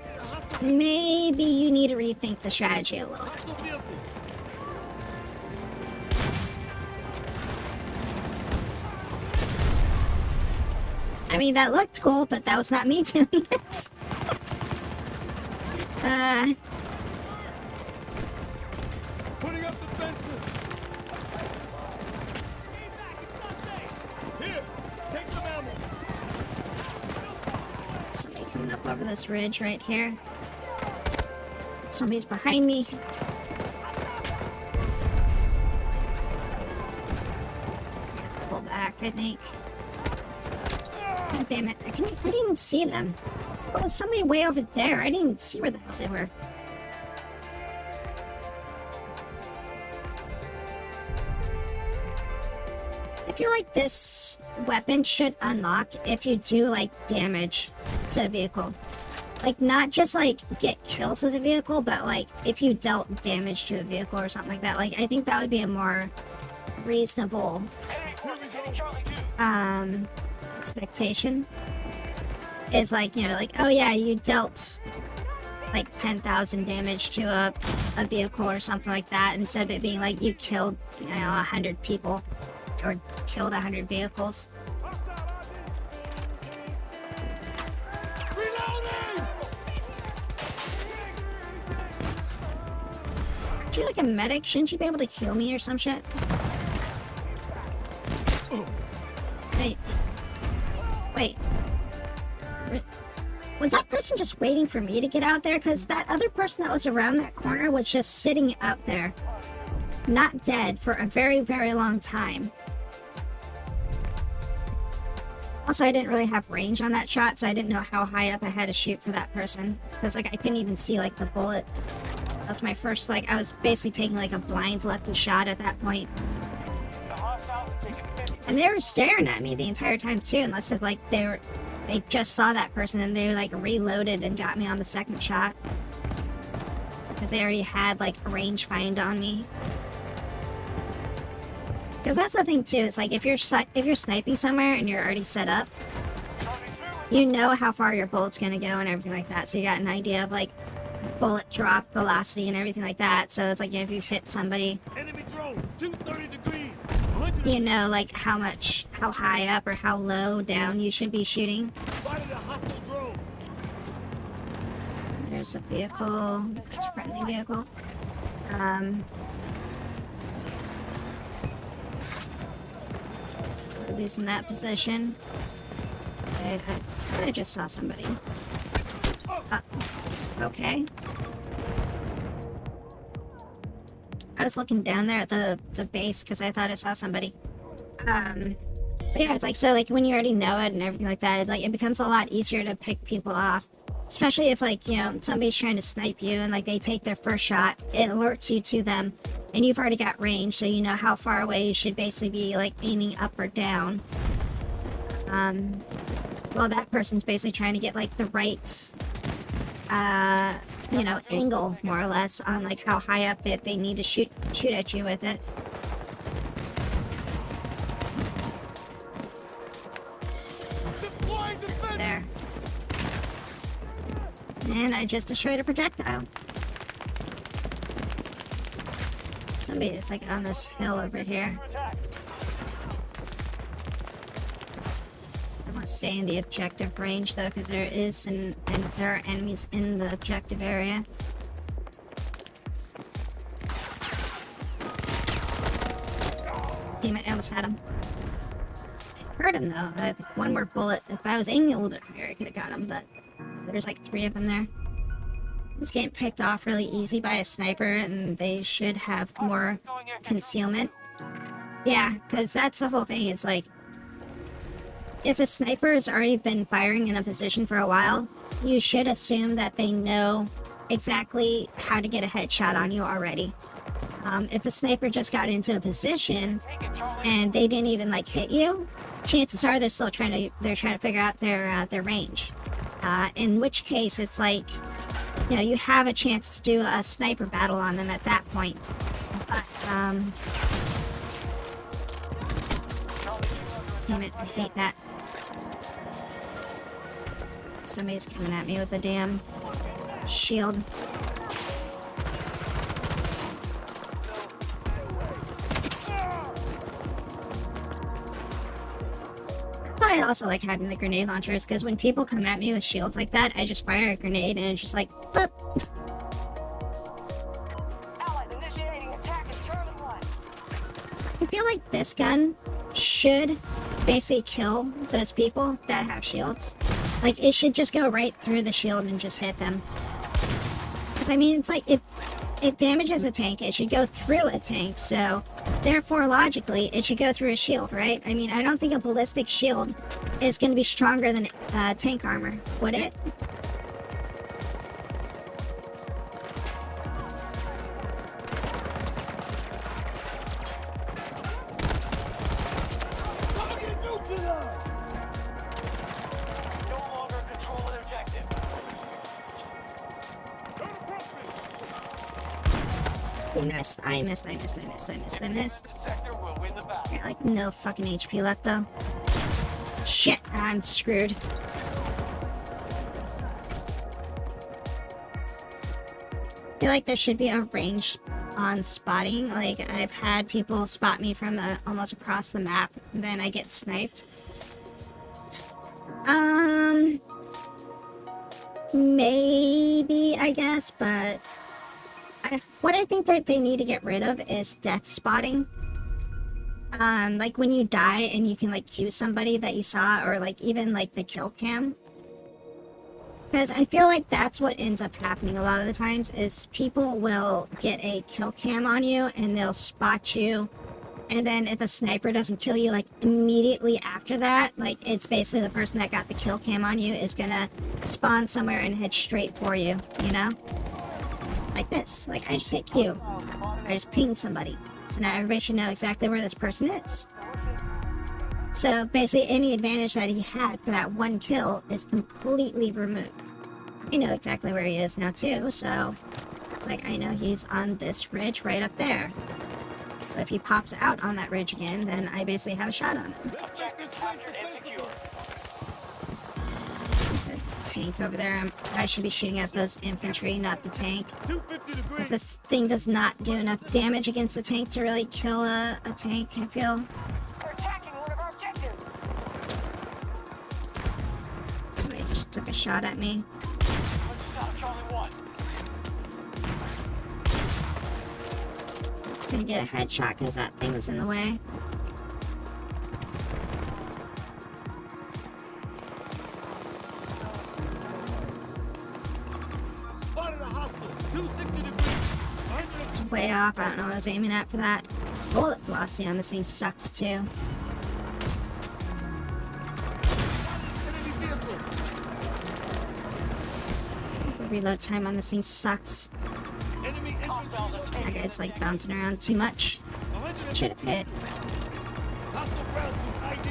maybe you need to rethink the strategy a little. I mean, that looked cool, but that was not me doing it. Putting up defenses! Here, take some ammo! Somebody coming up over this ridge right here. Somebody's behind me. Pull back, I think. God damn it. I didn't even see them. There was somebody way over there. I didn't even see where the hell they were. I feel like this weapon should unlock if you do, like, damage to a vehicle. Like, not just, like, get kills with a vehicle, but, like, if you dealt damage to a vehicle or something like that. Like, I think that would be a more reasonable, expectation. Is like, you know, like, oh yeah, you dealt like 10,000 damage to a vehicle or something like that, instead of it being like you killed, you know, 100 people or killed 100 vehicles. Reloading! Aren't you like a medic? Shouldn't you be able to heal me or some shit? Wait. Was that person just waiting for me to get out there? Because that other person that was around that corner was just sitting out there. Not dead for a very, very long time. Also, I didn't really have range on that shot, so I didn't know how high up I had to shoot for that person. Because, like, I couldn't even see, like, the bullet. That was my first, like, I was basically taking, like, a blind lucky shot at that point. And they were staring at me the entire time too, unless if like they just saw that person and they like reloaded and got me on the second shot. Because they already had like a range find on me. Because that's the thing too, it's like if you're sniping somewhere and you're already set up, you know how far your bullet's gonna go and everything like that. So you got an idea of like bullet drop velocity and everything like that. So it's like, you know, if you hit somebody, Enemy drone, 230 degrees! you know, like how high up or how low down you should be shooting. Spotted a hostile drone! There's a vehicle. It's a friendly vehicle. Who's in that position? I just saw somebody. Okay. I was looking down there at the base because I thought I saw somebody. But yeah, it's like, so like when you already know it and everything like that, like it becomes a lot easier to pick people off. Especially if like, you know, somebody's trying to snipe you and like they take their first shot, it alerts you to them and you've already got range, so you know how far away you should basically be like aiming up or down. Well, that person's basically trying to get like the right, you know, angle more or less on like how high up that they need to shoot at you with it. There. And I just destroyed a projectile. Somebody that's like on this hill over here. I want to stay in the objective range though, because there is and there are enemies in the objective area. Damn it, I almost had him. I heard him though. I had one more bullet. If I was aiming a little bit higher, I could have got him, but there's like 3 of them there. He's getting picked off really easy by a sniper, and they should have more concealment. Yeah, because that's the whole thing. It's like, if a sniper has already been firing in a position for a while, you should assume that they know exactly how to get a headshot on you already. If a sniper just got into a position and they didn't even like hit you, chances are they're still trying to figure out their range. In which case, it's like, you know, you have a chance to do a sniper battle on them at that point. But, damn it, I hate that. Somebody's coming at me with a damn shield. I also like having the grenade launchers, because when people come at me with shields like that, I just fire a grenade and it's just like, boop. Allies initiating attack at Charlie 1. I feel like this gun should basically kill those people that have shields. Like, it should just go right through the shield and just hit them. Because, I mean, it's like, it damages a tank, it should go through a tank, so therefore, logically, it should go through a shield, right? I mean, I don't think a ballistic shield is going to be stronger than tank armor, would it? No longer control an objective. I missed. Sector will win the battle. I got like no fucking HP left though. Shit, I'm screwed. I feel like there should be a range on spotting. Like, I've had people spot me from almost across the map, and then I get sniped. Maybe, I guess, but what I think that they need to get rid of is death spotting. Like when you die and you can like cue somebody that you saw, or like even like the kill cam. Because I feel like that's what ends up happening a lot of the times, is people will get a kill cam on you and they'll spot you. And then if a sniper doesn't kill you like immediately after that, like it's basically the person that got the kill cam on you is gonna spawn somewhere and head straight for you, you know? Like this. Like, I just hit Q. I just pinged somebody. So now everybody should know exactly where this person is. So basically any advantage that he had for that one kill is completely removed. I know exactly where he is now too, so it's like I know he's on this ridge right up there. So if he pops out on that ridge again, then I basically have a shot on him. Objective captured and secure. There's a tank over there. I should be shooting at those infantry, not the tank. 250 Because degrees. this thing does not do enough damage against a tank to really kill a tank, I feel. They're attacking one of our objectives. Somebody just took a shot at me. Let's stop Charlie 1. Gonna get a headshot because that thing was in the way. Spotted a hostile. 260 degrees. It's way off. I don't know what I was aiming at for that. Bullet velocity on this thing sucks too. Enemy vehicle. The reload time on this thing sucks. Enemy Hostiles infantry. That attacking. guy's like bouncing around too much. 150. Should have hit. Hostile ground troop ID.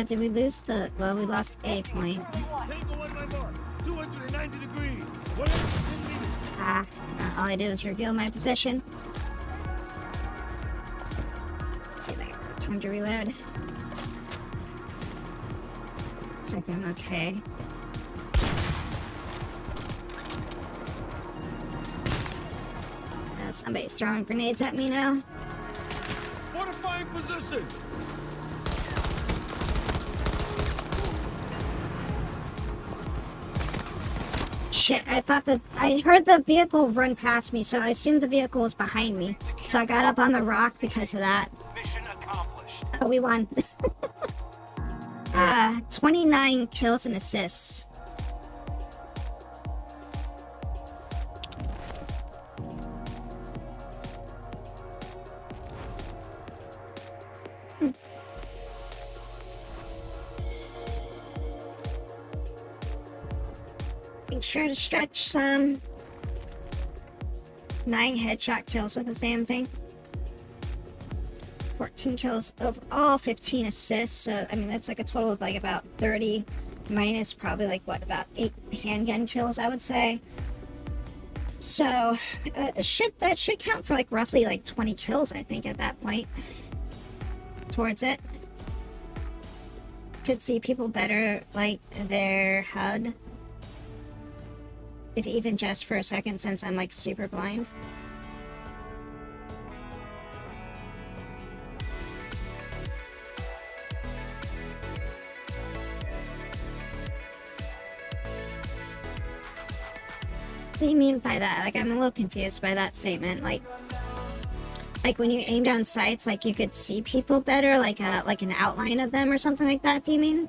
Did we lose the... Well, we lost A point. Tango on my mark. 290 degrees. 110 meters. Ah, all I did was reveal my position. Let's see if I got time to reload. Looks like I'm okay. Somebody's throwing grenades at me now. Fortifying position. Shit, I thought that I heard the vehicle run past me, so I assumed the vehicle was behind me. So I got up on the rock because of that. Mission accomplished. Oh, we won. 29 kills and assists. Make sure to stretch some. 9 headshot kills with this damn thing. 14 kills overall, 15 assists. So, I mean, that's like a total of like about 30 minus probably like what, about 8 handgun kills, I would say. So, that should count for like roughly like 20 kills, I think, at that point. Towards it. Could see people better, like, their HUD. If even just for a second, since I'm like super blind. What do you mean by that? Like, I'm a little confused by that statement. Like when you aim down sights, like you could see people better, like an outline of them or something like that. Do you mean?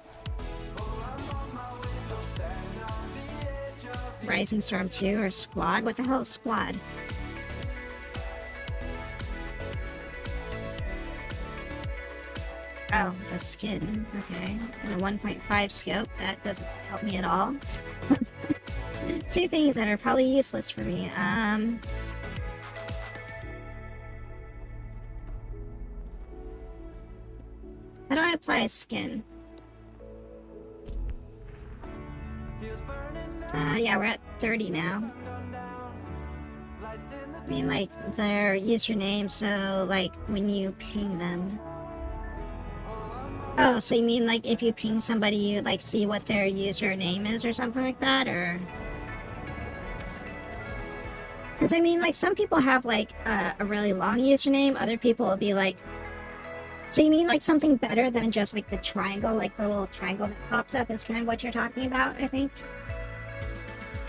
Rising Storm 2 or Squad? What the hell is Squad? Oh, the skin. Okay. And a 1.5 scope. That doesn't help me at all. 2 things that are probably useless for me. How do I apply skin? Yeah, we're at 30 now. I mean, like, their username, so, like, when you ping them. Oh, so you mean, like, if you ping somebody, you, like, see what their username is or something like that, or... Because, I mean, like, some people have, like, a really long username, other people will be, like... So you mean, like, something better than just, like, the triangle, like, the little triangle that pops up is kind of what you're talking about, I think?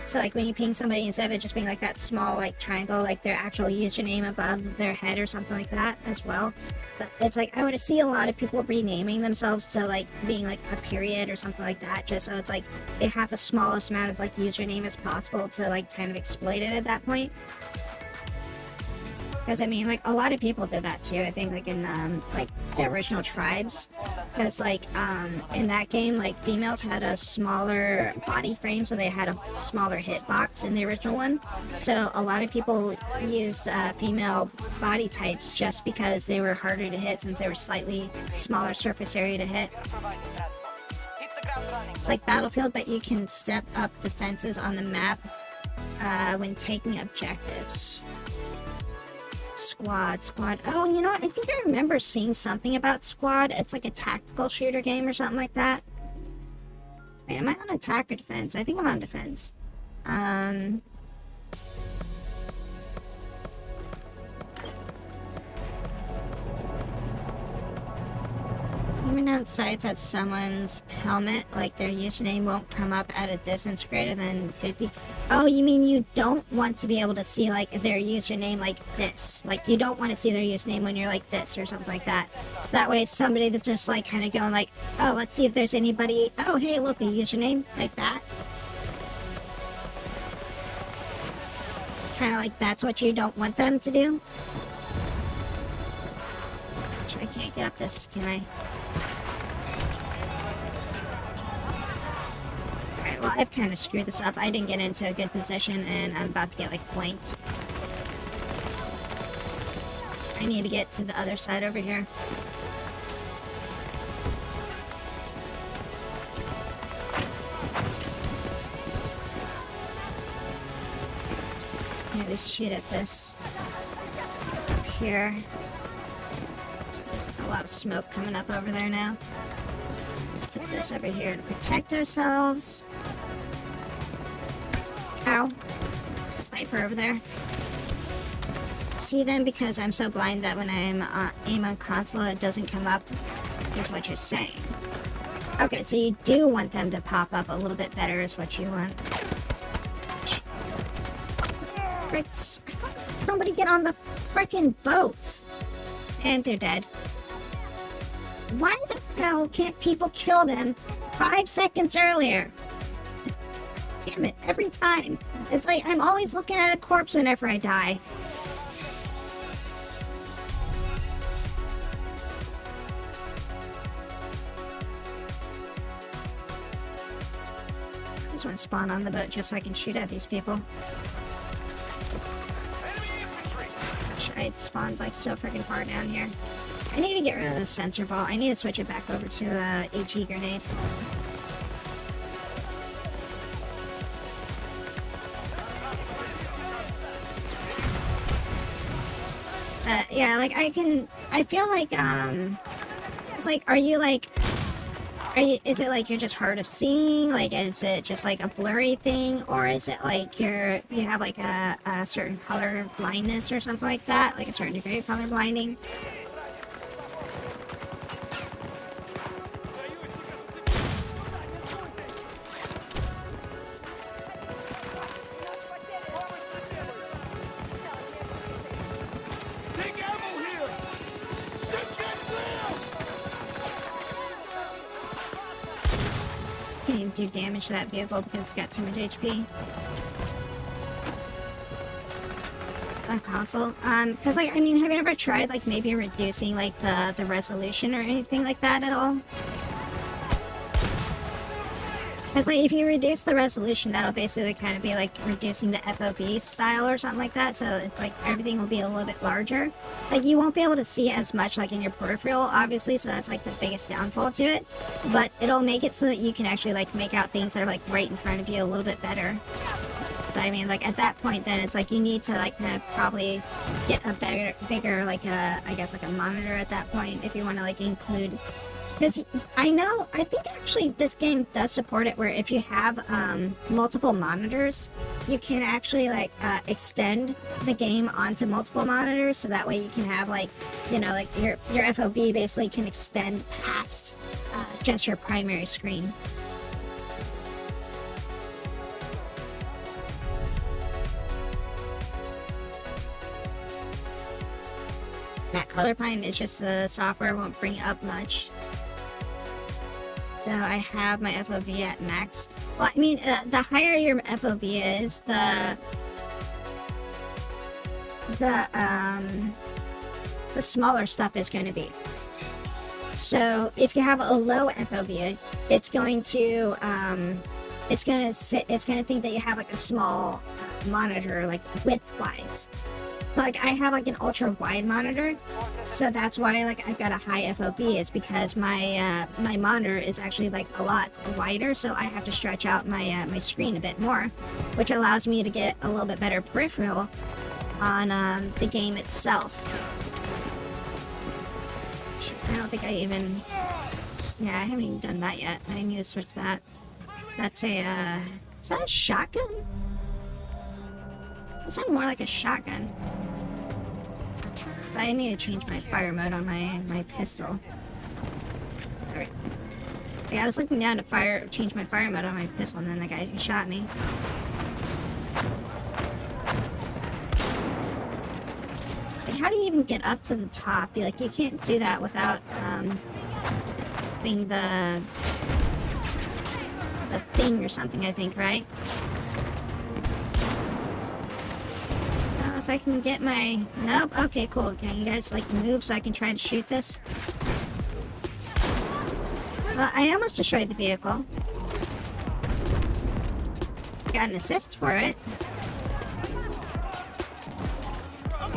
So, like, when you ping somebody, instead of it just being, like, that small, like, triangle, like, their actual username above their head or something like that as well. But it's, like, I would see a lot of people renaming themselves to, like, being, like, a period or something like that, just so it's, like, they have the smallest amount of, like, username as possible to, like, kind of exploit it at that point. Because, I mean, like, a lot of people did that, too, I think, like, in, like, the original Tribes. Because, like, in that game, like, females had a smaller body frame, so they had a smaller hitbox in the original one. So, a lot of people used female body types just because they were harder to hit, since they were slightly smaller surface area to hit. Providing transport. Hit the ground running. It's like Battlefield, but you can step up defenses on the map when taking objectives. Squad. Oh, you know what? I think I remember seeing something about Squad. It's like a tactical shooter game or something like that. Wait, am I on attack or defense? I think I'm on defense. Luminant sights at someone's helmet, like their username won't come up at a distance greater than 50. Oh, you mean you don't want to be able to see like their username like this? Like you don't want to see their username when you're like this or something like that. So that way somebody that's just like kind of going like, oh, let's see if there's anybody. Oh, hey, look, a username like that. Kind of like that's what you don't want them to do. I can't get up this, can I? Alright, well, I've kind of screwed this up. I didn't get into a good position, and I'm about to get, like, blanked. I need to get to the other side over here. Yeah, let's shoot at this. Up here. So there's a lot of smoke coming up over there now. Let's put this over here to protect ourselves. Ow. Sniper over there. See them because I'm so blind that when I'm aim on console it doesn't come up, is what you're saying. Okay, so you do want them to pop up a little bit better is what you want. Frick, somebody get on the frickin' boat! And they're dead. Why the hell can't people kill them 5 seconds earlier? Damn it, every time. It's like I'm always looking at a corpse whenever I die. I just want to spawn on the boat just so I can shoot at these people. I spawned like so freaking far down here. I need to get rid of the sensor ball. I need to switch it back over to HE grenade. Yeah, like I feel like it's like, are you like, is it like you're just hard of seeing? Like, is it just like a blurry thing? Or is it like you have like a certain color blindness or something like that? Like a certain degree of color blinding? Take ammo here! Shit, get clear! Can't even do damage to that vehicle because it's got too much HP. It's on console. Cause like, I mean, have you ever tried like maybe reducing like the resolution or anything like that at all? Cause like if you reduce the resolution, that'll basically kind of be like reducing the FOV style or something like that. So it's like everything will be a little bit larger. Like you won't be able to see as much like in your peripheral, obviously. So that's like the biggest downfall to it. But it'll make it so that you can actually like make out things that are like right in front of you a little bit better. But I mean, like at that point, then it's like you need to like kind of probably get a bigger like I guess like a monitor at that point if you want to like include. Because I think actually this game does support it where if you have multiple monitors, you can actually like extend the game onto multiple monitors, so that way you can have like, you know, like your FOV basically can extend past just your primary screen. That Colorpine is just the software won't bring it up much. So I have my FOV at max. Well, I mean, the higher your FOV is, the smaller stuff is going to be. So if you have a low FOV, it's going to think that you have like a small monitor, like width-wise. So like I have like an ultra wide monitor, so that's why like I've got a high FOV, is because my my monitor is actually like a lot wider, so I have to stretch out my my screen a bit more, which allows me to get a little bit better peripheral on the game itself. I don't think I even, yeah, I haven't even done that yet. I need to switch that. That's a is that a shotgun? It sounds more like a shotgun. But I need to change my fire mode on my pistol. Alright. Yeah, I was looking down to change my fire mode on my pistol, and then the guy shot me. Like, how do you even get up to the top? Like, you can't do that without, being the thing or something, I think, right? I don't know if I can get my... Nope. Okay, cool. Can you guys, like, move so I can try to shoot this? Well, I almost destroyed the vehicle. Got an assist for it. An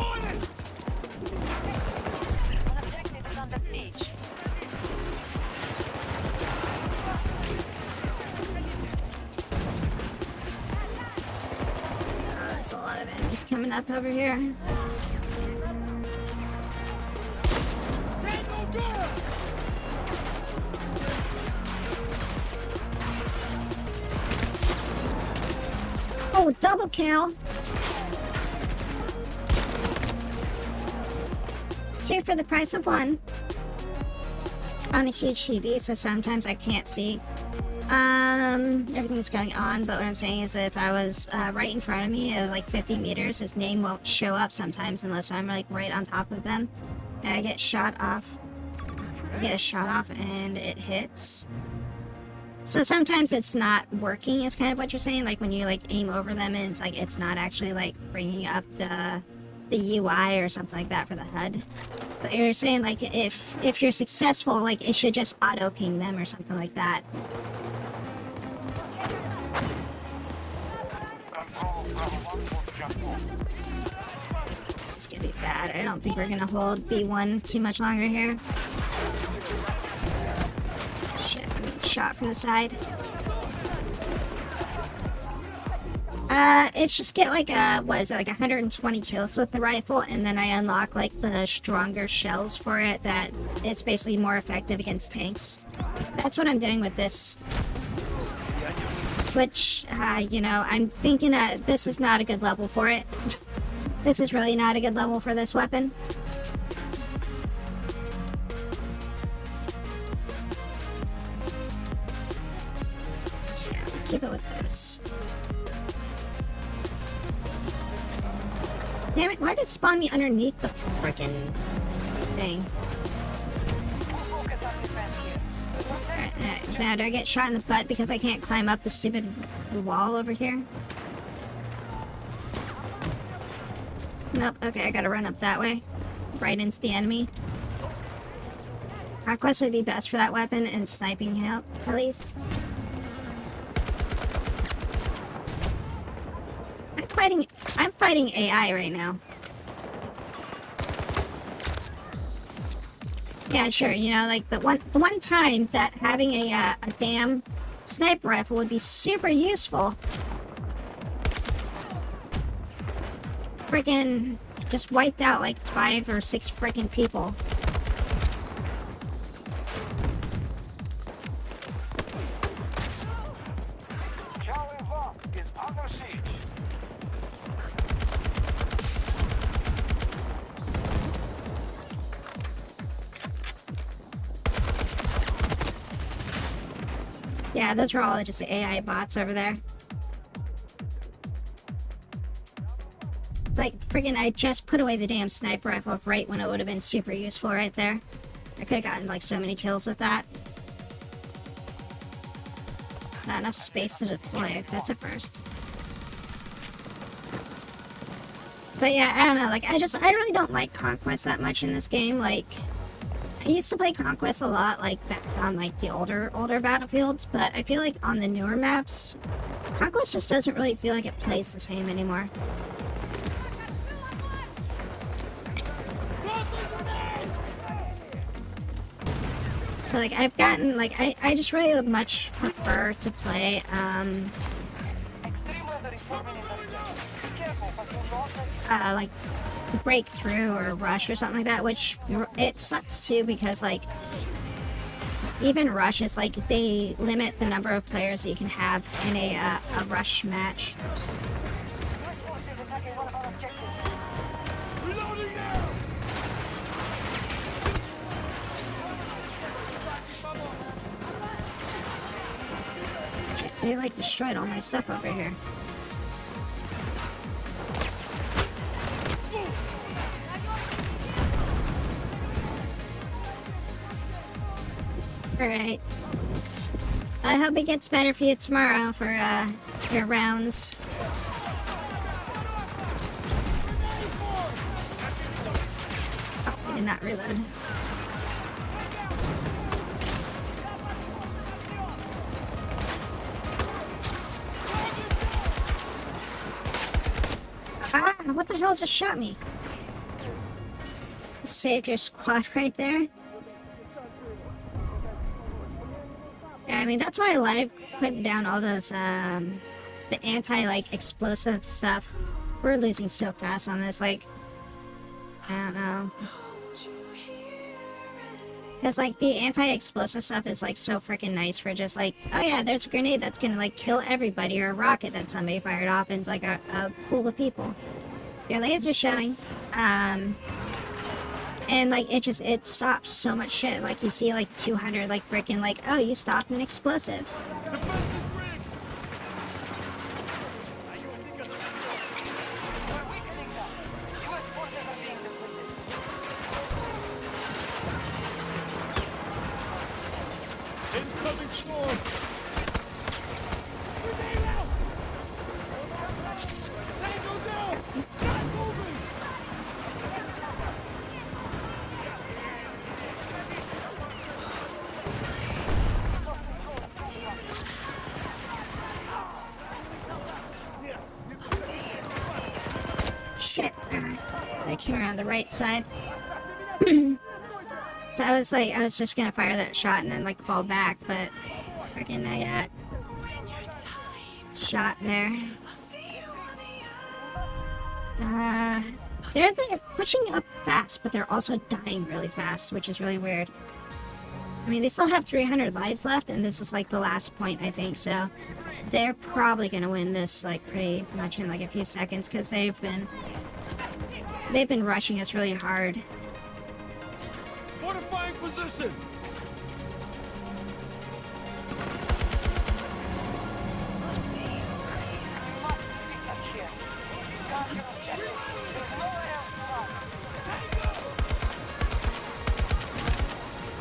objective is under siege. There's a lot of enemies coming up over here. Oh, double kill! 2 for the price of 1. On a huge TV, so sometimes I can't see everything that's going on, but what I'm saying is if I was right in front of me at like 50 meters, his name won't show up sometimes unless I'm like right on top of them. And I get shot off. I get a shot off and it hits. So sometimes it's not working, is kind of what you're saying, like when you like aim over them and it's like it's not actually like bringing up the UI or something like that for the HUD. But you're saying like if you're successful, like it should just auto ping them or something like that. This is gonna be bad. I don't think we're gonna hold B1 too much longer here. Shit, I'm getting shot from the side. It's just get like what is it, like 120 kills with the rifle, and then I unlock like the stronger shells for it that it's basically more effective against tanks. That's what I'm doing with this. Which, you know, I'm thinking this is not a good level for it. This is really not a good level for this weapon. Yeah, keep it with this. Damn it, why did it spawn me underneath the frickin' thing? Focus on defense here. Alright, now do I get shot in the butt because I can't climb up the stupid wall over here? Nope, okay, I gotta run up that way. Right into the enemy. Conquest would be best for that weapon, and sniping helis. I'm fighting AI right now. Yeah, sure, you know, like the one time that having a damn sniper rifle would be super useful. Freaking just wiped out like 5 or 6 freaking people. Charlie 1 is under siege. Yeah, those were all just AI bots over there. It's like, friggin' I just put away the damn sniper rifle right when it would have been super useful right there. I could have gotten like so many kills with that. Not enough space to deploy. That's a first. But yeah, I don't know, like I really don't like Conquest that much in this game. Like, I used to play Conquest a lot, like back on like the older Battlefields, but I feel like on the newer maps, Conquest just doesn't really feel like it plays the same anymore. So like I've gotten like I just really much prefer to play Extreme weather is forming in the region. Be careful, but do not like Breakthrough or Rush or something like that, which it sucks too because like even Rush is like they limit the number of players that you can have in a Rush match. US forces attacking one of our objectives. Reloading now! Shit, they like destroyed all my stuff over here. Alright. I hope it gets better for you tomorrow for your rounds. Oh, I did not reload. Ah, what the hell just shot me? Saved your squad right there. Yeah, I mean, that's why I like putting down all those, the anti, explosive stuff. We're losing so fast on this, I don't know. Because, the anti-explosive stuff is, so freaking nice for just, oh yeah, there's a grenade that's gonna, kill everybody, or a rocket that somebody fired off, and it's, a pool of people. Your laser's showing, and, it stops so much shit, you see, 200, freaking, oh, you stopped an explosive. We're weakening them. U.S. forces are being depleted. Incoming storm! Grenade out! Tango down! Not moving! Shit. I came around the right side. So I was just gonna fire that shot and then fall back, but freaking I got shot there. They're pushing up fast, but they're also dying really fast, which is really weird. I mean, they still have 300 lives left, and this is the last point, I think, so they're probably gonna win this pretty much in a few seconds, because they've been rushing us really hard. Fortifying position!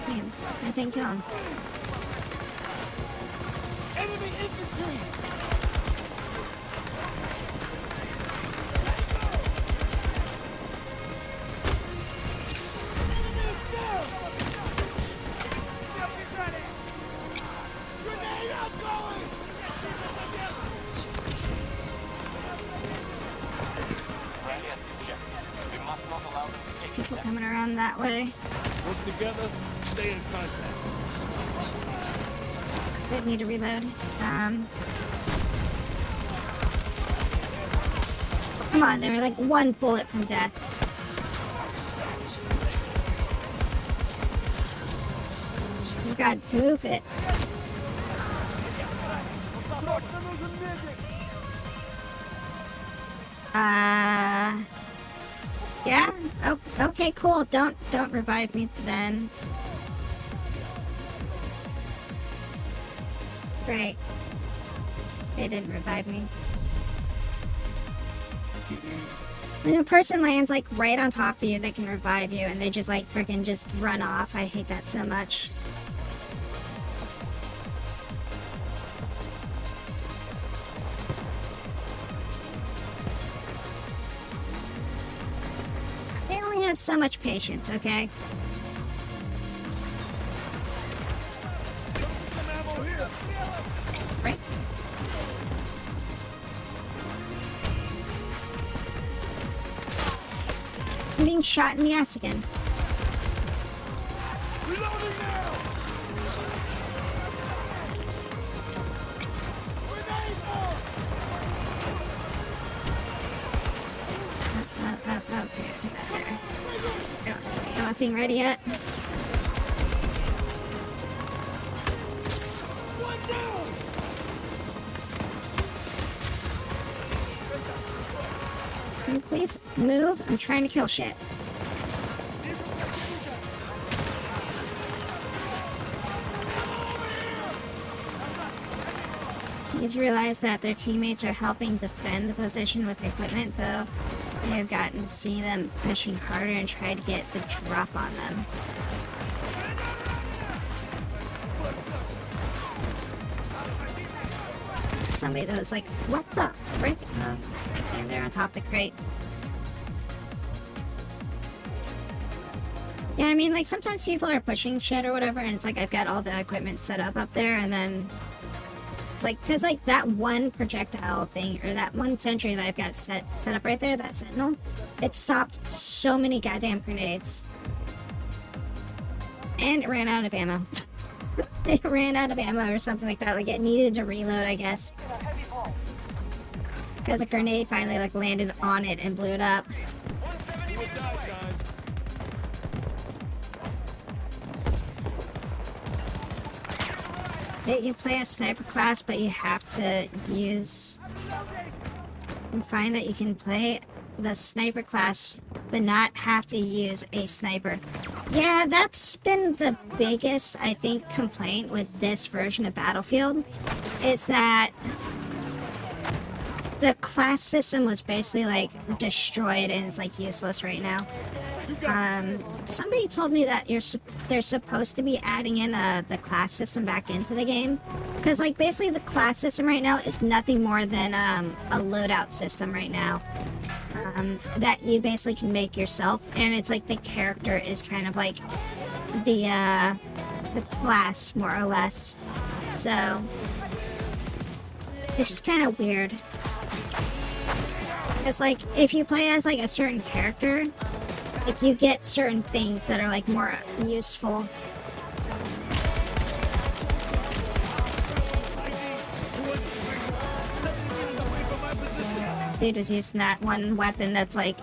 Damn, I didn't kill him. Enemy infantry! Grenade outgoing! Rally at the objective. We must not allow them to take it People down. coming around that way. Work together, stay in contact. Didn't need to reload. Come on, they were one bullet from death. Oh god, move it. Yeah? Oh, okay, cool. Don't revive me then. Great. They didn't revive me. When a person lands right on top of you, they can revive you, and they just freaking just run off. I hate that so much. I only have so much patience, okay? Some ammo here! Right? I'm being shot in the ass again. Reloading now! Grenade out! Okay. Nothing ready yet. One down! Can you please move? I'm trying to kill shit. need to realize that their teammates are helping defend the position with equipment, though. I have gotten to see them pushing harder and try to get the drop on them. Somebody that was like, what the frick? And they're on top of the crate. Yeah, I mean, like, sometimes people are pushing shit or whatever, and it's like, I've got all the equipment set up there, and then it's like, because, like, that one projectile thing, or that one sentry that I've got set up right there, that sentinel, it stopped so many goddamn grenades. And it ran out of ammo. It ran out of ammo or something like that, like, it needed to reload, I guess. Because a grenade finally, like, landed on it and blew it up. You play a sniper class, but you have to use and find that you can play the sniper class but not have to use a sniper. Yeah, that's been the biggest, I think, complaint with this version of Battlefield, is that the class system was basically like destroyed and it's like useless right now. Somebody told me that they're supposed to be adding in the class system back into the game, because like basically the class system right now is nothing more than a loadout system right now that you basically can make yourself, and it's like the character is kind of like the class more or less. So it's just kind of weird. It's like if you play as like a certain character, like you get certain things that are like more useful. Dude was using that one weapon that's like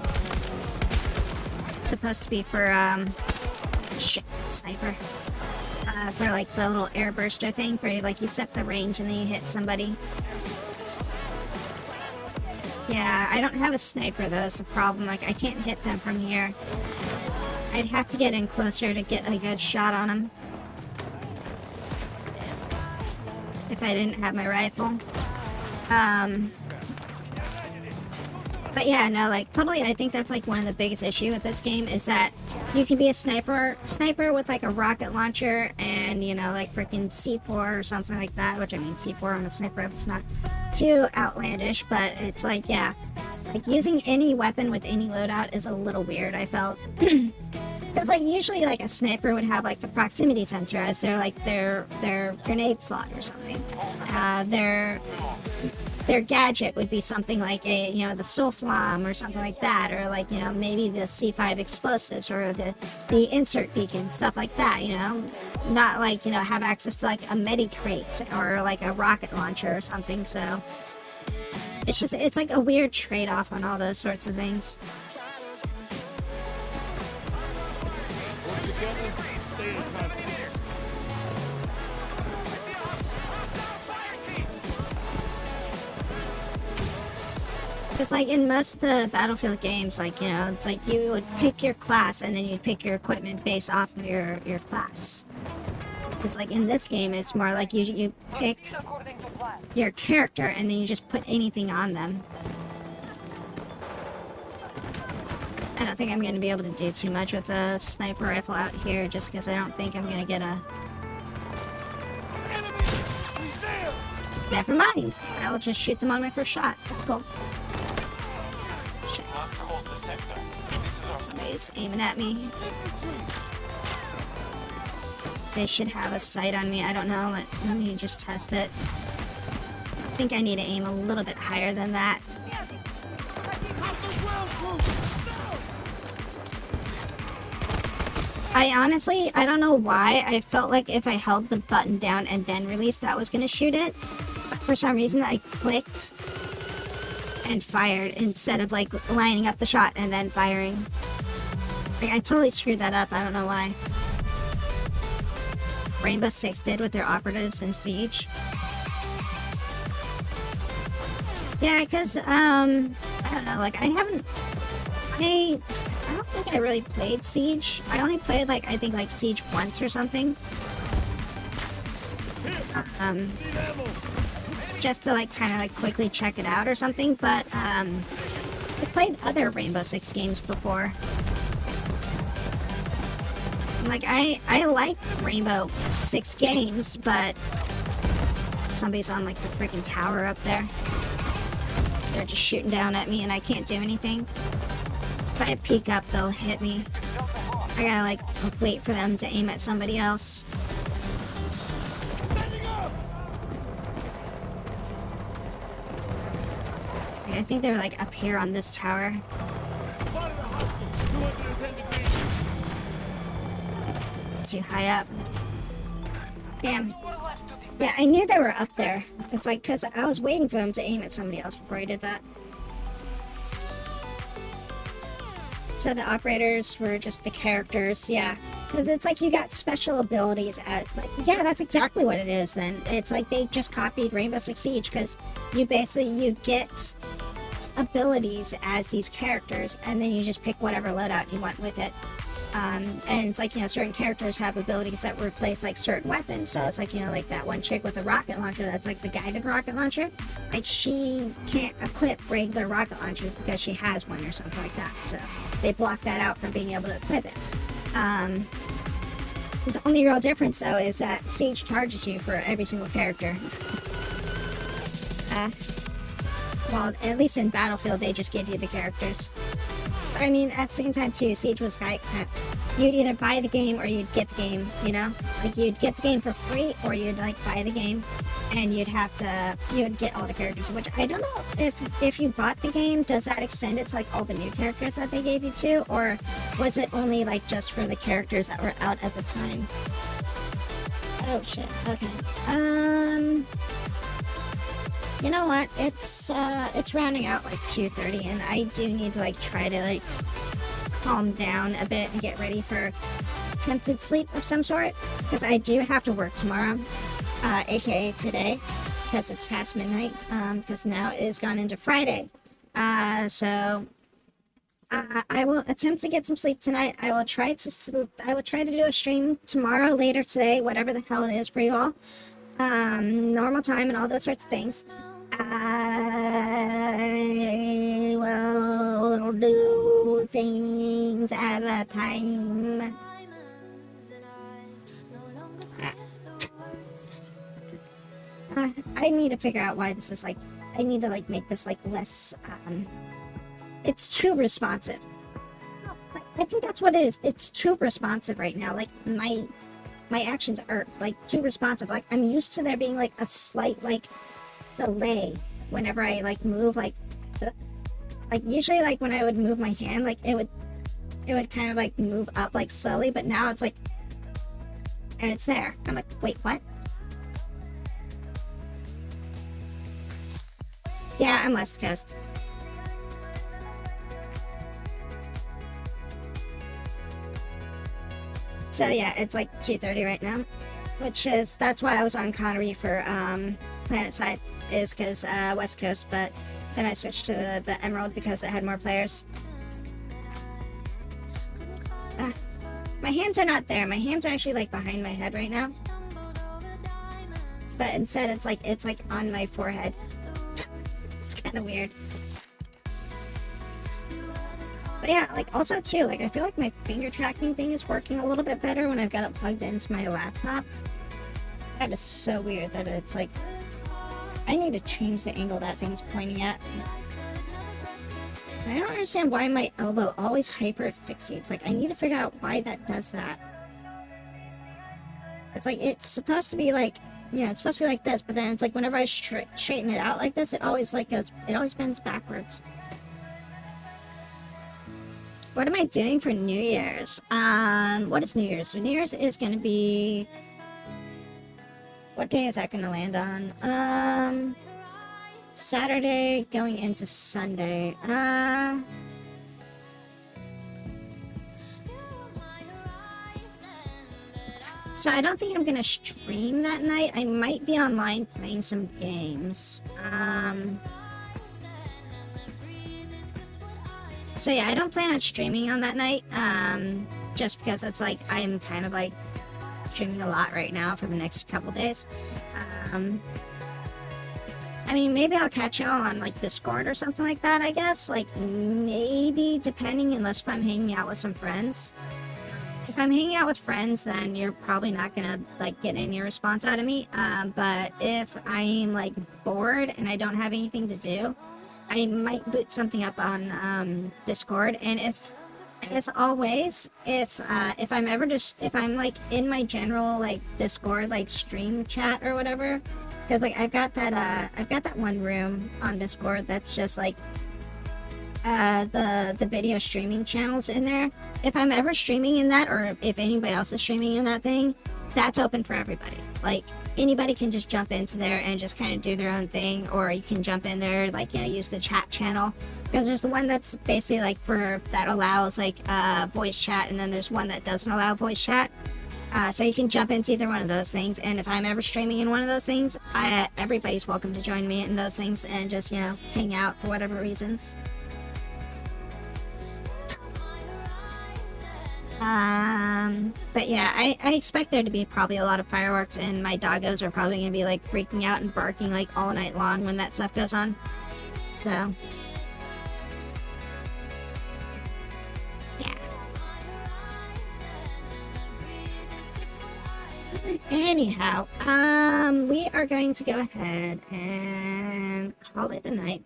supposed to be for shit, sniper. For like the little air burster thing where like you set the range and then you hit somebody. Yeah, I don't have a sniper though, is the problem. Like, I can't hit them from here. I'd have to get in closer to get a good shot on them. If I didn't have my rifle. But yeah, no, like, totally, I think that's like one of the biggest issues with this game is that you can be a sniper with like a rocket launcher and, you know, like freaking C4 or something like that, which I mean, C4 on a sniper, it's not too outlandish, but it's like, yeah, like using any weapon with any loadout is a little weird, I felt. Because like usually like a sniper would have like the proximity sensor as their grenade slot or something. Their gadget would be something like a, you know, the Soflam or something like that, or like, you know, maybe the C5 explosives or the insert beacon, stuff like that, you know, not like, you know, have access to like a medi crate or like a rocket launcher or something. So it's just, it's like a weird trade-off on all those sorts of things. Because, like, in most of the Battlefield games, like, you know, it's like you would pick your class and then you'd pick your equipment based off of your class. It's like in this game, it's more like you pick your character and then you just put anything on them. I don't think I'm going to be able to do too much with a sniper rifle out here just because I don't think I'm going to get a... Never mind. I'll just shoot them on my first shot. That's cool. Shit. Somebody's aiming at me. They should have a sight on me. I don't know. Let me just test it. I think I need to aim a little bit higher than that. I don't know why. I felt like if I held the button down and then released, that was going to shoot it. But for some reason, I clicked and fired instead of like lining up the shot and then firing. Like, I totally screwed that up. I don't know why. Rainbow Six did with their operatives in Siege. Yeah, because, I don't know, like, I don't think I really played Siege. I only played, like, I think, like, Siege once or something. Need ammo. just to like kind of like quickly check it out or something. But I played other Rainbow Six games before. Like I like Rainbow Six games, but somebody's on like the freaking tower up there. They're just shooting down at me and I can't do anything. If I peek up, they'll hit me. I gotta like wait for them to aim at somebody else. Standing up. I think they're like up here on this tower. Spotted a hostile. 210 degrees. It's too high up. Damn. Yeah, I knew they were up there. It's like, because I was waiting for them to aim at somebody else before I did that. So the operators were just the characters, yeah. Because it's like you got special abilities at, like, yeah, that's exactly what it is then. It's like they just copied Rainbow Six Siege, because you get abilities as these characters, and then you just pick whatever loadout you want with it. And it's like, you know, certain characters have abilities that replace like certain weapons. So it's like, you know, like that one chick with a rocket launcher that's like the guided rocket launcher. Like she can't equip regular rocket launchers because she has one or something like that. So they block that out from being able to equip it. The only real difference though is that Siege charges you for every single character. Well, at least in Battlefield they just give you the characters. I mean, at the same time too, Siege was like, you'd either buy the game or you'd get the game, you know? Like, you'd get the game for free, or you'd, like, buy the game, and you'd get all the characters, which I don't know if you bought the game, does that extend it to, like, all the new characters that they gave you to, or was it only, like, just for the characters that were out at the time? Oh, shit, okay. You know what? It's rounding out like 2:30, and I do need to like try to like calm down a bit and get ready for attempted sleep of some sort, because I do have to work tomorrow, aka today, because it's past midnight. Because now it is gone into Friday. So I will attempt to get some sleep tonight. I will try to do a stream tomorrow, later today, whatever the hell it is for you all. Normal time and all those sorts of things. I will do things at a time. I need to figure out why this is like, I need to like make this like less, it's too responsive. I think that's what it is. It's too responsive right now. Like my actions are like too responsive. Like I'm used to there being like a slight like delay whenever I like move, like usually like when I would move my hand, like it would kind of like move up like slowly, but now it's like, and it's there. I'm like, wait, what? Yeah, I'm West Coast. So yeah, it's like 2:30 right now, that's why I was on Connery for Planet Side, is because West Coast, but then I switched to the Emerald because it had more players. My hands are not there. My hands are actually like behind my head right now, but instead it's like on my forehead. It's kind of weird. But yeah, like also too, like I feel like my finger tracking thing is working a little bit better when I've got it plugged into my laptop. That is so weird that it's like, I need to change the angle that thing's pointing at. I don't understand why my elbow always hyper fixates. Like I need to figure out why that does that. It's like, it's supposed to be like, yeah, it's supposed to be like this, but then it's like whenever I straighten it out like this, it always like goes, it always bends backwards. What am I doing for New Year's? What is New Year's? So New Year's is going to be... What day is that going to land on? Saturday going into Sunday. So I don't think I'm going to stream that night. I might be online playing some games. So yeah, I don't plan on streaming on that night, just because it's like, I'm kind of like streaming a lot right now for the next couple days. I mean, maybe I'll catch y'all on like Discord or something like that, I guess. Like, maybe, depending, unless if I'm hanging out with some friends. If I'm hanging out with friends, then you're probably not gonna like get any response out of me. But if I'm like bored and I don't have anything to do, I might boot something up on Discord. And as always, if I'm ever if I'm like in my general like Discord like stream chat or whatever, because like I've got that one room on Discord that's just like the video streaming channels in there. If I'm ever streaming in that, or if anybody else is streaming in that thing, that's open for everybody. Like, anybody can just jump into there and just kind of do their own thing, or you can jump in there, like, you know, use the chat channel, because there's the one that's basically like that allows like voice chat, and then there's one that doesn't allow voice chat. So you can jump into either one of those things, and if I'm ever streaming in one of those things, everybody's welcome to join me in those things and just, you know, hang out for whatever reasons. But yeah, I expect there to be probably a lot of fireworks, and my doggos are probably gonna be like freaking out and barking like all night long when that stuff goes on. So yeah. Anyhow, we are going to go ahead and call it a night.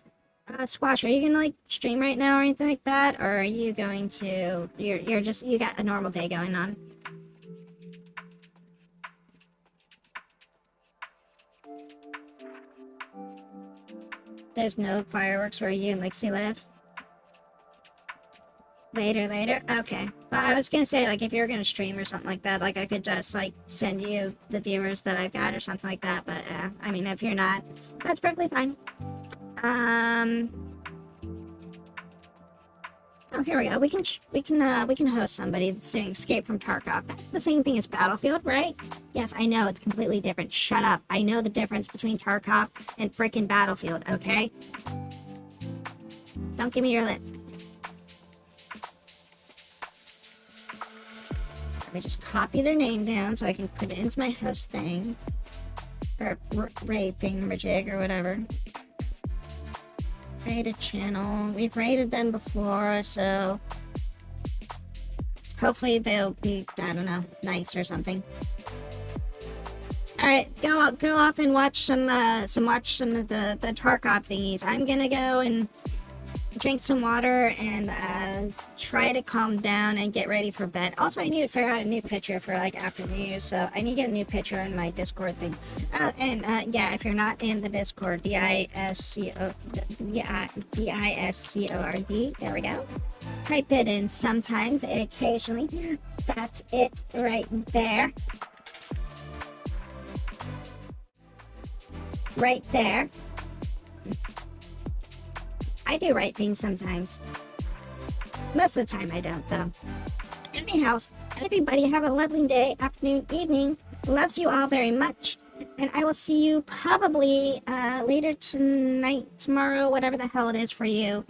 Squash, are you gonna like stream right now or anything like that, or are you going to? You're just, you got a normal day going on. There's no fireworks where you and Lixie live. Later. Okay. Well, I was gonna say, like, if you were gonna stream or something like that, like, I could just like send you the viewers that I've got or something like that. But I mean, if you're not, that's perfectly fine. Oh, here we go. We can host somebody that's doing Escape from Tarkov. That's the same thing as Battlefield, right? Yes, I know it's completely different. Shut up. I know the difference between Tarkov and frickin' Battlefield, okay? Don't give me your lip. Let me just copy their name down so I can put it into my host thing. Or raid thingamajig or whatever. Rated channel. We've raided them before, so hopefully they'll be, I don't know, nice or something. All right, go off and watch some of the Tarkov thingies. I'm gonna go and drink some water and try to calm down and get ready for bed. Also, I need to figure out a new picture for like after New Year's, so I need to get a new picture in my Discord thing. Yeah, if you're not in the Discord, Discord, there we go. Type it in sometimes, occasionally. That's it right there. Right there. I do write things sometimes. Most of the time I don't, though. Anyhow, everybody have a lovely day, afternoon, evening. Loves you all very much. And I will see you probably later tonight, tomorrow, whatever the hell it is for you.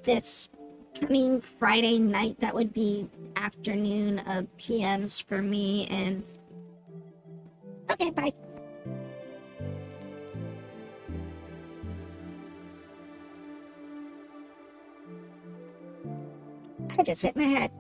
This coming Friday night, that would be afternoon of PMs for me. And okay, bye. I just hit my head.